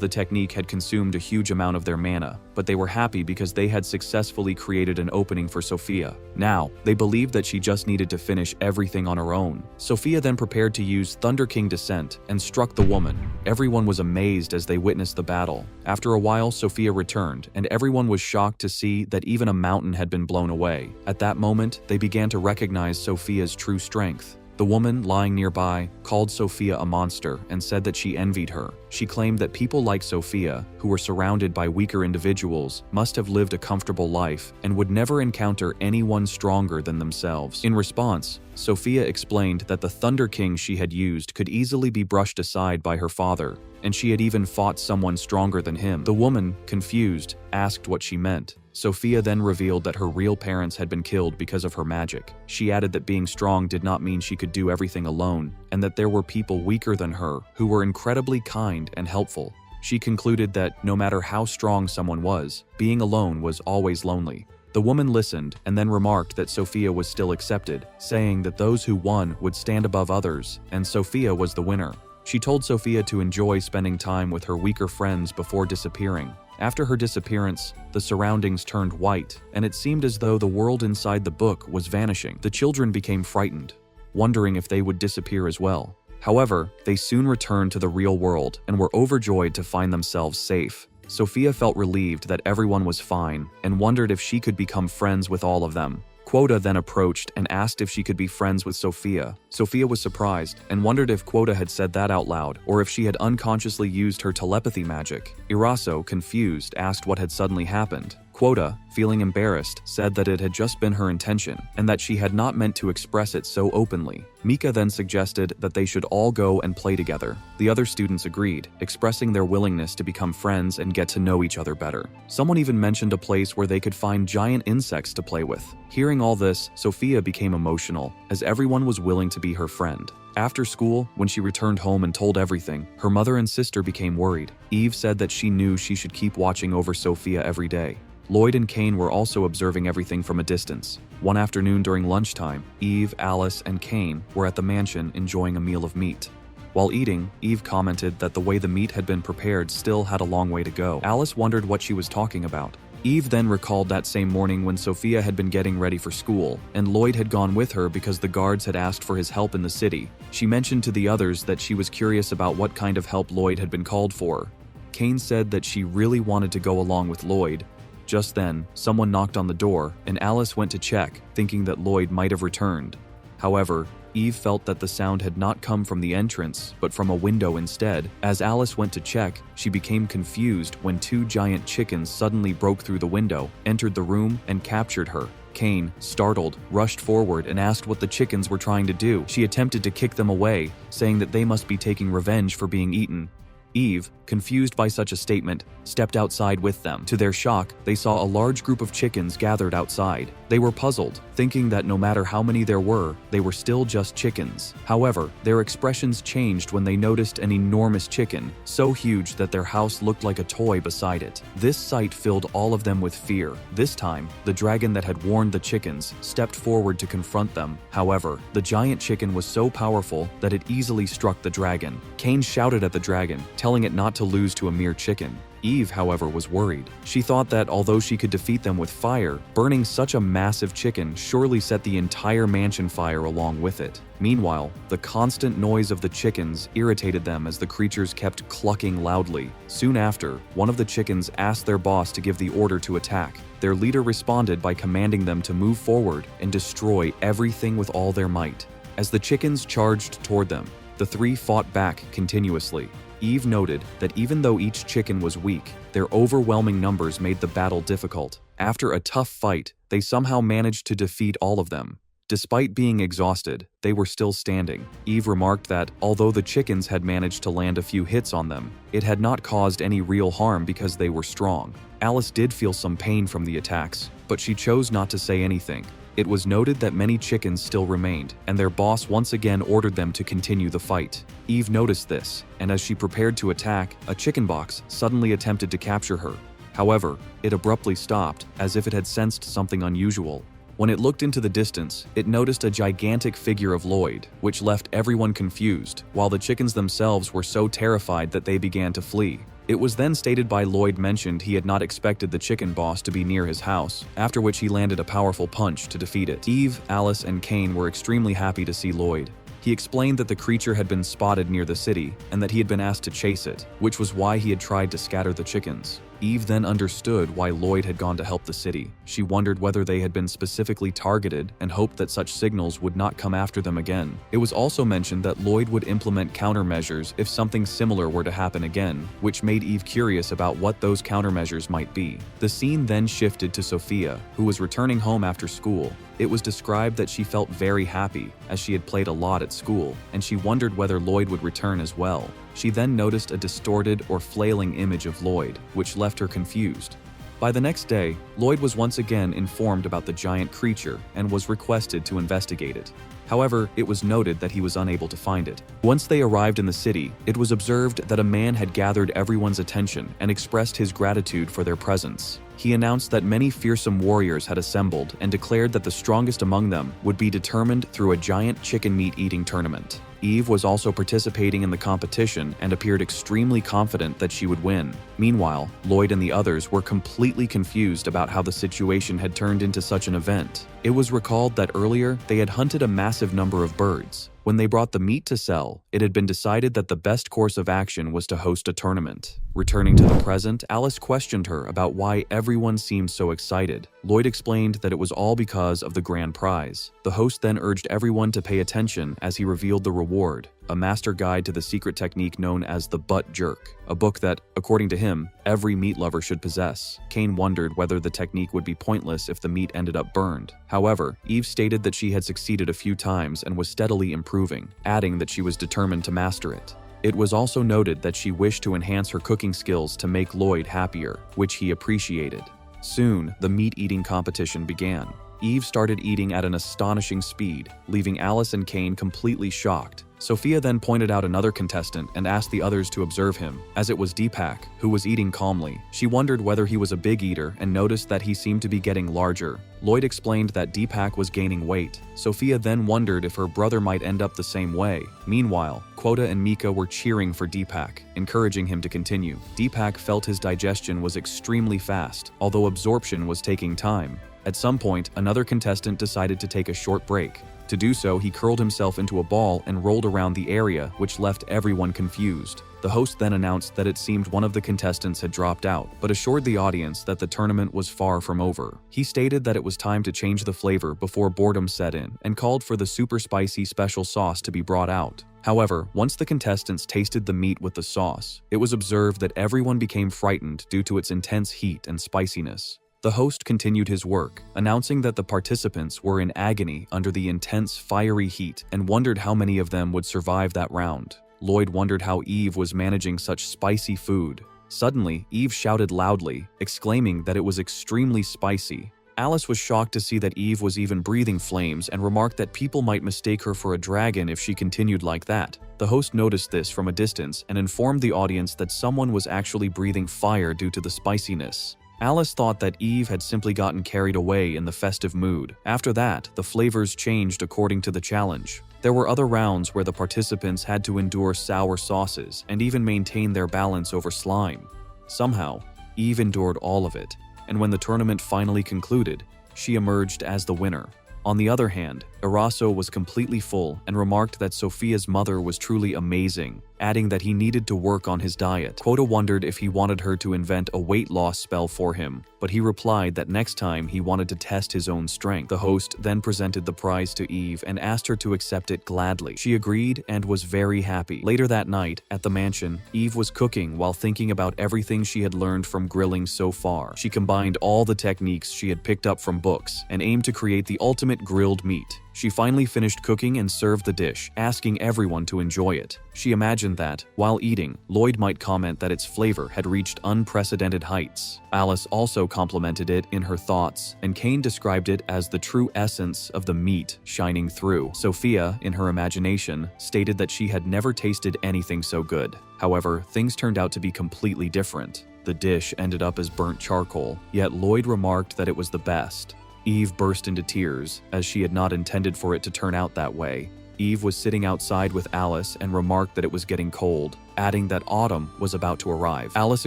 the technique had consumed a huge amount of their mana, but they were happy because they had successfully created an opening for Sophia. Now, they believed that she just needed to finish everything on her own. Sophia then prepared to use Thunder King Descent and struck the woman. Everyone was amazed as they witnessed the battle. After a while, Sophia returned, and everyone was shocked to see that even a mountain had been blown away. At that moment, they began to recognize Sophia's true strength. The woman, lying nearby, called Sophia a monster and said that she envied her. She claimed that people like Sophia, who were surrounded by weaker individuals, must have lived a comfortable life and would never encounter anyone stronger than themselves. In response, Sophia explained that the Thunder King she had used could easily be brushed aside by her father, and she had even fought someone stronger than him. The woman, confused, asked what she meant. Sophia then revealed that her real parents had been killed because of her magic. She added that being strong did not mean she could do everything alone, and that there were people weaker than her who were incredibly kind and helpful. She concluded that no matter how strong someone was, being alone was always lonely. The woman listened and then remarked that Sophia was still accepted, saying that those who won would stand above others, and Sophia was the winner. She told Sophia to enjoy spending time with her weaker friends before disappearing. After her disappearance, the surroundings turned white, and it seemed as though the world inside the book was vanishing. The children became frightened, wondering if they would disappear as well. However, they soon returned to the real world and were overjoyed to find themselves safe. Sophia felt relieved that everyone was fine and wondered if she could become friends with all of them. Quota then approached and asked if she could be friends with Sophia. Sophia was surprised and wondered if Quota had said that out loud or if she had unconsciously used her telepathy magic. Iraso, confused, asked what had suddenly happened. Quota, feeling embarrassed, said that it had just been her intention and that she had not meant to express it so openly. Mika then suggested that they should all go and play together. The other students agreed, expressing their willingness to become friends and get to know each other better. Someone even mentioned a place where they could find giant insects to play with. Hearing all this, Sophia became emotional, as everyone was willing to be her friend. After school, when she returned home and told everything, her mother and sister became worried. Eve said that she knew she should keep watching over Sophia every day. Lloyd and Kane were also observing everything from a distance. One afternoon during lunchtime, Eve, Alice, and Kane were at the mansion enjoying a meal of meat. While eating, Eve commented that the way the meat had been prepared still had a long way to go. Alice wondered what she was talking about. Eve then recalled that same morning when Sophia had been getting ready for school, and Lloyd had gone with her because the guards had asked for his help in the city. She mentioned to the others that she was curious about what kind of help Lloyd had been called for. Kane said that she really wanted to go along with Lloyd. Just then, someone knocked on the door, and Alice went to check, thinking that Lloyd might have returned. However, Eve felt that the sound had not come from the entrance, but from a window instead. As Alice went to check, she became confused when two giant chickens suddenly broke through the window, entered the room, and captured her. Kane, startled, rushed forward and asked what the chickens were trying to do. She attempted to kick them away, saying that they must be taking revenge for being eaten. Eve, confused by such a statement, stepped outside with them. To their shock, they saw a large group of chickens gathered outside. They were puzzled, thinking that no matter how many there were, they were still just chickens. However, their expressions changed when they noticed an enormous chicken, so huge that their house looked like a toy beside it. This sight filled all of them with fear. This time, the dragon that had warned the chickens stepped forward to confront them. However, the giant chicken was so powerful that it easily struck the dragon. Kane shouted at the dragon, telling it not to lose to a mere chicken. Eve, however, was worried. She thought that although she could defeat them with fire, burning such a massive chicken surely set the entire mansion fire along with it. Meanwhile, the constant noise of the chickens irritated them as the creatures kept clucking loudly. Soon after, one of the chickens asked their boss to give the order to attack. Their leader responded by commanding them to move forward and destroy everything with all their might. As the chickens charged toward them, the three fought back continuously. Eve noted that even though each chicken was weak, their overwhelming numbers made the battle difficult. After a tough fight, they somehow managed to defeat all of them. Despite being exhausted, they were still standing. Eve remarked that, although the chickens had managed to land a few hits on them, it had not caused any real harm because they were strong. Alice did feel some pain from the attacks, but she chose not to say anything. It was noted that many chickens still remained, and their boss once again ordered them to continue the fight. Eve noticed this, and as she prepared to attack, a chicken box suddenly attempted to capture her. However, it abruptly stopped, as if it had sensed something unusual. When it looked into the distance, it noticed a gigantic figure of Lloyd, which left everyone confused, while the chickens themselves were so terrified that they began to flee. It was then stated by Lloyd mentioned he had not expected the chicken boss to be near his house, after which he landed a powerful punch to defeat it. Eve, Alice, and Kane were extremely happy to see Lloyd. He explained that the creature had been spotted near the city and that he had been asked to chase it, which was why he had tried to scatter the chickens. Eve then understood why Lloyd had gone to help the city. She wondered whether they had been specifically targeted and hoped that such signals would not come after them again. It was also mentioned that Lloyd would implement countermeasures if something similar were to happen again, which made Eve curious about what those countermeasures might be. The scene then shifted to Sophia, who was returning home after school. It was described that she felt very happy, as she had played a lot at school, and she wondered whether Lloyd would return as well. She then noticed a distorted or flailing image of Lloyd, which left her confused. By the next day, Lloyd was once again informed about the giant creature and was requested to investigate it. However, it was noted that he was unable to find it. Once they arrived in the city, it was observed that a man had gathered everyone's attention and expressed his gratitude for their presence. He announced that many fearsome warriors had assembled and declared that the strongest among them would be determined through a giant chicken meat eating tournament. Eve was also participating in the competition and appeared extremely confident that she would win. Meanwhile, Lloyd and the others were completely confused about how the situation had turned into such an event. It was recalled that earlier they had hunted a massive number of birds. When they brought the meat to sell, it had been decided that the best course of action was to host a tournament. Returning to the present, Alice questioned her about why everyone seemed so excited. Lloyd explained that it was all because of the grand prize. The host then urged everyone to pay attention as he revealed the reward, a master guide to the secret technique known as the butt jerk, a book that, according to him, every meat lover should possess. Kane wondered whether the technique would be pointless if the meat ended up burned. However, Eve stated that she had succeeded a few times and was steadily improving, adding that she was determined to master it. It was also noted that she wished to enhance her cooking skills to make Lloyd happier, which he appreciated. Soon, the meat-eating competition began. Eve started eating at an astonishing speed, leaving Alice and Kane completely shocked. Sophia then pointed out another contestant and asked the others to observe him, as it was Deepak, who was eating calmly. She wondered whether he was a big eater and noticed that he seemed to be getting larger. Lloyd explained that Deepak was gaining weight. Sophia then wondered if her brother might end up the same way. Meanwhile, Quota and Mika were cheering for Deepak, encouraging him to continue. Deepak felt his digestion was extremely fast, although absorption was taking time. At some point, another contestant decided to take a short break. To do so, he curled himself into a ball and rolled around the area, which left everyone confused. The host then announced that it seemed one of the contestants had dropped out, but assured the audience that the tournament was far from over. He stated that it was time to change the flavor before boredom set in, and called for the super spicy special sauce to be brought out. However, once the contestants tasted the meat with the sauce, it was observed that everyone became frightened due to its intense heat and spiciness. The host continued his work, announcing that the participants were in agony under the intense, fiery heat and wondered how many of them would survive that round. Lloyd wondered how Eve was managing such spicy food. Suddenly, Eve shouted loudly, exclaiming that it was extremely spicy. Alice was shocked to see that Eve was even breathing flames and remarked that people might mistake her for a dragon if she continued like that. The host noticed this from a distance and informed the audience that someone was actually breathing fire due to the spiciness. Alice thought that Eve had simply gotten carried away in the festive mood. After that, the flavors changed according to the challenge. There were other rounds where the participants had to endure sour sauces and even maintain their balance over slime. Somehow, Eve endured all of it, and when the tournament finally concluded, she emerged as the winner. On the other hand, Eraso was completely full and remarked that Sophia's mother was truly amazing, adding that he needed to work on his diet. Quota wondered if he wanted her to invent a weight loss spell for him, but he replied that next time he wanted to test his own strength. The host then presented the prize to Eve and asked her to accept it gladly. She agreed and was very happy. Later that night, at the mansion, Eve was cooking while thinking about everything she had learned from grilling so far. She combined all the techniques she had picked up from books and aimed to create the ultimate grilled meat. She finally finished cooking and served the dish, asking everyone to enjoy it. She imagined that, while eating, Lloyd might comment that its flavor had reached unprecedented heights. Alice also complimented it in her thoughts, and Kane described it as the true essence of the meat shining through. Sophia, in her imagination, stated that she had never tasted anything so good. However, things turned out to be completely different. The dish ended up as burnt charcoal, yet Lloyd remarked that it was the best. Eve burst into tears, as she had not intended for it to turn out that way. Eve was sitting outside with Alice and remarked that it was getting cold, adding that autumn was about to arrive. Alice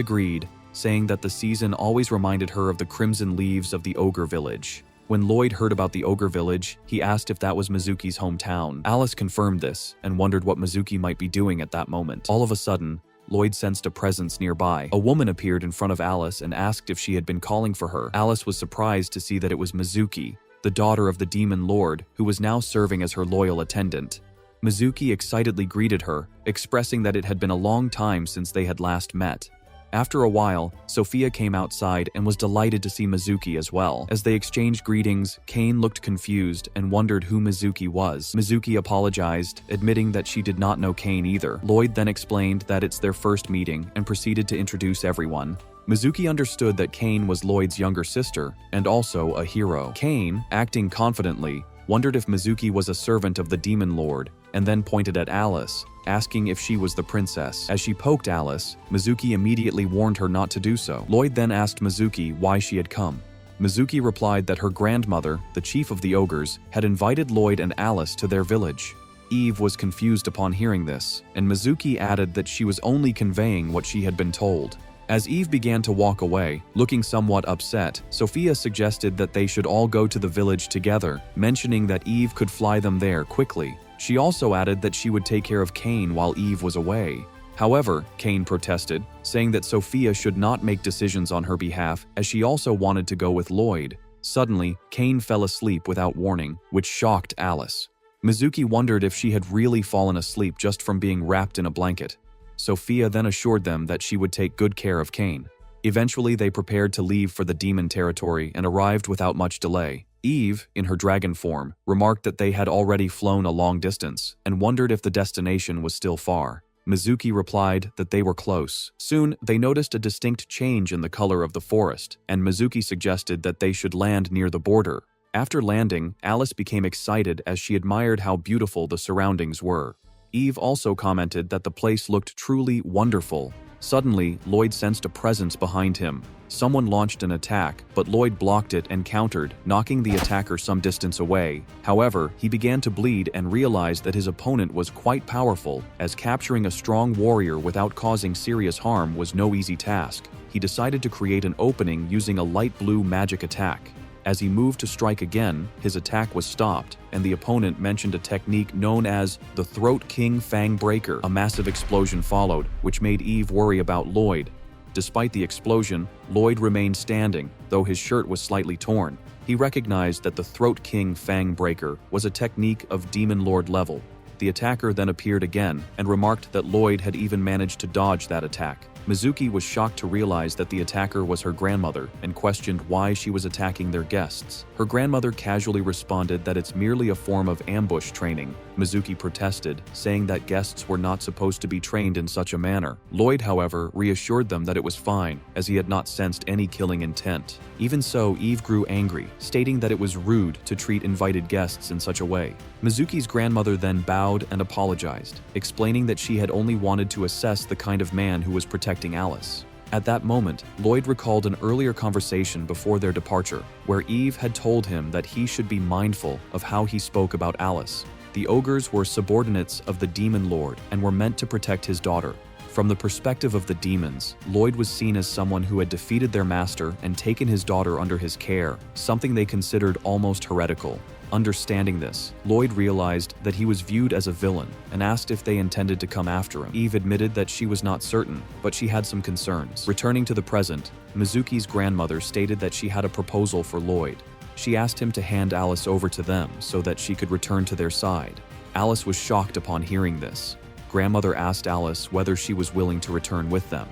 agreed, saying that the season always reminded her of the crimson leaves of the ogre village. When Lloyd heard about the ogre village, he asked if that was Mizuki's hometown. Alice confirmed this and wondered what Mizuki might be doing at that moment. All of a sudden, Lloyd sensed a presence nearby. A woman appeared in front of Alice and asked if she had been calling for her. Alice was surprised to see that it was Mizuki, the daughter of the demon lord, who was now serving as her loyal attendant. Mizuki excitedly greeted her, expressing that it had been a long time since they had last met. After a while, Sophia came outside and was delighted to see Mizuki as well. As they exchanged greetings, Kane looked confused and wondered who Mizuki was. Mizuki apologized, admitting that she did not know Kane either. Lloyd then explained that it's their first meeting and proceeded to introduce everyone. Mizuki understood that Kane was Lloyd's younger sister and also a hero. Kane, acting confidently, wondered if Mizuki was a servant of the demon lord, and then pointed at Alice, asking if she was the princess. As she poked Alice, Mizuki immediately warned her not to do so. Lloyd then asked Mizuki why she had come. Mizuki replied that her grandmother, the chief of the ogres, had invited Lloyd and Alice to their village. Eve was confused upon hearing this, and Mizuki added that she was only conveying what she had been told. As Eve began to walk away, looking somewhat upset, Sophia suggested that they should all go to the village together, mentioning that Eve could fly them there quickly. She also added that she would take care of Kane while Eve was away. However, Kane protested, saying that Sophia should not make decisions on her behalf as she also wanted to go with Lloyd. Suddenly, Kane fell asleep without warning, which shocked Alice. Mizuki wondered if she had really fallen asleep just from being wrapped in a blanket. Sophia then assured them that she would take good care of Kane. Eventually, they prepared to leave for the demon territory and arrived without much delay. Eve, in her dragon form, remarked that they had already flown a long distance and wondered if the destination was still far. Mizuki replied that they were close. Soon, they noticed a distinct change in the color of the forest, and Mizuki suggested that they should land near the border. After landing, Alice became excited as she admired how beautiful the surroundings were. Eve also commented that the place looked truly wonderful. Suddenly, Lloyd sensed a presence behind him. Someone launched an attack, but Lloyd blocked it and countered, knocking the attacker some distance away. However, he began to bleed and realized that his opponent was quite powerful, as capturing a strong warrior without causing serious harm was no easy task. He decided to create an opening using a light blue magic attack. As he moved to strike again, his attack was stopped, and the opponent mentioned a technique known as the Throat King Fang Breaker. A massive explosion followed, which made Eve worry about Lloyd. Despite the explosion, Lloyd remained standing, though his shirt was slightly torn. He recognized that the Throat King Fang Breaker was a technique of Demon Lord level. The attacker then appeared again and remarked that Lloyd had even managed to dodge that attack. Mizuki was shocked to realize that the attacker was her grandmother and questioned why she was attacking their guests. Her grandmother casually responded that it's merely a form of ambush training. Mizuki protested, saying that guests were not supposed to be trained in such a manner. Lloyd, however, reassured them that it was fine, as he had not sensed any killing intent. Even so, Eve grew angry, stating that it was rude to treat invited guests in such a way. Mizuki's grandmother then bowed and apologized, explaining that she had only wanted to assess the kind of man who was protecting Alice. At that moment, Lloyd recalled an earlier conversation before their departure, where Eve had told him that he should be mindful of how he spoke about Alice. The ogres were subordinates of the Demon Lord and were meant to protect his daughter. From the perspective of the demons, Lloyd was seen as someone who had defeated their master and taken his daughter under his care, something they considered almost heretical. Understanding this, Lloyd realized that he was viewed as a villain and asked if they intended to come after him. Eve admitted that she was not certain, but she had some concerns. Returning to the present, Mizuki's grandmother stated that she had a proposal for Lloyd. She asked him to hand Alice over to them so that she could return to their side. Alice was shocked upon hearing this. Grandmother asked Alice whether she was willing to return with them.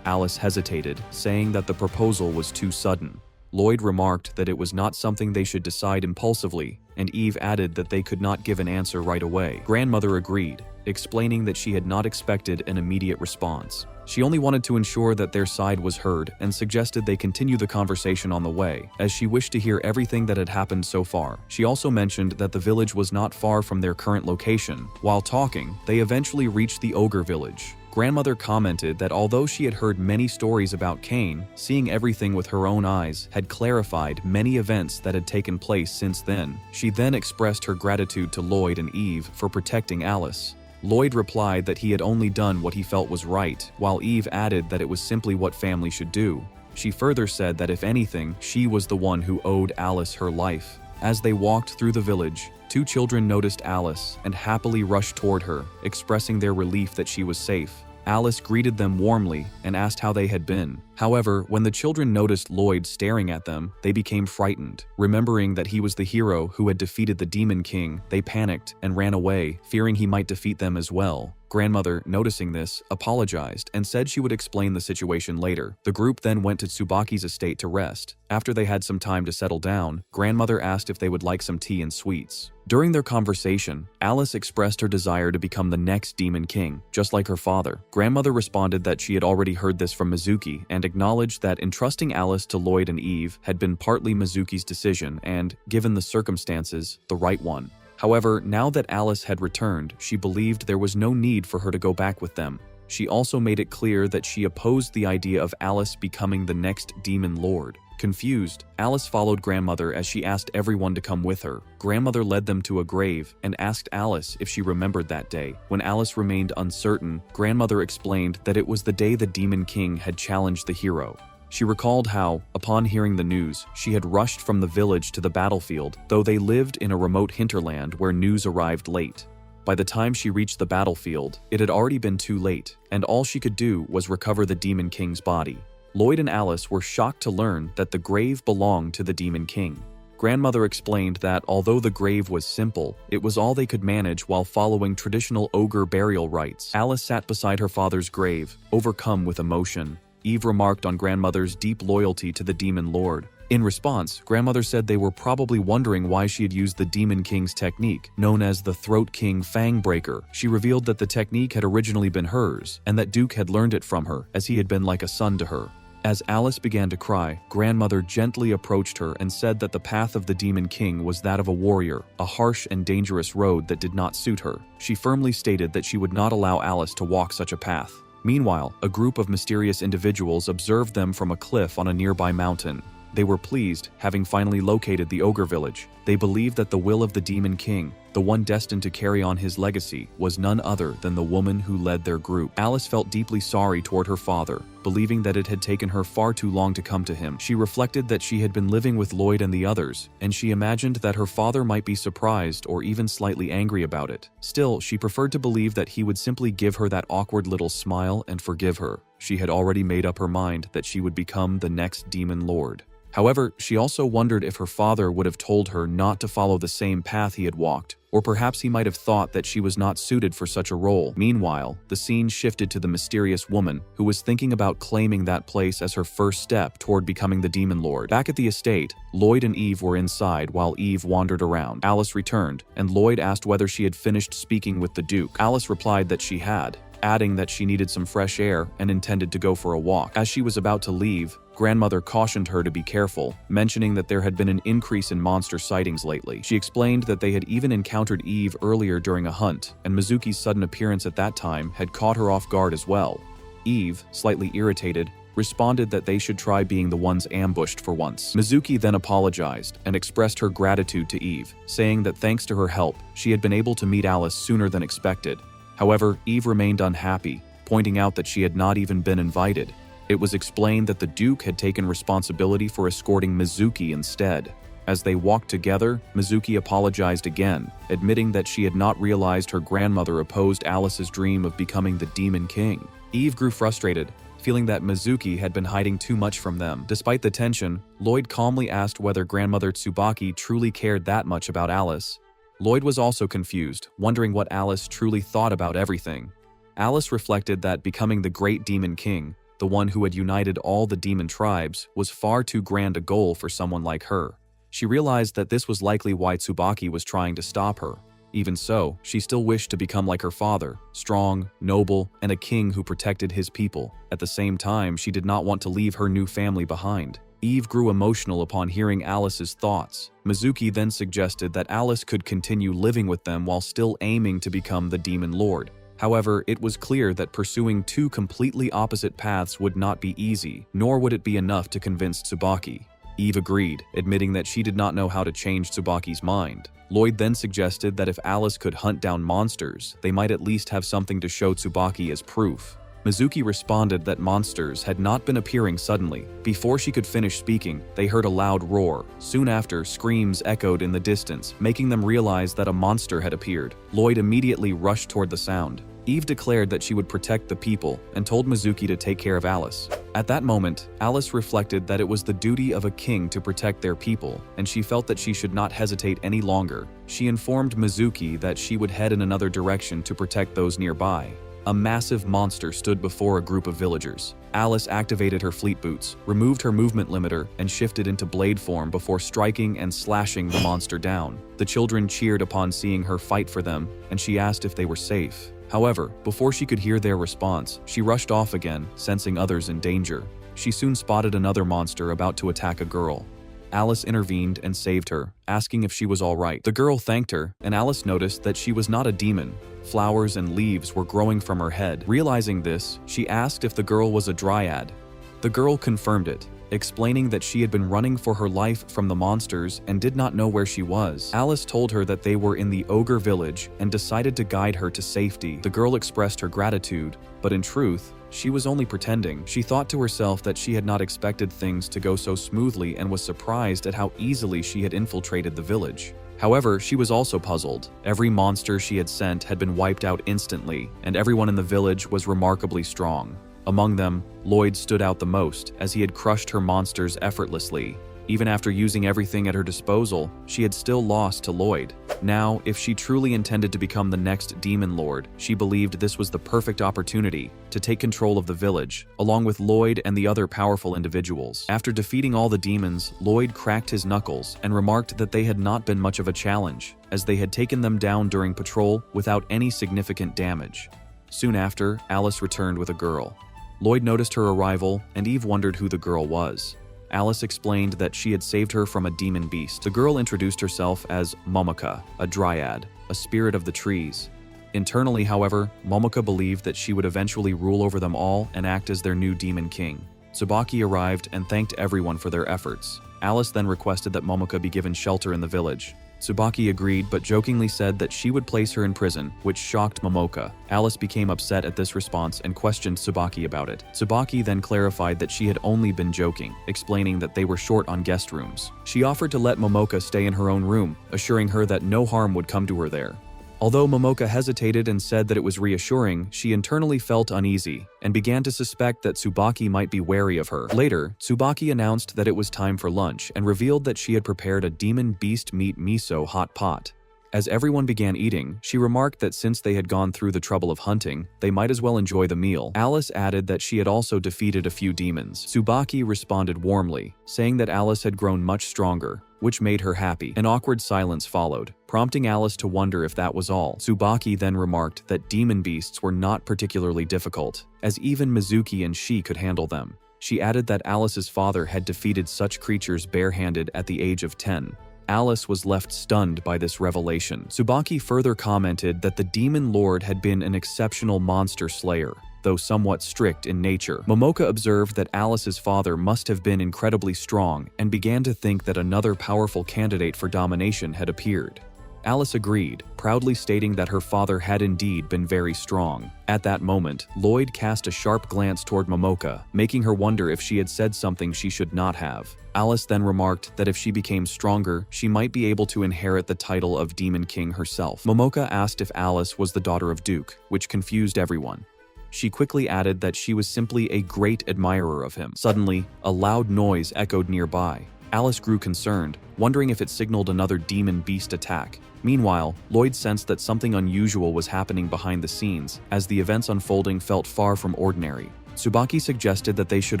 Alice hesitated, saying that the proposal was too sudden. Lloyd remarked that it was not something they should decide impulsively, and Eve added that they could not give an answer right away. Grandmother agreed, explaining that she had not expected an immediate response. She only wanted to ensure that their side was heard and suggested they continue the conversation on the way, as she wished to hear everything that had happened so far. She also mentioned that the village was not far from their current location. While talking, they eventually reached the ogre village. Grandmother commented that although she had heard many stories about Cain, seeing everything with her own eyes had clarified many events that had taken place since then. She then expressed her gratitude to Lloyd and Eve for protecting Alice. Lloyd replied that he had only done what he felt was right, while Eve added that it was simply what family should do. She further said that if anything, she was the one who owed Alice her life. As they walked through the village, two children noticed Alice and happily rushed toward her, expressing their relief that she was safe. Alice greeted them warmly and asked how they had been. However, when the children noticed Lloyd staring at them, they became frightened. Remembering that he was the hero who had defeated the Demon King, they panicked and ran away, fearing he might defeat them as well. Grandmother, noticing this, apologized and said she would explain the situation later. The group then went to Tsubaki's estate to rest. After they had some time to settle down, Grandmother asked if they would like some tea and sweets. During their conversation, Alice expressed her desire to become the next Demon King, just like her father. Grandmother responded that she had already heard this from Mizuki and acknowledged that entrusting Alice to Lloyd and Eve had been partly Mizuki's decision and, given the circumstances, the right one. However, now that Alice had returned, she believed there was no need for her to go back with them. She also made it clear that she opposed the idea of Alice becoming the next Demon Lord. Confused, Alice followed Grandmother as she asked everyone to come with her. Grandmother led them to a grave and asked Alice if she remembered that day. When Alice remained uncertain, Grandmother explained that it was the day the Demon King had challenged the hero. She recalled how, upon hearing the news, she had rushed from the village to the battlefield, though they lived in a remote hinterland where news arrived late. By the time she reached the battlefield, it had already been too late, and all she could do was recover the Demon King's body. Lloyd and Alice were shocked to learn that the grave belonged to the Demon King. Grandmother explained that although the grave was simple, it was all they could manage while following traditional ogre burial rites. Alice sat beside her father's grave, overcome with emotion. Eve remarked on Grandmother's deep loyalty to the Demon Lord. In response, Grandmother said they were probably wondering why she had used the Demon King's technique, known as the Throat King Fang Breaker. She revealed that the technique had originally been hers, and that Duke had learned it from her, as he had been like a son to her. As Alice began to cry, Grandmother gently approached her and said that the path of the Demon King was that of a warrior, a harsh and dangerous road that did not suit her. She firmly stated that she would not allow Alice to walk such a path. Meanwhile, a group of mysterious individuals observed them from a cliff on a nearby mountain. They were pleased, having finally located the ogre village. They believed that the will of the Demon King, the one destined to carry on his legacy, was none other than the woman who led their group. Alice felt deeply sorry toward her father, believing that it had taken her far too long to come to him. She reflected that she had been living with Lloyd and the others, and she imagined that her father might be surprised or even slightly angry about it. Still, she preferred to believe that he would simply give her that awkward little smile and forgive her. She had already made up her mind that she would become the next Demon Lord. However, she also wondered if her father would have told her not to follow the same path he had walked, or perhaps he might have thought that she was not suited for such a role. Meanwhile, the scene shifted to the mysterious woman who was thinking about claiming that place as her first step toward becoming the Demon Lord. Back at the estate, Lloyd and Eve were inside while Eve wandered around. Alice returned, and Lloyd asked whether she had finished speaking with the Duke. Alice replied that she had, adding that she needed some fresh air and intended to go for a walk. As she was about to leave, Grandmother cautioned her to be careful, mentioning that there had been an increase in monster sightings lately. She explained that they had even encountered Eve earlier during a hunt, and Mizuki's sudden appearance at that time had caught her off guard as well. Eve, slightly irritated, responded that they should try being the ones ambushed for once. Mizuki then apologized and expressed her gratitude to Eve, saying that thanks to her help, she had been able to meet Alice sooner than expected. However, Eve remained unhappy, pointing out that she had not even been invited. It was explained that the Duke had taken responsibility for escorting Mizuki instead. As they walked together, Mizuki apologized again, admitting that she had not realized her grandmother opposed Alice's dream of becoming the Demon King. Eve grew frustrated, feeling that Mizuki had been hiding too much from them. Despite the tension, Lloyd calmly asked whether grandmother Tsubaki truly cared that much about Alice. Lloyd was also confused, wondering what Alice truly thought about everything. Alice reflected that becoming the great Demon King, the one who had united all the demon tribes, was far too grand a goal for someone like her. She realized that this was likely why Tsubaki was trying to stop her. Even so, she still wished to become like her father, strong, noble, and a king who protected his people. At the same time, she did not want to leave her new family behind. Eve grew emotional upon hearing Alice's thoughts. Mizuki then suggested that Alice could continue living with them while still aiming to become the Demon Lord. However, it was clear that pursuing two completely opposite paths would not be easy, nor would it be enough to convince Tsubaki. Eve agreed, admitting that she did not know how to change Tsubaki's mind. Lloyd then suggested that if Alice could hunt down monsters, they might at least have something to show Tsubaki as proof. Mizuki responded that monsters had not been appearing suddenly. Before she could finish speaking, they heard a loud roar. Soon after, screams echoed in the distance, making them realize that a monster had appeared. Lloyd immediately rushed toward the sound. Eve declared that she would protect the people and told Mizuki to take care of Alice. At that moment, Alice reflected that it was the duty of a king to protect their people, and she felt that she should not hesitate any longer. She informed Mizuki that she would head in another direction to protect those nearby. A massive monster stood before a group of villagers. Alice activated her fleet boots, removed her movement limiter, and shifted into blade form before striking and slashing the monster down. The children cheered upon seeing her fight for them, and she asked if they were safe. However, before she could hear their response, she rushed off again, sensing others in danger. She soon spotted another monster about to attack a girl. Alice intervened and saved her, asking if she was all right. The girl thanked her, and Alice noticed that she was not a demon. Flowers and leaves were growing from her head. Realizing this, she asked if the girl was a dryad. The girl confirmed it, explaining that she had been running for her life from the monsters and did not know where she was. Alice told her that they were in the ogre village and decided to guide her to safety. The girl expressed her gratitude, but in truth, she was only pretending. She thought to herself that she had not expected things to go so smoothly and was surprised at how easily she had infiltrated the village. However, she was also puzzled. Every monster she had sent had been wiped out instantly, and everyone in the village was remarkably strong. Among them, Lloyd stood out the most, as he had crushed her monsters effortlessly. Even after using everything at her disposal, she had still lost to Lloyd. Now, if she truly intended to become the next Demon Lord, she believed this was the perfect opportunity to take control of the village, along with Lloyd and the other powerful individuals. After defeating all the demons, Lloyd cracked his knuckles and remarked that they had not been much of a challenge, as they had taken them down during patrol without any significant damage. Soon after, Alice returned with a girl. Lloyd noticed her arrival, and Eve wondered who the girl was. Alice explained that she had saved her from a demon beast. The girl introduced herself as Momoka, a dryad, a spirit of the trees. Internally, however, Momoka believed that she would eventually rule over them all and act as their new demon king. Tsubaki arrived and thanked everyone for their efforts. Alice then requested that Momoka be given shelter in the village. Tsubaki agreed but jokingly said that she would place her in prison, which shocked Momoka. Alice became upset at this response and questioned Tsubaki about it. Tsubaki then clarified that she had only been joking, explaining that they were short on guest rooms. She offered to let Momoka stay in her own room, assuring her that no harm would come to her there. Although Momoka hesitated and said that it was reassuring, she internally felt uneasy and began to suspect that Tsubaki might be wary of her. Later, Tsubaki announced that it was time for lunch and revealed that she had prepared a demon beast meat miso hot pot. As everyone began eating, she remarked that since they had gone through the trouble of hunting, they might as well enjoy the meal. Alice added that she had also defeated a few demons. Tsubaki responded warmly, saying that Alice had grown much stronger, which made her happy. An awkward silence followed, prompting Alice to wonder if that was all. Tsubaki then remarked that demon beasts were not particularly difficult, as even Mizuki and she could handle them. She added that Alice's father had defeated such creatures barehanded at the age of 10. Alice was left stunned by this revelation. Tsubaki further commented that the Demon Lord had been an exceptional monster slayer, though somewhat strict in nature. Momoka observed that Alice's father must have been incredibly strong and began to think that another powerful candidate for domination had appeared. Alice agreed, proudly stating that her father had indeed been very strong. At that moment, Lloyd cast a sharp glance toward Momoka, making her wonder if she had said something she should not have. Alice then remarked that if she became stronger, she might be able to inherit the title of Demon King herself. Momoka asked if Alice was the daughter of Duke, which confused everyone. She quickly added that she was simply a great admirer of him. Suddenly, a loud noise echoed nearby. Alice grew concerned, wondering if it signaled another demon beast attack. Meanwhile, Lloyd sensed that something unusual was happening behind the scenes, as the events unfolding felt far from ordinary. Tsubaki suggested that they should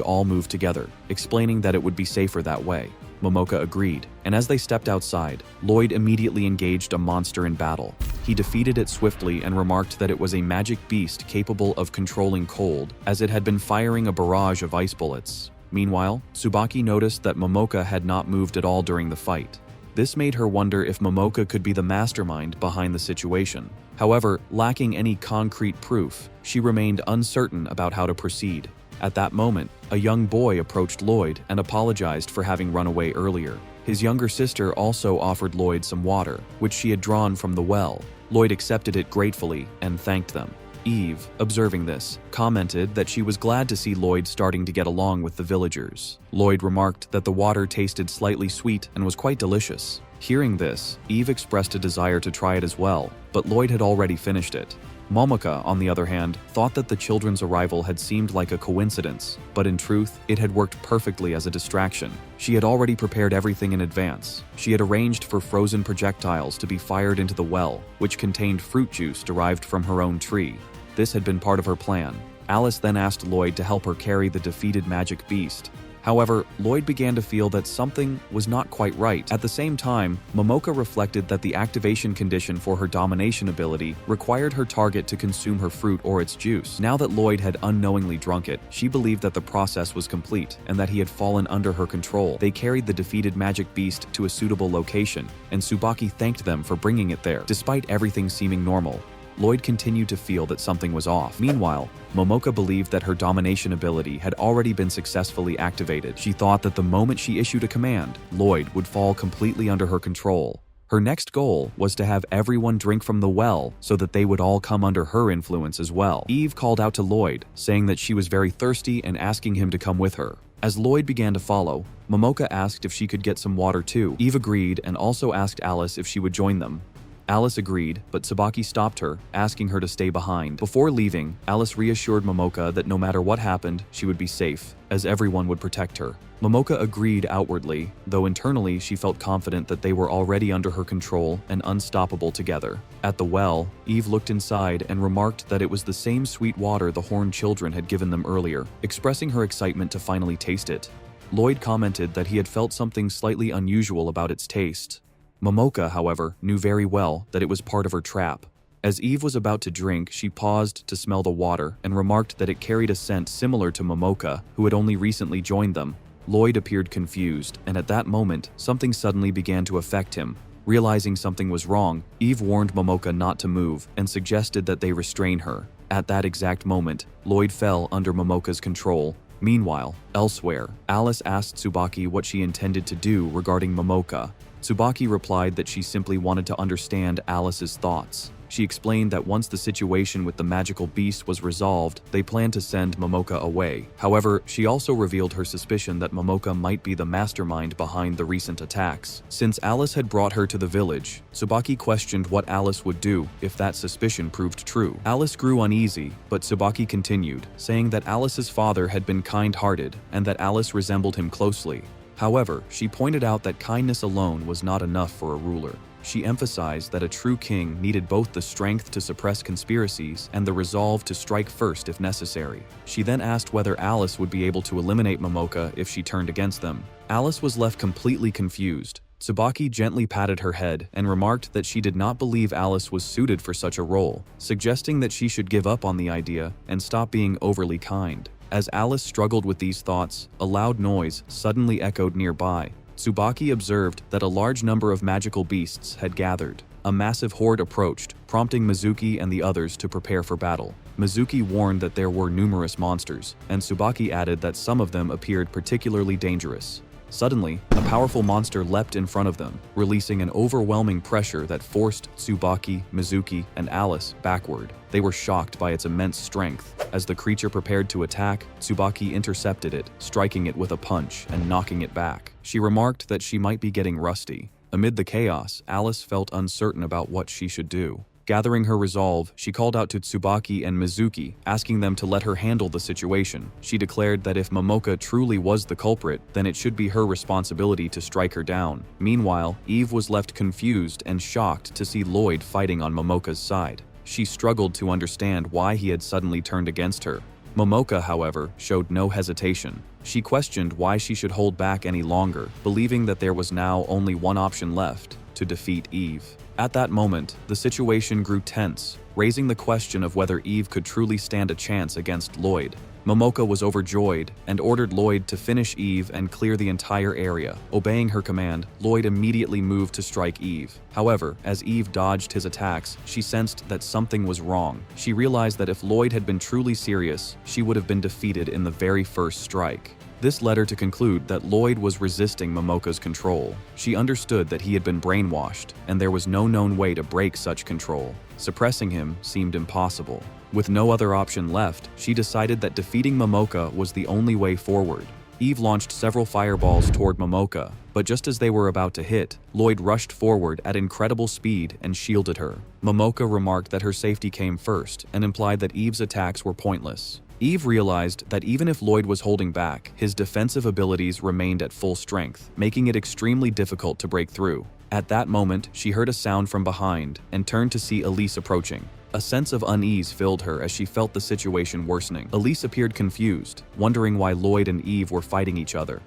all move together, explaining that it would be safer that way. Momoka agreed, and as they stepped outside, Lloyd immediately engaged a monster in battle. He defeated it swiftly and remarked that it was a magic beast capable of controlling cold, as it had been firing a barrage of ice bullets. Meanwhile, Tsubaki noticed that Momoka had not moved at all during the fight. This made her wonder if Momoka could be the mastermind behind the situation. However, lacking any concrete proof, she remained uncertain about how to proceed. At that moment, a young boy approached Lloyd and apologized for having run away earlier. His younger sister also offered Lloyd some water, which she had drawn from the well. Lloyd accepted it gratefully and thanked them. Eve, observing this, commented that she was glad to see Lloyd starting to get along with the villagers. Lloyd remarked that the water tasted slightly sweet and was quite delicious. Hearing this, Eve expressed a desire to try it as well, but Lloyd had already finished it. Momoka, on the other hand, thought that the children's arrival had seemed like a coincidence, but in truth, it had worked perfectly as a distraction. She had already prepared everything in advance. She had arranged for frozen projectiles to be fired into the well, which contained fruit juice derived from her own tree. This had been part of her plan. Alice then asked Lloyd to help her carry the defeated magic beast. However, Lloyd began to feel that something was not quite right. At the same time, Momoka reflected that the activation condition for her domination ability required her target to consume her fruit or its juice. Now that Lloyd had unknowingly drunk it, she believed that the process was complete and that he had fallen under her control. They carried the defeated magic beast to a suitable location, and Tsubaki thanked them for bringing it there. Despite everything seeming normal, Lloyd continued to feel that something was off. Meanwhile, Momoka believed that her domination ability had already been successfully activated. She thought that the moment she issued a command, Lloyd would fall completely under her control. Her next goal was to have everyone drink from the well so that they would all come under her influence as well. Eve called out to Lloyd, saying that she was very thirsty and asking him to come with her. As Lloyd began to follow, Momoka asked if she could get some water too. Eve agreed and also asked Alice if she would join them. Alice agreed, but Tsubaki stopped her, asking her to stay behind. Before leaving, Alice reassured Momoka that no matter what happened, she would be safe, as everyone would protect her. Momoka agreed outwardly, though internally she felt confident that they were already under her control and unstoppable together. At the well, Eve looked inside and remarked that it was the same sweet water the Horned Children had given them earlier, expressing her excitement to finally taste it. Lloyd commented that he had felt something slightly unusual about its taste. Momoka, however, knew very well that it was part of her trap. As Eve was about to drink, she paused to smell the water and remarked that it carried a scent similar to Momoka, who had only recently joined them. Lloyd appeared confused, and at that moment, something suddenly began to affect him. Realizing something was wrong, Eve warned Momoka not to move and suggested that they restrain her. At that exact moment, Lloyd fell under Momoka's control. Meanwhile, elsewhere, Alice asked Tsubaki what she intended to do regarding Momoka. Tsubaki replied that she simply wanted to understand Alice's thoughts. She explained that once the situation with the magical beast was resolved, they planned to send Momoka away. However, she also revealed her suspicion that Momoka might be the mastermind behind the recent attacks. Since Alice had brought her to the village, Tsubaki questioned what Alice would do if that suspicion proved true. Alice grew uneasy, but Tsubaki continued, saying that Alice's father had been kind-hearted and that Alice resembled him closely. However, she pointed out that kindness alone was not enough for a ruler. She emphasized that a true king needed both the strength to suppress conspiracies and the resolve to strike first if necessary. She then asked whether Alice would be able to eliminate Momoka if she turned against them. Alice was left completely confused. Tsubaki gently patted her head and remarked that she did not believe Alice was suited for such a role, suggesting that she should give up on the idea and stop being overly kind. As Alice struggled with these thoughts, a loud noise suddenly echoed nearby. Tsubaki observed that a large number of magical beasts had gathered. A massive horde approached, prompting Mizuki and the others to prepare for battle. Mizuki warned that there were numerous monsters, and Tsubaki added that some of them appeared particularly dangerous. Suddenly, a powerful monster leapt in front of them, releasing an overwhelming pressure that forced Tsubaki, Mizuki, and Alice backward. They were shocked by its immense strength. As the creature prepared to attack, Tsubaki intercepted it, striking it with a punch and knocking it back. She remarked that she might be getting rusty. Amid the chaos, Alice felt uncertain about what she should do. Gathering her resolve, she called out to Tsubaki and Mizuki, asking them to let her handle the situation. She declared that if Momoka truly was the culprit, then it should be her responsibility to strike her down. Meanwhile, Eve was left confused and shocked to see Lloyd fighting on Momoka's side. She struggled to understand why he had suddenly turned against her. Momoka, however, showed no hesitation. She questioned why she should hold back any longer, believing that there was now only one option left: to defeat Eve. At that moment, the situation grew tense, raising the question of whether Eve could truly stand a chance against Lloyd. Momoka was overjoyed and ordered Lloyd to finish Eve and clear the entire area. Obeying her command, Lloyd immediately moved to strike Eve. However, as Eve dodged his attacks, she sensed that something was wrong. She realized that if Lloyd had been truly serious, she would have been defeated in the very first strike. This led her to conclude that Lloyd was resisting Momoka's control. She understood that he had been brainwashed, and there was no known way to break such control. Suppressing him seemed impossible. With no other option left, she decided that defeating Momoka was the only way forward. Eve launched several fireballs toward Momoka, but just as they were about to hit, Lloyd rushed forward at incredible speed and shielded her. Momoka remarked that her safety came first and implied that Eve's attacks were pointless. Eve realized that even if Lloyd was holding back, his defensive abilities remained at full strength, making it extremely difficult to break through. At that moment, she heard a sound from behind and turned to see Elise approaching. A sense of unease filled her as she felt the situation worsening. Elise appeared confused, wondering why Lloyd and Eve were fighting each other.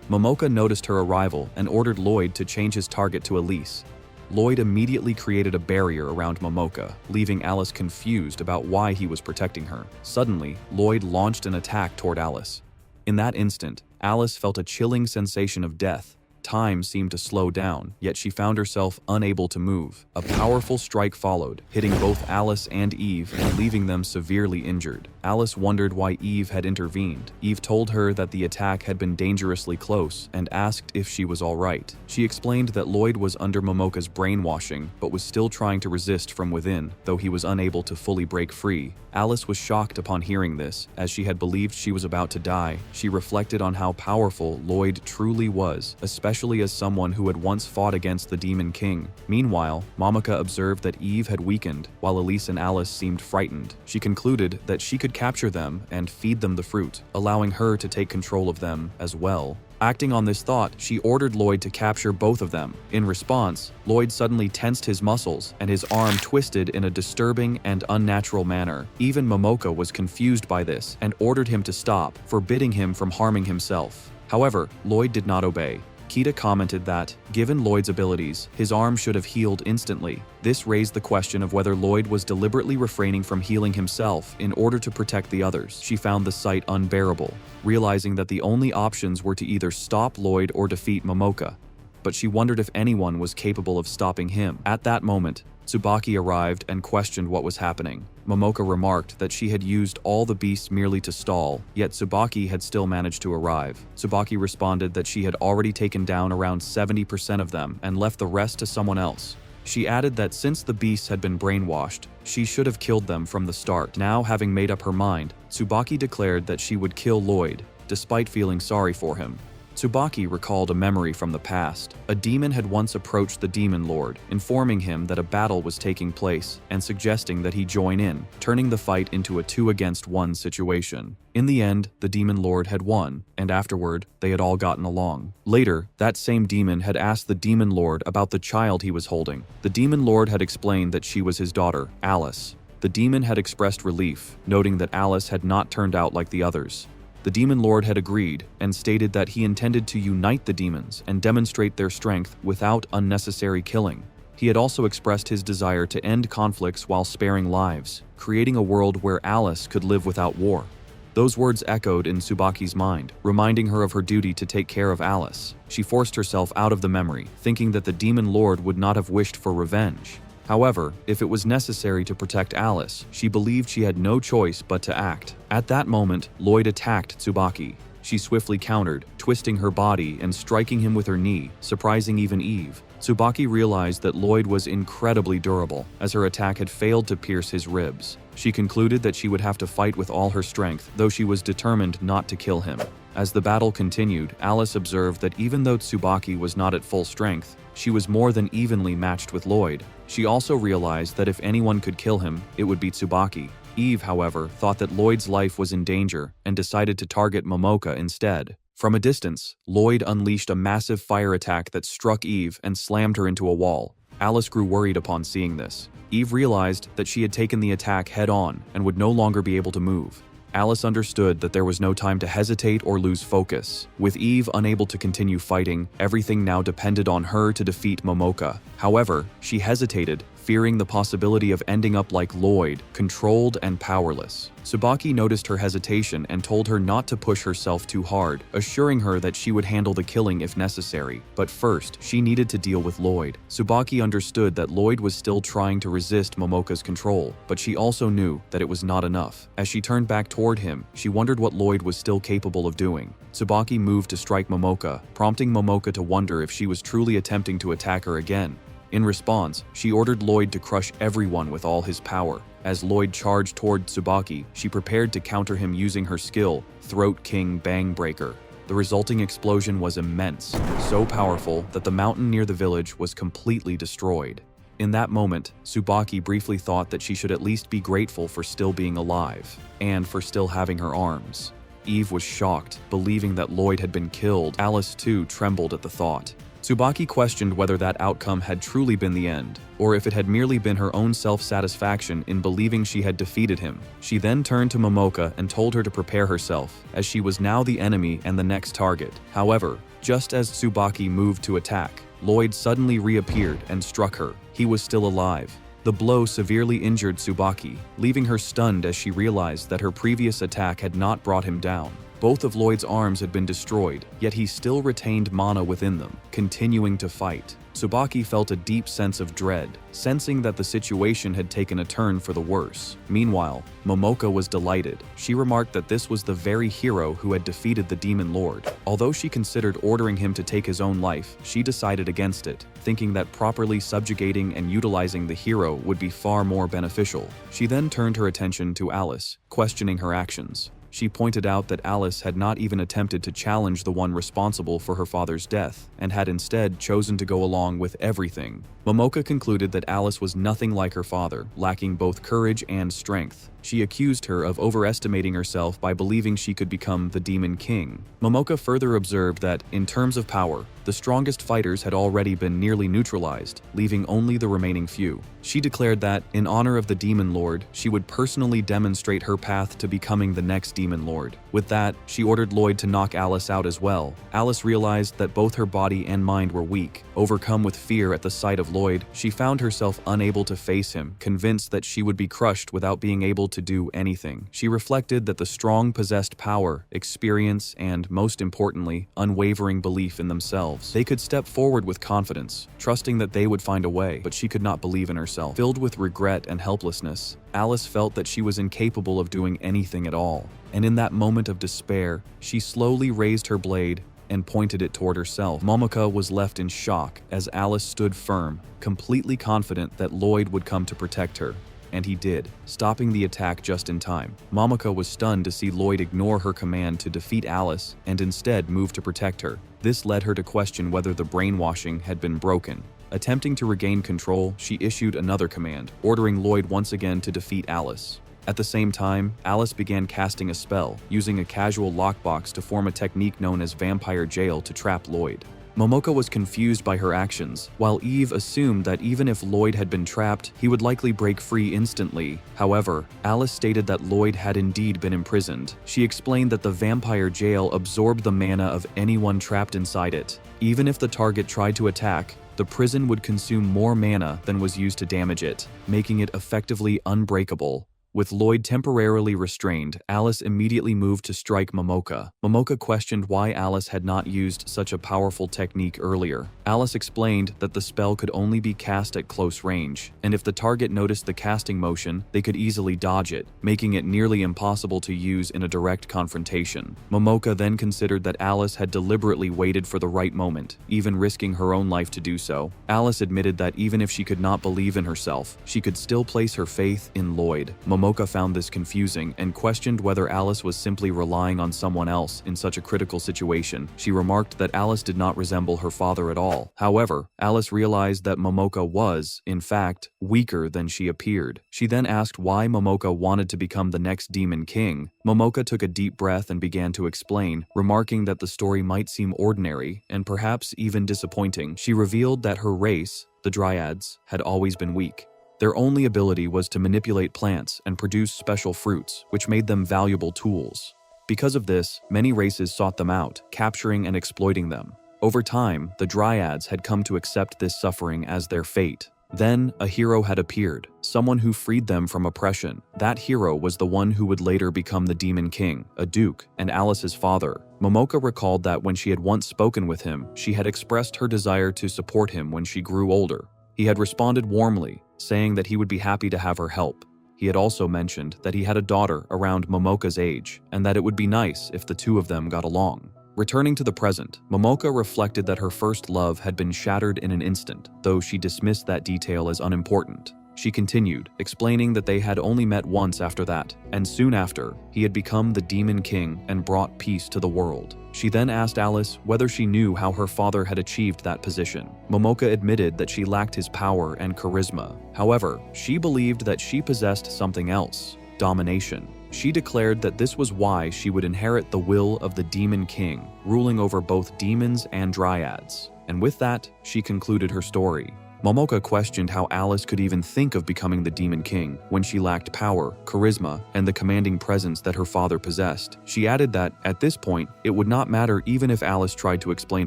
Momoka noticed her arrival and ordered Lloyd to change his target to Elise. Lloyd immediately created a barrier around Momoka, leaving Alice confused about why he was protecting her. Suddenly, Lloyd launched an attack toward Alice. In that instant, Alice felt a chilling sensation of death. Time seemed to slow down, yet she found herself unable to move. A powerful strike followed, hitting both Alice and Eve and leaving them severely injured. Alice wondered why Eve had intervened. Eve told her that the attack had been dangerously close and asked if she was all right. She explained that Lloyd was under Momoka's brainwashing, but was still trying to resist from within, though he was unable to fully break free. Alice was shocked upon hearing this, as she had believed she was about to die. She reflected on how powerful Lloyd truly was, especially as someone who had once fought against the Demon King. Meanwhile, Momoka observed that Eve had weakened, while Elise and Alice seemed frightened. She concluded that she could capture them and feed them the fruit, allowing her to take control of them as well. Acting on this thought, she ordered Lloyd to capture both of them. In response, Lloyd suddenly tensed his muscles and his arm twisted in a disturbing and unnatural manner. Even Momoka was confused by this and ordered him to stop, forbidding him from harming himself. However, Lloyd did not obey. Kita commented that, given Lloyd's abilities, his arm should have healed instantly. This raised the question of whether Lloyd was deliberately refraining from healing himself in order to protect the others. She found the sight unbearable, realizing that the only options were to either stop Lloyd or defeat Momoka. But she wondered if anyone was capable of stopping him. At that moment, Tsubaki arrived and questioned what was happening. Momoka remarked that she had used all the beasts merely to stall, yet Tsubaki had still managed to arrive. Tsubaki responded that she had already taken down around 70% of them and left the rest to someone else. She added that since the beasts had been brainwashed, she should have killed them from the start. Now, having made up her mind, Tsubaki declared that she would kill Lloyd, despite feeling sorry for him. Tsubaki recalled a memory from the past. A demon had once approached the Demon Lord, informing him that a battle was taking place and suggesting that he join in, turning the fight into a 2-against-1 situation. In the end, the Demon Lord had won, and afterward, they had all gotten along. Later, that same demon had asked the Demon Lord about the child he was holding. The Demon Lord had explained that she was his daughter, Alice. The demon had expressed relief, noting that Alice had not turned out like the others. The Demon Lord had agreed and stated that he intended to unite the demons and demonstrate their strength without unnecessary killing. He had also expressed his desire to end conflicts while sparing lives, creating a world where Alice could live without war. Those words echoed in Tsubaki's mind, reminding her of her duty to take care of Alice. She forced herself out of the memory, thinking that the Demon Lord would not have wished for revenge. However, if it was necessary to protect Alice, she believed she had no choice but to act. At that moment, Lloyd attacked Tsubaki. She swiftly countered, twisting her body and striking him with her knee, surprising even Eve. Tsubaki realized that Lloyd was incredibly durable, as her attack had failed to pierce his ribs. She concluded that she would have to fight with all her strength, though she was determined not to kill him. As the battle continued, Alice observed that even though Tsubaki was not at full strength, she was more than evenly matched with Lloyd. She also realized that if anyone could kill him, it would be Tsubaki. Eve, however, thought that Lloyd's life was in danger and decided to target Momoka instead. From a distance, Lloyd unleashed a massive fire attack that struck Eve and slammed her into a wall. Alice grew worried upon seeing this. Eve realized that she had taken the attack head-on and would no longer be able to move. Alice understood that there was no time to hesitate or lose focus. With Eve unable to continue fighting, everything now depended on her to defeat Momoka. However, she hesitated, fearing the possibility of ending up like Lloyd, controlled and powerless. Tsubaki noticed her hesitation and told her not to push herself too hard, assuring her that she would handle the killing if necessary. But first, she needed to deal with Lloyd. Tsubaki understood that Lloyd was still trying to resist Momoka's control, but she also knew that it was not enough. As she turned back toward him, she wondered what Lloyd was still capable of doing. Tsubaki moved to strike Momoka, prompting Momoka to wonder if she was truly attempting to attack her again. In response, she ordered Lloyd to crush everyone with all his power. As Lloyd charged toward Tsubaki, she prepared to counter him using her skill, Throat King Bang Breaker. The resulting explosion was immense, so powerful that the mountain near the village was completely destroyed. In that moment, Tsubaki briefly thought that she should at least be grateful for still being alive, and for still having her arms. Eve was shocked, believing that Lloyd had been killed. Alice too trembled at the thought. Tsubaki questioned whether that outcome had truly been the end, or if it had merely been her own self-satisfaction in believing she had defeated him. She then turned to Momoka and told her to prepare herself, as she was now the enemy and the next target. However, just as Tsubaki moved to attack, Lloyd suddenly reappeared and struck her. He was still alive. The blow severely injured Tsubaki, leaving her stunned as she realized that her previous attack had not brought him down. Both of Lloyd's arms had been destroyed, yet he still retained mana within them, continuing to fight. Tsubaki felt a deep sense of dread, sensing that the situation had taken a turn for the worse. Meanwhile, Momoka was delighted. She remarked that this was the very hero who had defeated the Demon Lord. Although she considered ordering him to take his own life, she decided against it, thinking that properly subjugating and utilizing the hero would be far more beneficial. She then turned her attention to Alice, questioning her actions. She pointed out that Alice had not even attempted to challenge the one responsible for her father's death, and had instead chosen to go along with everything. Momoka concluded that Alice was nothing like her father, lacking both courage and strength. She accused her of overestimating herself by believing she could become the Demon King. Momoka further observed that, in terms of power, the strongest fighters had already been nearly neutralized, leaving only the remaining few. She declared that, in honor of the Demon Lord, she would personally demonstrate her path to becoming the next Demon Lord. With that, she ordered Lloyd to knock Alice out as well. Alice realized that both her body and mind were weak. Overcome with fear at the sight of Lloyd, she found herself unable to face him, convinced that she would be crushed without being able to do anything. She reflected that the strong possessed power, experience, and, most importantly, unwavering belief in themselves. They could step forward with confidence, trusting that they would find a way, but she could not believe in herself. Filled with regret and helplessness, Alice felt that she was incapable of doing anything at all. And in that moment of despair, she slowly raised her blade and pointed it toward herself. Momoka was left in shock as Alice stood firm, completely confident that Lloyd would come to protect her. And he did, stopping the attack just in time. Momoka was stunned to see Lloyd ignore her command to defeat Alice and instead move to protect her. This led her to question whether the brainwashing had been broken. Attempting to regain control, she issued another command, ordering Lloyd once again to defeat Alice. At the same time, Alice began casting a spell, using a casual lockbox to form a technique known as Vampire Jail to trap Lloyd. Momoka was confused by her actions, while Eve assumed that even if Lloyd had been trapped, he would likely break free instantly. However, Alice stated that Lloyd had indeed been imprisoned. She explained that the vampire jail absorbed the mana of anyone trapped inside it. Even if the target tried to attack, the prison would consume more mana than was used to damage it, making it effectively unbreakable. With Lloyd temporarily restrained, Alice immediately moved to strike Momoka. Momoka questioned why Alice had not used such a powerful technique earlier. Alice explained that the spell could only be cast at close range, and if the target noticed the casting motion, they could easily dodge it, making it nearly impossible to use in a direct confrontation. Momoka then considered that Alice had deliberately waited for the right moment, even risking her own life to do so. Alice admitted that even if she could not believe in herself, she could still place her faith in Lloyd. Momoka found this confusing and questioned whether Alice was simply relying on someone else in such a critical situation. She remarked that Alice did not resemble her father at all. However, Alice realized that Momoka was, in fact, weaker than she appeared. She then asked why Momoka wanted to become the next Demon King. Momoka took a deep breath and began to explain, remarking that the story might seem ordinary and perhaps even disappointing. She revealed that her race, the Dryads, had always been weak. Their only ability was to manipulate plants and produce special fruits, which made them valuable tools. Because of this, many races sought them out, capturing and exploiting them. Over time, the Dryads had come to accept this suffering as their fate. Then, a hero had appeared, someone who freed them from oppression. That hero was the one who would later become the Demon King, a duke, and Alice's father. Momoka recalled that when she had once spoken with him, she had expressed her desire to support him when she grew older. He had responded warmly, saying that he would be happy to have her help. He had also mentioned that he had a daughter around Momoka's age, and that it would be nice if the two of them got along. Returning to the present, Momoka reflected that her first love had been shattered in an instant, though she dismissed that detail as unimportant. She continued, explaining that they had only met once after that, and soon after, he had become the Demon King and brought peace to the world. She then asked Alice whether she knew how her father had achieved that position. Momoka admitted that she lacked his power and charisma. However, she believed that she possessed something else: domination. She declared that this was why she would inherit the will of the Demon King, ruling over both demons and dryads. And with that, she concluded her story. Momoka questioned how Alice could even think of becoming the Demon King when she lacked power, charisma, and the commanding presence that her father possessed. She added that, at this point, it would not matter even if Alice tried to explain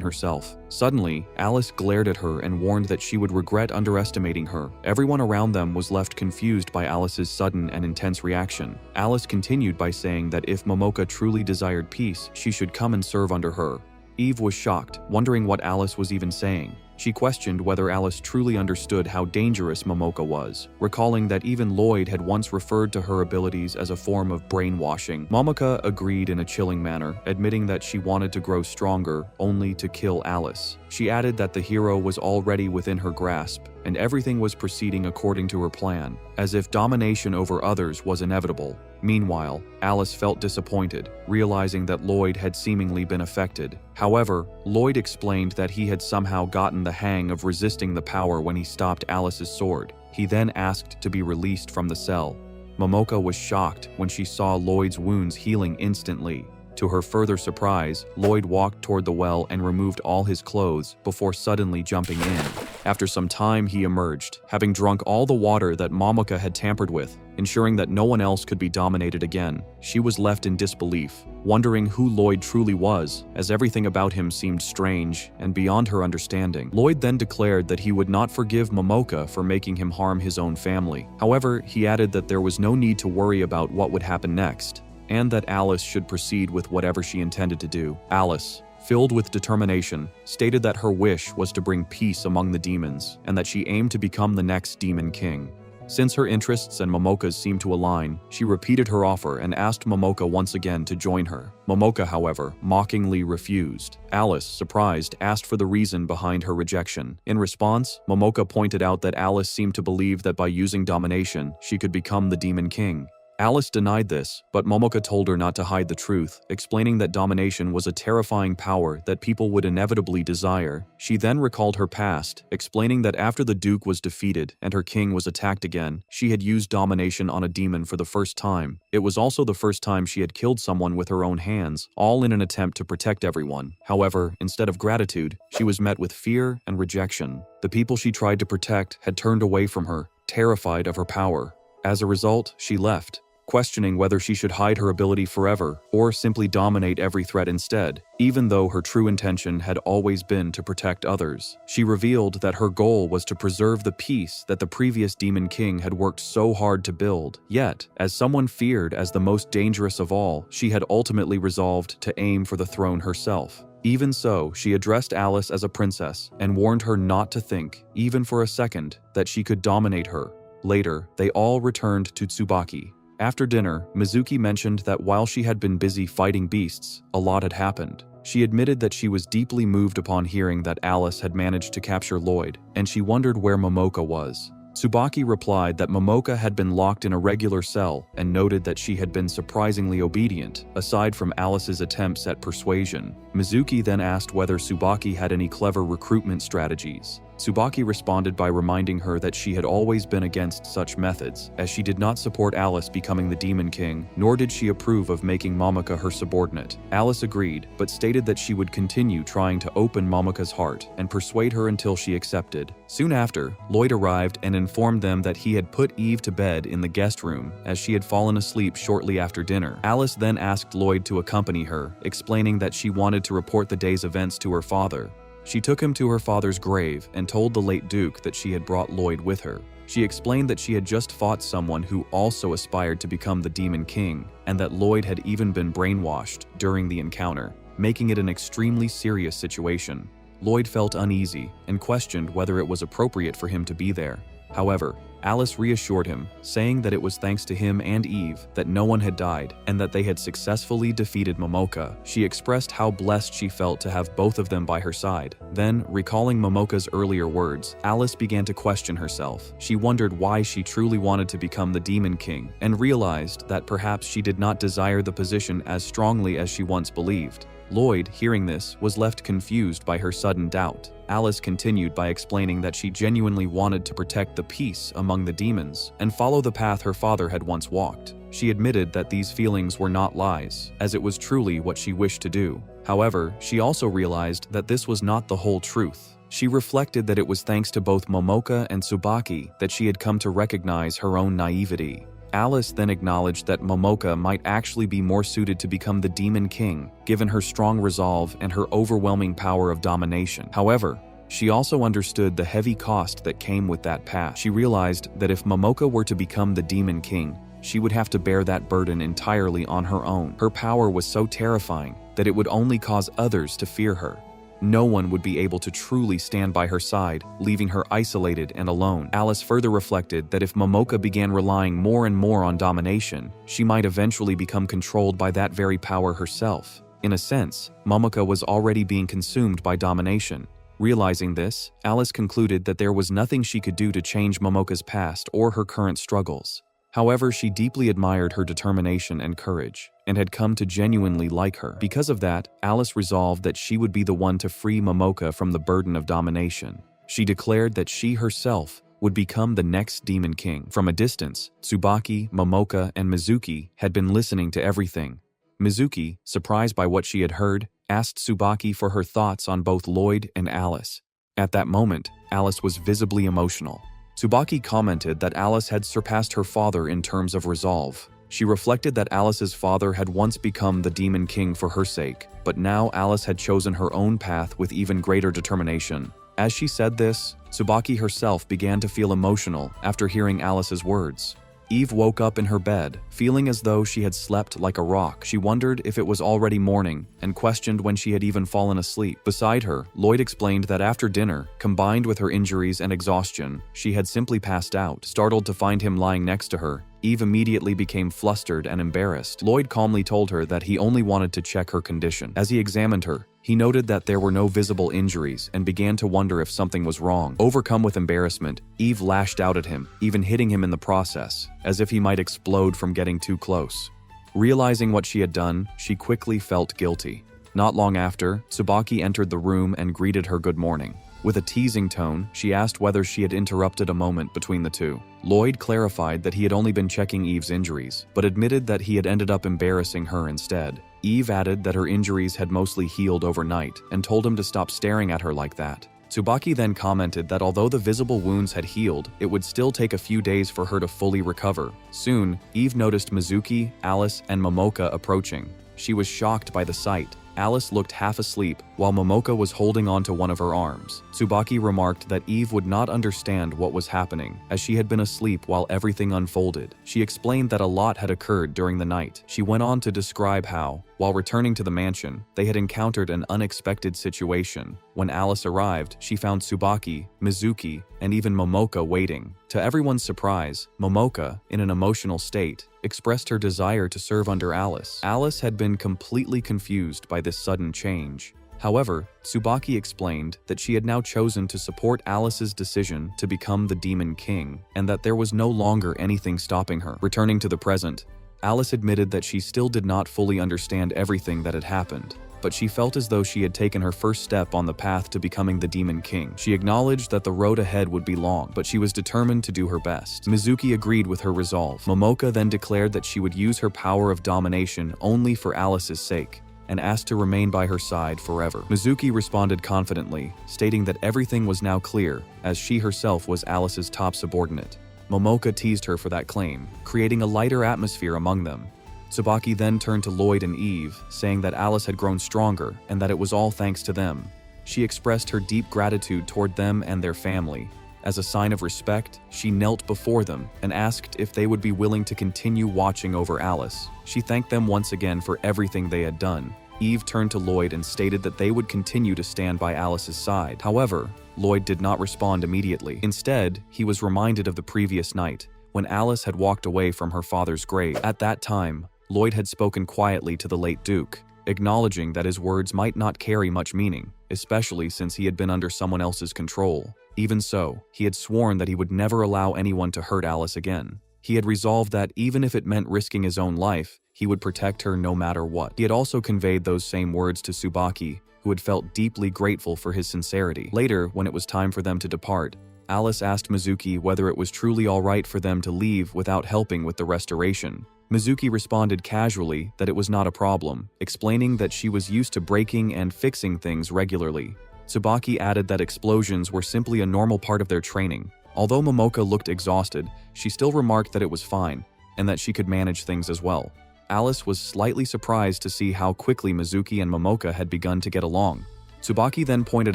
herself. Suddenly, Alice glared at her and warned that she would regret underestimating her. Everyone around them was left confused by Alice's sudden and intense reaction. Alice continued by saying that if Momoka truly desired peace, she should come and serve under her. Eve was shocked, wondering what Alice was even saying. She questioned whether Alice truly understood how dangerous Momoka was, recalling that even Lloyd had once referred to her abilities as a form of brainwashing. Momoka agreed in a chilling manner, admitting that she wanted to grow stronger, only to kill Alice. She added that the hero was already within her grasp, and everything was proceeding according to her plan, as if domination over others was inevitable. Meanwhile, Alice felt disappointed, realizing that Lloyd had seemingly been affected. However, Lloyd explained that he had somehow gotten the hang of resisting the power when he stopped Alice's sword. He then asked to be released from the cell. Momoka was shocked when she saw Lloyd's wounds healing instantly. To her further surprise, Lloyd walked toward the well and removed all his clothes before suddenly jumping in. After some time, he emerged, having drunk all the water that Momoka had tampered with, ensuring that no one else could be dominated again. She was left in disbelief, wondering who Lloyd truly was, as everything about him seemed strange and beyond her understanding. Lloyd then declared that he would not forgive Momoka for making him harm his own family. However, he added that there was no need to worry about what would happen next, and that Alice should proceed with whatever she intended to do. Alice, filled with determination, stated that her wish was to bring peace among the demons, and that she aimed to become the next Demon King. Since her interests and Momoka's seemed to align, she repeated her offer and asked Momoka once again to join her. Momoka, however, mockingly refused. Alice, surprised, asked for the reason behind her rejection. In response, Momoka pointed out that Alice seemed to believe that by using domination, she could become the Demon King. Alice denied this, but Momoka told her not to hide the truth, explaining that domination was a terrifying power that people would inevitably desire. She then recalled her past, explaining that after the Duke was defeated and her king was attacked again, she had used domination on a demon for the first time. It was also the first time she had killed someone with her own hands, all in an attempt to protect everyone. However, instead of gratitude, she was met with fear and rejection. The people she tried to protect had turned away from her, terrified of her power. As a result, she left. questioning whether she should hide her ability forever or simply dominate every threat instead, even though her true intention had always been to protect others. She revealed that her goal was to preserve the peace that the previous Demon King had worked so hard to build. Yet, as someone feared as the most dangerous of all, she had ultimately resolved to aim for the throne herself. Even so, she addressed Alice as a princess and warned her not to think, even for a second, that she could dominate her. Later, they all returned to Tsubaki. After dinner, Mizuki mentioned that while she had been busy fighting beasts, a lot had happened. She admitted that she was deeply moved upon hearing that Alice had managed to capture Lloyd, and she wondered where Momoka was. Tsubaki replied that Momoka had been locked in a regular cell and noted that she had been surprisingly obedient, aside from Alice's attempts at persuasion. Mizuki then asked whether Tsubaki had any clever recruitment strategies. Tsubaki responded by reminding her that she had always been against such methods, as she did not support Alice becoming the Demon King, nor did she approve of making Momoka her subordinate. Alice agreed, but stated that she would continue trying to open Momoka's heart and persuade her until she accepted. Soon after, Lloyd arrived and informed them that he had put Eve to bed in the guest room, as she had fallen asleep shortly after dinner. Alice then asked Lloyd to accompany her, explaining that she wanted to report the day's events to her father. She took him to her father's grave and told the late Duke that she had brought Lloyd with her. She explained that she had just fought someone who also aspired to become the Demon King, and that Lloyd had even been brainwashed during the encounter, making it an extremely serious situation. Lloyd felt uneasy and questioned whether it was appropriate for him to be there. However, Alice reassured him, saying that it was thanks to him and Eve that no one had died and that they had successfully defeated Momoka. She expressed how blessed she felt to have both of them by her side. Then, recalling Momoka's earlier words, Alice began to question herself. She wondered why she truly wanted to become the Demon King, and realized that perhaps she did not desire the position as strongly as she once believed. Lloyd, hearing this, was left confused by her sudden doubt. Alice continued by explaining that she genuinely wanted to protect the peace among the demons and follow the path her father had once walked. She admitted that these feelings were not lies, as it was truly what she wished to do. However, she also realized that this was not the whole truth. She reflected that it was thanks to both Momoka and Tsubaki that she had come to recognize her own naivety. Alice then acknowledged that Momoka might actually be more suited to become the Demon King, given her strong resolve and her overwhelming power of domination. However, she also understood the heavy cost that came with that path. She realized that if Momoka were to become the Demon King, she would have to bear that burden entirely on her own. Her power was so terrifying that it would only cause others to fear her. No one would be able to truly stand by her side, leaving her isolated and alone. Alice further reflected that if Momoka began relying more and more on domination, she might eventually become controlled by that very power herself. In a sense, Momoka was already being consumed by domination. Realizing this, Alice concluded that there was nothing she could do to change Momoka's past or her current struggles. However, she deeply admired her determination and courage, and had come to genuinely like her. Because of that, Alice resolved that she would be the one to free Momoka from the burden of domination. She declared that she herself would become the next Demon King. From a distance, Tsubaki, Momoka, and Mizuki had been listening to everything. Mizuki, surprised by what she had heard, asked Tsubaki for her thoughts on both Lloyd and Alice. At that moment, Alice was visibly emotional. Tsubaki commented that Alice had surpassed her father in terms of resolve. She reflected that Alice's father had once become the Demon King for her sake, but now Alice had chosen her own path with even greater determination. As she said this, Tsubaki herself began to feel emotional after hearing Alice's words. Eve woke up in her bed, feeling as though she had slept like a rock. She wondered if it was already morning, and questioned when she had even fallen asleep. Beside her, Lloyd explained that after dinner, combined with her injuries and exhaustion, she had simply passed out. Startled to find him lying next to her, Eve immediately became flustered and embarrassed. Lloyd calmly told her that he only wanted to check her condition. As he examined her, he noted that there were no visible injuries and began to wonder if something was wrong. Overcome with embarrassment, Eve lashed out at him, even hitting him in the process, as if he might explode from getting too close. Realizing what she had done, she quickly felt guilty. Not long after, Tsubaki entered the room and greeted her good morning. With a teasing tone, she asked whether she had interrupted a moment between the two. Lloyd clarified that he had only been checking Eve's injuries, but admitted that he had ended up embarrassing her instead. Eve added that her injuries had mostly healed overnight and told him to stop staring at her like that. Tsubaki then commented that although the visible wounds had healed, it would still take a few days for her to fully recover. Soon, Eve noticed Mizuki, Alice, and Momoka approaching. She was shocked by the sight. Alice looked half asleep, while Momoka was holding onto one of her arms. Tsubaki remarked that Eve would not understand what was happening, as she had been asleep while everything unfolded. She explained that a lot had occurred during the night. She went on to describe how, while returning to the mansion, they had encountered an unexpected situation. When Alice arrived, she found Tsubaki, Mizuki, and even Momoka waiting. To everyone's surprise, Momoka, in an emotional state, expressed her desire to serve under Alice. Alice had been completely confused by this sudden change. However, Tsubaki explained that she had now chosen to support Alice's decision to become the Demon King, and that there was no longer anything stopping her. Returning to the present, Alice admitted that she still did not fully understand everything that had happened, but she felt as though she had taken her first step on the path to becoming the Demon King. She acknowledged that the road ahead would be long, but she was determined to do her best. Mizuki agreed with her resolve. Momoka then declared that she would use her power of domination only for Alice's sake, and asked to remain by her side forever. Mizuki responded confidently, stating that everything was now clear, as she herself was Alice's top subordinate. Momoka teased her for that claim, creating a lighter atmosphere among them. Tsubaki then turned to Lloyd and Eve, saying that Alice had grown stronger and that it was all thanks to them. She expressed her deep gratitude toward them and their family. As a sign of respect, she knelt before them and asked if they would be willing to continue watching over Alice. She thanked them once again for everything they had done. Eve turned to Lloyd and stated that they would continue to stand by Alice's side. However, Lloyd did not respond immediately. Instead, he was reminded of the previous night, when Alice had walked away from her father's grave. At that time, Lloyd had spoken quietly to the late Duke, acknowledging that his words might not carry much meaning, especially since he had been under someone else's control. Even so, he had sworn that he would never allow anyone to hurt Alice again. He had resolved that even if it meant risking his own life, he would protect her no matter what. He had also conveyed those same words to Tsubaki, who had felt deeply grateful for his sincerity. Later, when it was time for them to depart, Alice asked Mizuki whether it was truly all right for them to leave without helping with the restoration. Mizuki responded casually that it was not a problem, explaining that she was used to breaking and fixing things regularly. Tsubaki added that explosions were simply a normal part of their training. Although Momoka looked exhausted, she still remarked that it was fine, and that she could manage things as well. Alice was slightly surprised to see how quickly Mizuki and Momoka had begun to get along. Tsubaki then pointed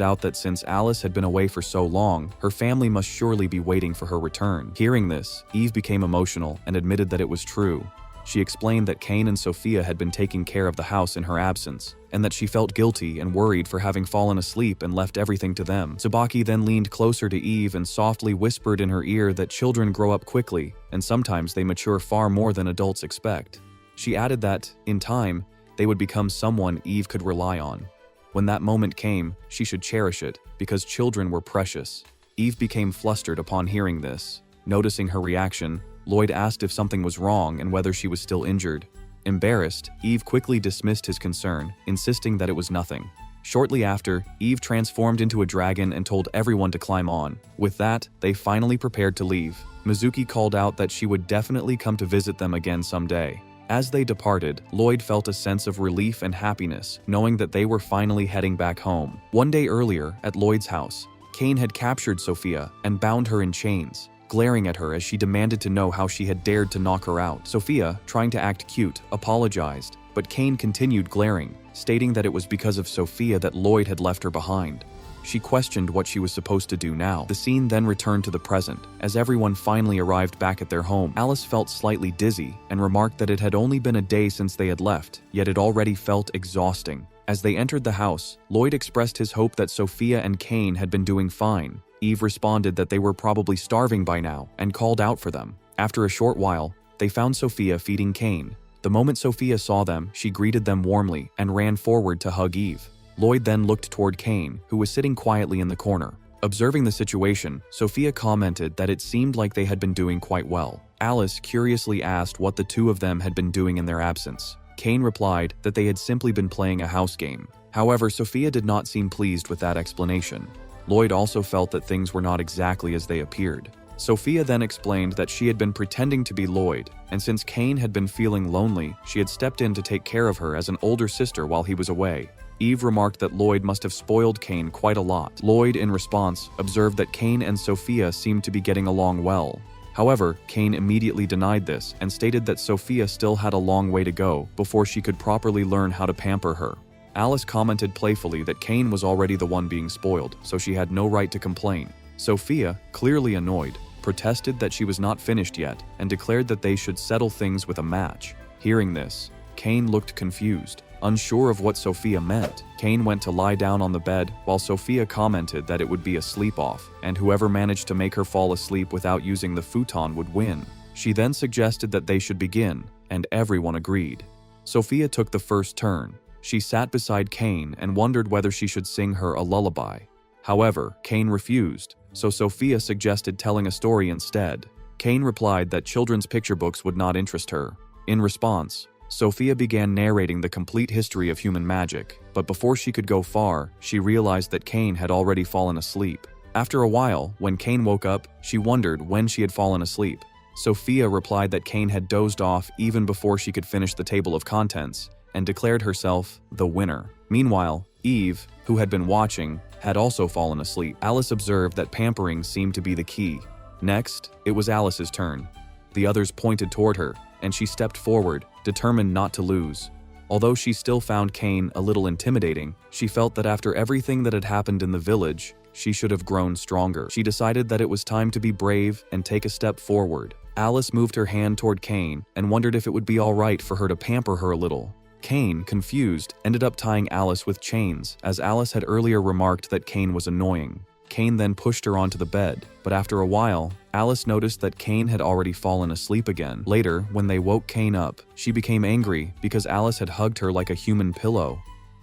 out that since Alice had been away for so long, her family must surely be waiting for her return. Hearing this, Eve became emotional and admitted that it was true. She explained that Kane and Sophia had been taking care of the house in her absence, and that she felt guilty and worried for having fallen asleep and left everything to them. Tsubaki then leaned closer to Eve and softly whispered in her ear that children grow up quickly, and sometimes they mature far more than adults expect. She added that, in time, they would become someone Eve could rely on. When that moment came, she should cherish it, because children were precious. Eve became flustered upon hearing this. Noticing her reaction, Lloyd asked if something was wrong and whether she was still injured. Embarrassed, Eve quickly dismissed his concern, insisting that it was nothing. Shortly after, Eve transformed into a dragon and told everyone to climb on. With that, they finally prepared to leave. Mizuki called out that she would definitely come to visit them again someday. As they departed, Lloyd felt a sense of relief and happiness, knowing that they were finally heading back home. One day earlier, at Lloyd's house, Kane had captured Sophia and bound her in chains, glaring at her as she demanded to know how she had dared to knock her out. Sophia, trying to act cute, apologized, but Kane continued glaring, stating that it was because of Sophia that Lloyd had left her behind. She questioned what she was supposed to do now. The scene then returned to the present, as everyone finally arrived back at their home. Alice felt slightly dizzy and remarked that it had only been a day since they had left, yet it already felt exhausting. As they entered the house, Lloyd expressed his hope that Sophia and Kane had been doing fine. Eve responded that they were probably starving by now and called out for them. After a short while, they found Sophia feeding Kane. The moment Sophia saw them, she greeted them warmly and ran forward to hug Eve. Lloyd then looked toward Kane, who was sitting quietly in the corner. Observing the situation, Sophia commented that it seemed like they had been doing quite well. Alice curiously asked what the two of them had been doing in their absence. Kane replied that they had simply been playing a house game. However, Sophia did not seem pleased with that explanation. Lloyd also felt that things were not exactly as they appeared. Sophia then explained that she had been pretending to be Lloyd, and since Kane had been feeling lonely, she had stepped in to take care of her as an older sister while he was away. Eve remarked that Lloyd must have spoiled Cain quite a lot. Lloyd, in response, observed that Cain and Sophia seemed to be getting along well. However, Cain immediately denied this and stated that Sophia still had a long way to go before she could properly learn how to pamper her. Alice commented playfully that Cain was already the one being spoiled, so she had no right to complain. Sophia, clearly annoyed, protested that she was not finished yet and declared that they should settle things with a match. Hearing this, Cain looked confused, unsure of what Sophia meant. Cain went to lie down on the bed while Sophia commented that it would be a sleep-off, and whoever managed to make her fall asleep without using the futon would win. She then suggested that they should begin, and everyone agreed. Sophia took the first turn. She sat beside Cain and wondered whether she should sing her a lullaby. However, Cain refused, so Sophia suggested telling a story instead. Cain replied that children's picture books would not interest her. In response, Sophia began narrating the complete history of human magic, but before she could go far, she realized that Cain had already fallen asleep. After a while, when Cain woke up, she wondered when she had fallen asleep. Sophia replied that Cain had dozed off even before she could finish the table of contents, and declared herself the winner. Meanwhile, Eve, who had been watching, had also fallen asleep. Alice observed that pampering seemed to be the key. Next, it was Alice's turn. The others pointed toward her, and she stepped forward, determined not to lose. Although she still found Cain a little intimidating, she felt that after everything that had happened in the village, she should have grown stronger. She decided that it was time to be brave and take a step forward. Alice moved her hand toward Cain and wondered if it would be all right for her to pamper her a little. Cain, confused, ended up tying Alice with chains, as Alice had earlier remarked that Cain was annoying. Cain then pushed her onto the bed, but after a while, Alice noticed that Cain had already fallen asleep again. Later, when they woke Cain up, she became angry because Alice had hugged her like a human pillow.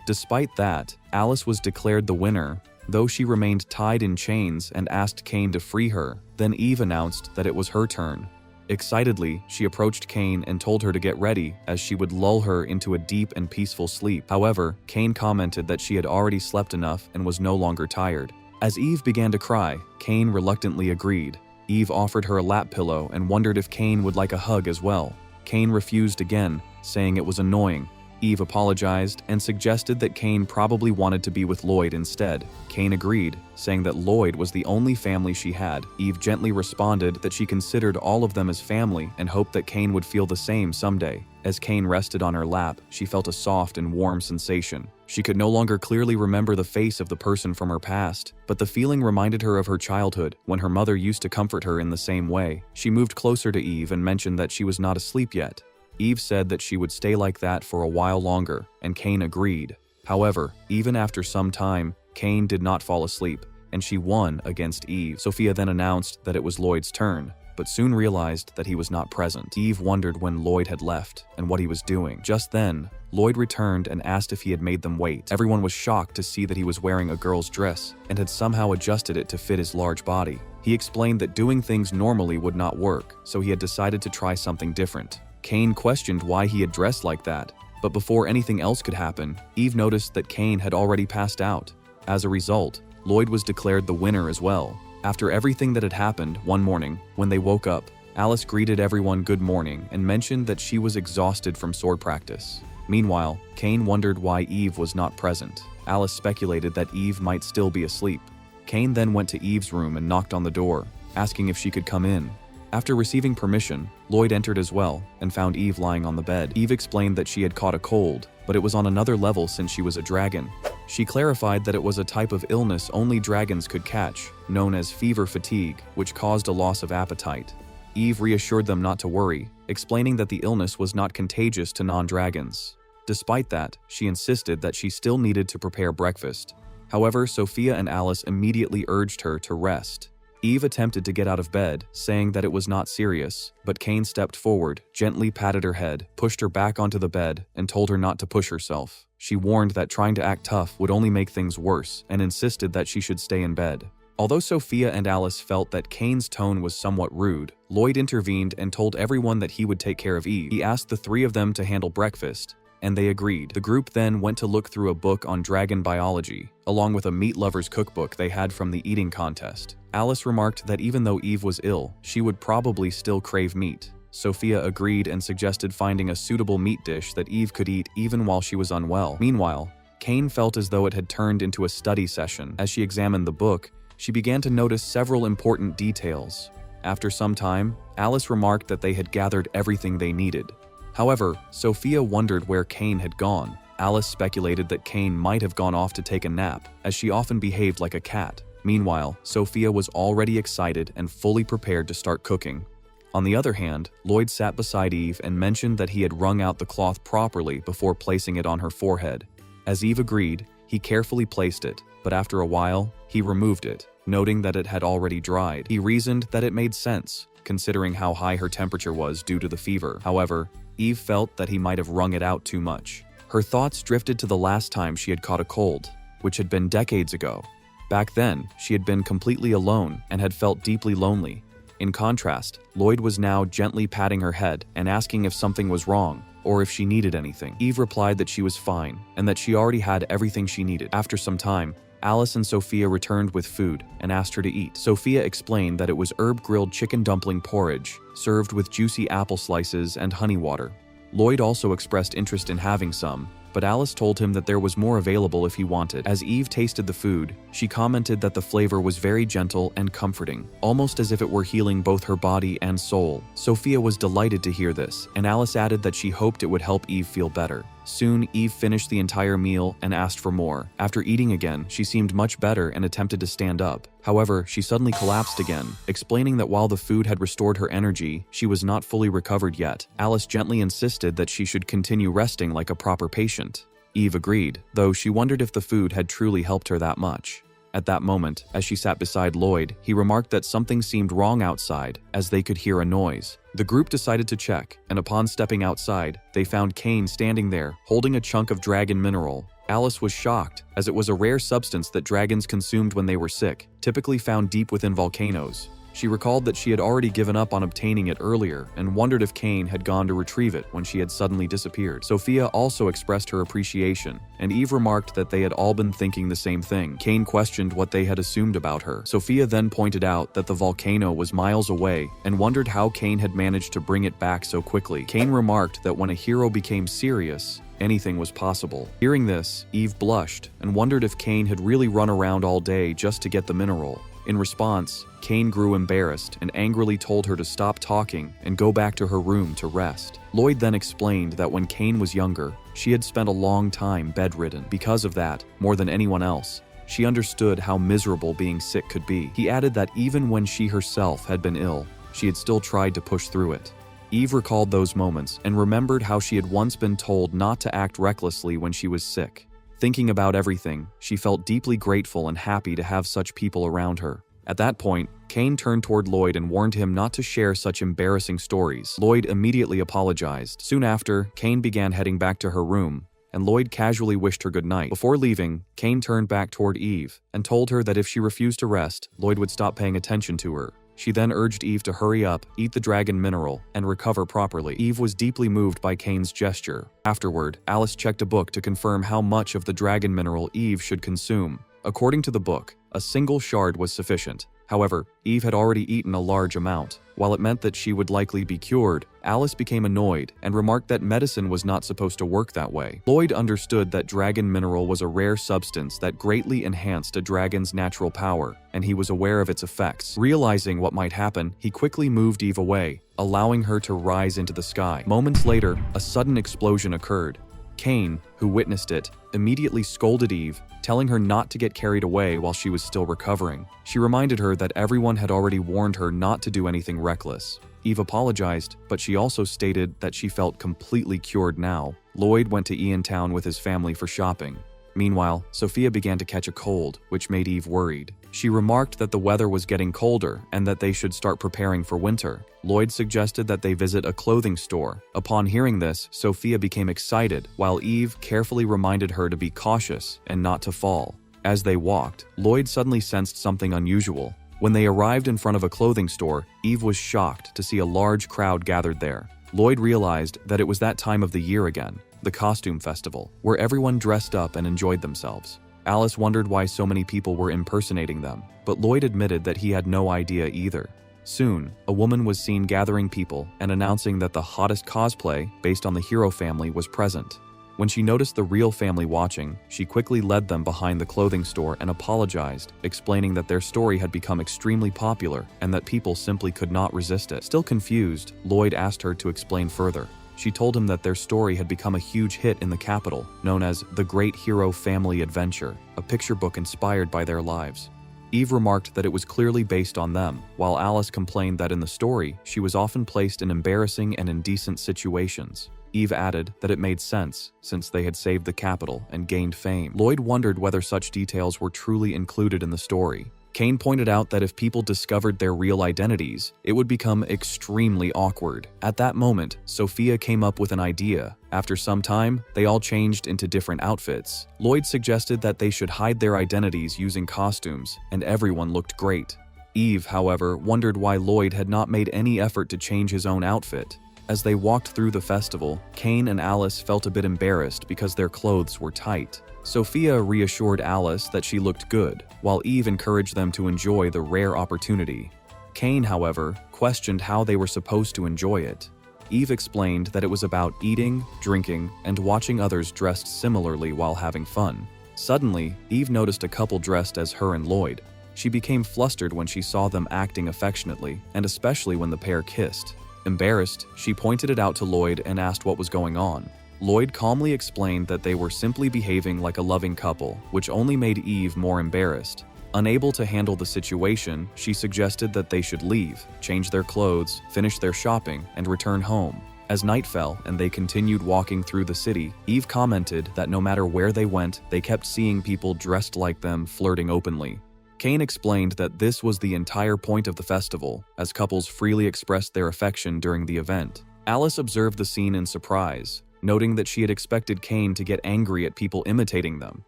Despite that, Alice was declared the winner, though she remained tied in chains and asked Cain to free her. Then Eve announced that it was her turn. Excitedly, she approached Cain and told her to get ready, as she would lull her into a deep and peaceful sleep. However, Cain commented that she had already slept enough and was no longer tired. As Eve began to cry, Cain reluctantly agreed. Eve offered her a lap pillow and wondered if Cain would like a hug as well. Cain refused again, saying it was annoying. Eve apologized and suggested that Cain probably wanted to be with Lloyd instead. Cain agreed, saying that Lloyd was the only family she had. Eve gently responded that she considered all of them as family and hoped that Cain would feel the same someday. As Cain rested on her lap, she felt a soft and warm sensation. She could no longer clearly remember the face of the person from her past, but the feeling reminded her of her childhood, when her mother used to comfort her in the same way. She moved closer to Eve and mentioned that she was not asleep yet. Eve said that she would stay like that for a while longer, and Cain agreed. However, even after some time, Cain did not fall asleep, and she won against Eve. Sophia then announced that it was Lloyd's turn, but soon realized that he was not present. Eve wondered when Lloyd had left and what he was doing. Just then, Lloyd returned and asked if he had made them wait. Everyone was shocked to see that he was wearing a girl's dress and had somehow adjusted it to fit his large body. He explained that doing things normally would not work, so he had decided to try something different. Cain questioned why he had dressed like that, but before anything else could happen, Eve noticed that Cain had already passed out. As a result, Lloyd was declared the winner as well. After everything that had happened, one morning, when they woke up, Alice greeted everyone good morning and mentioned that she was exhausted from sword practice. Meanwhile, Cain wondered why Eve was not present. Alice speculated that Eve might still be asleep. Cain then went to Eve's room and knocked on the door, asking if she could come in. After receiving permission, Lloyd entered as well and found Eve lying on the bed. Eve explained that she had caught a cold, but it was on another level since she was a dragon. She clarified that it was a type of illness only dragons could catch, known as fever fatigue, which caused a loss of appetite. Eve reassured them not to worry, explaining that the illness was not contagious to non-dragons. Despite that, she insisted that she still needed to prepare breakfast. However, Sophia and Alice immediately urged her to rest. Eve attempted to get out of bed, saying that it was not serious, but Cain stepped forward, gently patted her head, pushed her back onto the bed, and told her not to push herself. She warned that trying to act tough would only make things worse, and insisted that she should stay in bed. Although Sophia and Alice felt that Cain's tone was somewhat rude, Lloyd intervened and told everyone that he would take care of Eve. He asked the three of them to handle breakfast, and they agreed. The group then went to look through a book on dragon biology, along with a meat lover's cookbook they had from the eating contest. Alice remarked that even though Eve was ill, she would probably still crave meat. Sophia agreed and suggested finding a suitable meat dish that Eve could eat even while she was unwell. Meanwhile, Kane felt as though it had turned into a study session. As she examined the book, she began to notice several important details. After some time, Alice remarked that they had gathered everything they needed. However, Sophia wondered where Kane had gone. Alice speculated that Kane might have gone off to take a nap, as she often behaved like a cat. Meanwhile, Sophia was already excited and fully prepared to start cooking. On the other hand, Lloyd sat beside Eve and mentioned that he had wrung out the cloth properly before placing it on her forehead. As Eve agreed, he carefully placed it, but after a while, he removed it, noting that it had already dried. He reasoned that it made sense, considering how high her temperature was due to the fever. However, Eve felt that he might have wrung it out too much. Her thoughts drifted to the last time she had caught a cold, which had been decades ago. Back then, she had been completely alone and had felt deeply lonely. In contrast, Lloyd was now gently patting her head and asking if something was wrong or if she needed anything. Eve replied that she was fine and that she already had everything she needed. After some time, Alice and Sophia returned with food and asked her to eat. Sophia explained that it was herb-grilled chicken dumpling porridge, served with juicy apple slices and honey water. Lloyd also expressed interest in having some, but Alice told him that there was more available if he wanted. As Eve tasted the food, she commented that the flavor was very gentle and comforting, almost as if it were healing both her body and soul. Sophia was delighted to hear this, and Alice added that she hoped it would help Eve feel better. Soon, Eve finished the entire meal and asked for more. After eating again, she seemed much better and attempted to stand up. However, she suddenly collapsed again, explaining that while the food had restored her energy, she was not fully recovered yet. Alice gently insisted that she should continue resting like a proper patient. Eve agreed, though she wondered if the food had truly helped her that much. At that moment, as she sat beside Lloyd, he remarked that something seemed wrong outside, as they could hear a noise. The group decided to check, and upon stepping outside, they found Kane standing there, holding a chunk of dragon mineral. Alice was shocked, as it was a rare substance that dragons consumed when they were sick, typically found deep within volcanoes. She recalled that she had already given up on obtaining it earlier and wondered if Kane had gone to retrieve it when she had suddenly disappeared. Sophia also expressed her appreciation, and Eve remarked that they had all been thinking the same thing. Kane questioned what they had assumed about her. Sophia then pointed out that the volcano was miles away and wondered how Kane had managed to bring it back so quickly. Kane remarked that when a hero became serious, anything was possible. Hearing this, Eve blushed and wondered if Kane had really run around all day just to get the mineral. In response, Kane grew embarrassed and angrily told her to stop talking and go back to her room to rest. Lloyd then explained that when Kane was younger, she had spent a long time bedridden. Because of that, more than anyone else, she understood how miserable being sick could be. He added that even when she herself had been ill, she had still tried to push through it. Eve recalled those moments and remembered how she had once been told not to act recklessly when she was sick. Thinking about everything, she felt deeply grateful and happy to have such people around her. At that point, Kane turned toward Lloyd and warned him not to share such embarrassing stories. Lloyd immediately apologized. Soon after, Kane began heading back to her room, and Lloyd casually wished her good night. Before leaving, Kane turned back toward Eve and told her that if she refused to rest, Lloyd would stop paying attention to her. She then urged Eve to hurry up, eat the dragon mineral, and recover properly. Eve was deeply moved by Kane's gesture. Afterward, Alice checked a book to confirm how much of the dragon mineral Eve should consume. According to the book, a single shard was sufficient. However, Eve had already eaten a large amount. While it meant that she would likely be cured, Alice became annoyed and remarked that medicine was not supposed to work that way. Lloyd understood that dragon mineral was a rare substance that greatly enhanced a dragon's natural power, and he was aware of its effects. Realizing what might happen, he quickly moved Eve away, allowing her to rise into the sky. Moments later, a sudden explosion occurred. Kane, who witnessed it, immediately scolded Eve, telling her not to get carried away while she was still recovering. She reminded her that everyone had already warned her not to do anything reckless. Eve apologized, but she also stated that she felt completely cured now. Lloyd went to Iantown with his family for shopping. Meanwhile, Sophia began to catch a cold, which made Eve worried. She remarked that the weather was getting colder and that they should start preparing for winter. Lloyd suggested that they visit a clothing store. Upon hearing this, Sophia became excited, while Eve carefully reminded her to be cautious and not to fall. As they walked, Lloyd suddenly sensed something unusual. When they arrived in front of a clothing store, Eve was shocked to see a large crowd gathered there. Lloyd realized that it was that time of the year again, the costume festival, where everyone dressed up and enjoyed themselves. Alice wondered why so many people were impersonating them, but Lloyd admitted that he had no idea either. Soon, a woman was seen gathering people and announcing that the hottest cosplay, based on the hero family, was present. When she noticed the real family watching, she quickly led them behind the clothing store and apologized, explaining that their story had become extremely popular and that people simply could not resist it. Still confused, Lloyd asked her to explain further. She told him that their story had become a huge hit in the capital, known as The Great Hero Family Adventure, a picture book inspired by their lives. Eve remarked that it was clearly based on them, while Alice complained that in the story, she was often placed in embarrassing and indecent situations. Eve added that it made sense, since they had saved the capital and gained fame. Lloyd wondered whether such details were truly included in the story. Kane pointed out that if people discovered their real identities, it would become extremely awkward. At that moment, Sophia came up with an idea. After some time, they all changed into different outfits. Lloyd suggested that they should hide their identities using costumes, and everyone looked great. Eve, however, wondered why Lloyd had not made any effort to change his own outfit. As they walked through the festival, Kane and Alice felt a bit embarrassed because their clothes were tight. Sophia reassured Alice that she looked good, while Eve encouraged them to enjoy the rare opportunity. Kane, however, questioned how they were supposed to enjoy it. Eve explained that it was about eating, drinking, and watching others dressed similarly while having fun. Suddenly, Eve noticed a couple dressed as her and Lloyd. She became flustered when she saw them acting affectionately, and especially when the pair kissed. Embarrassed, she pointed it out to Lloyd and asked what was going on. Lloyd calmly explained that they were simply behaving like a loving couple, which only made Eve more embarrassed. Unable to handle the situation, she suggested that they should leave, change their clothes, finish their shopping, and return home. As night fell and they continued walking through the city, Eve commented that no matter where they went, they kept seeing people dressed like them flirting openly. Kane explained that this was the entire point of the festival, as couples freely expressed their affection during the event. Alice observed the scene in surprise, noting that she had expected Kane to get angry at people imitating them.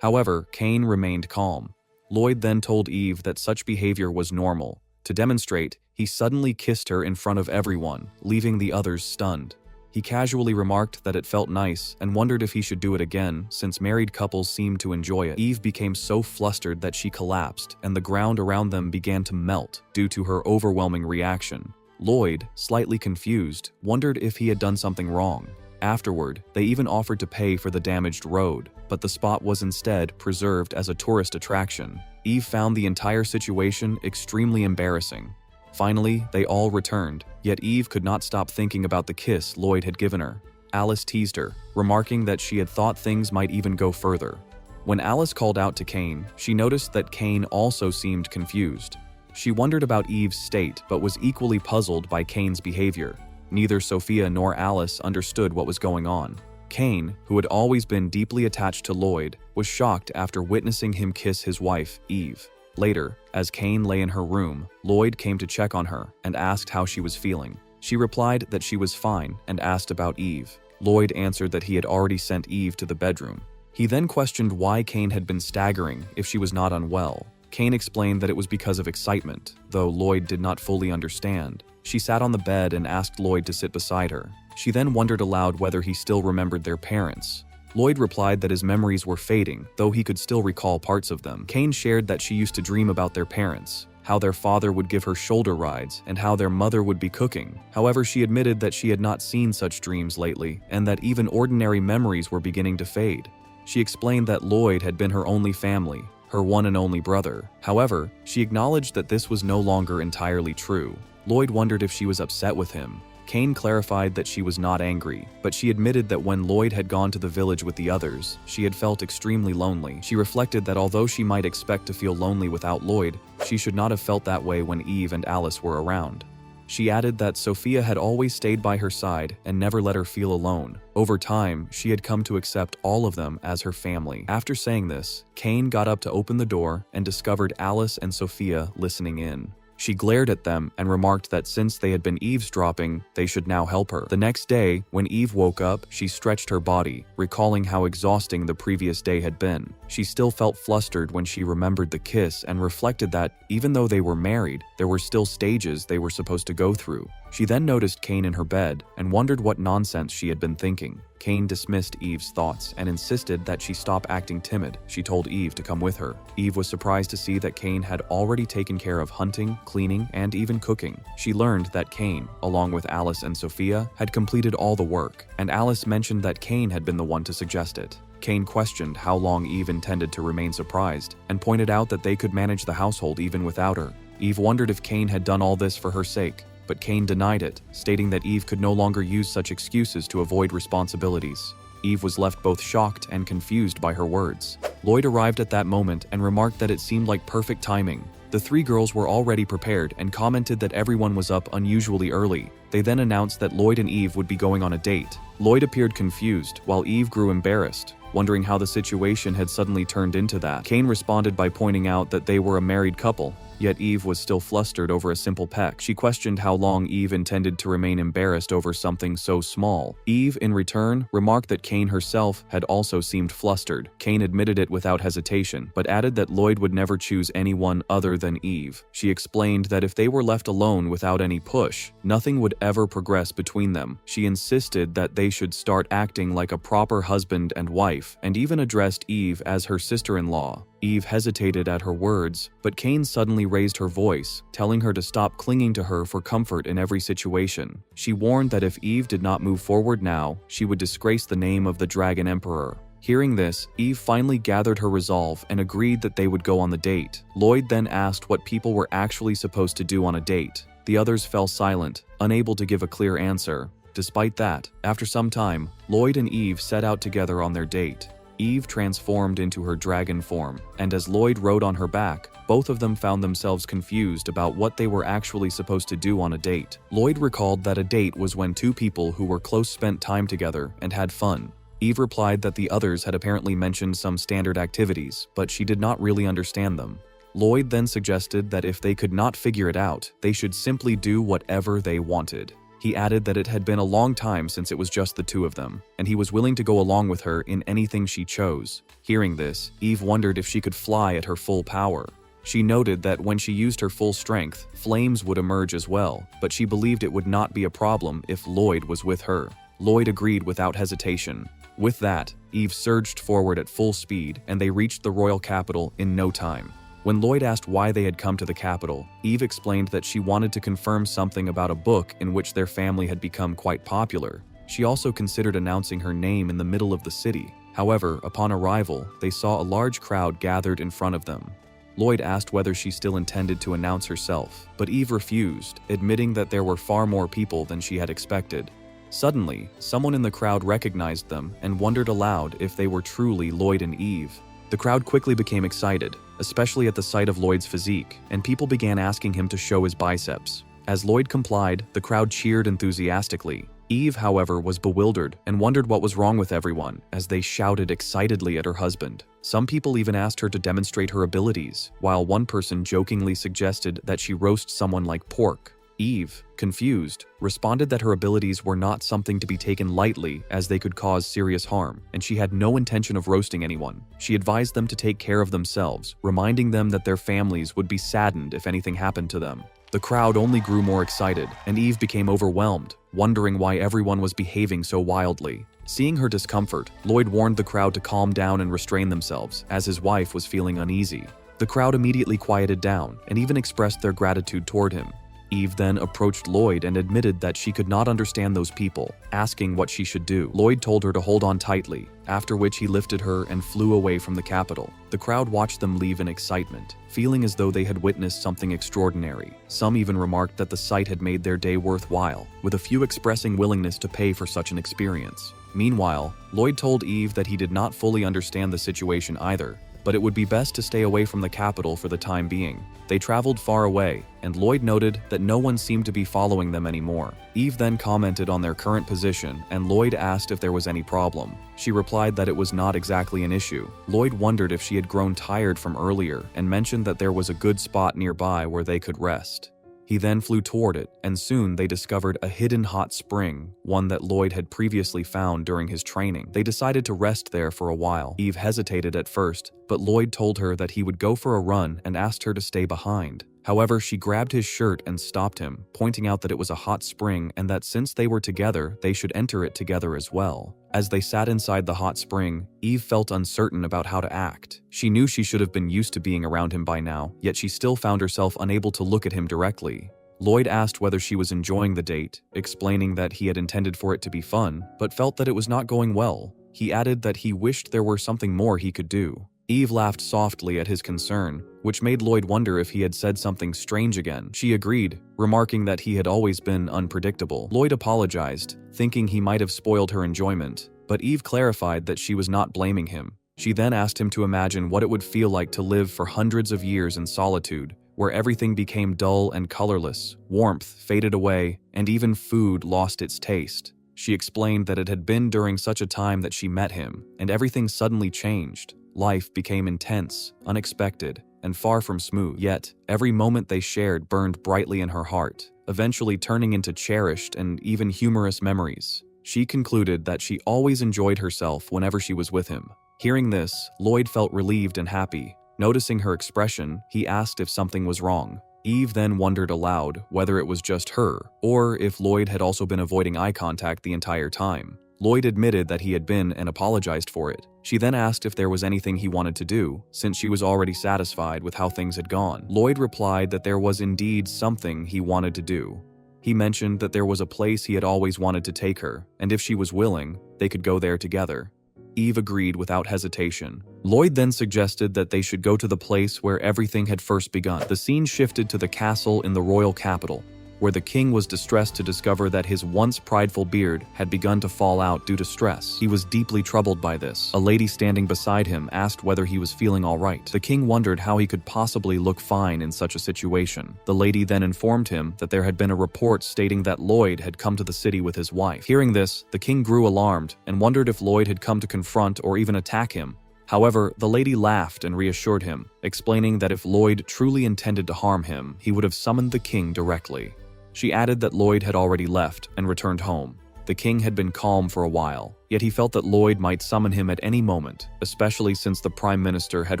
However, Kane remained calm. Lloyd then told Eve that such behavior was normal. To demonstrate, he suddenly kissed her in front of everyone, leaving the others stunned. He casually remarked that it felt nice and wondered if he should do it again, since married couples seemed to enjoy it. Eve became so flustered that she collapsed, and the ground around them began to melt due to her overwhelming reaction. Lloyd, slightly confused, wondered if he had done something wrong. Afterward, they even offered to pay for the damaged road, but the spot was instead preserved as a tourist attraction. Eve found the entire situation extremely embarrassing. Finally, they all returned, yet Eve could not stop thinking about the kiss Lloyd had given her. Alice teased her, remarking that she had thought things might even go further. When Alice called out to Kane, she noticed that Kane also seemed confused. She wondered about Eve's state, but was equally puzzled by Kane's behavior. Neither Sophia nor Alice understood what was going on. Kane, who had always been deeply attached to Lloyd, was shocked after witnessing him kiss his wife, Eve. Later, as Kane lay in her room, Lloyd came to check on her and asked how she was feeling. She replied that she was fine and asked about Eve. Lloyd answered that he had already sent Eve to the bedroom. He then questioned why Kane had been staggering if she was not unwell. Kane explained that it was because of excitement, though Lloyd did not fully understand. She sat on the bed and asked Lloyd to sit beside her. She then wondered aloud whether he still remembered their parents. Lloyd replied that his memories were fading, though he could still recall parts of them. Kane shared that she used to dream about their parents, how their father would give her shoulder rides, and how their mother would be cooking. However, she admitted that she had not seen such dreams lately, and that even ordinary memories were beginning to fade. She explained that Lloyd had been her only family, her one and only brother. However, she acknowledged that this was no longer entirely true. Lloyd wondered if she was upset with him. Kane clarified that she was not angry, but she admitted that when Lloyd had gone to the village with the others, she had felt extremely lonely. She reflected that although she might expect to feel lonely without Lloyd, she should not have felt that way when Eve and Alice were around. She added that Sophia had always stayed by her side and never let her feel alone. Over time, she had come to accept all of them as her family. After saying this, Kane got up to open the door and discovered Alice and Sophia listening in. She glared at them and remarked that since they had been eavesdropping, they should now help her. The next day, when Eve woke up, she stretched her body, recalling how exhausting the previous day had been. She still felt flustered when she remembered the kiss and reflected that, even though they were married, there were still stages they were supposed to go through. She then noticed Cain in her bed and wondered what nonsense she had been thinking. Cain dismissed Eve's thoughts and insisted that she stop acting timid. She told Eve to come with her. Eve was surprised to see that Cain had already taken care of hunting, cleaning, and even cooking. She learned that Cain, along with Alice and Sophia, had completed all the work, and Alice mentioned that Cain had been the one to suggest it. Cain questioned how long Eve intended to remain surprised and pointed out that they could manage the household even without her. Eve wondered if Cain had done all this for her sake, but Cain denied it, stating that Eve could no longer use such excuses to avoid responsibilities. Eve was left both shocked and confused by her words. Lloyd arrived at that moment and remarked that it seemed like perfect timing. The three girls were already prepared and commented that everyone was up unusually early. They then announced that Lloyd and Eve would be going on a date. Lloyd appeared confused, while Eve grew embarrassed, wondering how the situation had suddenly turned into that. Cain responded by pointing out that they were a married couple, yet Eve was still flustered over a simple peck. She questioned how long Eve intended to remain embarrassed over something so small. Eve, in return, remarked that Cain herself had also seemed flustered. Cain admitted it without hesitation, but added that Lloyd would never choose anyone other than Eve. She explained that if they were left alone without any push, nothing would ever progress between them. She insisted that they should start acting like a proper husband and wife, and even addressed Eve as her sister-in-law. Eve hesitated at her words, but Cain suddenly raised her voice, telling her to stop clinging to her for comfort in every situation. She warned that if Eve did not move forward now, she would disgrace the name of the Dragon Emperor. Hearing this, Eve finally gathered her resolve and agreed that they would go on the date. Lloyd then asked what people were actually supposed to do on a date. The others fell silent, unable to give a clear answer. Despite that, after some time, Lloyd and Eve set out together on their date. Eve transformed into her dragon form, and as Lloyd rode on her back, both of them found themselves confused about what they were actually supposed to do on a date. Lloyd recalled that a date was when two people who were close spent time together and had fun. Eve replied that the others had apparently mentioned some standard activities, but she did not really understand them. Lloyd then suggested that if they could not figure it out, they should simply do whatever they wanted. He added that it had been a long time since it was just the two of them, and he was willing to go along with her in anything she chose. Hearing this, Eve wondered if she could fly at her full power. She noted that when she used her full strength, flames would emerge as well, but she believed it would not be a problem if Lloyd was with her. Lloyd agreed without hesitation. With that, Eve surged forward at full speed, and they reached the royal capital in no time. When Lloyd asked why they had come to the capital, Eve explained that she wanted to confirm something about a book in which their family had become quite popular. She also considered announcing her name in the middle of the city. However, upon arrival, they saw a large crowd gathered in front of them. Lloyd asked whether she still intended to announce herself, but Eve refused, admitting that there were far more people than she had expected. Suddenly, someone in the crowd recognized them and wondered aloud if they were truly Lloyd and Eve. The crowd quickly became excited, especially at the sight of Lloyd's physique, and people began asking him to show his biceps. As Lloyd complied, the crowd cheered enthusiastically. Eve, however, was bewildered and wondered what was wrong with everyone, as they shouted excitedly at her husband. Some people even asked her to demonstrate her abilities, while one person jokingly suggested that she roast someone like pork. Eve, confused, responded that her abilities were not something to be taken lightly as they could cause serious harm, and she had no intention of roasting anyone. She advised them to take care of themselves, reminding them that their families would be saddened if anything happened to them. The crowd only grew more excited, and Eve became overwhelmed, wondering why everyone was behaving so wildly. Seeing her discomfort, Lloyd warned the crowd to calm down and restrain themselves, as his wife was feeling uneasy. The crowd immediately quieted down, and even expressed their gratitude toward him. Eve then approached Lloyd and admitted that she could not understand those people, asking what she should do. Lloyd told her to hold on tightly, after which he lifted her and flew away from the capital. The crowd watched them leave in excitement, feeling as though they had witnessed something extraordinary. Some even remarked that the sight had made their day worthwhile, with a few expressing willingness to pay for such an experience. Meanwhile, Lloyd told Eve that he did not fully understand the situation either, but it would be best to stay away from the capital for the time being. They traveled far away, and Lloyd noted that no one seemed to be following them anymore. Eve then commented on their current position, and Lloyd asked if there was any problem. She replied that it was not exactly an issue. Lloyd wondered if she had grown tired from earlier, and mentioned that there was a good spot nearby where they could rest. He then flew toward it, and soon they discovered a hidden hot spring, one that Lloyd had previously found during his training. They decided to rest there for a while. Eve hesitated at first, but Lloyd told her that he would go for a run and asked her to stay behind. However, she grabbed his shirt and stopped him, pointing out that it was a hot spring and that since they were together, they should enter it together as well. As they sat inside the hot spring, Eve felt uncertain about how to act. She knew she should have been used to being around him by now, yet she still found herself unable to look at him directly. Lloyd asked whether she was enjoying the date, explaining that he had intended for it to be fun, but felt that it was not going well. He added that he wished there were something more he could do. Eve laughed softly at his concern, which made Lloyd wonder if he had said something strange again. She agreed, remarking that he had always been unpredictable. Lloyd apologized, thinking he might have spoiled her enjoyment, but Eve clarified that she was not blaming him. She then asked him to imagine what it would feel like to live for hundreds of years in solitude, where everything became dull and colorless, warmth faded away, and even food lost its taste. She explained that it had been during such a time that she met him, and everything suddenly changed. Life became intense, unexpected, and far from smooth. Yet, every moment they shared burned brightly in her heart, eventually turning into cherished and even humorous memories. She concluded that she always enjoyed herself whenever she was with him. Hearing this, Lloyd felt relieved and happy. Noticing her expression, he asked if something was wrong. Eve then wondered aloud whether it was just her, or if Lloyd had also been avoiding eye contact the entire time. Lloyd admitted that he had been and apologized for it. She then asked if there was anything he wanted to do, since she was already satisfied with how things had gone. Lloyd replied that there was indeed something he wanted to do. He mentioned that there was a place he had always wanted to take her, and if she was willing, they could go there together. Eve agreed without hesitation. Lloyd then suggested that they should go to the place where everything had first begun. The scene shifted to the castle in the royal capital, where the king was distressed to discover that his once prideful beard had begun to fall out due to stress. He was deeply troubled by this. A lady standing beside him asked whether he was feeling all right. The king wondered how he could possibly look fine in such a situation. The lady then informed him that there had been a report stating that Lloyd had come to the city with his wife. Hearing this, the king grew alarmed and wondered if Lloyd had come to confront or even attack him. However, the lady laughed and reassured him, explaining that if Lloyd truly intended to harm him, he would have summoned the king directly. She added that Lloyd had already left and returned home. The king had been calm for a while, yet he felt that Lloyd might summon him at any moment, especially since the prime minister had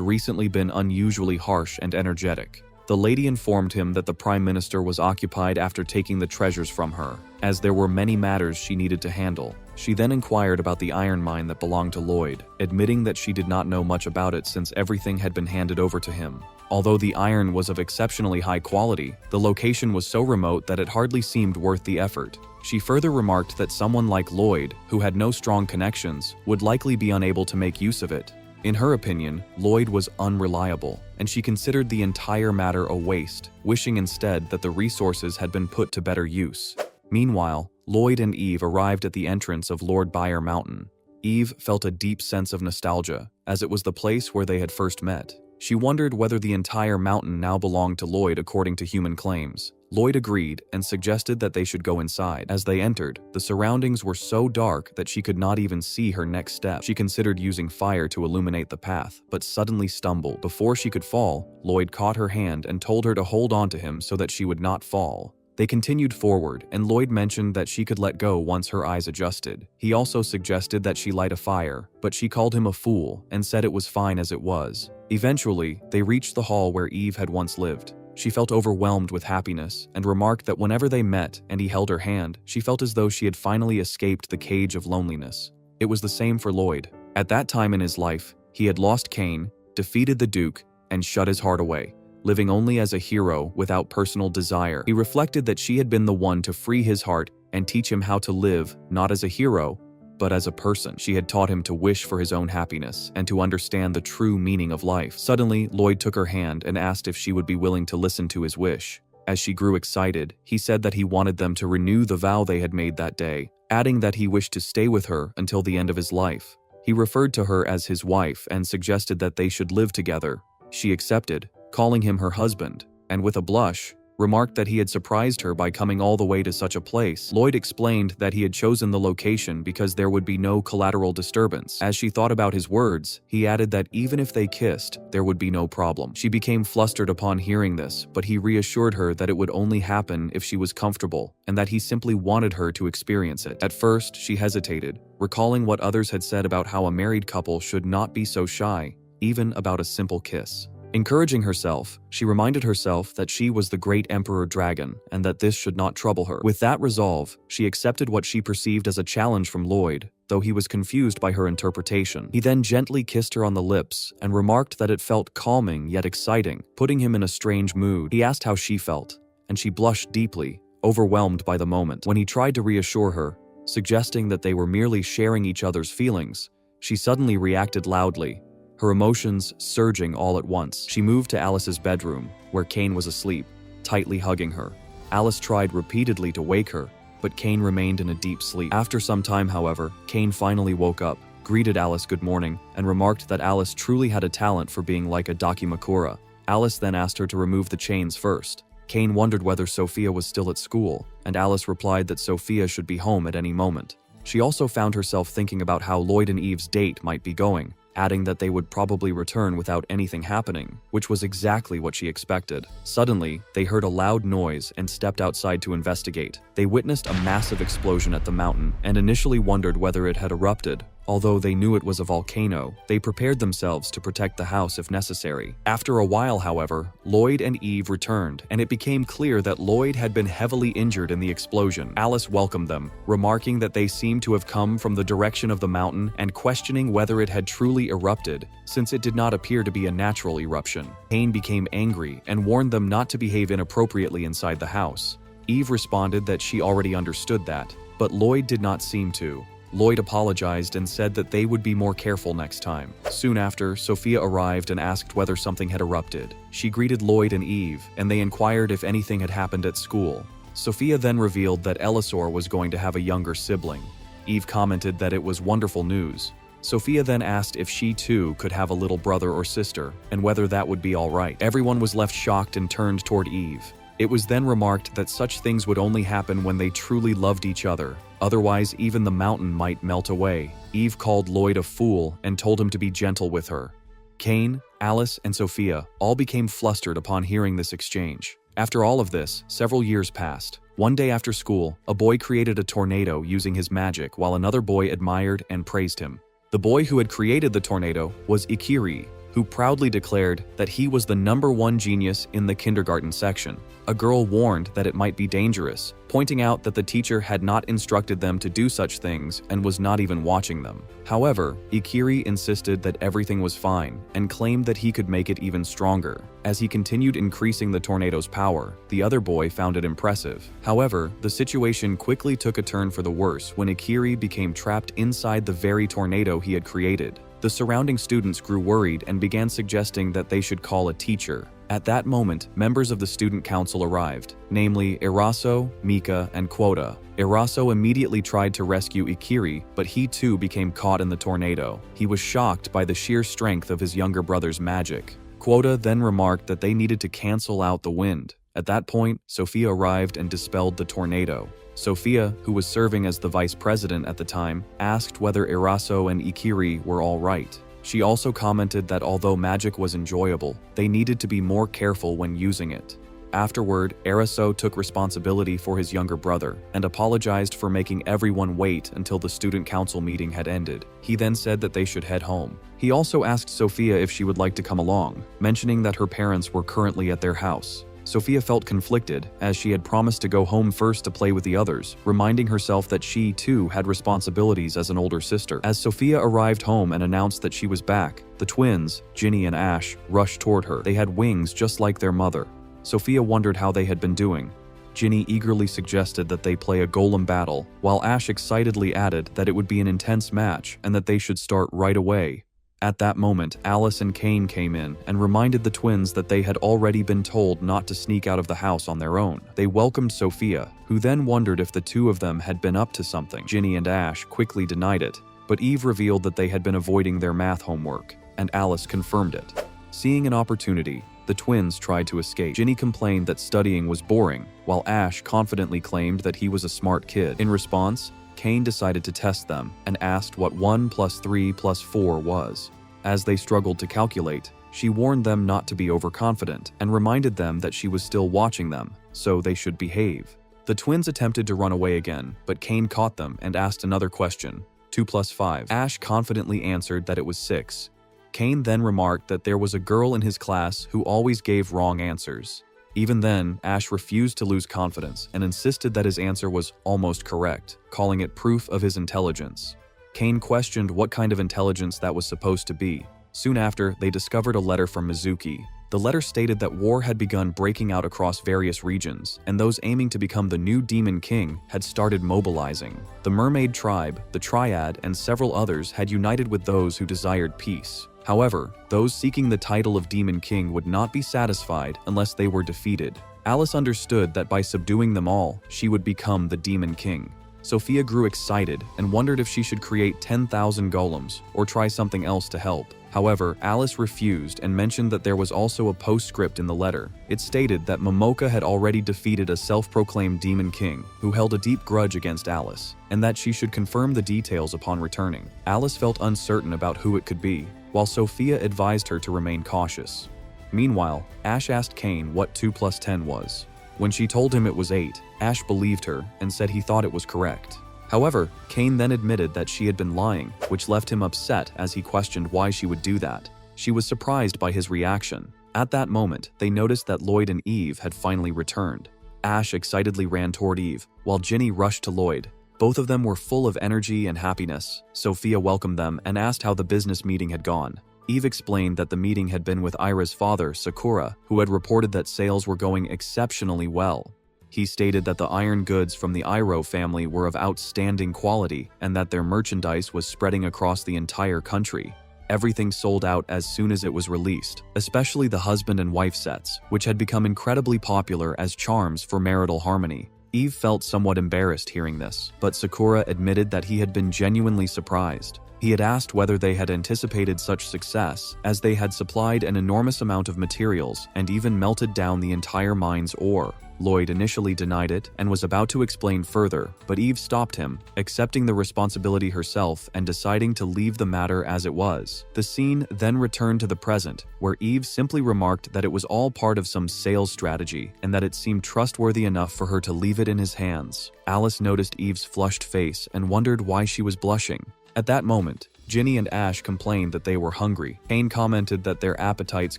recently been unusually harsh and energetic. The lady informed him that the prime minister was occupied after taking the treasures from her, as there were many matters she needed to handle. She then inquired about the iron mine that belonged to Lloyd, admitting that she did not know much about it since everything had been handed over to him. Although the iron was of exceptionally high quality, the location was so remote that it hardly seemed worth the effort. She further remarked that someone like Lloyd, who had no strong connections, would likely be unable to make use of it. In her opinion, Lloyd was unreliable, and she considered the entire matter a waste, wishing instead that the resources had been put to better use. Meanwhile, Lloyd and Eve arrived at the entrance of Lord Byre Mountain. Eve felt a deep sense of nostalgia, as it was the place where they had first met. She wondered whether the entire mountain now belonged to Lloyd according to human claims. Lloyd agreed and suggested that they should go inside. As they entered, the surroundings were so dark that she could not even see her next step. She considered using fire to illuminate the path, but suddenly stumbled. Before she could fall, Lloyd caught her hand and told her to hold on to him so that she would not fall. They continued forward, and Lloyd mentioned that she could let go once her eyes adjusted. He also suggested that she light a fire, but she called him a fool and said it was fine as it was. Eventually, they reached the hall where Eve had once lived. She felt overwhelmed with happiness and remarked that whenever they met and he held her hand, she felt as though she had finally escaped the cage of loneliness. It was the same for Lloyd. At that time in his life, he had lost Cain, defeated the Duke, and shut his heart away, living only as a hero without personal desire. He reflected that she had been the one to free his heart and teach him how to live, not as a hero, but as a person. She had taught him to wish for his own happiness and to understand the true meaning of life. Suddenly, Lloyd took her hand and asked if she would be willing to listen to his wish. As she grew excited, he said that he wanted them to renew the vow they had made that day, adding that he wished to stay with her until the end of his life. He referred to her as his wife and suggested that they should live together. She accepted, calling him her husband, and with a blush, remarked that he had surprised her by coming all the way to such a place. Lloyd explained that he had chosen the location because there would be no collateral disturbance. As she thought about his words, he added that even if they kissed, there would be no problem. She became flustered upon hearing this, but he reassured her that it would only happen if she was comfortable, and that he simply wanted her to experience it. At first, she hesitated, recalling what others had said about how a married couple should not be so shy, even about a simple kiss. Encouraging herself, she reminded herself that she was the great Emperor Dragon and that this should not trouble her. With that resolve, she accepted what she perceived as a challenge from Lloyd, though he was confused by her interpretation. He then gently kissed her on the lips and remarked that it felt calming yet exciting, putting him in a strange mood. He asked how she felt, and she blushed deeply, overwhelmed by the moment. When he tried to reassure her, suggesting that they were merely sharing each other's feelings, she suddenly reacted loudly, her emotions surging all at once. She moved to Alice's bedroom, where Kane was asleep, tightly hugging her. Alice tried repeatedly to wake her, but Kane remained in a deep sleep. After some time, however, Kane finally woke up, greeted Alice good morning, and remarked that Alice truly had a talent for being like a dakimakura. Alice then asked her to remove the chains first. Kane wondered whether Sophia was still at school, and Alice replied that Sophia should be home at any moment. She also found herself thinking about how Lloyd and Eve's date might be going, adding that they would probably return without anything happening, which was exactly what she expected. Suddenly, they heard a loud noise and stepped outside to investigate. They witnessed a massive explosion at the mountain and initially wondered whether it had erupted. Although they knew it was a volcano, they prepared themselves to protect the house if necessary. After a while, however, Lloyd and Eve returned, and it became clear that Lloyd had been heavily injured in the explosion. Alice welcomed them, remarking that they seemed to have come from the direction of the mountain and questioning whether it had truly erupted, since it did not appear to be a natural eruption. Kane became angry and warned them not to behave inappropriately inside the house. Eve responded that she already understood that, but Lloyd did not seem to. Lloyd apologized and said that they would be more careful next time. Soon after, Sophia arrived and asked whether something had erupted. She greeted Lloyd and Eve, and they inquired if anything had happened at school. Sophia then revealed that Elisor was going to have a younger sibling. Eve commented that it was wonderful news. Sophia then asked if she too could have a little brother or sister, and whether that would be all right. Everyone was left shocked and turned toward Eve. It was then remarked that such things would only happen when they truly loved each other. Otherwise, even the mountain might melt away. Eve called Lloyd a fool and told him to be gentle with her. Kane, Alice, and Sophia all became flustered upon hearing this exchange. After all of this, several years passed. One day after school, a boy created a tornado using his magic while another boy admired and praised him. The boy who had created the tornado was Ikiri, who proudly declared that he was the #1 genius in the kindergarten section. A girl warned that it might be dangerous, pointing out that the teacher had not instructed them to do such things and was not even watching them. However, Ikiri insisted that everything was fine and claimed that he could make it even stronger. As he continued increasing the tornado's power, the other boy found it impressive. However, the situation quickly took a turn for the worse when Ikiri became trapped inside the very tornado he had created. The surrounding students grew worried and began suggesting that they should call a teacher. At that moment, members of the student council arrived, namely Eraso, Mika, and Quota. Eraso immediately tried to rescue Ikiri, but he too became caught in the tornado. He was shocked by the sheer strength of his younger brother's magic. Quota then remarked that they needed to cancel out the wind. At that point, Sophia arrived and dispelled the tornado. Sophia, who was serving as the vice president at the time, asked whether Eraso and Ikiri were all right. She also commented that although magic was enjoyable, they needed to be more careful when using it. Afterward, Eraso took responsibility for his younger brother and apologized for making everyone wait until the student council meeting had ended. He then said that they should head home. He also asked Sophia if she would like to come along, mentioning that her parents were currently at their house. Sophia felt conflicted, as she had promised to go home first to play with the others, reminding herself that she, too, had responsibilities as an older sister. As Sophia arrived home and announced that she was back, the twins, Ginny and Ash, rushed toward her. They had wings just like their mother. Sophia wondered how they had been doing. Ginny eagerly suggested that they play a golem battle, while Ash excitedly added that it would be an intense match and that they should start right away. At that moment, Alice and Kane came in and reminded the twins that they had already been told not to sneak out of the house on their own. They welcomed Sophia, who then wondered if the two of them had been up to something. Ginny and Ash quickly denied it, but Eve revealed that they had been avoiding their math homework, and Alice confirmed it. Seeing an opportunity, the twins tried to escape. Ginny complained that studying was boring, while Ash confidently claimed that he was a smart kid. In response, Kane decided to test them and asked what 1 + 3 + 4 was. As they struggled to calculate, she warned them not to be overconfident and reminded them that she was still watching them, so they should behave. The twins attempted to run away again, but Kane caught them and asked another question, 2 + 5. Ash confidently answered that it was 6. Kane then remarked that there was a girl in his class who always gave wrong answers. Even then, Ash refused to lose confidence and insisted that his answer was almost correct, calling it proof of his intelligence. Kane questioned what kind of intelligence that was supposed to be. Soon after, they discovered a letter from Mizuki. The letter stated that war had begun breaking out across various regions, and those aiming to become the new Demon King had started mobilizing. The Mermaid Tribe, the Triad, and several others had united with those who desired peace. However, those seeking the title of Demon King would not be satisfied unless they were defeated. Alice understood that by subduing them all, she would become the Demon King. Sophia grew excited and wondered if she should create 10,000 golems or try something else to help. However, Alice refused and mentioned that there was also a postscript in the letter. It stated that Momoka had already defeated a self-proclaimed Demon King who held a deep grudge against Alice, and that she should confirm the details upon returning. Alice felt uncertain about who it could be, while Sophia advised her to remain cautious. Meanwhile, Ash asked Kane what 2 + 10 was. When she told him it was 8, Ash believed her and said he thought it was correct. However, Kane then admitted that she had been lying, which left him upset as he questioned why she would do that. She was surprised by his reaction. At that moment, they noticed that Lloyd and Eve had finally returned. Ash excitedly ran toward Eve, while Ginny rushed to Lloyd. Both of them were full of energy and happiness. Sophia welcomed them and asked how the business meeting had gone. Eve explained that the meeting had been with Ira's father, Sakura, who had reported that sales were going exceptionally well. He stated that the iron goods from the Iroh family were of outstanding quality and that their merchandise was spreading across the entire country. Everything sold out as soon as it was released, especially the husband and wife sets, which had become incredibly popular as charms for marital harmony. Eve felt somewhat embarrassed hearing this, but Sakura admitted that he had been genuinely surprised. He had asked whether they had anticipated such success, as they had supplied an enormous amount of materials and even melted down the entire mine's ore. Lloyd initially denied it and was about to explain further, but Eve stopped him, accepting the responsibility herself and deciding to leave the matter as it was. The scene then returned to the present, where Eve simply remarked that it was all part of some sales strategy and that it seemed trustworthy enough for her to leave it in his hands. Alice noticed Eve's flushed face and wondered why she was blushing. At that moment, Ginny and Ash complained that they were hungry. Kane commented that their appetites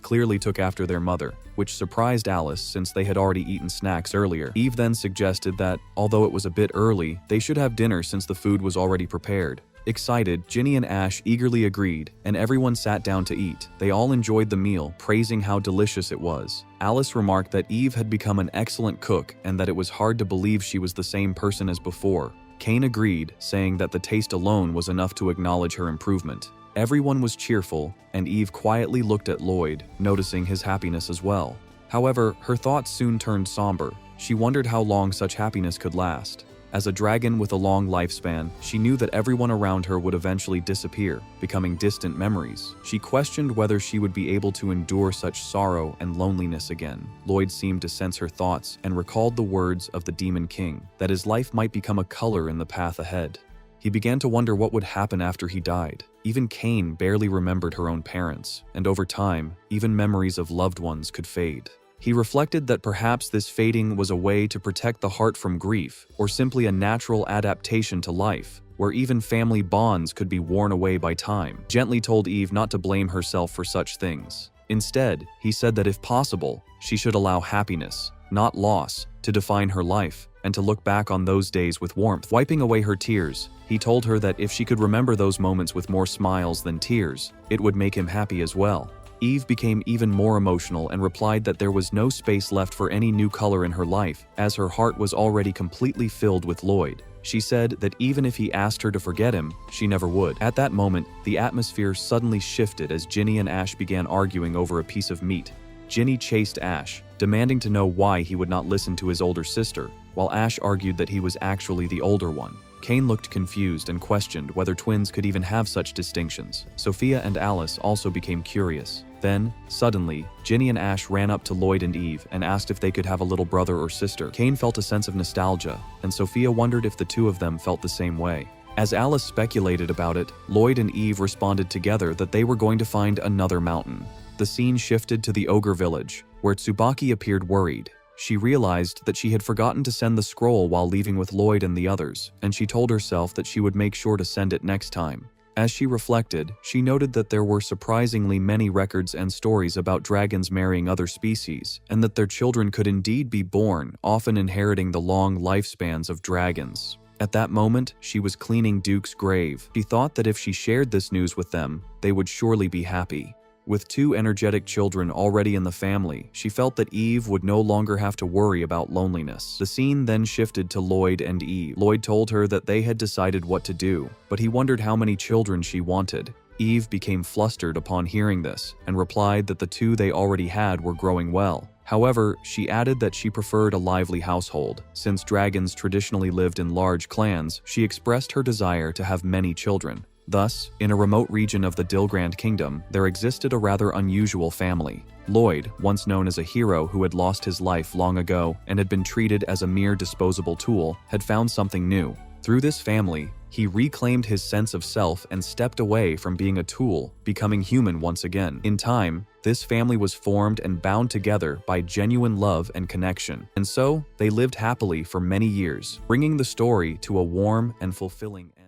clearly took after their mother, which surprised Alice since they had already eaten snacks earlier. Eve then suggested that, although it was a bit early, they should have dinner since the food was already prepared. Excited, Ginny and Ash eagerly agreed, and everyone sat down to eat. They all enjoyed the meal, praising how delicious it was. Alice remarked that Eve had become an excellent cook and that it was hard to believe she was the same person as before. Kane agreed, saying that the taste alone was enough to acknowledge her improvement. Everyone was cheerful, and Eve quietly looked at Lloyd, noticing his happiness as well. However, her thoughts soon turned somber. She wondered how long such happiness could last. As a dragon with a long lifespan, she knew that everyone around her would eventually disappear, becoming distant memories. She questioned whether she would be able to endure such sorrow and loneliness again. Lloyd seemed to sense her thoughts and recalled the words of the Demon King, that his life might become a color in the path ahead. He began to wonder what would happen after he died. Even Kane barely remembered her own parents, and over time, even memories of loved ones could fade. He reflected that perhaps this fading was a way to protect the heart from grief, or simply a natural adaptation to life, where even family bonds could be worn away by time. Gently told Eve not to blame herself for such things. Instead, he said that if possible, she should allow happiness, not loss, to define her life, and to look back on those days with warmth. Wiping away her tears, he told her that if she could remember those moments with more smiles than tears, it would make him happy as well. Eve became even more emotional and replied that there was no space left for any new color in her life, as her heart was already completely filled with Lloyd. She said that even if he asked her to forget him, she never would. At that moment, the atmosphere suddenly shifted as Ginny and Ash began arguing over a piece of meat. Ginny chased Ash, demanding to know why he would not listen to his older sister, while Ash argued that he was actually the older one. Kane looked confused and questioned whether twins could even have such distinctions. Sophia and Alice also became curious. Then, suddenly, Ginny and Ash ran up to Lloyd and Eve and asked if they could have a little brother or sister. Kane felt a sense of nostalgia, and Sophia wondered if the two of them felt the same way. As Alice speculated about it, Lloyd and Eve responded together that they were going to find another mountain. The scene shifted to the ogre village, where Tsubaki appeared worried. She realized that she had forgotten to send the scroll while leaving with Lloyd and the others, and she told herself that she would make sure to send it next time. As she reflected, she noted that there were surprisingly many records and stories about dragons marrying other species, and that their children could indeed be born, often inheriting the long lifespans of dragons. At that moment, she was cleaning Duke's grave. She thought that if she shared this news with them, they would surely be happy. With 2 energetic children already in the family, she felt that Eve would no longer have to worry about loneliness. The scene then shifted to Lloyd and Eve. Lloyd told her that they had decided what to do, but he wondered how many children she wanted. Eve became flustered upon hearing this, and replied that the 2 they already had were growing well. However, she added that she preferred a lively household. Since dragons traditionally lived in large clans, she expressed her desire to have many children. Thus, in a remote region of the Dilgrand Kingdom, there existed a rather unusual family. Lloyd, once known as a hero who had lost his life long ago and had been treated as a mere disposable tool, had found something new. Through this family, he reclaimed his sense of self and stepped away from being a tool, becoming human once again. In time, this family was formed and bound together by genuine love and connection. And so, they lived happily for many years, bringing the story to a warm and fulfilling end.